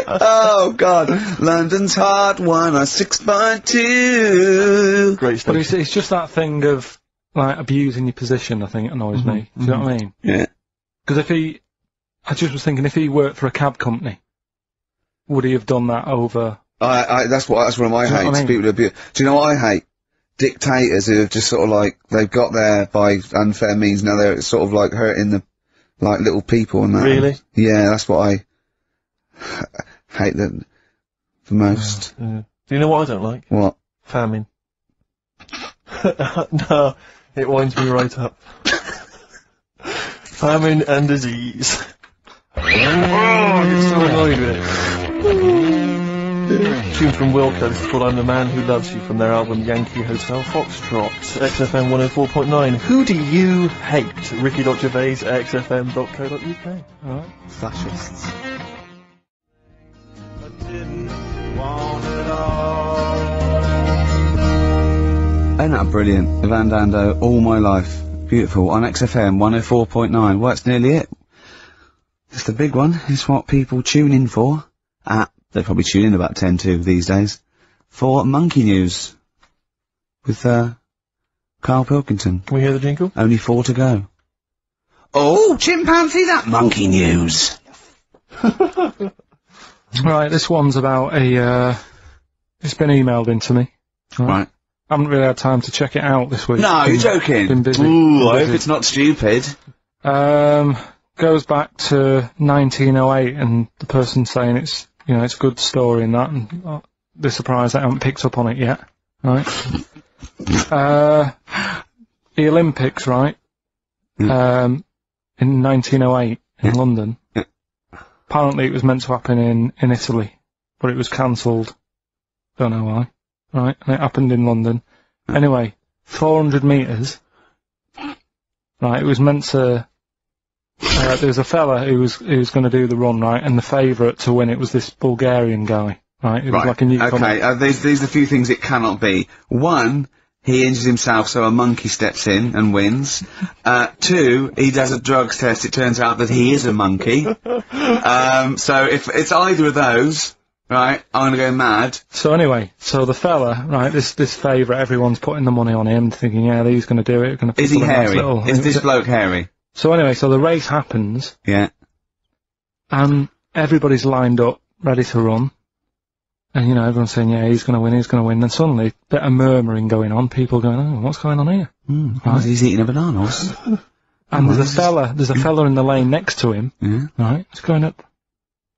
Speaker 1: Oh, God. London's Hot 106.2.
Speaker 2: Great
Speaker 3: But
Speaker 2: stuff.
Speaker 3: it's just that thing of, like, abusing your position, I think, annoys me. Do you know what I mean?
Speaker 1: Yeah.
Speaker 3: Because I just was thinking, if he worked for a cab company, would he have done that over?
Speaker 1: That's one of my
Speaker 3: Do you know
Speaker 1: hates.
Speaker 3: what I mean?
Speaker 1: People who abuse. Do you know what I hate? Dictators who have just sort of like, they've got there by unfair means, now they're sort of like hurting the, like, little people and that.
Speaker 2: Really?
Speaker 1: Yeah, that's what I hate the most.
Speaker 2: Yeah. Do you know what I don't like?
Speaker 1: What?
Speaker 2: Famine. No, it winds me right up. Famine and disease. Oh, I get so annoyed with it. Tune from Wilco, this is called I'm the Man Who Loves You from their album Yankee Hotel Foxtrot, XFM 104.9. Who do you hate? Ricky.Gervais, xfm.co.uk.
Speaker 3: Alright.
Speaker 1: Fascists. Ain't that brilliant? Van Dando, All My Life. Beautiful. On XFM 104.9. Well, that's nearly it. It's the big one. It's what people tune in for. They probably tune in about 10 to these days. For Monkey News. With, Karl Pilkington.
Speaker 2: Can we hear the jingle?
Speaker 1: Only 4 to go. Oh, chimpanzee, that Monkey News.
Speaker 3: Right, this one's about it's been emailed in to me.
Speaker 1: Right.
Speaker 3: I haven't really had time to check it out this week.
Speaker 1: No, you're joking.
Speaker 3: Been busy.
Speaker 1: Ooh, I
Speaker 3: Been
Speaker 1: hope
Speaker 3: busy.
Speaker 1: it's not stupid.
Speaker 3: Goes back to 1908 and the person saying it's, you know, it's a good story and that, and they're surprised I haven't picked up on it yet. Right? the Olympics, right? In 1908 in London. Apparently it was meant to happen in Italy, but it was cancelled. Don't know why. Right? And it happened in London. Anyway, 400 metres. Right, it was meant to... there was a fella who was going to do the run, right, and the favourite to win it was this Bulgarian guy, right? It was like a newcomer.
Speaker 1: Okay, these are a few things it cannot be. One, he injures himself, so a monkey steps in and wins. Two, he does a drugs test, it turns out that he is a monkey. So if it's either of those, right, I'm gonna go mad.
Speaker 3: So anyway, so the fella, right, this favourite, everyone's putting the money on him, thinking, yeah, he's going to do it.
Speaker 1: Is he hairy? Is this bloke hairy?
Speaker 3: So anyway, so the race happens.
Speaker 1: Yeah.
Speaker 3: And everybody's lined up, ready to run. And, you know, everyone's saying, yeah, he's going to win, he's going to win. And suddenly, bit of murmuring going on, people going, oh, what's going on here?
Speaker 1: Right. He's eating a banana.
Speaker 3: And there's a fella in the lane next to him, right, he's going up.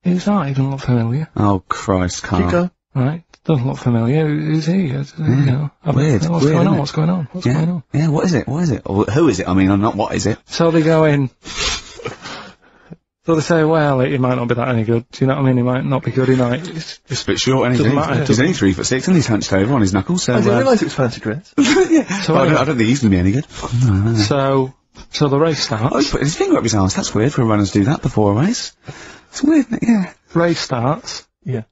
Speaker 3: Who's that? He doesn't look familiar.
Speaker 1: Oh, Christ, Carl.
Speaker 2: Keep going.
Speaker 3: Right, doesn't look familiar. Who's he? You know,
Speaker 1: Weird.
Speaker 3: What's
Speaker 1: Weird,
Speaker 3: going on?
Speaker 1: isn't it?
Speaker 3: What's going on? What's going on?
Speaker 1: Yeah, what is it? What is it? Or who is it? I mean, not what is it?
Speaker 3: So they go in. So they say, well, he might not be that any good. Do you know what I mean? He might not be good. He might. It's
Speaker 1: Just a bit short, and
Speaker 3: Doesn't matter.
Speaker 1: he's only 3'6", and he's hunched over on his knuckles. So,
Speaker 2: I didn't realise it was fancy dress.
Speaker 3: So
Speaker 1: I
Speaker 3: anyway,
Speaker 1: don't think he's going to be any good.
Speaker 3: so the race
Speaker 1: Oh,
Speaker 3: starts.
Speaker 1: he's putting his finger up his arse. That's weird for runners to do that before a race. It's weird, isn't it? Yeah.
Speaker 3: Race starts.
Speaker 2: Yeah.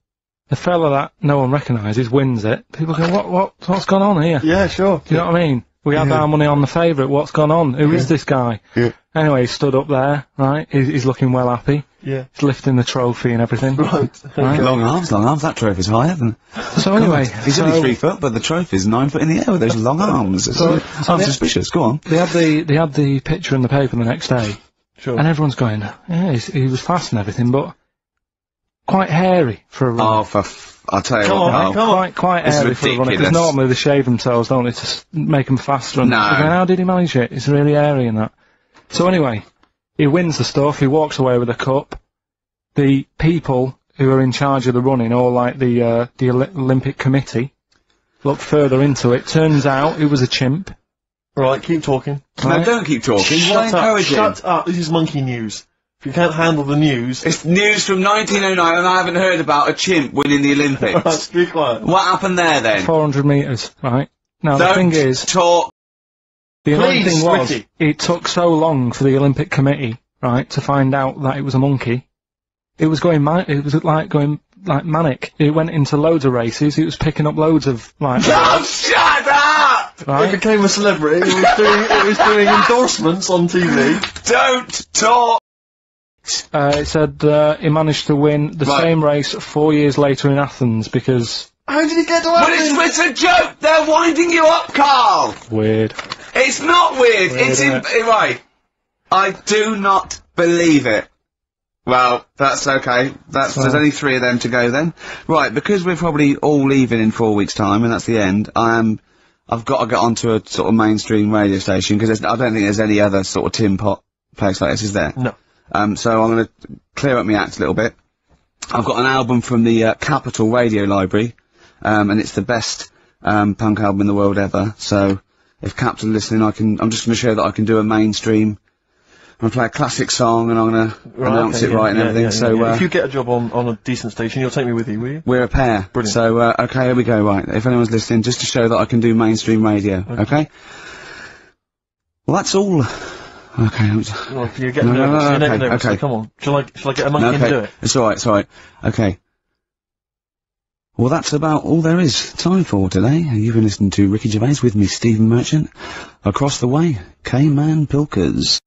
Speaker 3: The fella that no one recognises wins it. People go, what's gone on here?
Speaker 2: Yeah, sure.
Speaker 3: Do you know what I mean? We had our money on the favourite. What's gone on? Who is this guy?
Speaker 1: Yeah.
Speaker 3: Anyway, he stood up there, right? He's looking well happy.
Speaker 2: Yeah.
Speaker 3: He's lifting the trophy and everything.
Speaker 2: Right.
Speaker 3: Right?
Speaker 1: Long arms. That trophy's higher than...
Speaker 3: So anyway,
Speaker 1: He's only 3 foot, but the trophy's 9 foot in the air with those long arms. I'm suspicious. Go on.
Speaker 3: they had the picture in the paper the next day,
Speaker 2: Sure.
Speaker 3: and everyone's going, yeah, he was fast and everything, but quite hairy for a runner.
Speaker 1: Oh, I'll tell you
Speaker 2: Come
Speaker 1: what,
Speaker 2: on,
Speaker 1: Carl.
Speaker 3: Quite
Speaker 1: It's
Speaker 3: hairy for a runner, because
Speaker 1: ridiculous.
Speaker 3: normally they shave themselves, don't they, to make them faster. And
Speaker 1: No.
Speaker 3: they're going, how did he manage it? It's really hairy and that. So anyway, he wins the stuff, he walks away with a cup. The people who are in charge of the running, or like the Olympic Committee, look further into it. Turns out it was a chimp.
Speaker 2: Right, keep talking.
Speaker 1: No, don't keep talking. Why encourage him?
Speaker 2: Shut up. This is monkey news. If you can't handle the news...
Speaker 1: It's news from 1909, and I haven't heard about a chimp winning the Olympics.
Speaker 2: Right, be quiet.
Speaker 1: What happened there, then?
Speaker 3: 400 metres, right? Now
Speaker 1: Don't
Speaker 3: the thing is,
Speaker 1: talk.
Speaker 3: the annoying
Speaker 2: Please,
Speaker 3: thing was,
Speaker 2: Ricky.
Speaker 3: it took so long for the Olympic Committee, right, to find out that it was a monkey. It was going manic. It went into loads of races. It was picking up loads of
Speaker 1: Oh, shut up!
Speaker 2: It
Speaker 3: right.
Speaker 2: became a celebrity. It was doing endorsements on TV.
Speaker 1: Don't talk.
Speaker 3: It said he managed to win the
Speaker 1: Right.
Speaker 3: same race 4 years later in Athens because
Speaker 2: How did he get to
Speaker 1: But
Speaker 2: Athens?
Speaker 1: it's a joke. They're winding you up, Carl.
Speaker 3: weird.
Speaker 1: It's not weird. It's
Speaker 3: isn't
Speaker 1: right. I do not believe it. Well, that's okay. There's only 3 of them to go then. Right, because we're probably all leaving in 4 weeks' time, and that's the end. I've got to get onto a sort of mainstream radio station because I don't think there's any other sort of tin pot place like this, is there?
Speaker 2: No.
Speaker 1: So I'm going to clear up my act a little bit. I've got an album from the Capitol Radio Library, and it's the best punk album in the world ever. So if Capitol are listening, I'm just going to show that I can do a mainstream. I'm going to play a classic song, and I'm going to announce it right and everything. So
Speaker 2: if you get a job on a decent station, you'll take me with you, will you?
Speaker 1: we're a pair.
Speaker 2: Brilliant.
Speaker 1: So okay, here we go. Right, if anyone's listening, just to show that I can do mainstream radio. Okay. Well, that's all. Okay.
Speaker 2: Well, you're getting nervous. You're getting nervous.
Speaker 1: okay.
Speaker 2: So come on. Shall I get a monkey and do it?
Speaker 1: It's alright, it's alright. Okay. Well, that's about all there is time for today. You've been listening to Ricky Gervais with me, Stephen Merchant. Across the way, K-Man Pilkers.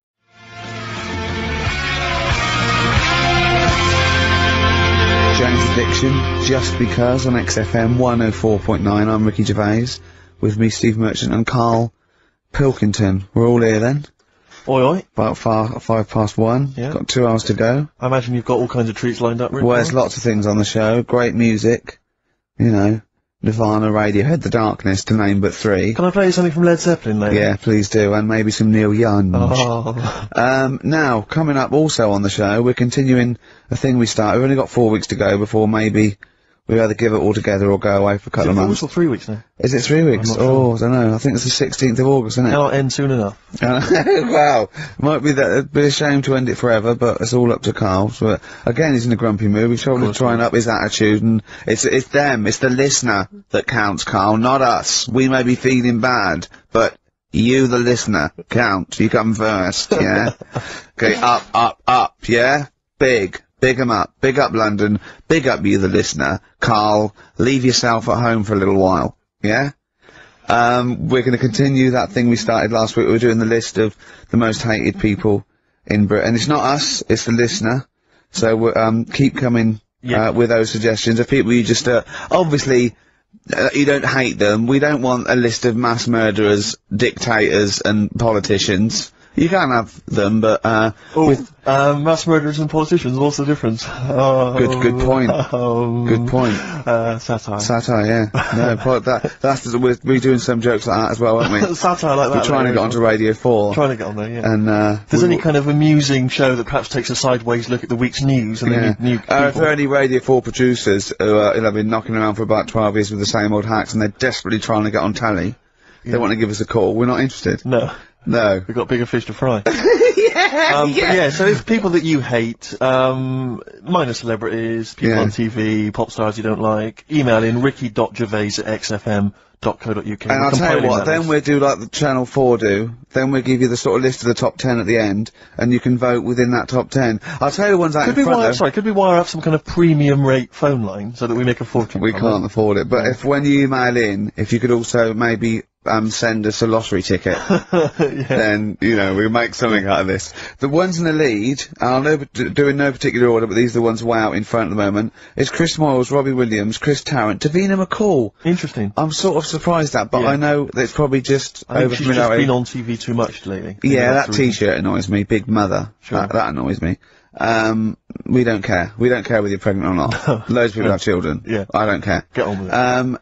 Speaker 1: James Addiction, Just Because on XFM 104.9. I'm Ricky Gervais with me, Steve Merchant, and Karl Pilkington. We're all here then.
Speaker 2: Oi, oi.
Speaker 1: About 1:05.
Speaker 2: Yeah.
Speaker 1: Got 2 hours to go.
Speaker 2: I imagine you've got all kinds of treats lined up, Rick.
Speaker 1: Well, there's lots of things on the show. Great music. You know, Nirvana, Radiohead, The Darkness, to name but 3.
Speaker 2: Can I play you something from Led Zeppelin later?
Speaker 1: Yeah, please do. And maybe some Neil Young.
Speaker 2: Oh.
Speaker 1: Now, coming up also on the show, we're continuing a thing we started. We've only got 4 weeks to go before maybe We either give it all together or go away for a couple of months.
Speaker 2: It's 3 weeks now.
Speaker 1: Is it 3 weeks?
Speaker 2: I'm not sure.
Speaker 1: I don't know. I think it's the 16th of August, isn't it?
Speaker 2: It'll end soon enough.
Speaker 1: Wow. Might be that, it'd be a shame to end it forever, but it's all up to Karl. But again, he's in a grumpy mood. He's trying to try and up his attitude, and it's them, it's the listener that counts, Karl, not us. We may be feeling bad, but you, the listener, count. You come first, yeah? Okay, up, yeah? Big 'em up. Big up London. Big up you, the listener. Karl, leave yourself at home for a little while, yeah? We're going to continue that thing we started last week. We're doing the list of the most hated people in Britain. It's not us, it's the listener. So, keep coming, with those suggestions of people you just, obviously, you don't hate them. We don't want a list of mass murderers, dictators, and politicians. You can't have them, but,
Speaker 2: mass murderers and politicians, what's the difference?
Speaker 1: Good point. Good point.
Speaker 2: Satire.
Speaker 1: Satire, yeah. No, we're doing some jokes like that as well, aren't we?
Speaker 2: Satire like that.
Speaker 1: We're trying to get onto Radio 4.
Speaker 2: Trying to get on there, yeah.
Speaker 1: And,
Speaker 2: if there's any kind of amusing show that perhaps takes a sideways look at the week's news and then new people.
Speaker 1: If there are any Radio 4 producers who have been knocking around for about 12 years with the same old hacks and they're desperately trying to get on telly, they want to give us a call, we're not interested.
Speaker 2: No.
Speaker 1: No.
Speaker 2: We've got bigger fish to fry.
Speaker 1: Yeah.
Speaker 2: So if people that you hate, minor celebrities, people on TV, pop stars you don't like, email in ricky.gervais@xfm.co.uk.
Speaker 1: And I'll tell you what, then we'll do like the Channel 4 do, then we'll give you the sort of list of the top 10 at the end, and you can vote within that top 10. I'll tell you the ones out in front though.
Speaker 2: Could we wire up some kind of premium rate phone line so that we make a fortune?
Speaker 1: We can't afford it, but if when you email in, if you could also maybe send us a lottery ticket, then, you know, we'll make something out of this. The ones in the lead, I'll do in no particular order, but these are the ones way out in front at the moment, is Chris Moyles, Robbie Williams, Chris Tarrant, Davina McCall.
Speaker 2: Interesting.
Speaker 1: I'm sort of surprised at, but I know that it's probably just
Speaker 2: I think she's just been on TV too much lately.
Speaker 1: Yeah, that t-shirt annoys me, Big Mother. Sure. That annoys me. We don't care. We don't care whether you're pregnant or not. Loads of people have children.
Speaker 2: Yeah.
Speaker 1: I don't care.
Speaker 2: Get on with it.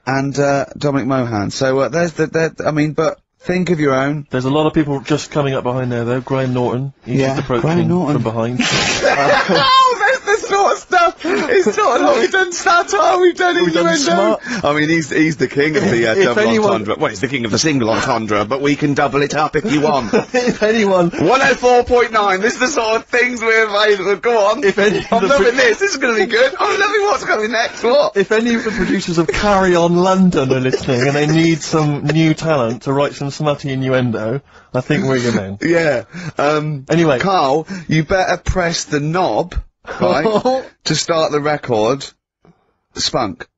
Speaker 1: And Dominic Mohan. So, but think of your own.
Speaker 2: There's a lot of people just coming up behind there, though. Graham Norton. He's just approaching from behind.
Speaker 1: Oh, that's the sort of stuff. It's sort of like we've done satire, we've done innuendo. I mean, he's the king of the double entendre. Well, he's the king of the single entendre, but we can double it up if you want.
Speaker 2: If anyone...
Speaker 1: 104.9, this is the sort of things we're available. Go on. I'm loving this. This is going to be good. I'm loving what's coming next. What?
Speaker 2: If any of the producers of Carry On London are listening and they need some new talent to write some smutty innuendo, I think we're your men.
Speaker 1: Yeah.
Speaker 2: Anyway.
Speaker 1: Karl, you better press the knob, right, to start the record. Spunk.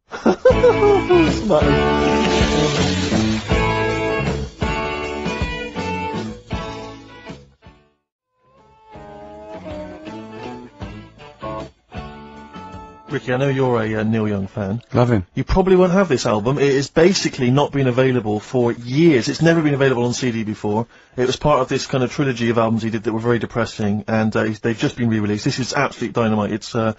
Speaker 2: Ricky, I know you're a Neil Young fan.
Speaker 1: Love him.
Speaker 2: You probably won't have this album. It has basically not been available for years. It's never been available on CD before. It was part of this kind of trilogy of albums he did that were very depressing, and they've just been re-released. This is absolute dynamite. It's On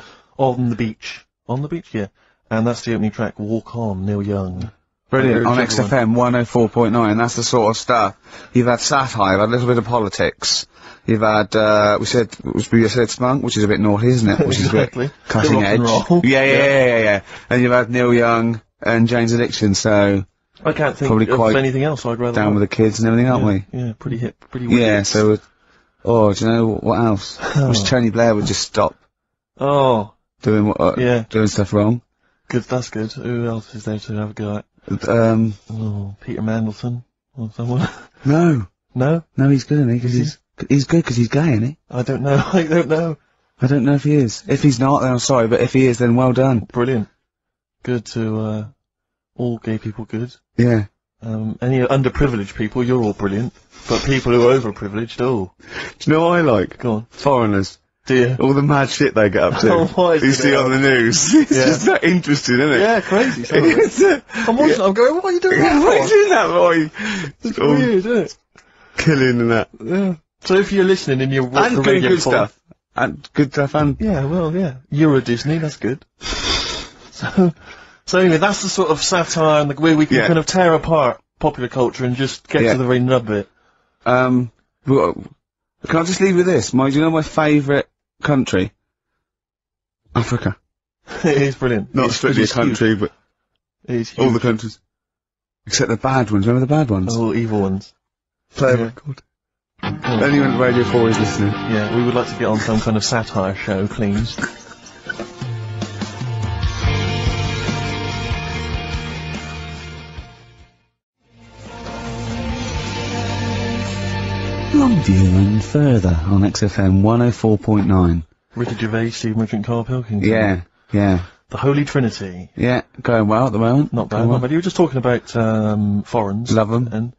Speaker 2: the Beach. On the Beach? Yeah. And that's the opening track, Walk On, Neil Young.
Speaker 1: Brilliant. On XFM 104.9, that's the sort of stuff. You've had satire, you've had a little bit of politics. You've had, we said spunk, which is a bit naughty, isn't it? Which is a bit cutting edge. Yeah. And you've had Neil Young and Jane's Addiction, so...
Speaker 2: I can't think of anything else I'd rather
Speaker 1: down with the kids and everything, aren't we?
Speaker 2: Yeah, pretty hip, pretty weird.
Speaker 1: Yeah, so... do you know what else? Wish Tony Blair would just stop.
Speaker 2: Oh.
Speaker 1: Doing stuff wrong.
Speaker 2: Good, that's good. Who else is there to have a go at? Peter Mandelson or someone.
Speaker 1: No.
Speaker 2: No?
Speaker 1: No, he's good, isn't he? 'Cause he's good because he's gay, isn't he?
Speaker 2: I don't know. I don't know.
Speaker 1: I don't know if he is. If he's not, then I'm sorry, but if he is, then well done.
Speaker 2: Brilliant. Good to, all gay people good.
Speaker 1: Yeah.
Speaker 2: Any underprivileged people, you're all brilliant. But people who are overprivileged, oh.
Speaker 1: Do you know what I like?
Speaker 2: Go on.
Speaker 1: Foreigners.
Speaker 2: Do you?
Speaker 1: All the mad shit they get up to.
Speaker 2: Oh, what is
Speaker 1: you see on the news. It's just that interesting, isn't it?
Speaker 2: Yeah, crazy. I'm watching I'm going, what are you doing that
Speaker 1: What are you doing that, boy?
Speaker 2: It's weird, isn't it?
Speaker 1: Killing and that.
Speaker 2: Yeah. So if you're listening and you're
Speaker 1: and
Speaker 2: the
Speaker 1: good,
Speaker 2: radio
Speaker 1: good stuff. And good stuff and...
Speaker 2: Yeah, well, yeah. Euro Disney, that's good. So anyway, that's the sort of satire and the way we can kind of tear apart popular culture and just get to the very nub bit.
Speaker 1: Can I just leave with this? Do you know my favourite country? Africa.
Speaker 2: It is brilliant.
Speaker 1: Not
Speaker 2: It's-
Speaker 1: strictly a
Speaker 2: it's huge.
Speaker 1: country, but
Speaker 2: It is
Speaker 1: all
Speaker 2: huge.
Speaker 1: the countries. Except the bad ones. Remember the bad ones?
Speaker 2: Oh, evil ones.
Speaker 1: Play a
Speaker 2: yeah.
Speaker 1: record. Anyone at Radio 4 is listening.
Speaker 2: Yeah, we would like to get on some kind of satire show, please.
Speaker 1: Longview and further on XFM 104.9.
Speaker 2: Richard Gervais, Steve Merchant, Karl Pilkington.
Speaker 1: Yeah, yeah,
Speaker 2: The Holy Trinity.
Speaker 1: yeah. Going well at the moment.
Speaker 2: Not bad,
Speaker 1: Going
Speaker 2: not
Speaker 1: well.
Speaker 2: bad. You were just talking about foreigners.
Speaker 1: Love 'em.
Speaker 2: And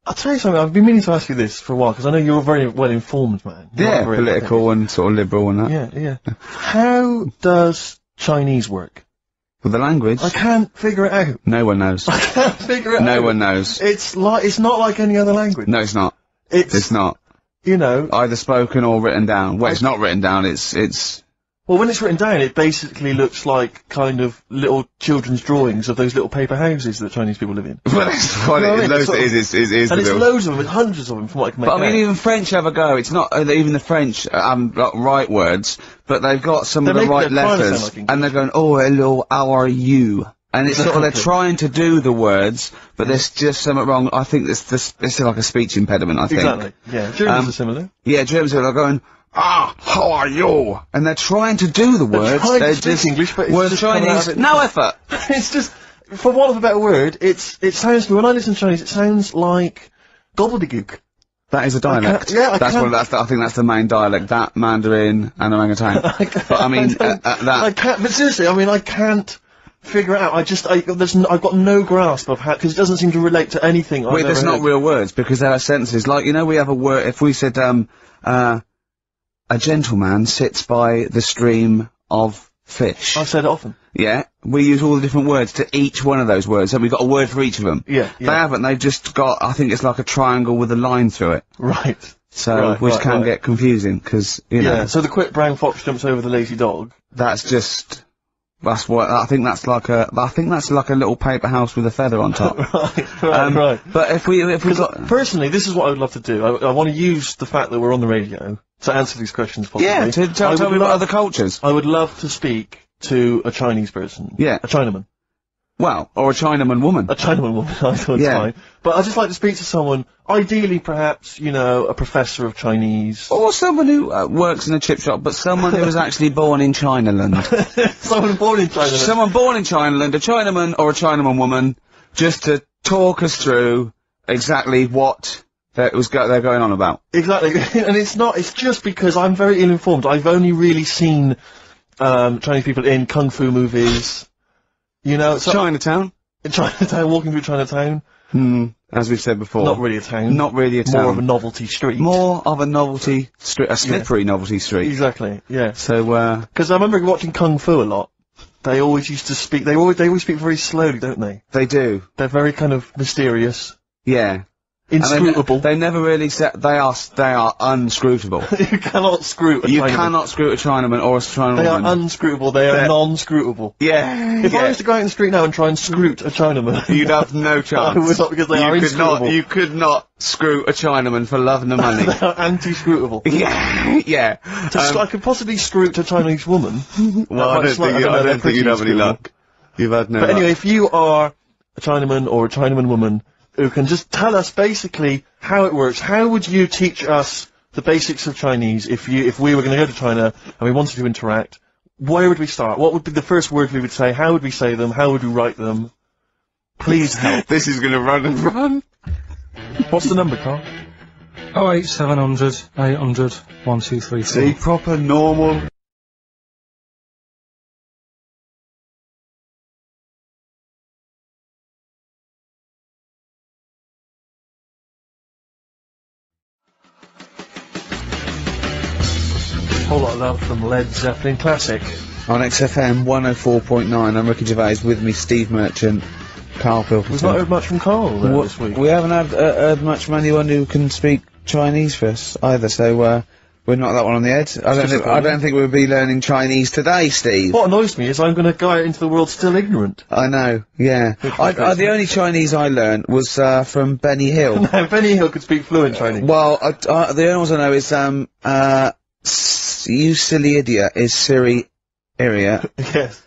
Speaker 2: I'll tell you something, I've been meaning to ask you this for a while, because I know you're a very well-informed man. You're
Speaker 1: Yeah,
Speaker 2: not very
Speaker 1: political and sort of liberal and that.
Speaker 2: Yeah, yeah. How does Chinese work?
Speaker 1: With the language,
Speaker 2: I can't figure it out.
Speaker 1: no one knows.
Speaker 2: I can't figure it out.
Speaker 1: No one knows.
Speaker 2: It's not like any other language.
Speaker 1: No, it's not.
Speaker 2: It's
Speaker 1: It's not.
Speaker 2: you know,
Speaker 1: Either spoken or written down. Well, it's not written down, it's...
Speaker 2: well, when it's written down, it basically looks like kind of little children's drawings of those little paper houses that Chinese people live in.
Speaker 1: Well, that's what
Speaker 2: You know what I
Speaker 1: it
Speaker 2: mean?
Speaker 1: is.
Speaker 2: Sort of-
Speaker 1: It is
Speaker 2: And
Speaker 1: the
Speaker 2: it's
Speaker 1: little-
Speaker 2: loads of them, it's hundreds of them from what I can make
Speaker 1: But I mean,
Speaker 2: out.
Speaker 1: even French have a go. It's not even the French got right words, but they've got some of
Speaker 2: They're
Speaker 1: the right
Speaker 2: making it trying to
Speaker 1: letters,
Speaker 2: sound like English.
Speaker 1: and they're going, "Oh, hello, how are you?" And it's sort of they're trying to do the words, but there's just something wrong. I think it's like a speech impediment. I think.
Speaker 2: Exactly. Yeah, Germans
Speaker 1: Um,
Speaker 2: are similar.
Speaker 1: Yeah, Germans are going, how are you? And they're trying to do the words.
Speaker 2: trying to
Speaker 1: They're
Speaker 2: speak
Speaker 1: just
Speaker 2: English, but it's
Speaker 1: word
Speaker 2: just coming out
Speaker 1: Chinese.
Speaker 2: of it-
Speaker 1: No effort.
Speaker 2: It's just, for want of a better word, it sounds to me, when I listen to Chinese, it sounds like gobbledygook.
Speaker 1: That is a dialect.
Speaker 2: I
Speaker 1: that's
Speaker 2: can't-
Speaker 1: one. I think that's the main dialect. That Mandarin and orangutan. But I mean,
Speaker 2: I can't, but seriously, I mean, I can't figure it out. I've got no grasp of how, because it doesn't seem to relate to anything I've
Speaker 1: Wait,
Speaker 2: ever
Speaker 1: there's not
Speaker 2: heard.
Speaker 1: real words because there are sentences. Like, you know, we have a word, if we said, a gentleman sits by the stream of fish.
Speaker 2: I've said it often.
Speaker 1: Yeah? We use all the different words to each one of those words, so we've got a word for each of them.
Speaker 2: Yeah,
Speaker 1: They
Speaker 2: yeah.
Speaker 1: haven't, they've just got, I think it's like a triangle with a line through it.
Speaker 2: Right.
Speaker 1: So,
Speaker 2: Right,
Speaker 1: which
Speaker 2: right,
Speaker 1: can
Speaker 2: right.
Speaker 1: get confusing, because, you know,
Speaker 2: Yeah, so the quick brown fox jumps over the lazy dog.
Speaker 1: that's just, that's what, I think that's like a little paper house with a feather on top.
Speaker 2: Right.
Speaker 1: But if we got,
Speaker 2: Personally, this is what I would love to do. I want to use the fact that we're on the radio to answer these questions possibly.
Speaker 1: yeah,
Speaker 2: I
Speaker 1: tell
Speaker 2: would
Speaker 1: me about
Speaker 2: love-
Speaker 1: other cultures.
Speaker 2: I would love to speak to a Chinese person.
Speaker 1: Yeah.
Speaker 2: A Chinaman.
Speaker 1: Well, or a Chinaman woman.
Speaker 2: A Chinaman woman, I thought
Speaker 1: Yeah.
Speaker 2: fine. But I'd just like to speak to someone, ideally perhaps, you know, a professor of Chinese.
Speaker 1: Or someone who works in a chip shop, but someone who was actually born in Chinaland.
Speaker 2: Someone born in China.
Speaker 1: Someone born in Chinaland, a Chinaman or a Chinaman woman, just to talk us through exactly what they're going on about.
Speaker 2: Exactly. And it's just because I'm very ill-informed. I've only really seen, Chinese people in kung fu movies. You know, so
Speaker 1: Chinatown?
Speaker 2: in Chinatown, walking through Chinatown.
Speaker 1: As we've said before.
Speaker 2: Not really a town.
Speaker 1: Not really a town.
Speaker 2: More of a novelty street.
Speaker 1: More of a novelty street, a slippery novelty street.
Speaker 2: Exactly, yeah.
Speaker 1: So,
Speaker 2: Because I remember watching Kung Fu a lot. They always used to speak, they always speak very slowly, don't they?
Speaker 1: they do.
Speaker 2: They're very kind of mysterious,
Speaker 1: Yeah. And
Speaker 2: inscrutable.
Speaker 1: They never really said, they are unscrutable.
Speaker 2: You cannot screw a
Speaker 1: You
Speaker 2: Chinaman.
Speaker 1: cannot screw a Chinaman or a Chinaman
Speaker 2: They are
Speaker 1: woman.
Speaker 2: unscrutable, they are
Speaker 1: They're-
Speaker 2: non-scrutable.
Speaker 1: Yeah.
Speaker 2: If
Speaker 1: yeah.
Speaker 2: I was to go out in the street now and try and scroot a Chinaman,
Speaker 1: You'd have no chance.
Speaker 2: I would not, because they are inscrutable.
Speaker 1: You could not screw a Chinaman for love nor money.
Speaker 2: They are anti-scrutable.
Speaker 1: yeah, yeah.
Speaker 2: I could possibly scroot a Chinese woman.
Speaker 1: Well, I don't think you'd have any luck. You've had no
Speaker 2: But
Speaker 1: luck.
Speaker 2: anyway, if you are a Chinaman or a Chinaman woman who can just tell us basically how it works, how would you teach us the basics of Chinese if we were going to go to China and we wanted to interact? Where would we start? What would be the first words we would say? How would we say them? How would we write them? Please help.
Speaker 1: This is going to run and run.
Speaker 2: What's the number, Carl?
Speaker 3: 08700 800 1234.
Speaker 1: See, proper normal.
Speaker 2: Whole lot of love from Led Zeppelin Classic.
Speaker 1: On XFM 104.9, I'm Ricky Gervais, with me Steve Merchant, Karl Pilkington.
Speaker 2: We've not heard much from Carl this week.
Speaker 1: We haven't heard much from anyone who can speak Chinese for us either, so we're not that one on the head. I don't think we'll be learning Chinese today, Steve.
Speaker 2: What annoys me is I'm going to go out into the world still ignorant.
Speaker 1: I know, yeah. The only Chinese I learned was from Benny Hill.
Speaker 2: Now, Benny Hill could speak fluent Chinese.
Speaker 1: Well, the only ones I know is you silly idiot is Siri, Iria,
Speaker 2: Yes.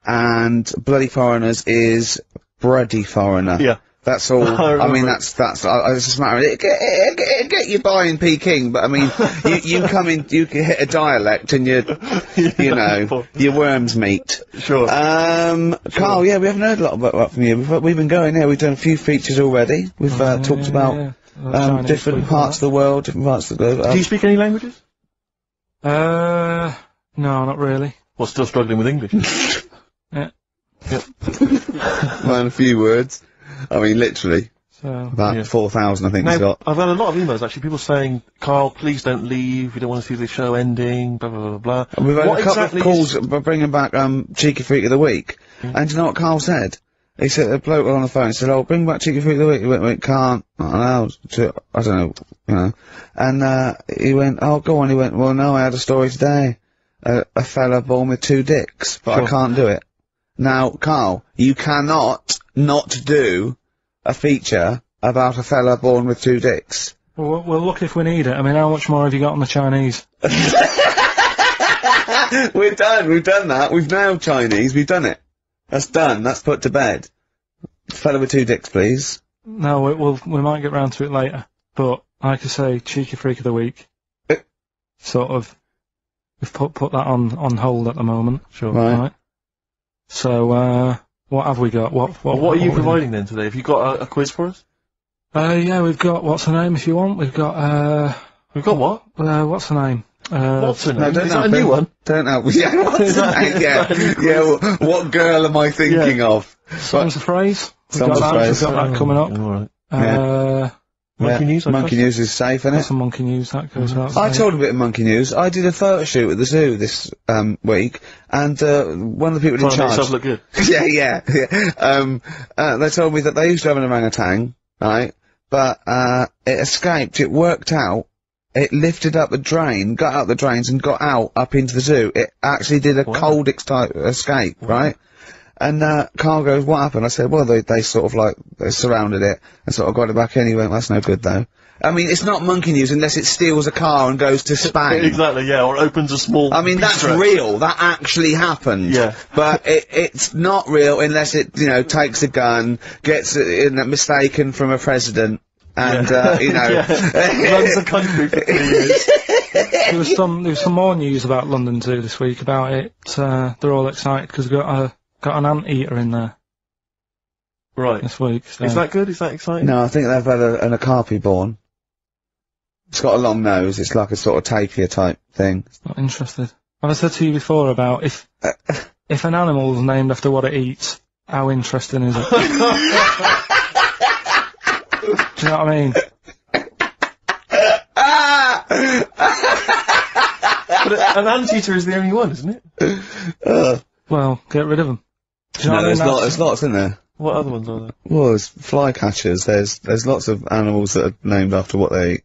Speaker 2: Mm.
Speaker 1: and Bloody Foreigners is Bloody Foreigner.
Speaker 2: Yeah.
Speaker 1: That's all.
Speaker 2: I
Speaker 1: I
Speaker 2: remember
Speaker 1: mean,
Speaker 2: it.
Speaker 1: it's just a matter of it get you by in Peking, but I mean, you come in, you can hit a dialect and you know, your worms meet.
Speaker 2: Sure.
Speaker 1: Carl, yeah, we haven't heard a lot about from you. We've been going here. We've done a few features already. We've talked about different parts of the world, different parts of the globe.
Speaker 2: Do you speak any languages?
Speaker 3: No, not really.
Speaker 2: Well, still struggling with English.
Speaker 3: Yeah.
Speaker 1: Learn a few words. I mean, literally.
Speaker 3: So
Speaker 1: About 4,000, I think he's
Speaker 2: Now,
Speaker 1: got.
Speaker 2: I've had a lot of emails actually, people saying, Carl, please don't leave, we don't want to see the show ending, blah, blah, blah, blah.
Speaker 1: And we've had
Speaker 2: What
Speaker 1: a couple
Speaker 2: exactly
Speaker 1: of calls bringing back Cheeky Freak of the Week. And do you know what Carl said? He said, a bloke on the phone said, oh, bring back Cheeky Freak of the Week. He went, can't, not allowed to, I don't know, you know. And he went, oh, go on. He went, well, no, I had a story today. A fella born with 2 dicks, but I can't do it. Now, Carl, you cannot not do a feature about a fella born with 2 dicks.
Speaker 3: Well, we'll look if we need it. I mean, how much more have you got on the Chinese?
Speaker 1: We're done. We've done that. We've nailed Chinese. We've done it. That's done. That's put to bed. Fella with 2 dicks, please.
Speaker 3: No, we might get round to it later. But like I say, Cheeky Freak of the Week. Sort of. We've put that on hold at the moment.
Speaker 2: Sure.
Speaker 1: Right.
Speaker 3: So what have we got? What
Speaker 2: What are you providing then today? Have you got a quiz for us?
Speaker 3: Yeah, we've got, what's her name if you want? We've got
Speaker 2: what?
Speaker 3: what's her name?
Speaker 2: What's her name?
Speaker 1: No, don't
Speaker 2: Is that a
Speaker 1: help
Speaker 2: new
Speaker 1: him.
Speaker 2: one?
Speaker 1: Don't help. Yeah, what's her name? Yeah. What girl am I thinking of?
Speaker 3: Songs of Phrase. We've
Speaker 1: Songs
Speaker 3: got
Speaker 1: of
Speaker 3: that.
Speaker 1: Phrase.
Speaker 3: We've got that coming up.
Speaker 2: Alright. Monkey News, I
Speaker 1: Monkey
Speaker 2: trust?
Speaker 1: News is safe, isn't
Speaker 3: Got
Speaker 1: it?
Speaker 3: some Monkey News that goes out.
Speaker 1: I told a bit of Monkey News. I did a photo shoot at the zoo this week, and one of the people in
Speaker 2: Trying to make
Speaker 1: charge.
Speaker 2: yourself look good.
Speaker 1: yeah. They told me that they used to have an orangutan, right? But it escaped. It worked out. It lifted up a drain, got out the drains, and got out up into the zoo. It actually did a cold escape, right? And Carl goes, what happened? I said, well, they sort of like, they surrounded it and sort of got it back in. He went, that's no good though. I mean, it's not Monkey News unless it steals a car and goes to Spain.
Speaker 2: Exactly, yeah, or opens a small...
Speaker 1: I mean, that's
Speaker 2: bistro.
Speaker 1: real. That actually happened.
Speaker 2: Yeah.
Speaker 1: But it's not real unless it, you know, takes a gun, gets mistaken from a president, and, you know...
Speaker 2: Runs the country for 3 years.
Speaker 3: There was some more news about London Zoo this week about it. They're all excited because we've got an anteater in there
Speaker 2: Right.
Speaker 3: this week. So.
Speaker 2: Is that good? Is that exciting?
Speaker 1: No, I think they've had an okapi born. It's got a long nose. It's like a sort of tapir type thing.
Speaker 3: Not interested. Have I said to you before about if an animal's named after what it eats, how interesting is it? Do you know what I mean?
Speaker 2: But an anteater is the only one, isn't it?
Speaker 3: Well, get rid of them. Do you know
Speaker 1: No,
Speaker 3: what I mean?
Speaker 1: there's lots in there.
Speaker 2: What other ones are there?
Speaker 1: Well, there's flycatchers. There's lots of animals that are named after what they eat.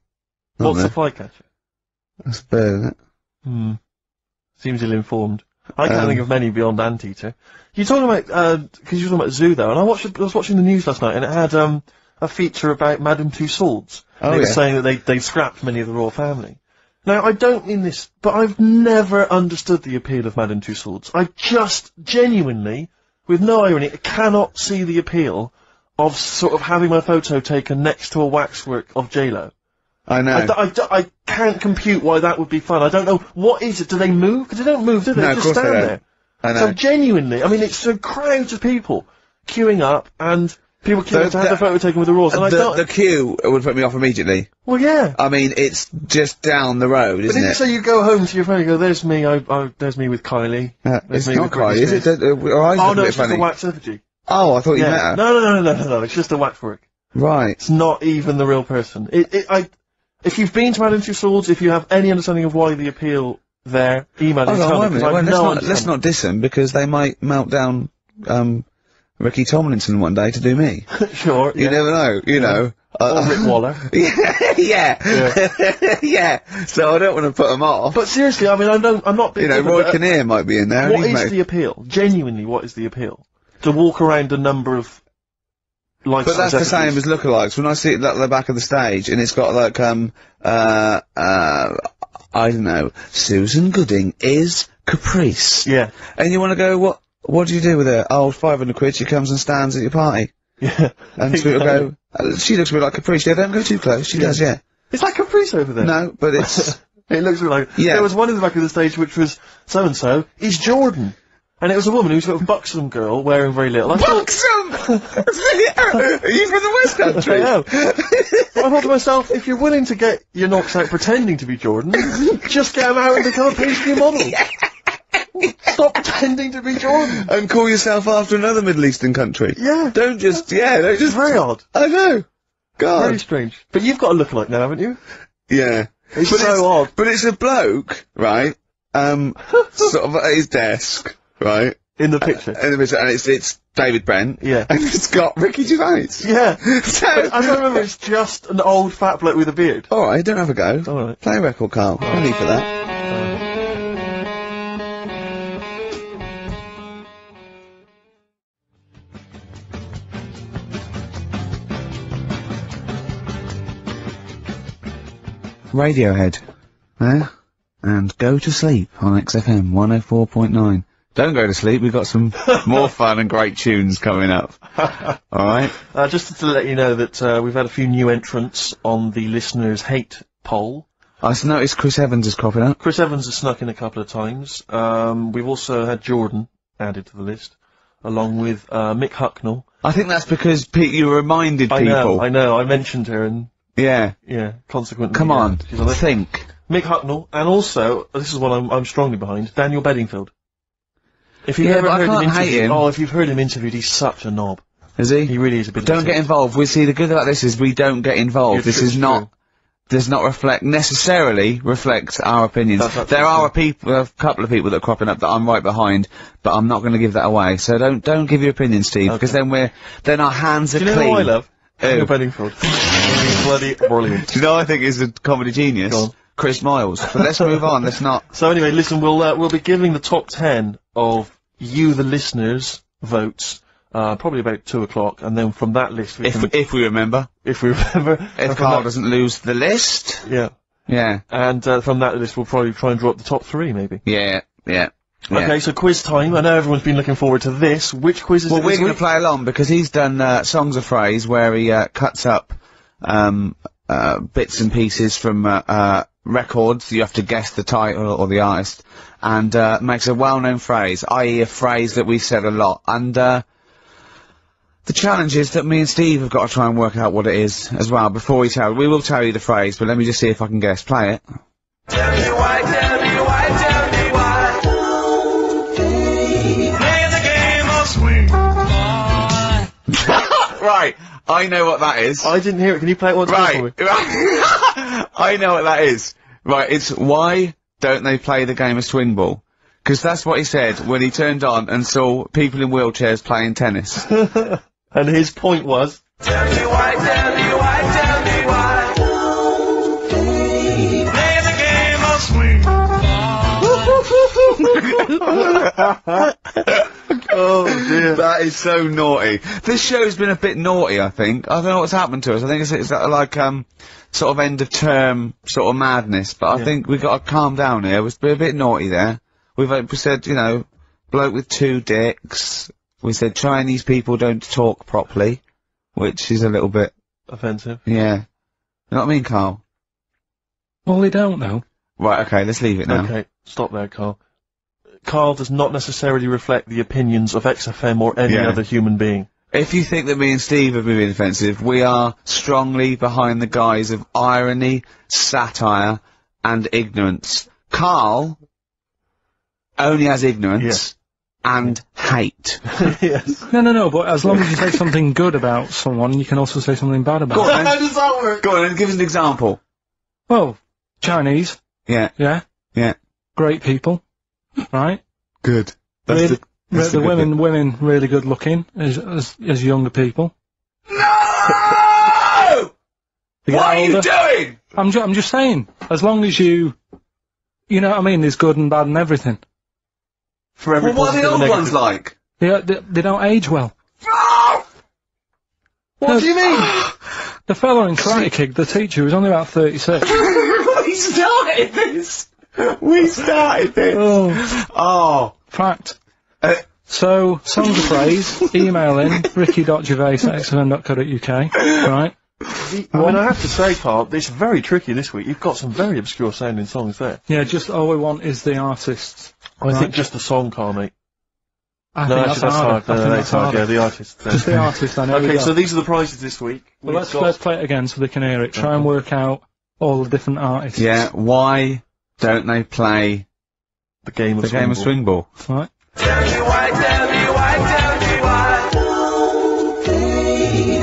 Speaker 1: aren't
Speaker 2: What's a
Speaker 1: there?
Speaker 2: flycatcher?
Speaker 1: That's a bird, isn't it?
Speaker 2: Seems ill-informed. I can't think of many beyond anteater. You're talking about, because you're talking about zoo though, and I was watching the news last night, and it had, a feature about Madame Tussauds.
Speaker 1: Oh,
Speaker 2: It was
Speaker 1: yeah.
Speaker 2: saying that they scrapped many of the royal family. Now, I don't mean this, but I've never understood the appeal of Madame Tussauds. I just genuinely, with no irony, cannot see the appeal of sort of having my photo taken next to a waxwork of J-Lo.
Speaker 1: I know.
Speaker 2: I can't compute why that would be fun. I don't know. What is it? Do they move? Because they don't move, do they?
Speaker 1: No,
Speaker 2: They
Speaker 1: of
Speaker 2: just
Speaker 1: course they
Speaker 2: stand
Speaker 1: don't.
Speaker 2: there.
Speaker 1: I know.
Speaker 2: So genuinely, I mean, it's so crowds of people queuing up and people queuing up to have their photo taken with the royals. And I don't...
Speaker 1: the queue would put me off immediately.
Speaker 2: Well, yeah.
Speaker 1: I mean, it's just down the road,
Speaker 2: But
Speaker 1: isn't
Speaker 2: if
Speaker 1: it?
Speaker 2: so you go home to your friend and go, there's me, there's me with Kylie.
Speaker 1: It's
Speaker 2: There's me
Speaker 1: not
Speaker 2: with
Speaker 1: quite,
Speaker 2: Britney
Speaker 1: is it?
Speaker 2: Spears.
Speaker 1: Our eyes
Speaker 2: Oh,
Speaker 1: look
Speaker 2: no,
Speaker 1: a bit
Speaker 2: it's just a
Speaker 1: funny.
Speaker 2: wax effigy.
Speaker 1: Oh, I thought you
Speaker 2: Yeah.
Speaker 1: met her.
Speaker 2: No, it's just a waxwork.
Speaker 1: Right.
Speaker 2: It's not even the real person. If you've been to Madame Tussauds, if you have any understanding of why the appeal there, email us.
Speaker 1: Hold on, wait a minute. Well, let's
Speaker 2: understanding.
Speaker 1: not diss them, because they might melt down, Ricky Tomlinson one day to do me.
Speaker 2: Sure,
Speaker 1: You
Speaker 2: yeah.
Speaker 1: never know, you know.
Speaker 2: Or Rick Waller.
Speaker 1: yeah. Yeah. So I don't want to put them off.
Speaker 2: But seriously, I mean, I'm not...
Speaker 1: You know, Roy Kinnear might be in there.
Speaker 2: What
Speaker 1: and he's
Speaker 2: is the appeal? Genuinely, what is the appeal? To walk around a number of...
Speaker 1: But that's the same as lookalikes. When I see it at the back of the stage, and it's got like, I don't know, Susan Gooding is Caprice.
Speaker 2: Yeah.
Speaker 1: And you want to go, what? what do you do with her? Oh, 500 quid, she comes and stands at your party.
Speaker 2: Yeah.
Speaker 1: And Sweet will go, she looks a bit like Caprice. Yeah, don't go too close. She does, yeah.
Speaker 2: Is that Caprice over there?
Speaker 1: No, but it's...
Speaker 2: It looks like...
Speaker 1: Yeah.
Speaker 2: There was one in the back of the stage which was so-and-so is Jordan. And it was a woman who was sort of buxom girl wearing very little.
Speaker 1: Buxom! Are you from the West Country?
Speaker 2: I know. But I thought to myself, if you're willing to get your knocks out pretending to be Jordan, just get them out and become a pastry model. Stop pretending to be Jordan.
Speaker 1: And call yourself after another Middle Eastern country.
Speaker 2: Yeah.
Speaker 1: Don't just... Yeah, don't just...
Speaker 2: Very odd.
Speaker 1: I know. God.
Speaker 2: Very strange. But you've got a lookalike now, haven't you?
Speaker 1: Yeah.
Speaker 2: It's so odd.
Speaker 1: But it's a bloke, right? Sort of at his desk, right?
Speaker 2: In the picture.
Speaker 1: In the picture, and it's David Brent.
Speaker 2: Yeah.
Speaker 1: And it's got Ricky Gervais.
Speaker 2: Yeah.
Speaker 1: So...
Speaker 2: I don't remember, it's just an old fat bloke with a beard.
Speaker 1: Alright, don't have a go.
Speaker 2: Alright.
Speaker 1: Play a record, Carl. No need for that. Radiohead. There. And Go to Sleep on XFM 104.9. Don't go to sleep, we've got some more fun and great tunes coming up. Alright?
Speaker 2: Just to let you know that we've had a few new entrants on the listeners' hate poll.
Speaker 1: I noticed Chris Evans is cropping up.
Speaker 2: Chris Evans has snuck in a couple of times. We've also had Jordan added to the list, along with Mick Hucknall.
Speaker 1: I think that's because you reminded people.
Speaker 2: I know, I mentioned her and...
Speaker 1: Yeah.
Speaker 2: Yeah, consequently.
Speaker 1: Come on,
Speaker 2: she's on it.
Speaker 1: think.
Speaker 2: Mick Hucknall, and also, this is what I'm strongly behind, Daniel Bedingfield. If you've ever heard him interviewed, if you've heard him interviewed, he's such a knob.
Speaker 1: Is he?
Speaker 2: He really is a bit.
Speaker 1: Don't get involved. We see the good about this is we don't get involved. This is not. Does not necessarily reflect our opinions. There are a couple of people that are cropping up that I'm right behind, but I'm not going to give that away. So don't give your opinion, Steve, because then our hands are clean.
Speaker 2: Do you know who I love?
Speaker 1: Who?
Speaker 2: Daniel Bedingfield. He's bloody brilliant.
Speaker 1: Do you know I think is a comedy genius?
Speaker 2: Go on.
Speaker 1: Chris Miles. But let's move on. Let's not.
Speaker 2: So anyway, listen, we'll be giving the top 10 of you, the listeners, votes. Probably about 2 o'clock, and then from that list
Speaker 1: if we remember.
Speaker 2: If
Speaker 1: Carl doesn't lose the list.
Speaker 2: Yeah.
Speaker 1: Yeah.
Speaker 2: And from that list we'll probably try and draw up the top 3, maybe.
Speaker 1: Yeah.
Speaker 2: Okay, so quiz time. I know everyone's been looking forward to this. Which quiz is it?
Speaker 1: Well, we're going to play along because he's done Songs of Phrase where he cuts up bits and pieces from records. You have to guess the title or the artist, and makes a well-known phrase, i.e. a phrase that we've said a lot. And the challenge is that me and Steve have got to try and work out what it is as well before we will tell you the phrase, but let me just see if I can guess. Play it.
Speaker 4: Tell me why, tell me why, tell me why. Play the game of swing.
Speaker 1: Right, I know what that is.
Speaker 2: I didn't hear it. Can you play it once more for me?
Speaker 1: I know what that is. Right, it's why don't they play the game of swing ball? Because that's what he said when he turned on and saw people in wheelchairs playing tennis.
Speaker 2: And his point was...
Speaker 4: Tell me why, tell me why, tell me why. Play the game of swing.
Speaker 1: Oh dear. That is so naughty. This show's been a bit naughty, I think. I don't know what's happened to us. I think it's like, sort of end of term sort of madness, but I think we've got to calm down here. We've been a bit naughty there. We said, you know, bloke with 2 dicks. We said Chinese people don't talk properly, which is a little bit...
Speaker 2: offensive.
Speaker 1: Yeah. You know what I mean, Carl?
Speaker 3: Well, they don't know.
Speaker 1: Right, okay, let's leave it now.
Speaker 2: Okay, stop there, Carl. Carl does not necessarily reflect the opinions of XFM or any other human being.
Speaker 1: If you think that me and Steve have been being offensive, we are strongly behind the guise of irony, satire, and ignorance. Carl only has ignorance and hate.
Speaker 2: Yes.
Speaker 3: No, but as long as you say something good about someone, you can also say something bad about them.
Speaker 2: How does that work?
Speaker 1: Go on, and give us an example.
Speaker 3: Well, Chinese.
Speaker 1: Yeah.
Speaker 3: Yeah.
Speaker 1: Yeah.
Speaker 3: Great people. Right?
Speaker 1: Good.
Speaker 3: The women really good looking as younger people.
Speaker 1: No! What are you doing?
Speaker 3: I'm just saying, as long as you know what I mean, there's good and bad and everything.
Speaker 2: For every
Speaker 1: what are the old ones like?
Speaker 3: They don't age well.
Speaker 2: What do you mean?
Speaker 3: The fella in Karate Kid, the teacher, was only about 36.
Speaker 1: We started this! Oh.
Speaker 3: Fact. So, songs of praise, email in, ricky.gervais@xfm.co.uk, right?
Speaker 2: I mean, I have to say, Carl, it's very tricky this week. You've got some very obscure sounding songs there.
Speaker 3: Yeah, just all we want is the artists.
Speaker 2: I think just the song, Carl, mate.
Speaker 3: I
Speaker 2: No,
Speaker 3: think
Speaker 2: actually,
Speaker 3: that's harder.
Speaker 2: hard. No, that's hard. Yeah, the artist.
Speaker 3: Just the artist, I know.
Speaker 2: Okay, so these are the prizes this week.
Speaker 3: Well, let's play it again so they can hear it. Try and work out all the different artists.
Speaker 1: Yeah, why don't they play
Speaker 2: the game of
Speaker 1: swing ball?
Speaker 3: Right.
Speaker 4: Tell me why, tell me why, tell me why.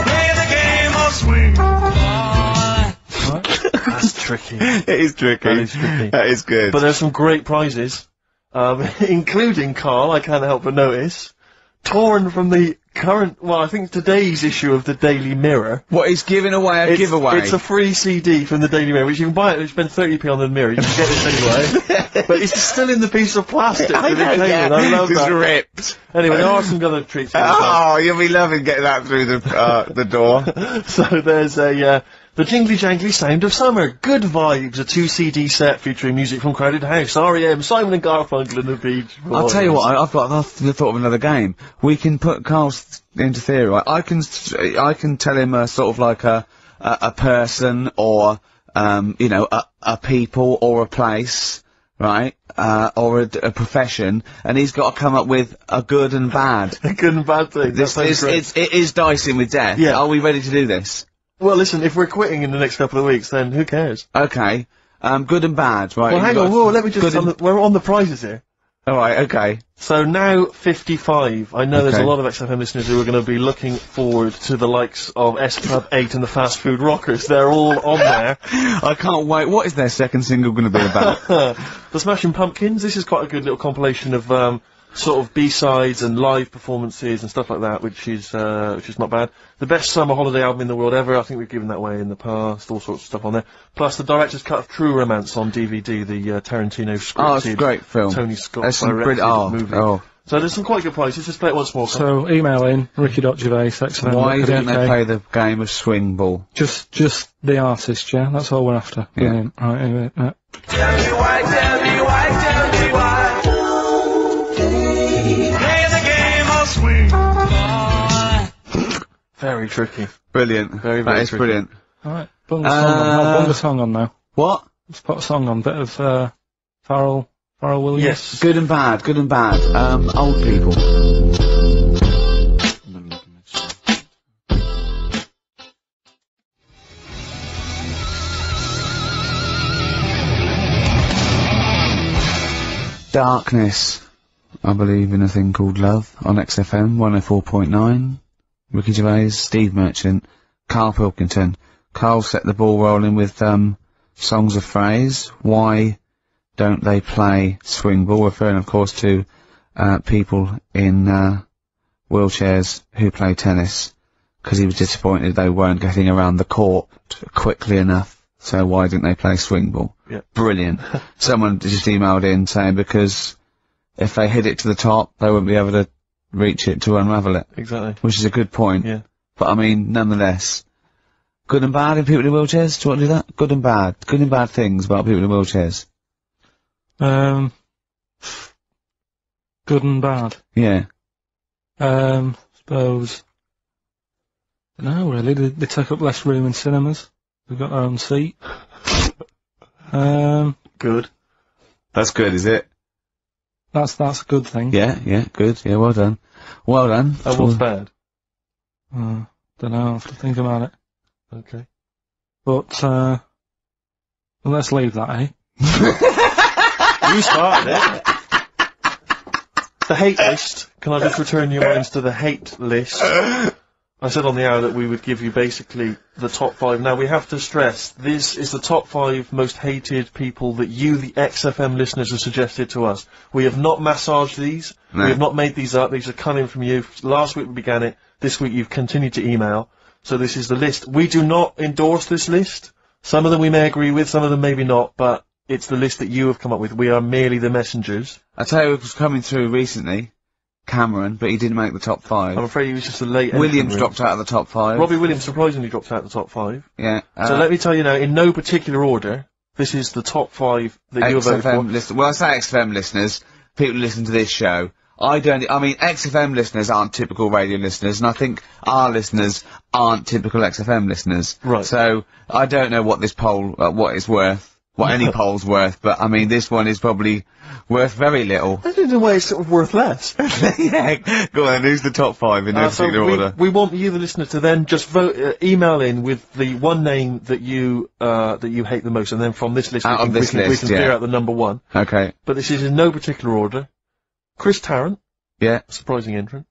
Speaker 4: Play the game of swing.
Speaker 2: That's tricky.
Speaker 1: It is tricky.
Speaker 2: That is tricky.
Speaker 1: That is good.
Speaker 2: But there's some great prizes, including, Carl, I can't help but notice, torn from the current, well, I think today's issue of the Daily Mirror.
Speaker 1: What, he's giving away a giveaway?
Speaker 2: It's a free CD from the Daily Mirror, which you can buy it, you spend 30p on the Mirror, you can get this anyway. But it's still in the piece of plastic.
Speaker 1: I know, yeah.
Speaker 2: I love
Speaker 1: It's
Speaker 2: that.
Speaker 1: ripped.
Speaker 2: Anyway, there are some other treats for
Speaker 1: Oh, you'll be loving getting that through the door.
Speaker 2: So there's the Jingly Jangly Sound of Summer, Good Vibes, a 2 CD set featuring music from Crowded House, R.E.M., Simon and Garfunkel and the Beach Boys.
Speaker 1: I'll tell you what, I've thought of another game. We can put Carl's into theory, right? I can tell him a sort of like a person or, you know, a people or a place, right? Or a profession, and he's got to come up with a good and bad.
Speaker 2: A good and bad thing.
Speaker 1: It is dicing with death.
Speaker 2: Yeah.
Speaker 1: Are we ready to do this?
Speaker 2: Well, listen, if we're quitting in the next couple of weeks, then who cares?
Speaker 1: Okay. Good and bad, right?
Speaker 2: Well, hang on, whoa, let me just, we're on the prizes here.
Speaker 1: Alright, okay.
Speaker 2: So now 55. I know there's a
Speaker 1: Okay.
Speaker 2: lot of XFM listeners who are going to be looking forward to the likes of S Club 8 and the Fast Food Rockers. They're all on there.
Speaker 1: I can't wait. What is their second single going to be about?
Speaker 2: The Smashing Pumpkins. This is quite a good little compilation of sort of B-sides and live performances and stuff like that, which is not bad. The best summer holiday album in the world ever. I think we've given that away in the past. All sorts of stuff on there. Plus the director's cut of True Romance on DVD. The Tarantino scripted.
Speaker 1: Oh, it's a great film.
Speaker 2: Tony Scott
Speaker 1: There's some
Speaker 2: directed movie.
Speaker 1: Oh.
Speaker 2: So there's some quite good prizes. Just play it once more. Carl.
Speaker 3: So, email in, ricky.gervais@xfm.co.uk.
Speaker 1: Why don't they play the game of swing ball?
Speaker 3: Just the artist, yeah? That's all we're after.
Speaker 1: Yeah.
Speaker 3: Brilliant. Right, anyway,
Speaker 4: Tell me why, tell me why, tell me why. Play the game of swing.
Speaker 2: Very tricky.
Speaker 1: Brilliant.
Speaker 2: Very,
Speaker 1: That
Speaker 2: very
Speaker 1: is
Speaker 2: tricky.
Speaker 1: brilliant.
Speaker 3: Alright, bung the song on. I'll bung the song on now.
Speaker 1: What?
Speaker 3: Let's put a song on. Bit of, Pharrell Williams.
Speaker 2: Yes.
Speaker 1: Good and bad. Good and bad. Old people. Darkness. I believe in a thing called love on XFM 104.9. Ricky Gervais, Steve Merchant, Karl Pilkington. Karl set the ball rolling with songs of phrase. Why don't they play swing ball? Referring, of course, to people in wheelchairs who play tennis, because he was disappointed they weren't getting around the court quickly enough. So why didn't they play swing ball?
Speaker 2: Yeah.
Speaker 1: Brilliant. Someone just emailed in saying because if they hit it to the top, they wouldn't be able to reach it to unravel it.
Speaker 2: Exactly.
Speaker 1: Which is a good point.
Speaker 2: Yeah.
Speaker 1: But I mean, nonetheless, good and bad in people in wheelchairs? Do you want to do that? Good and bad. Good and bad things about people in wheelchairs.
Speaker 3: Good and bad.
Speaker 1: Yeah.
Speaker 3: Suppose. No, really. They take up less room in cinemas. They've got their own seat.
Speaker 2: Good.
Speaker 1: That's good, is it?
Speaker 3: That's a good thing.
Speaker 1: Yeah, good. Yeah, well done. Well done.
Speaker 2: And what's bad?
Speaker 3: Don't know. I'll have to think about it.
Speaker 2: Okay.
Speaker 3: But, well, let's leave that, eh?
Speaker 2: You started it. The hate list. Can I just return your minds to the hate list? I said on the hour that we would give you basically the top 5. Now, we have to stress, this is the top 5 most hated people that you, the XFM listeners, have suggested to us. We have not massaged these.
Speaker 1: No.
Speaker 2: We have not made these up. These are coming from you. Last week we began it. This week you've continued to email. So this is the list. We do not endorse this list. Some of them we may agree with, some of them maybe not, but it's the list that you have come up with. We are merely the messengers.
Speaker 1: I tell you, it was coming through recently. Cameron, but he didn't make the top 5.
Speaker 2: I'm afraid he was just a late
Speaker 1: Williams
Speaker 2: entrant,
Speaker 1: dropped out of the top 5.
Speaker 2: Robbie Williams surprisingly dropped out of the top 5.
Speaker 1: Yeah.
Speaker 2: So let me tell you now, in no particular order, this is the top 5 that you voted for.
Speaker 1: XFM listeners. Well, I say XFM listeners. People who listen to this show. I mean, XFM listeners aren't typical radio listeners, and I think our listeners aren't typical XFM listeners.
Speaker 2: Right.
Speaker 1: So, I don't know what this poll, what it's worth, what any poll's worth, but I mean, this one is probably worth very little.
Speaker 2: In a way, it's sort of worth less.
Speaker 1: Yeah, go on, who's the top 5 in no particular order?
Speaker 2: We want you, the listener, to then just vote, email in with the one name that you hate the most, and then from this list we can clear out the number 1.
Speaker 1: Okay.
Speaker 2: But this is in no particular order. Chris Tarrant.
Speaker 1: Yeah.
Speaker 2: Surprising entrant.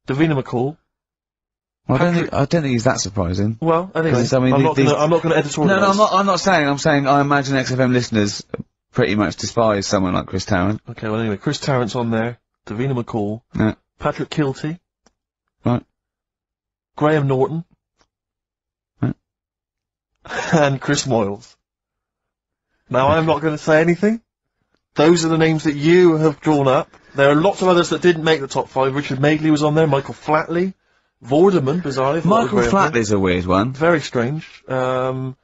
Speaker 2: Davina McCall.
Speaker 1: Well, I don't think he's that surprising.
Speaker 2: Well, anyway,
Speaker 1: I mean,
Speaker 2: I'm not going to editorialise.
Speaker 1: No, I'm not saying. I'm saying I imagine XFM listeners pretty much despise someone like Chris Tarrant.
Speaker 2: Okay, well anyway, Chris Tarrant's on there. Davina McCall.
Speaker 1: Yeah.
Speaker 2: Patrick Kilty.
Speaker 1: Right.
Speaker 2: Graham Norton.
Speaker 1: Right.
Speaker 2: And Chris Moyles. Now, I'm not going to say anything. Those are the names that you have drawn up. There are lots of others that didn't make the top 5. Richard Madeley was on there. Michael Flatley. Vorderman, bizarrely.
Speaker 1: Michael Flatley's a weird one.
Speaker 2: Very strange. So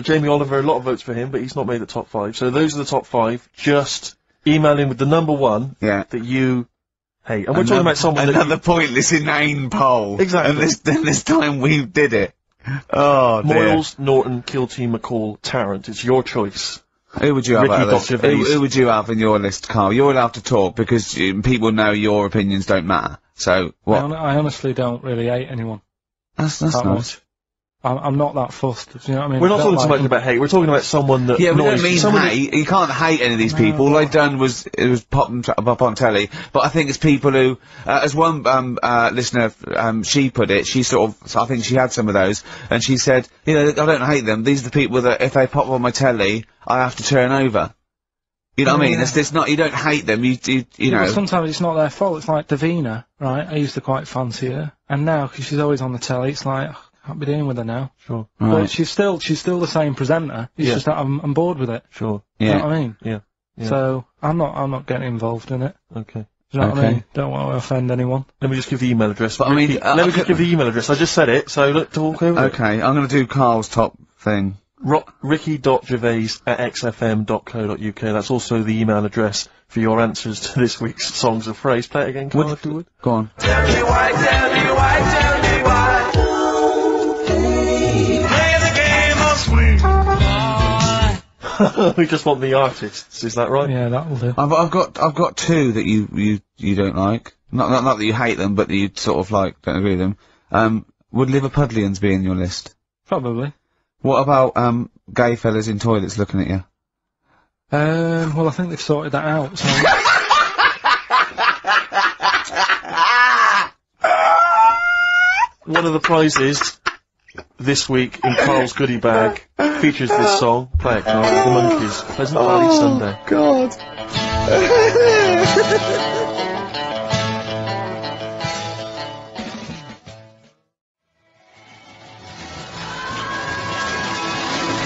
Speaker 2: Jamie Oliver, a lot of votes for him, but he's not made the top 5. So those are the top 5. Just email in with the number 1 that you hate. And we're talking about someone
Speaker 1: another pointless, inane poll.
Speaker 2: Exactly.
Speaker 1: And this time we did it. Oh, dear.
Speaker 2: Moyles, Norton, Kilty, McCall, Tarrant. It's your choice.
Speaker 1: Who would you have out of this?
Speaker 2: Gervais.
Speaker 1: Who would you have in your list, Carl? You're allowed to talk because people know your opinions don't matter. So, what?
Speaker 3: I honestly don't really hate anyone.
Speaker 1: That's
Speaker 3: that
Speaker 1: nice.
Speaker 3: much. I'm not that fussed. Do you know what I mean?
Speaker 2: We're not talking so much about hate. We're talking about someone that.
Speaker 1: Yeah, we don't mean hate. You can't hate any of these people. All they've done was pop them up on telly. But I think it's people who, as one listener, she put it. She sort of, I think she had some of those, and she said, you know, I don't hate them. These are the people that if they pop on my telly, I have to turn over. You know what I mean? It's not. You don't hate them. You know.
Speaker 3: But sometimes it's not their fault. It's like Davina, right? I used to quite fancy her, and now because she's always on the telly, it's like. Can't be dealing with her now.
Speaker 2: Sure.
Speaker 3: Right. But she's still the same presenter. It's just that I'm bored with it.
Speaker 2: Sure.
Speaker 3: Yeah. You know what I mean?
Speaker 2: Yeah.
Speaker 3: So I'm not getting involved in it.
Speaker 2: Okay.
Speaker 3: Do you know what I mean? Don't want to offend anyone.
Speaker 2: Let me just give the email address.
Speaker 1: But Ricky,
Speaker 2: let me just give the email address. I just said it, so look, talk over it.
Speaker 1: Okay, I'm going to do Carl's top thing.
Speaker 2: Ricky.gervais@xfm.co.uk. That's also the email address for your answers to this week's Songs of Phrase. Play it again, Carl, if you would.
Speaker 1: Go on.
Speaker 4: Tell me why, tell me why, tell me why. Play the game of swing.
Speaker 2: We just want the artists, is that right?
Speaker 3: Yeah, that'll do.
Speaker 1: I've got 2 that you don't like. Not that you hate them, but that you sort of like don't agree with them. Would Liverpudlians be in your list?
Speaker 3: Probably.
Speaker 1: What about gay fellas in toilets looking at you?
Speaker 3: Well, I think they've sorted that out. So.
Speaker 2: One of the prizes this week in Carl's goodie bag features this song. Play it, Carl. The Monkeys. Pleasant Valley Sunday.
Speaker 1: God.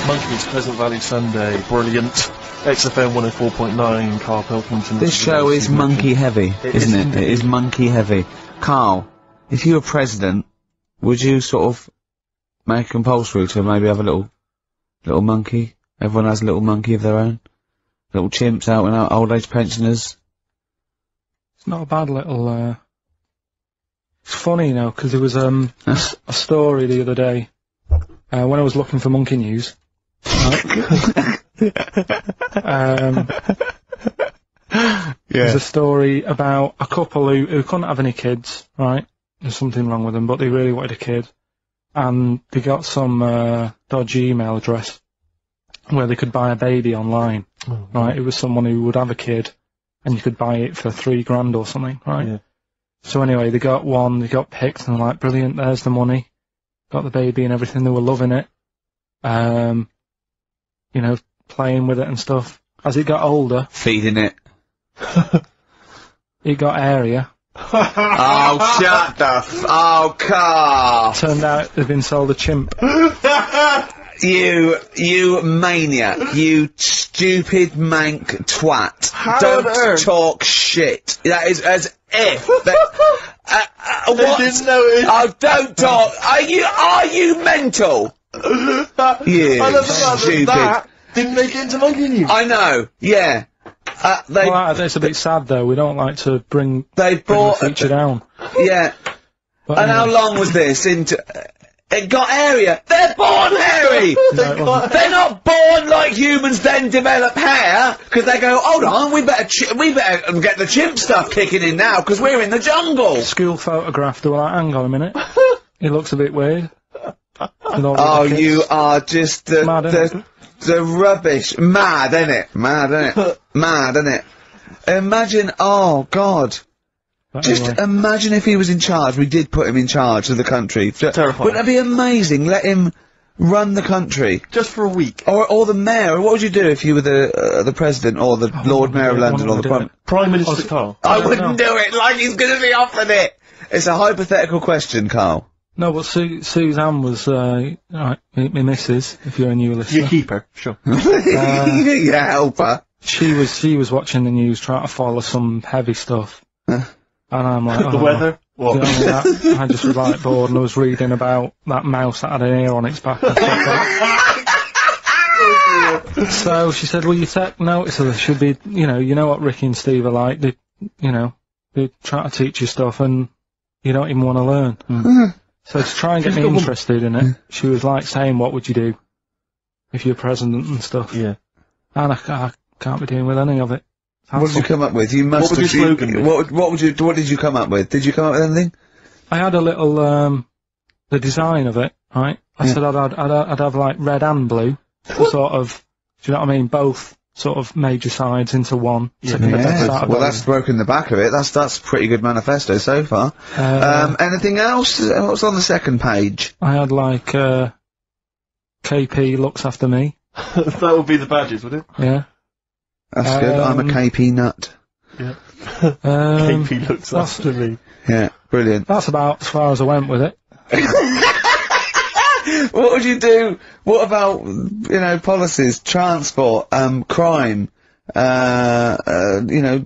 Speaker 2: Monkeys, Pleasant Valley Sunday. Brilliant. XFM 104.9, Karl Pilkington.
Speaker 1: This show is monkey heavy, isn't it? It is monkey heavy. Carl, if you were president, would you sort of make compulsory to maybe have a little monkey? Everyone has a little monkey of their own? Little chimps out and out, old age pensioners?
Speaker 3: It's not a bad little, It's funny, you know, because there was, a story the other day, when I was looking for monkey news. There's a story about a couple who couldn't have any kids, right? There's something wrong with them, but they really wanted a kid. And they got some dodgy email address where they could buy a baby online, right? It was someone who would have a kid, and you could buy it for $3,000 or something, right? Yeah. So anyway, they got picked, and they're like, brilliant, there's the money. Got the baby and everything, they were loving it. You know, playing with it and stuff. As it got older...
Speaker 1: Feeding it.
Speaker 3: It got airier.
Speaker 1: Oh, shut the oh, Carl!
Speaker 3: Turned out they'd been sold a chimp.
Speaker 1: You maniac. You stupid mank twat. Don't talk shit. That is as if... what?
Speaker 2: Didn't know it.
Speaker 1: Oh, don't talk. Are you mental? You
Speaker 2: I love the fact
Speaker 1: stupid.
Speaker 2: that didn't make it into monkey news.
Speaker 1: I know, yeah.
Speaker 3: Well, it's a bit sad though. We don't like to bring
Speaker 1: They
Speaker 3: the
Speaker 1: brought.
Speaker 3: feature down.
Speaker 1: Yeah.
Speaker 3: But
Speaker 1: And how
Speaker 3: anyway.
Speaker 1: long was this into? It got hairier. They're born hairy.
Speaker 3: No, it wasn't.
Speaker 1: They're not born like humans, then develop hair because they go. Hold on, we better get the chimp stuff kicking in now because we're in the jungle.
Speaker 3: School photograph, they were like, hang on a minute. He looks a bit weird. With all the
Speaker 1: Oh,
Speaker 3: kids.
Speaker 1: you are just
Speaker 3: Mad, innit?
Speaker 1: the rubbish. Mad, innit? Mad, innit? Mad, innit? Imagine. Oh God.
Speaker 3: But
Speaker 1: Just
Speaker 3: anyway.
Speaker 1: imagine if he was in charge. We did put him in charge of the country.
Speaker 2: Terrifying.
Speaker 1: Wouldn't that be amazing? Let him run the country.
Speaker 2: Just for a week.
Speaker 1: Or the mayor. What would you do if you were the president or the Lord Mayor of London or the Prime?
Speaker 2: Prime Minister Carl.
Speaker 1: I
Speaker 3: don't
Speaker 1: wouldn't do it like he's going to be offered it. It's a hypothetical question, Carl.
Speaker 3: No, but Suzanne was, right, my missus, if you're a new listener.
Speaker 2: You keep her, sure.
Speaker 1: Yeah, help her.
Speaker 3: She was watching the news, trying to follow some heavy stuff. And I'm like,
Speaker 2: The weather?
Speaker 3: Do you know
Speaker 2: What?
Speaker 3: what I mean? I just was like bored and I was reading about that mouse that had an ear on its back and stuff like that. So she said, will you take notice of this? Should be, you know what Ricky and Steve are like. They try to teach you stuff and you don't even want to learn. So to try and get
Speaker 2: She's
Speaker 3: me
Speaker 2: got one-
Speaker 3: interested in it, she was like saying, what would you do if you're president and stuff?
Speaker 2: Yeah.
Speaker 3: And I can't be dealing with any of it.
Speaker 1: What did you come up with? You must
Speaker 2: What would
Speaker 1: have.
Speaker 2: your slogan be?
Speaker 1: What did you come up with? Did you come up with anything?
Speaker 3: I had a little, the design of it, right? I said I'd have like red and blue, to sort of, do you know what I mean? Both sort of major sides into one. So
Speaker 1: Yeah. Well, that's broken the back of it. That's a pretty good manifesto so far. Anything else? What's on the second page?
Speaker 3: I had like, KP looks after me.
Speaker 2: That would be the badges, would it?
Speaker 3: Yeah.
Speaker 1: That's good. I'm a KP nut.
Speaker 2: Yeah.
Speaker 3: KP
Speaker 2: KP looks after me.
Speaker 1: Yeah, brilliant.
Speaker 3: That's about as far as I went with it.
Speaker 1: What would you do? What about, policies, transport, crime,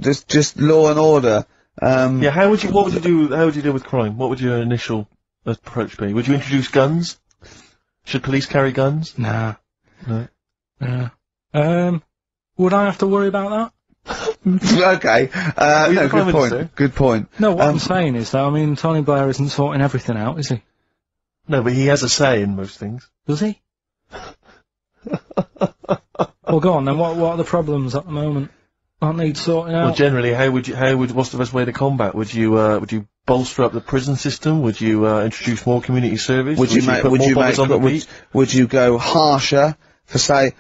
Speaker 1: just law and order?
Speaker 2: Yeah, what would you do with crime? What would your initial approach be? Would you introduce guns? Should police carry guns?
Speaker 3: Nah.
Speaker 2: No.
Speaker 3: Yeah. Would I have to worry about that?
Speaker 1: Okay.
Speaker 2: You're
Speaker 1: No,
Speaker 2: the Prime
Speaker 1: good point.
Speaker 2: Minister.
Speaker 1: Good point.
Speaker 3: No, what I'm saying is that, Tony Blair isn't sorting everything out, is he?
Speaker 2: No, but he has a say in most things.
Speaker 3: Does he? Well, go on then. What are the problems at the moment? That need sorting out.
Speaker 2: Well, generally, what's the best way to combat? Would you bolster up the prison system? Would you introduce more community service?
Speaker 1: Would you go harsher for say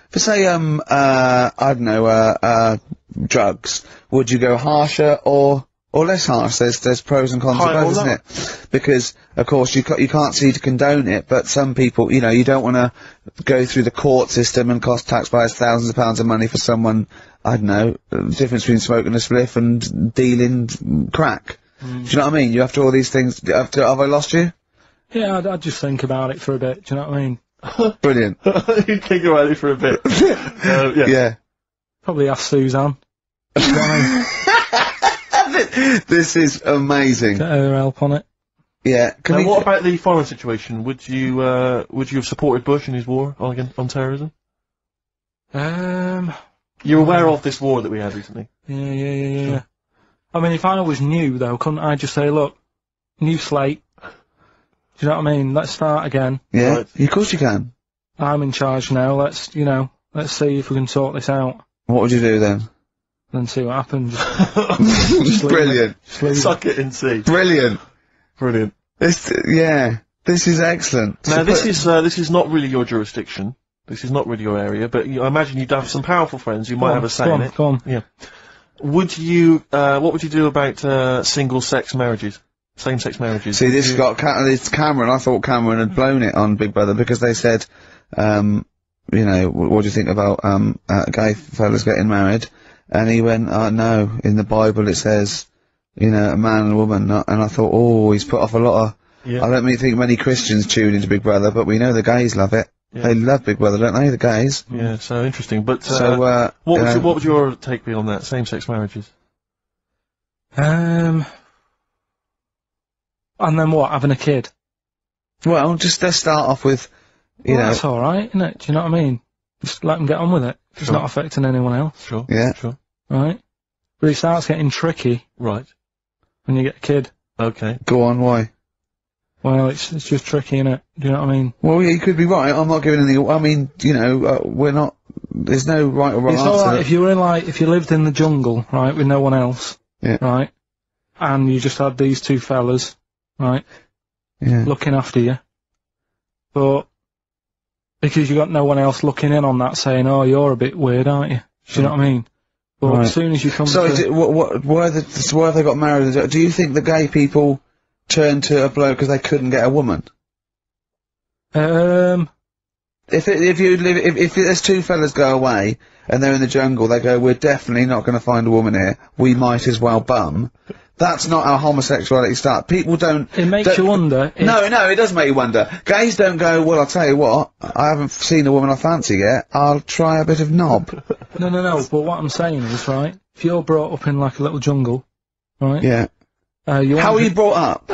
Speaker 1: I don't know drugs? Would you go harsher or less harsh? There's pros and cons to
Speaker 2: Higher or
Speaker 1: both, isn't it? Because of course you can't see to condone it, but some people, you don't want to go through the court system and cost taxpayers thousands of pounds of money for someone. I don't know, the difference between smoking a spliff and dealing crack. Do you know what I mean? You have to all these things. Have I lost you?
Speaker 3: Yeah, I'd just think about it for a bit. Do you know what I mean?
Speaker 1: Brilliant.
Speaker 2: You think about it for a bit. Yeah.
Speaker 1: Yeah.
Speaker 3: Probably ask Suzanne.
Speaker 1: This is amazing.
Speaker 3: Get her help on it.
Speaker 1: Yeah.
Speaker 2: Now, what about the foreign situation? Would you have supported Bush in his war on terrorism? You're aware of this war that we had recently?
Speaker 3: Yeah. I mean, if I was new, though, couldn't I just say, look, new slate. Do you know what I mean? Let's start again.
Speaker 1: Yeah.
Speaker 2: Right.
Speaker 1: Of course you can.
Speaker 3: I'm in charge now. Let's see if we can sort this out.
Speaker 1: What would you do then?
Speaker 3: Then see what happens.
Speaker 1: Brilliant.
Speaker 3: Just leave it.
Speaker 2: Suck it and see.
Speaker 1: Brilliant.
Speaker 2: Brilliant.
Speaker 1: This is excellent.
Speaker 2: Now, this is not really your jurisdiction. This is not really your area, but I imagine you'd have some powerful friends who might have a say in it.
Speaker 3: Go on.
Speaker 2: Yeah. What would you do about single-sex marriages? Same-sex marriages?
Speaker 1: See, this got it's Cameron. I thought Cameron had blown it on Big Brother because they said, what do you think about gay fellas getting married? And he went, no, in the Bible it says, a man and a woman. And I thought, he's put off a lot of.
Speaker 2: Yeah.
Speaker 1: I don't think many Christians tune into Big Brother, but we know the gays love it.
Speaker 2: Yeah.
Speaker 1: They love Big Brother, don't they? The gays.
Speaker 2: Yeah, so interesting. But
Speaker 1: what
Speaker 2: would your take be on that? Same-sex marriages?
Speaker 3: And then what? Having a kid?
Speaker 1: Well, just let's start off with,
Speaker 3: That's all right, isn't it? Do you know what I mean? Just let them get on with it. It's
Speaker 2: Sure.
Speaker 3: not affecting anyone else,
Speaker 2: Sure.
Speaker 1: Yeah.
Speaker 2: Sure.
Speaker 3: right? But it starts getting tricky
Speaker 2: Right.
Speaker 3: when you get a kid.
Speaker 2: Okay.
Speaker 1: Go on, why?
Speaker 3: Well, it's just tricky, innit? Do you know what I mean?
Speaker 1: Well, yeah, you could be right. I'm not giving any. I mean, you know, we're not. There's no right or wrong
Speaker 3: It's
Speaker 1: answer.
Speaker 3: alright if you were if you lived in the jungle, right, with no one else,
Speaker 1: Yeah.
Speaker 3: right, and you just had these two fellas, right,
Speaker 1: Yeah.
Speaker 3: looking after you, but because you got no one else looking in on that, saying, "Oh, you're a bit weird, aren't you?" Do you know what I mean? But
Speaker 1: Right.
Speaker 3: as soon as you come
Speaker 1: So,
Speaker 3: to...
Speaker 1: why have they got married? Do you think the gay people turned to a bloke because they couldn't get a woman? If there's two fellas go away and they're in the jungle, they go, we're definitely not going to find a woman here. We might as well bum. That's not how homosexuality starts. People don't.
Speaker 3: It makes you wonder.
Speaker 1: No, it does make you wonder. Gays don't go, well, I'll tell you what, I haven't seen a woman I fancy yet. I'll try a bit of knob.
Speaker 3: No. But what I'm saying is, right, if you're brought up in like a little jungle, right?
Speaker 1: Yeah.
Speaker 3: How
Speaker 1: How are you brought up?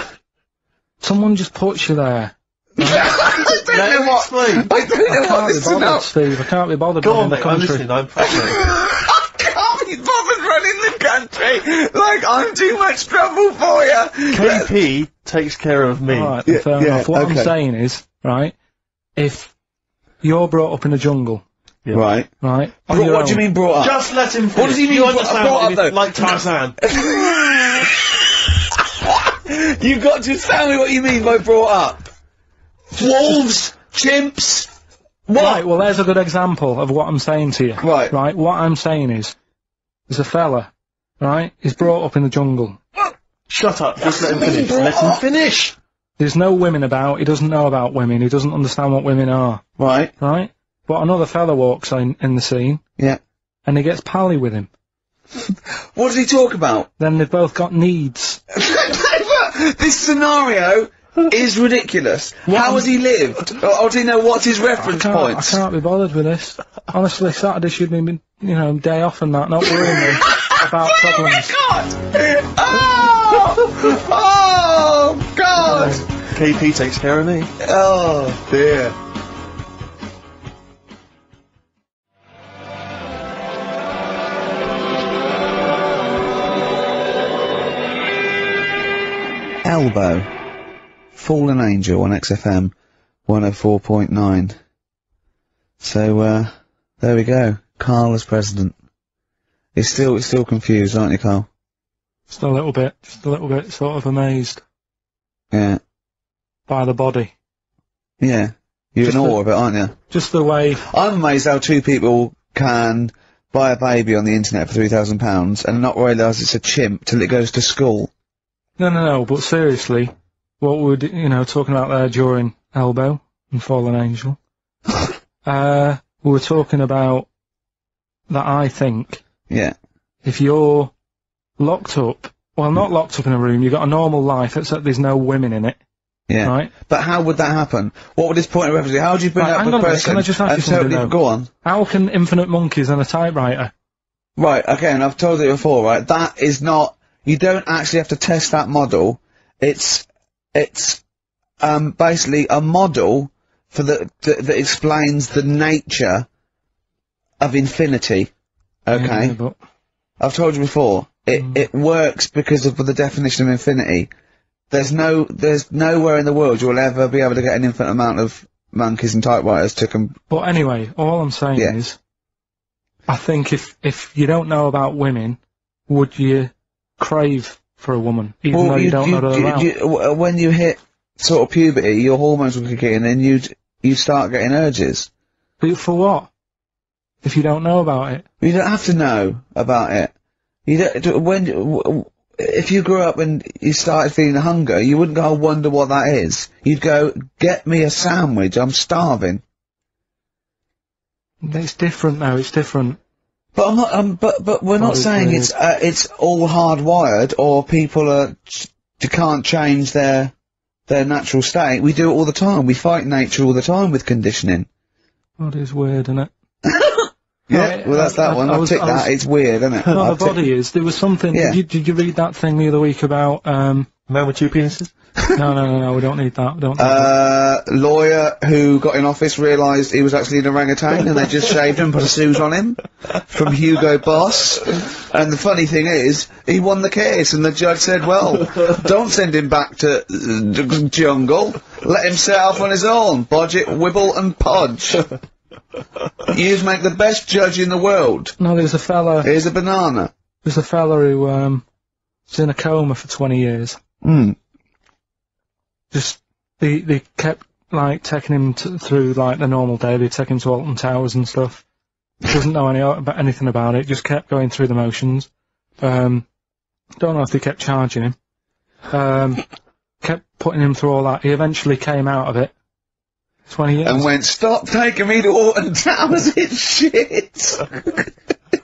Speaker 3: Someone just puts you there.
Speaker 1: I don't know what. I don't know what this is about.
Speaker 3: Steve. I can't be bothered.
Speaker 2: Go on,
Speaker 3: the
Speaker 2: mate. I'm
Speaker 3: country.
Speaker 2: listening. I'm fascinated.
Speaker 1: I can't be bothered running the country. Like, I'm too much trouble for you.
Speaker 2: KP takes care of me.
Speaker 3: Alright,
Speaker 1: Yeah,
Speaker 3: fair
Speaker 1: yeah,
Speaker 3: enough. What
Speaker 1: okay.
Speaker 3: I'm saying is, right, if you're brought up in a jungle,
Speaker 2: Yeah.
Speaker 1: Right.
Speaker 3: right, on
Speaker 1: What
Speaker 3: your
Speaker 1: do you
Speaker 3: own-
Speaker 1: mean brought up?
Speaker 2: Just let him finish.
Speaker 1: What does he mean
Speaker 2: You
Speaker 1: brought
Speaker 2: understand
Speaker 1: up,
Speaker 2: what he
Speaker 1: though?
Speaker 2: means, like Tarzan.
Speaker 1: You've got to tell me what you mean by brought up. Wolves, chimps, what?
Speaker 3: Right, well, there's a good example of what I'm saying to you.
Speaker 1: Right.
Speaker 3: Right, what I'm saying is, there's a fella, right, he's brought up in the jungle.
Speaker 2: Shut up. Just let him finish. Let him finish.
Speaker 3: There's no women about, he doesn't know about women, he doesn't understand what women are,
Speaker 1: Right.
Speaker 3: right? But another fella walks in the scene,
Speaker 1: Yeah.
Speaker 3: and he gets pally with him.
Speaker 1: What does he talk about?
Speaker 3: Then they've both got needs.
Speaker 1: This scenario is ridiculous. How has he lived? Or do you know what's his reference
Speaker 3: I
Speaker 1: points?
Speaker 3: can't be bothered with this. Honestly, Saturday should be, day off and that, not worrying me about problems.
Speaker 1: Oh God!
Speaker 2: KP takes care of me.
Speaker 1: Oh dear. Elbow. Fallen Angel on XFM 104.9. So, there we go. Karl as president. You're still confused, aren't you, Karl?
Speaker 3: Just a little bit sort of amazed
Speaker 1: Yeah.
Speaker 3: by the body.
Speaker 1: Yeah. You're in awe of it, aren't you?
Speaker 3: Just the way,
Speaker 1: I'm amazed how two people can buy a baby on the internet for £3,000 and not realise it's a chimp till it goes to school.
Speaker 3: no, but seriously, what we're, talking about there during Elbow and Fallen Angel, we were talking about that I think
Speaker 1: Yeah.
Speaker 3: if you're locked up, well, not locked up in a room, you've got a normal life, except there's no women in it,
Speaker 1: Yeah.
Speaker 3: right?
Speaker 1: But how would that happen? What would his point of reference be? How would you bring
Speaker 3: Right,
Speaker 1: up
Speaker 3: hang
Speaker 1: a
Speaker 3: on a minute,
Speaker 1: person
Speaker 3: can I just ask you
Speaker 1: and
Speaker 3: something
Speaker 1: totally
Speaker 3: now?
Speaker 1: go on?
Speaker 3: How can infinite monkeys and a typewriter?
Speaker 1: Right, okay, and I've told you before, right, that is not, you don't actually have to test that model. It's basically a model for that explains the nature of infinity. Okay?
Speaker 3: Yeah, but
Speaker 1: I've told you before, it works because of the definition of infinity. There's nowhere in the world you'll ever be able to get an infinite amount of monkeys and typewriters to
Speaker 3: But anyway, all I'm saying
Speaker 1: Yeah.
Speaker 3: is, I think if you don't know about women, would you crave for a woman, even though you don't know they're around?
Speaker 1: when you hit sort of puberty, your hormones will kick in and you start getting urges.
Speaker 3: But for what? If you don't know about it?
Speaker 1: You don't have to know about it. If you grew up and you started feeling hunger, you wouldn't go, I wonder what that is. You'd go, get me a sandwich, I'm starving.
Speaker 3: It's different now, it's different.
Speaker 1: But I'm not, but we're not
Speaker 3: Body's
Speaker 1: saying
Speaker 3: weird.
Speaker 1: it's all hardwired or people can't change their natural state. We do it all the time. We fight nature all the time with conditioning.
Speaker 3: Body's weird, isn't it?
Speaker 1: Yeah, well that's that one. I've ticked that. It's weird, isn't it?
Speaker 3: No,
Speaker 1: I've
Speaker 3: the body is. There was something,
Speaker 1: Yeah.
Speaker 3: did you read that thing the other week about,
Speaker 2: Man with two penises?
Speaker 3: No, we don't need that. We don't need that.
Speaker 1: Lawyer who got in office realised he was actually an orangutan and they just shaved him and put a suit on him from Hugo Boss. And the funny thing is, he won the case and the judge said, well, don't send him back to the jungle. Let him set off on his own. Budget, wibble and podge. You make the best judge in the world.
Speaker 3: No, there's a fella.
Speaker 1: Here's a banana.
Speaker 3: There's a fella who was in a coma for 20 years. Just they kept like taking him through like the normal day. They take him to Alton Towers and stuff. Doesn't know anything about it. Just kept going through the motions. Don't know if they kept charging him. Kept putting him through all that. He eventually came out of it. 20 years.
Speaker 1: And went, stop taking me to Alton Towers, it's shit!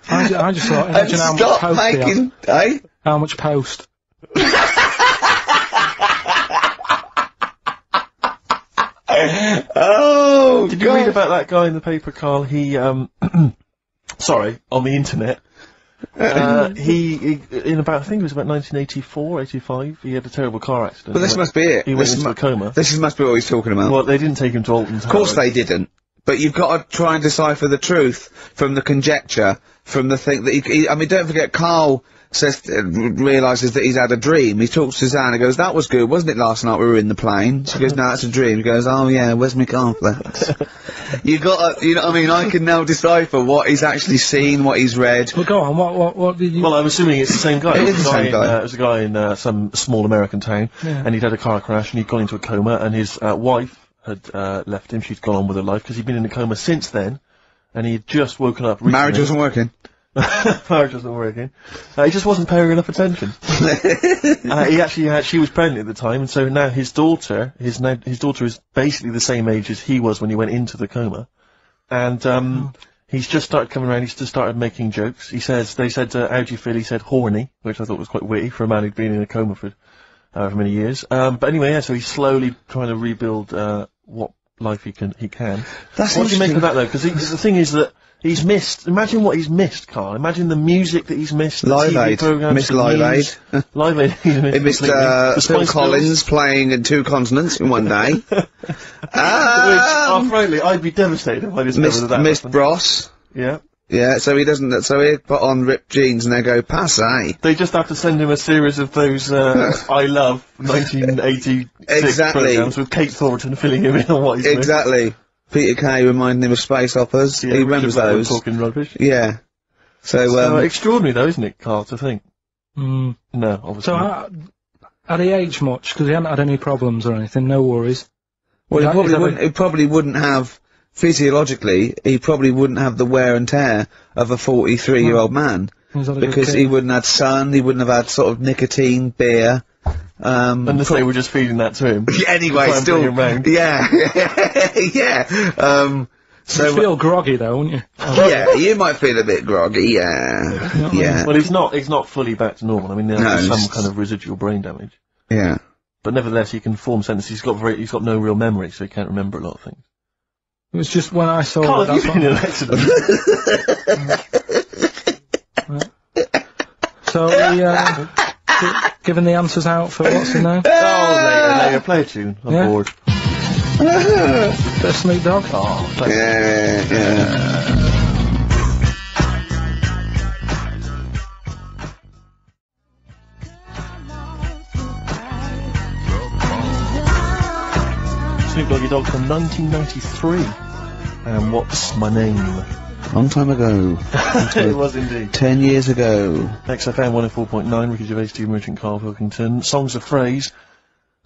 Speaker 3: I just thought, imagine how much
Speaker 1: stop
Speaker 3: post he
Speaker 1: making,
Speaker 3: had. How much post?
Speaker 1: Oh,
Speaker 2: Did you read about that guy in the paper, Carl? He, sorry, on the internet. He in about, I think it was about 1984, 85, he had a terrible car accident.
Speaker 1: But this must be it.
Speaker 2: He went into a coma.
Speaker 1: This must be what he's talking about.
Speaker 2: Well, they didn't take him to Alton Towers.
Speaker 1: Of course they didn't. But you've got to try and decipher the truth from the conjecture, from the thing that I mean, don't forget, Carl says, realises that he's had a dream. He talks to Suzanne and goes, that was good, wasn't it, last night we were in the plane? She goes, no, that's a dream. He goes, oh yeah, where's my cornflakes? You know what I mean? I can now decipher what he's actually seen, what he's read.
Speaker 3: Well, go on, what did you...
Speaker 2: Well, I'm assuming it's the same guy.
Speaker 1: It is the same guy.
Speaker 2: It was a guy in some small American town,
Speaker 3: Yeah.
Speaker 2: and he'd had a car crash, and he'd gone into a coma, and his wife had left him. She'd gone on with her life, because he'd been in a coma since then, and he had just woken up recently.
Speaker 1: Marriage wasn't working.
Speaker 2: Marriage wasn't working. He just wasn't paying enough attention. He actually had, she was pregnant at the time, and so now his daughter is basically the same age as he was when he went into the coma. And, he's just started coming around, he's just started making jokes. They said, how do you feel? He said, horny, which I thought was quite witty for a man who'd been in a coma for however many years. But anyway, yeah, so he's slowly trying to rebuild, what life he can.
Speaker 1: That's
Speaker 2: What do you make
Speaker 1: interesting.
Speaker 2: of that though? Because the thing is that he's missed, imagine what he's missed, Carl. Imagine the music that he's missed, the
Speaker 1: Live
Speaker 2: TV
Speaker 1: Aid.
Speaker 2: programmes,
Speaker 1: Missed
Speaker 2: the
Speaker 1: Live
Speaker 2: news.
Speaker 1: Aid.
Speaker 2: Live Aid. He
Speaker 1: missed,
Speaker 2: The
Speaker 1: Phil
Speaker 2: Spice
Speaker 1: Collins playing in 2 continents in one day.
Speaker 2: Which, frankly, I'd be devastated if I discovered that.
Speaker 1: Missed
Speaker 2: happened.
Speaker 1: Bros.
Speaker 2: Yeah.
Speaker 1: Yeah, so he doesn't, so he'd put on ripped jeans and they go, passe.
Speaker 2: They just have to send him a series of those, I Love 1986
Speaker 1: Exactly.
Speaker 2: programmes with Kate Thornton filling him in on what he's missed.
Speaker 1: Exactly. Peter Kay reminding him of space operas.
Speaker 2: Yeah,
Speaker 1: he remembers
Speaker 2: Richard Burton
Speaker 1: those.
Speaker 2: talking rubbish.
Speaker 1: Yeah.
Speaker 2: So, extraordinary though, isn't it, Carl, to think?
Speaker 3: Mm.
Speaker 2: No, obviously
Speaker 3: So,
Speaker 2: not.
Speaker 3: had he aged much? Because he hadn't had any problems or anything, no worries.
Speaker 1: Well,
Speaker 3: Is that-
Speaker 1: he probably wouldn't have, physiologically, he probably wouldn't have the wear and tear of a 43-year-old man.
Speaker 3: Is that a good
Speaker 1: Because
Speaker 3: kid?
Speaker 1: he wouldn't have had sun, he wouldn't have had sort of nicotine, beer.
Speaker 2: Unless they were just feeding that to him.
Speaker 1: Anyway,
Speaker 2: Try and
Speaker 1: still,
Speaker 2: bring him round.
Speaker 1: yeah, yeah. So,
Speaker 3: You'd feel groggy though, wouldn't you?
Speaker 1: yeah, you might feel a bit groggy, yeah, yeah,
Speaker 2: Well, he's not fully back to normal. I mean, there's
Speaker 1: No,
Speaker 2: some
Speaker 1: it's-
Speaker 2: kind of residual brain damage.
Speaker 1: yeah.
Speaker 2: But nevertheless, he can form sentences. He's got no real memory, so he can't remember a lot of things.
Speaker 3: It was just when I saw
Speaker 2: Carl,
Speaker 3: that.
Speaker 2: have you been in
Speaker 3: That's
Speaker 2: an accident?
Speaker 3: So, giving the answers out for what's in there?
Speaker 2: Oh, later, play a tune. I'm
Speaker 3: Yeah.
Speaker 2: bored.
Speaker 3: Bit of Snoop Dogg?
Speaker 2: Oh, thanks.
Speaker 1: Yeah.
Speaker 2: Snoop Doggy Dogg from 1993. And What's My Name?
Speaker 1: Long time ago.
Speaker 2: It was indeed.
Speaker 1: 10 years ago.
Speaker 2: XFM 104.9, Ricky Gervais, Steve Merchant, Karl Pilkington. Songs of Phrase.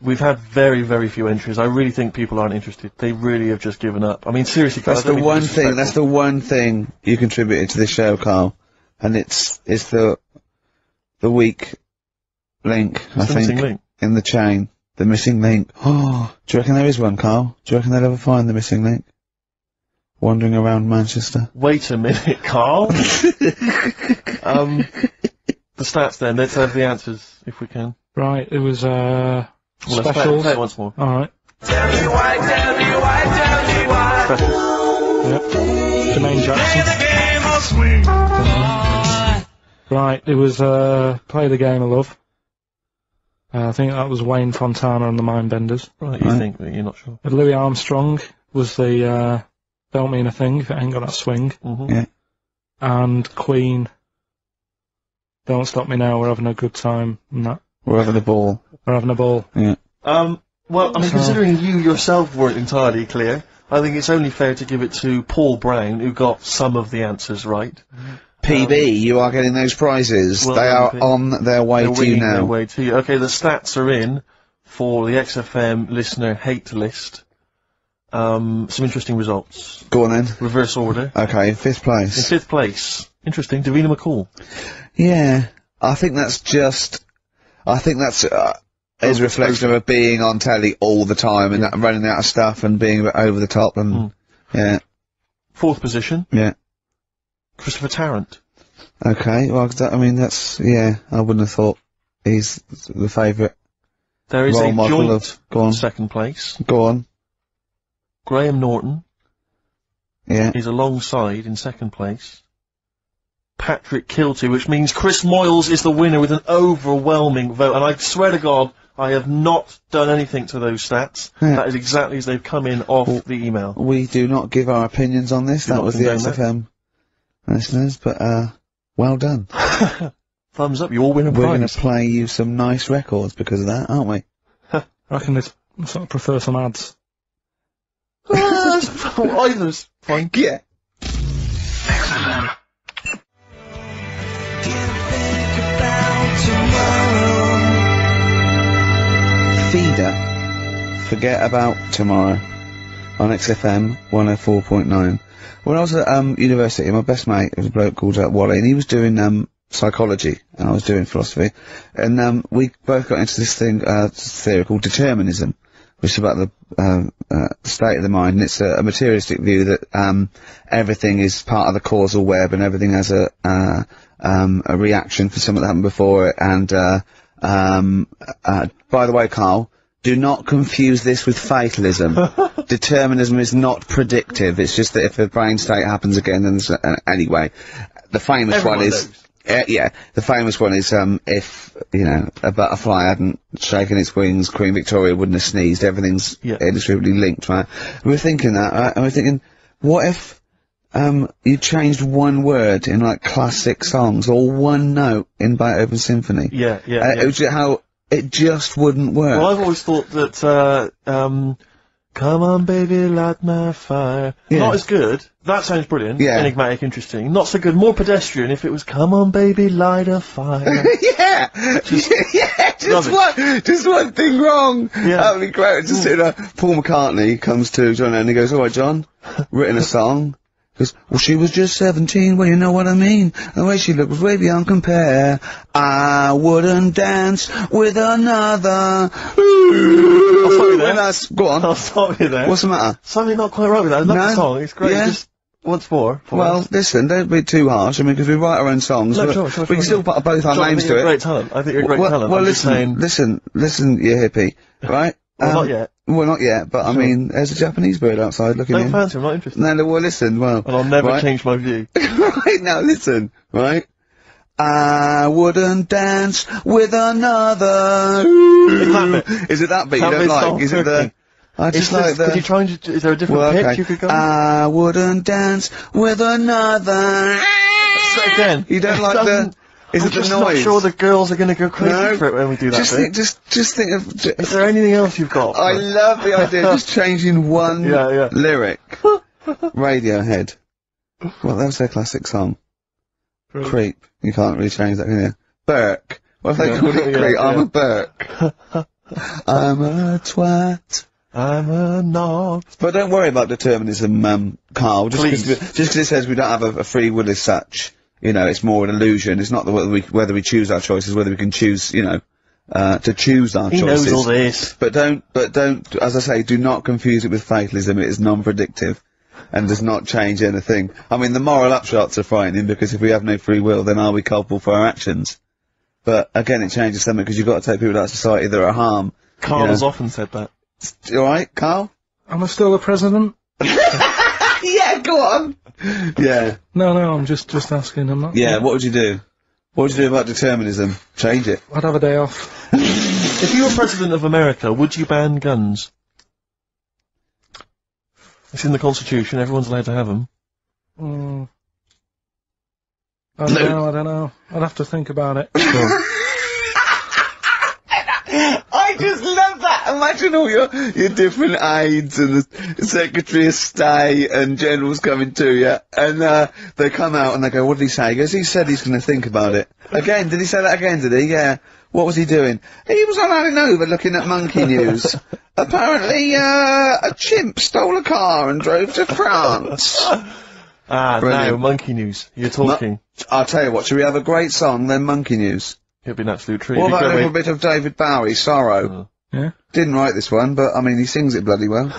Speaker 2: We've had very, very few entries. I really think people aren't interested. They really have just given up. I mean, seriously, Carl,
Speaker 1: That's
Speaker 2: I don't
Speaker 1: the
Speaker 2: mean to be
Speaker 1: one thing, that's
Speaker 2: disrespectful.
Speaker 1: the one thing you contributed to this show, Carl. And it's the weak link, I
Speaker 2: It's the missing
Speaker 1: think,
Speaker 2: link.
Speaker 1: in the chain. The missing link. Oh, do you reckon there is one, Carl? Do you reckon they'll ever find the missing link? Wandering around Manchester.
Speaker 2: Wait a minute, Carl. The stats then. Let's have the answers, if we can.
Speaker 3: Right, it was,
Speaker 2: Well, let's
Speaker 3: specials.
Speaker 2: play it once more.
Speaker 3: Alright.
Speaker 2: Specials.
Speaker 3: Yep. Jermaine Jackson. Right, it was, Play the Game of Love. I think that was Wayne Fontana and the Mindbenders.
Speaker 2: Right, you think, but you're not sure.
Speaker 3: Louis Armstrong was the Don't Mean a Thing if it ain't got that swing.
Speaker 2: Mm-hmm.
Speaker 1: Yeah.
Speaker 3: And Queen, Don't Stop Me Now, We're Having a Good Time. And that.
Speaker 1: We're having a ball.
Speaker 3: We're having a ball.
Speaker 1: Yeah.
Speaker 2: Well, I mean, considering you yourself weren't entirely clear, I think it's only fair to give it to Paul Brown, who got some of the answers right.
Speaker 1: PB, you are getting those prizes.
Speaker 2: Well
Speaker 1: they
Speaker 2: done,
Speaker 1: are
Speaker 2: Pete.
Speaker 1: on their way
Speaker 2: They're
Speaker 1: to you
Speaker 2: winging their
Speaker 1: now.
Speaker 2: way to you. Okay, the stats are in for the XFM listener hate list. Some interesting results.
Speaker 1: Go on then.
Speaker 2: Reverse order.
Speaker 1: Okay, 5th
Speaker 2: In
Speaker 1: place.
Speaker 2: 5th place. Interesting. Davina McCall.
Speaker 1: Yeah, I think that's is a reflection of her being on telly all the time and running out of stuff and being a bit over the top and yeah,
Speaker 2: 4th position.
Speaker 1: yeah.
Speaker 2: Christopher Tarrant.
Speaker 1: Okay, well, I mean that's I wouldn't have thought he's the favourite
Speaker 2: There is
Speaker 1: role
Speaker 2: a
Speaker 1: model
Speaker 2: joint
Speaker 1: of. Go on,
Speaker 2: 2nd place.
Speaker 1: go on.
Speaker 2: Graham Norton
Speaker 1: Yeah,
Speaker 2: is alongside in 2nd place. Patrick Kilty, which means Chris Moyles is the winner with an overwhelming vote. And I swear to God, I have not done anything to those stats.
Speaker 1: Yeah.
Speaker 2: That is exactly as they've come in off the email.
Speaker 1: we do not give our opinions on this.
Speaker 2: You're
Speaker 1: That
Speaker 2: not
Speaker 1: was the
Speaker 2: condoning
Speaker 1: XFM listeners, but well done.
Speaker 2: Thumbs up, you all win a
Speaker 1: We're going
Speaker 2: prize.
Speaker 1: to play you some nice records because of that, aren't we?
Speaker 3: I reckon they sort of prefer some ads.
Speaker 2: Either's fine.
Speaker 1: Yeah. Feeder, Forget About Tomorrow, on XFM 104.9. When I was at university, my best mate was a bloke called Wally, and he was doing psychology, and I was doing philosophy, and we both got into this theory called determinism, which is about the state of the mind, and it's a materialistic view that everything is part of the causal web, and everything has a reaction for something that happened before it. And by the way, Carl, do not confuse this with fatalism. Determinism is not predictive. It's just that if a brain state happens again, then there's anyway. The famous
Speaker 2: Everyone
Speaker 1: one is.
Speaker 2: knows.
Speaker 1: The famous one is, if, a butterfly hadn't shaken its wings, Queen Victoria wouldn't have sneezed. Everything's inextricably linked, right? We were thinking that, right? And we're thinking, what if, you changed one word in, like, classic songs, or one note in Beethoven's symphony? It was how it just wouldn't work.
Speaker 2: Well, I've always thought that, come on baby, light my fire.
Speaker 1: Yeah.
Speaker 2: Not as good. That sounds brilliant.
Speaker 1: Yeah.
Speaker 2: Enigmatic, interesting. Not so good. More pedestrian if it was come on baby, light a fire.
Speaker 1: Just one thing wrong.
Speaker 2: Yeah.
Speaker 1: That would be great. Just Paul McCartney comes to John and he goes, "All right, John, written a song." He goes, "Well, she was just 17, well, you know what I mean. The way she looked was way beyond compare. I wouldn't dance with another."
Speaker 2: I'll stop you there.
Speaker 1: Go on.
Speaker 2: I'll stop you there.
Speaker 1: What's the matter?
Speaker 2: Something not quite right with that. I love
Speaker 1: No?
Speaker 2: the song. It's great.
Speaker 1: Yeah.
Speaker 2: Just once more. For
Speaker 1: Well,
Speaker 2: us.
Speaker 1: listen, don't be too harsh. I mean, because we write our own songs.
Speaker 2: No,
Speaker 1: but
Speaker 2: sure,
Speaker 1: we can still put both our
Speaker 2: John, I
Speaker 1: names
Speaker 2: think
Speaker 1: to
Speaker 2: you're
Speaker 1: it.
Speaker 2: a great talent. I think you're a great talent.
Speaker 1: Well,
Speaker 2: I'm just saying.
Speaker 1: listen, you hippie, right?
Speaker 2: Well, not yet.
Speaker 1: Well, not yet, but I mean, there's a Japanese bird outside looking
Speaker 2: Don't
Speaker 1: in.
Speaker 2: fancy. I'm not interested.
Speaker 1: No, well, listen, well.
Speaker 2: And I'll never
Speaker 1: right?
Speaker 2: change my view.
Speaker 1: Right, now listen, right? I wouldn't dance with another.
Speaker 2: Is that bit?
Speaker 1: Is it that bit you
Speaker 2: That
Speaker 1: don't
Speaker 2: bit's
Speaker 1: like?
Speaker 2: not
Speaker 1: Is it the...
Speaker 2: working.
Speaker 1: I just like the...
Speaker 2: Could you try and is there a different
Speaker 1: Well,
Speaker 2: pitch
Speaker 1: okay.
Speaker 2: you could go?
Speaker 1: I wouldn't dance with another.
Speaker 2: Say again.
Speaker 1: You don't
Speaker 2: It
Speaker 1: like
Speaker 2: doesn't-
Speaker 1: the... Is
Speaker 2: I'm
Speaker 1: it the
Speaker 2: just
Speaker 1: noise?
Speaker 2: not sure the girls are going to go crazy
Speaker 1: No.
Speaker 2: for it when we do that
Speaker 1: Just
Speaker 2: bit.
Speaker 1: think, just think of...
Speaker 2: Is there anything else you've got?
Speaker 1: I love the idea of just changing one
Speaker 2: Yeah.
Speaker 1: lyric. Radiohead. Well, that was their classic song. Creep. You can't really change that, can you? Burke. What if they
Speaker 2: Yeah.
Speaker 1: called it
Speaker 2: Yeah,
Speaker 1: Creep? I'm
Speaker 2: yeah.
Speaker 1: a Burke. I'm a twat.
Speaker 2: I'm a knob.
Speaker 1: But don't worry about determinism, Carl. Just
Speaker 2: Please.
Speaker 1: because it says we don't have a free will as such. You know, it's more an illusion. It's not whether we choose our choices, whether we can choose, to choose our
Speaker 2: He
Speaker 1: choices.
Speaker 2: knows all this.
Speaker 1: But don't, as I say, do not confuse it with fatalism. It is non-predictive and does not change anything. I mean, the moral upshots are frightening because if we have no free will, then are we culpable for our actions? But again, it changes something because you've got to take people out of society that are a harm.
Speaker 2: Carl has often said that.
Speaker 1: All right, Carl?
Speaker 3: Am I still the president?
Speaker 1: Yeah, go on. Yeah.
Speaker 3: No, I'm just asking. I'm not.
Speaker 1: Yeah, what would you do? What would you do about determinism? Change it.
Speaker 3: I'd have a day off.
Speaker 2: If you were president of America, would you ban guns? It's in the Constitution. Everyone's allowed to have them.
Speaker 3: I don't know. I'd have to think about it.
Speaker 1: I just love that. Imagine all your different aides and the Secretary of State and generals coming to you, and they come out and they go, "What did he say?" He goes, "He said he's going to think about it." Again, did he say that again? Did he? Yeah. What was he doing? He was on Alan Over looking at monkey news. Apparently, a chimp stole a car and drove to France.
Speaker 2: No,
Speaker 1: Brilliant.
Speaker 2: monkey news. You're talking.
Speaker 1: I'll tell you what, shall we have a great song, then monkey news?
Speaker 2: It'd be an absolute treat.
Speaker 1: What
Speaker 2: It'd
Speaker 1: about
Speaker 2: be
Speaker 1: a little
Speaker 2: great.
Speaker 1: bit of David Bowie, Sorrow?
Speaker 3: Yeah?
Speaker 1: Didn't write this one, but, I mean, he sings it bloody well.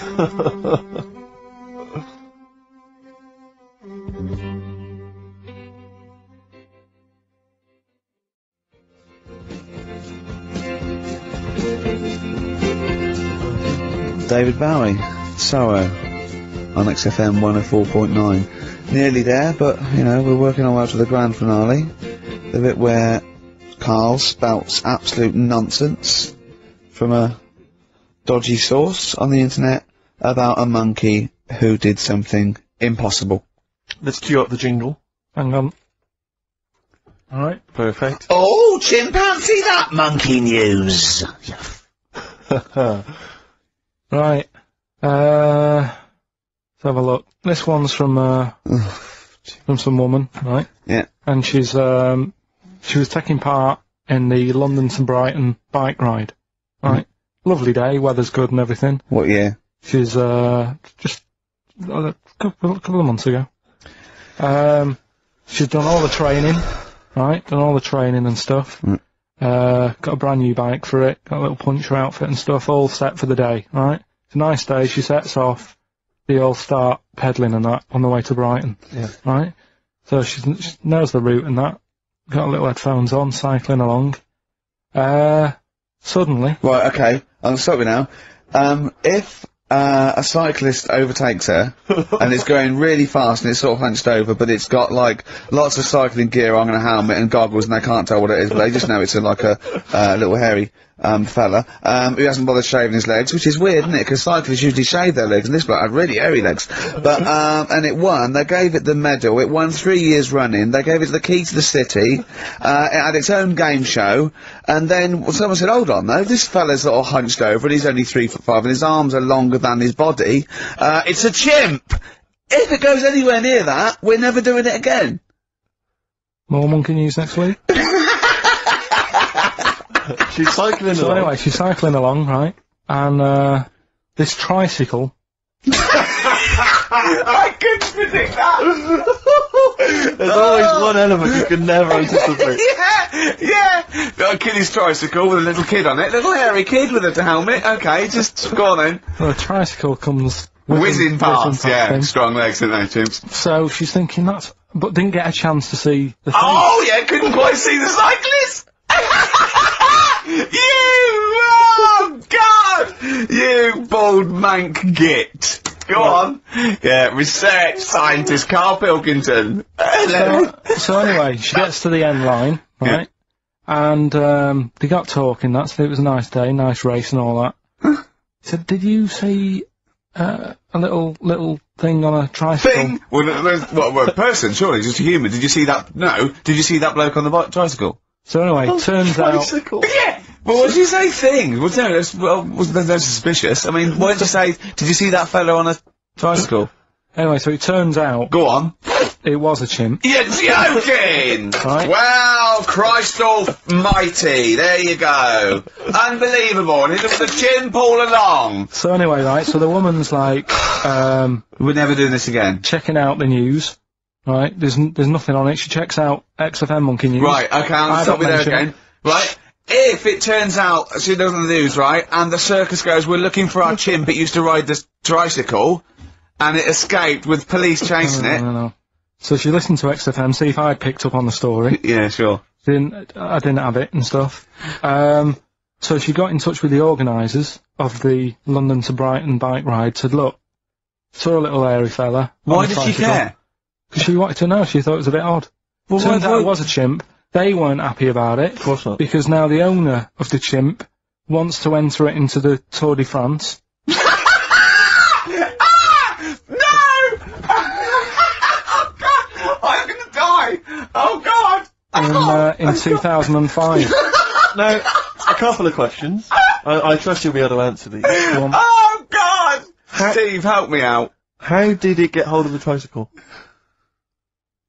Speaker 1: David Bowie, Sorrow, on XFM 104.9. Nearly there, but, you know, we're working our way up to the grand finale. The bit where Karl spouts absolute nonsense from a dodgy source on the internet about a monkey who did something impossible.
Speaker 2: Let's cue up the jingle.
Speaker 3: Hang on. Alright.
Speaker 2: Perfect.
Speaker 1: Oh, chimpanzee, that monkey news!
Speaker 3: Right. Let's have a look. This one's from some woman, right?
Speaker 1: Yeah.
Speaker 3: And she was taking part in the London to Brighton bike ride. Right. Lovely day, weather's good and everything.
Speaker 1: What year?
Speaker 3: She's, just a couple of months ago. She's done all the training, right? Done all the training and stuff. Got a brand new bike for it, got a little puncher outfit and stuff, all set for the day, right? It's a nice day, she sets off, they all start pedalling and that on the way to Brighton,
Speaker 2: Yeah.
Speaker 3: right? So she knows the route and that, got little headphones on, cycling along. Suddenly...
Speaker 1: Right, okay, I'll stop you now. If a cyclist overtakes her, and it's going really fast and it's sort of hunched over, but it's got, like, lots of cycling gear on and a helmet and goggles and they can't tell what it is, but they just know it's like a little hairy fella who hasn't bothered shaving his legs, which is weird, isn't it? Because cyclists usually shave their legs, and this bloke had really hairy legs. But and it won. They gave it the medal. It won 3 years running. They gave it the key to the city. It had its own game show. And then someone said, "Hold on, though. This fella's sort of hunched over, and he's only 3'5", and his arms are longer than his body. It's a chimp. If it goes anywhere near that, we're never doing it again."
Speaker 3: More monkey news next week.
Speaker 2: She's cycling
Speaker 3: So
Speaker 2: along.
Speaker 3: anyway, she's cycling along, right? And, this tricycle...
Speaker 1: I couldn't predict that.
Speaker 2: There's always one element you can never anticipate.
Speaker 1: Yeah. Got a kiddie's tricycle with a little kid on it, little hairy kid with a helmet. Okay, just go on then.
Speaker 3: The tricycle comes...
Speaker 1: Whizzing past, yeah.
Speaker 3: thing.
Speaker 1: Strong legs, don't they, chimps?
Speaker 3: So she's thinking that's... But didn't get a chance to see the thing.
Speaker 1: Oh, yeah, couldn't quite see the cyclist. Oh, God! You bald mank git. Go on. Yeah, research scientist Karl Pilkington.
Speaker 3: So anyway, she gets to the end line, right? And they got talking. It was a nice day, nice race and all that. Said, "Did you see a little thing on a tricycle?"
Speaker 1: Thing? Well, a person, surely, just a human. Did you see that? No. Did you see that bloke on the tricycle?
Speaker 3: So anyway, turns out...
Speaker 2: Tricycle.
Speaker 1: Yeah! Well, what did you say thing? Well, no, that's suspicious. I mean, what did you say? Did you see that fellow on a tricycle?
Speaker 3: Anyway, so it turns out
Speaker 1: Go on.
Speaker 3: it was a chimp.
Speaker 1: You're joking!
Speaker 3: Right.
Speaker 1: Well, Christ almighty, there you go. Unbelievable, and it was a chimp all along.
Speaker 3: So anyway, right, so the woman's like,
Speaker 1: We're never doing this again.
Speaker 3: checking out the news, right? There's nothing on it. She checks out XFM Monkey News.
Speaker 1: Right, okay, I'll
Speaker 3: I
Speaker 1: stop
Speaker 3: don't
Speaker 1: you there
Speaker 3: mention
Speaker 1: again. Right? If it turns out she does on the news, right, and the circus goes, "We're looking for our chimp, it used to ride this tricycle, and it escaped with police chasing it."
Speaker 3: No. So she listened to XFM, see if I'd picked up on the story.
Speaker 1: Yeah, sure.
Speaker 3: I didn't have it and stuff. So she got in touch with the organisers of the London to Brighton bike ride, said, "Look, saw a little hairy fella."
Speaker 1: Why did she care?
Speaker 3: Because she wanted to know, she thought it was a bit odd.
Speaker 1: Well,
Speaker 3: Turns
Speaker 1: why-
Speaker 3: out it was a chimp. They weren't happy about it.
Speaker 2: Of course not.
Speaker 3: Because now the owner of the chimp wants to enter it into the Tour de France.
Speaker 1: No! Oh God! I'm gonna die! Oh God!
Speaker 3: In 2005.
Speaker 2: Now, a couple of questions. I trust you'll be able to answer these.
Speaker 1: Oh God! Steve, help me out.
Speaker 2: How did it get hold of the tricycle?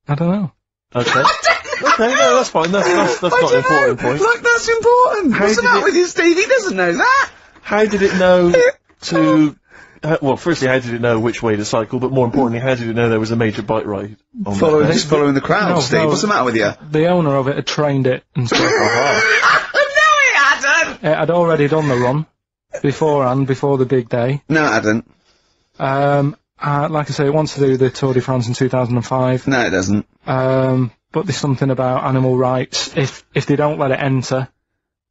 Speaker 3: I don't know.
Speaker 2: Okay. Okay, no, that's fine. That's not an important point.
Speaker 1: Like, that's important. What's the matter with you, Steve? He doesn't know that.
Speaker 2: How did it know to... well, firstly, how did it know which way to cycle? But more importantly, how did it know there was a major bike ride?
Speaker 1: Following the crowd,
Speaker 3: No,
Speaker 1: Steve.
Speaker 3: no.
Speaker 1: What's the matter with you?
Speaker 3: The owner of it had trained it and stuff.
Speaker 1: No, he hadn't!
Speaker 3: It had already done the run beforehand, before the big day.
Speaker 1: No, it hadn't.
Speaker 3: Like I say, it wants to do the Tour de France in 2005.
Speaker 1: No, it doesn't.
Speaker 3: But there's something about animal rights. If they don't let it enter,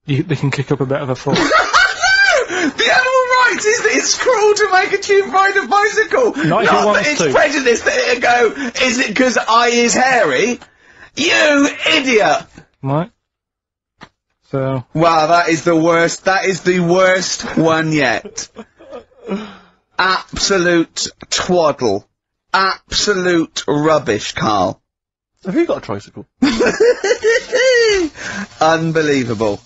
Speaker 3: they can kick up a bit of a fuss.
Speaker 1: The animal rights is that it's cruel to make a tube ride a bicycle.
Speaker 3: Not if it wants
Speaker 1: that it's
Speaker 3: to.
Speaker 1: prejudice that it'll go, is it because I is hairy? You idiot!
Speaker 3: Right? So...
Speaker 1: Wow, that is the worst. That is the worst one yet. Absolute twaddle. Absolute rubbish, Carl.
Speaker 2: Have you got a tricycle?
Speaker 1: Unbelievable.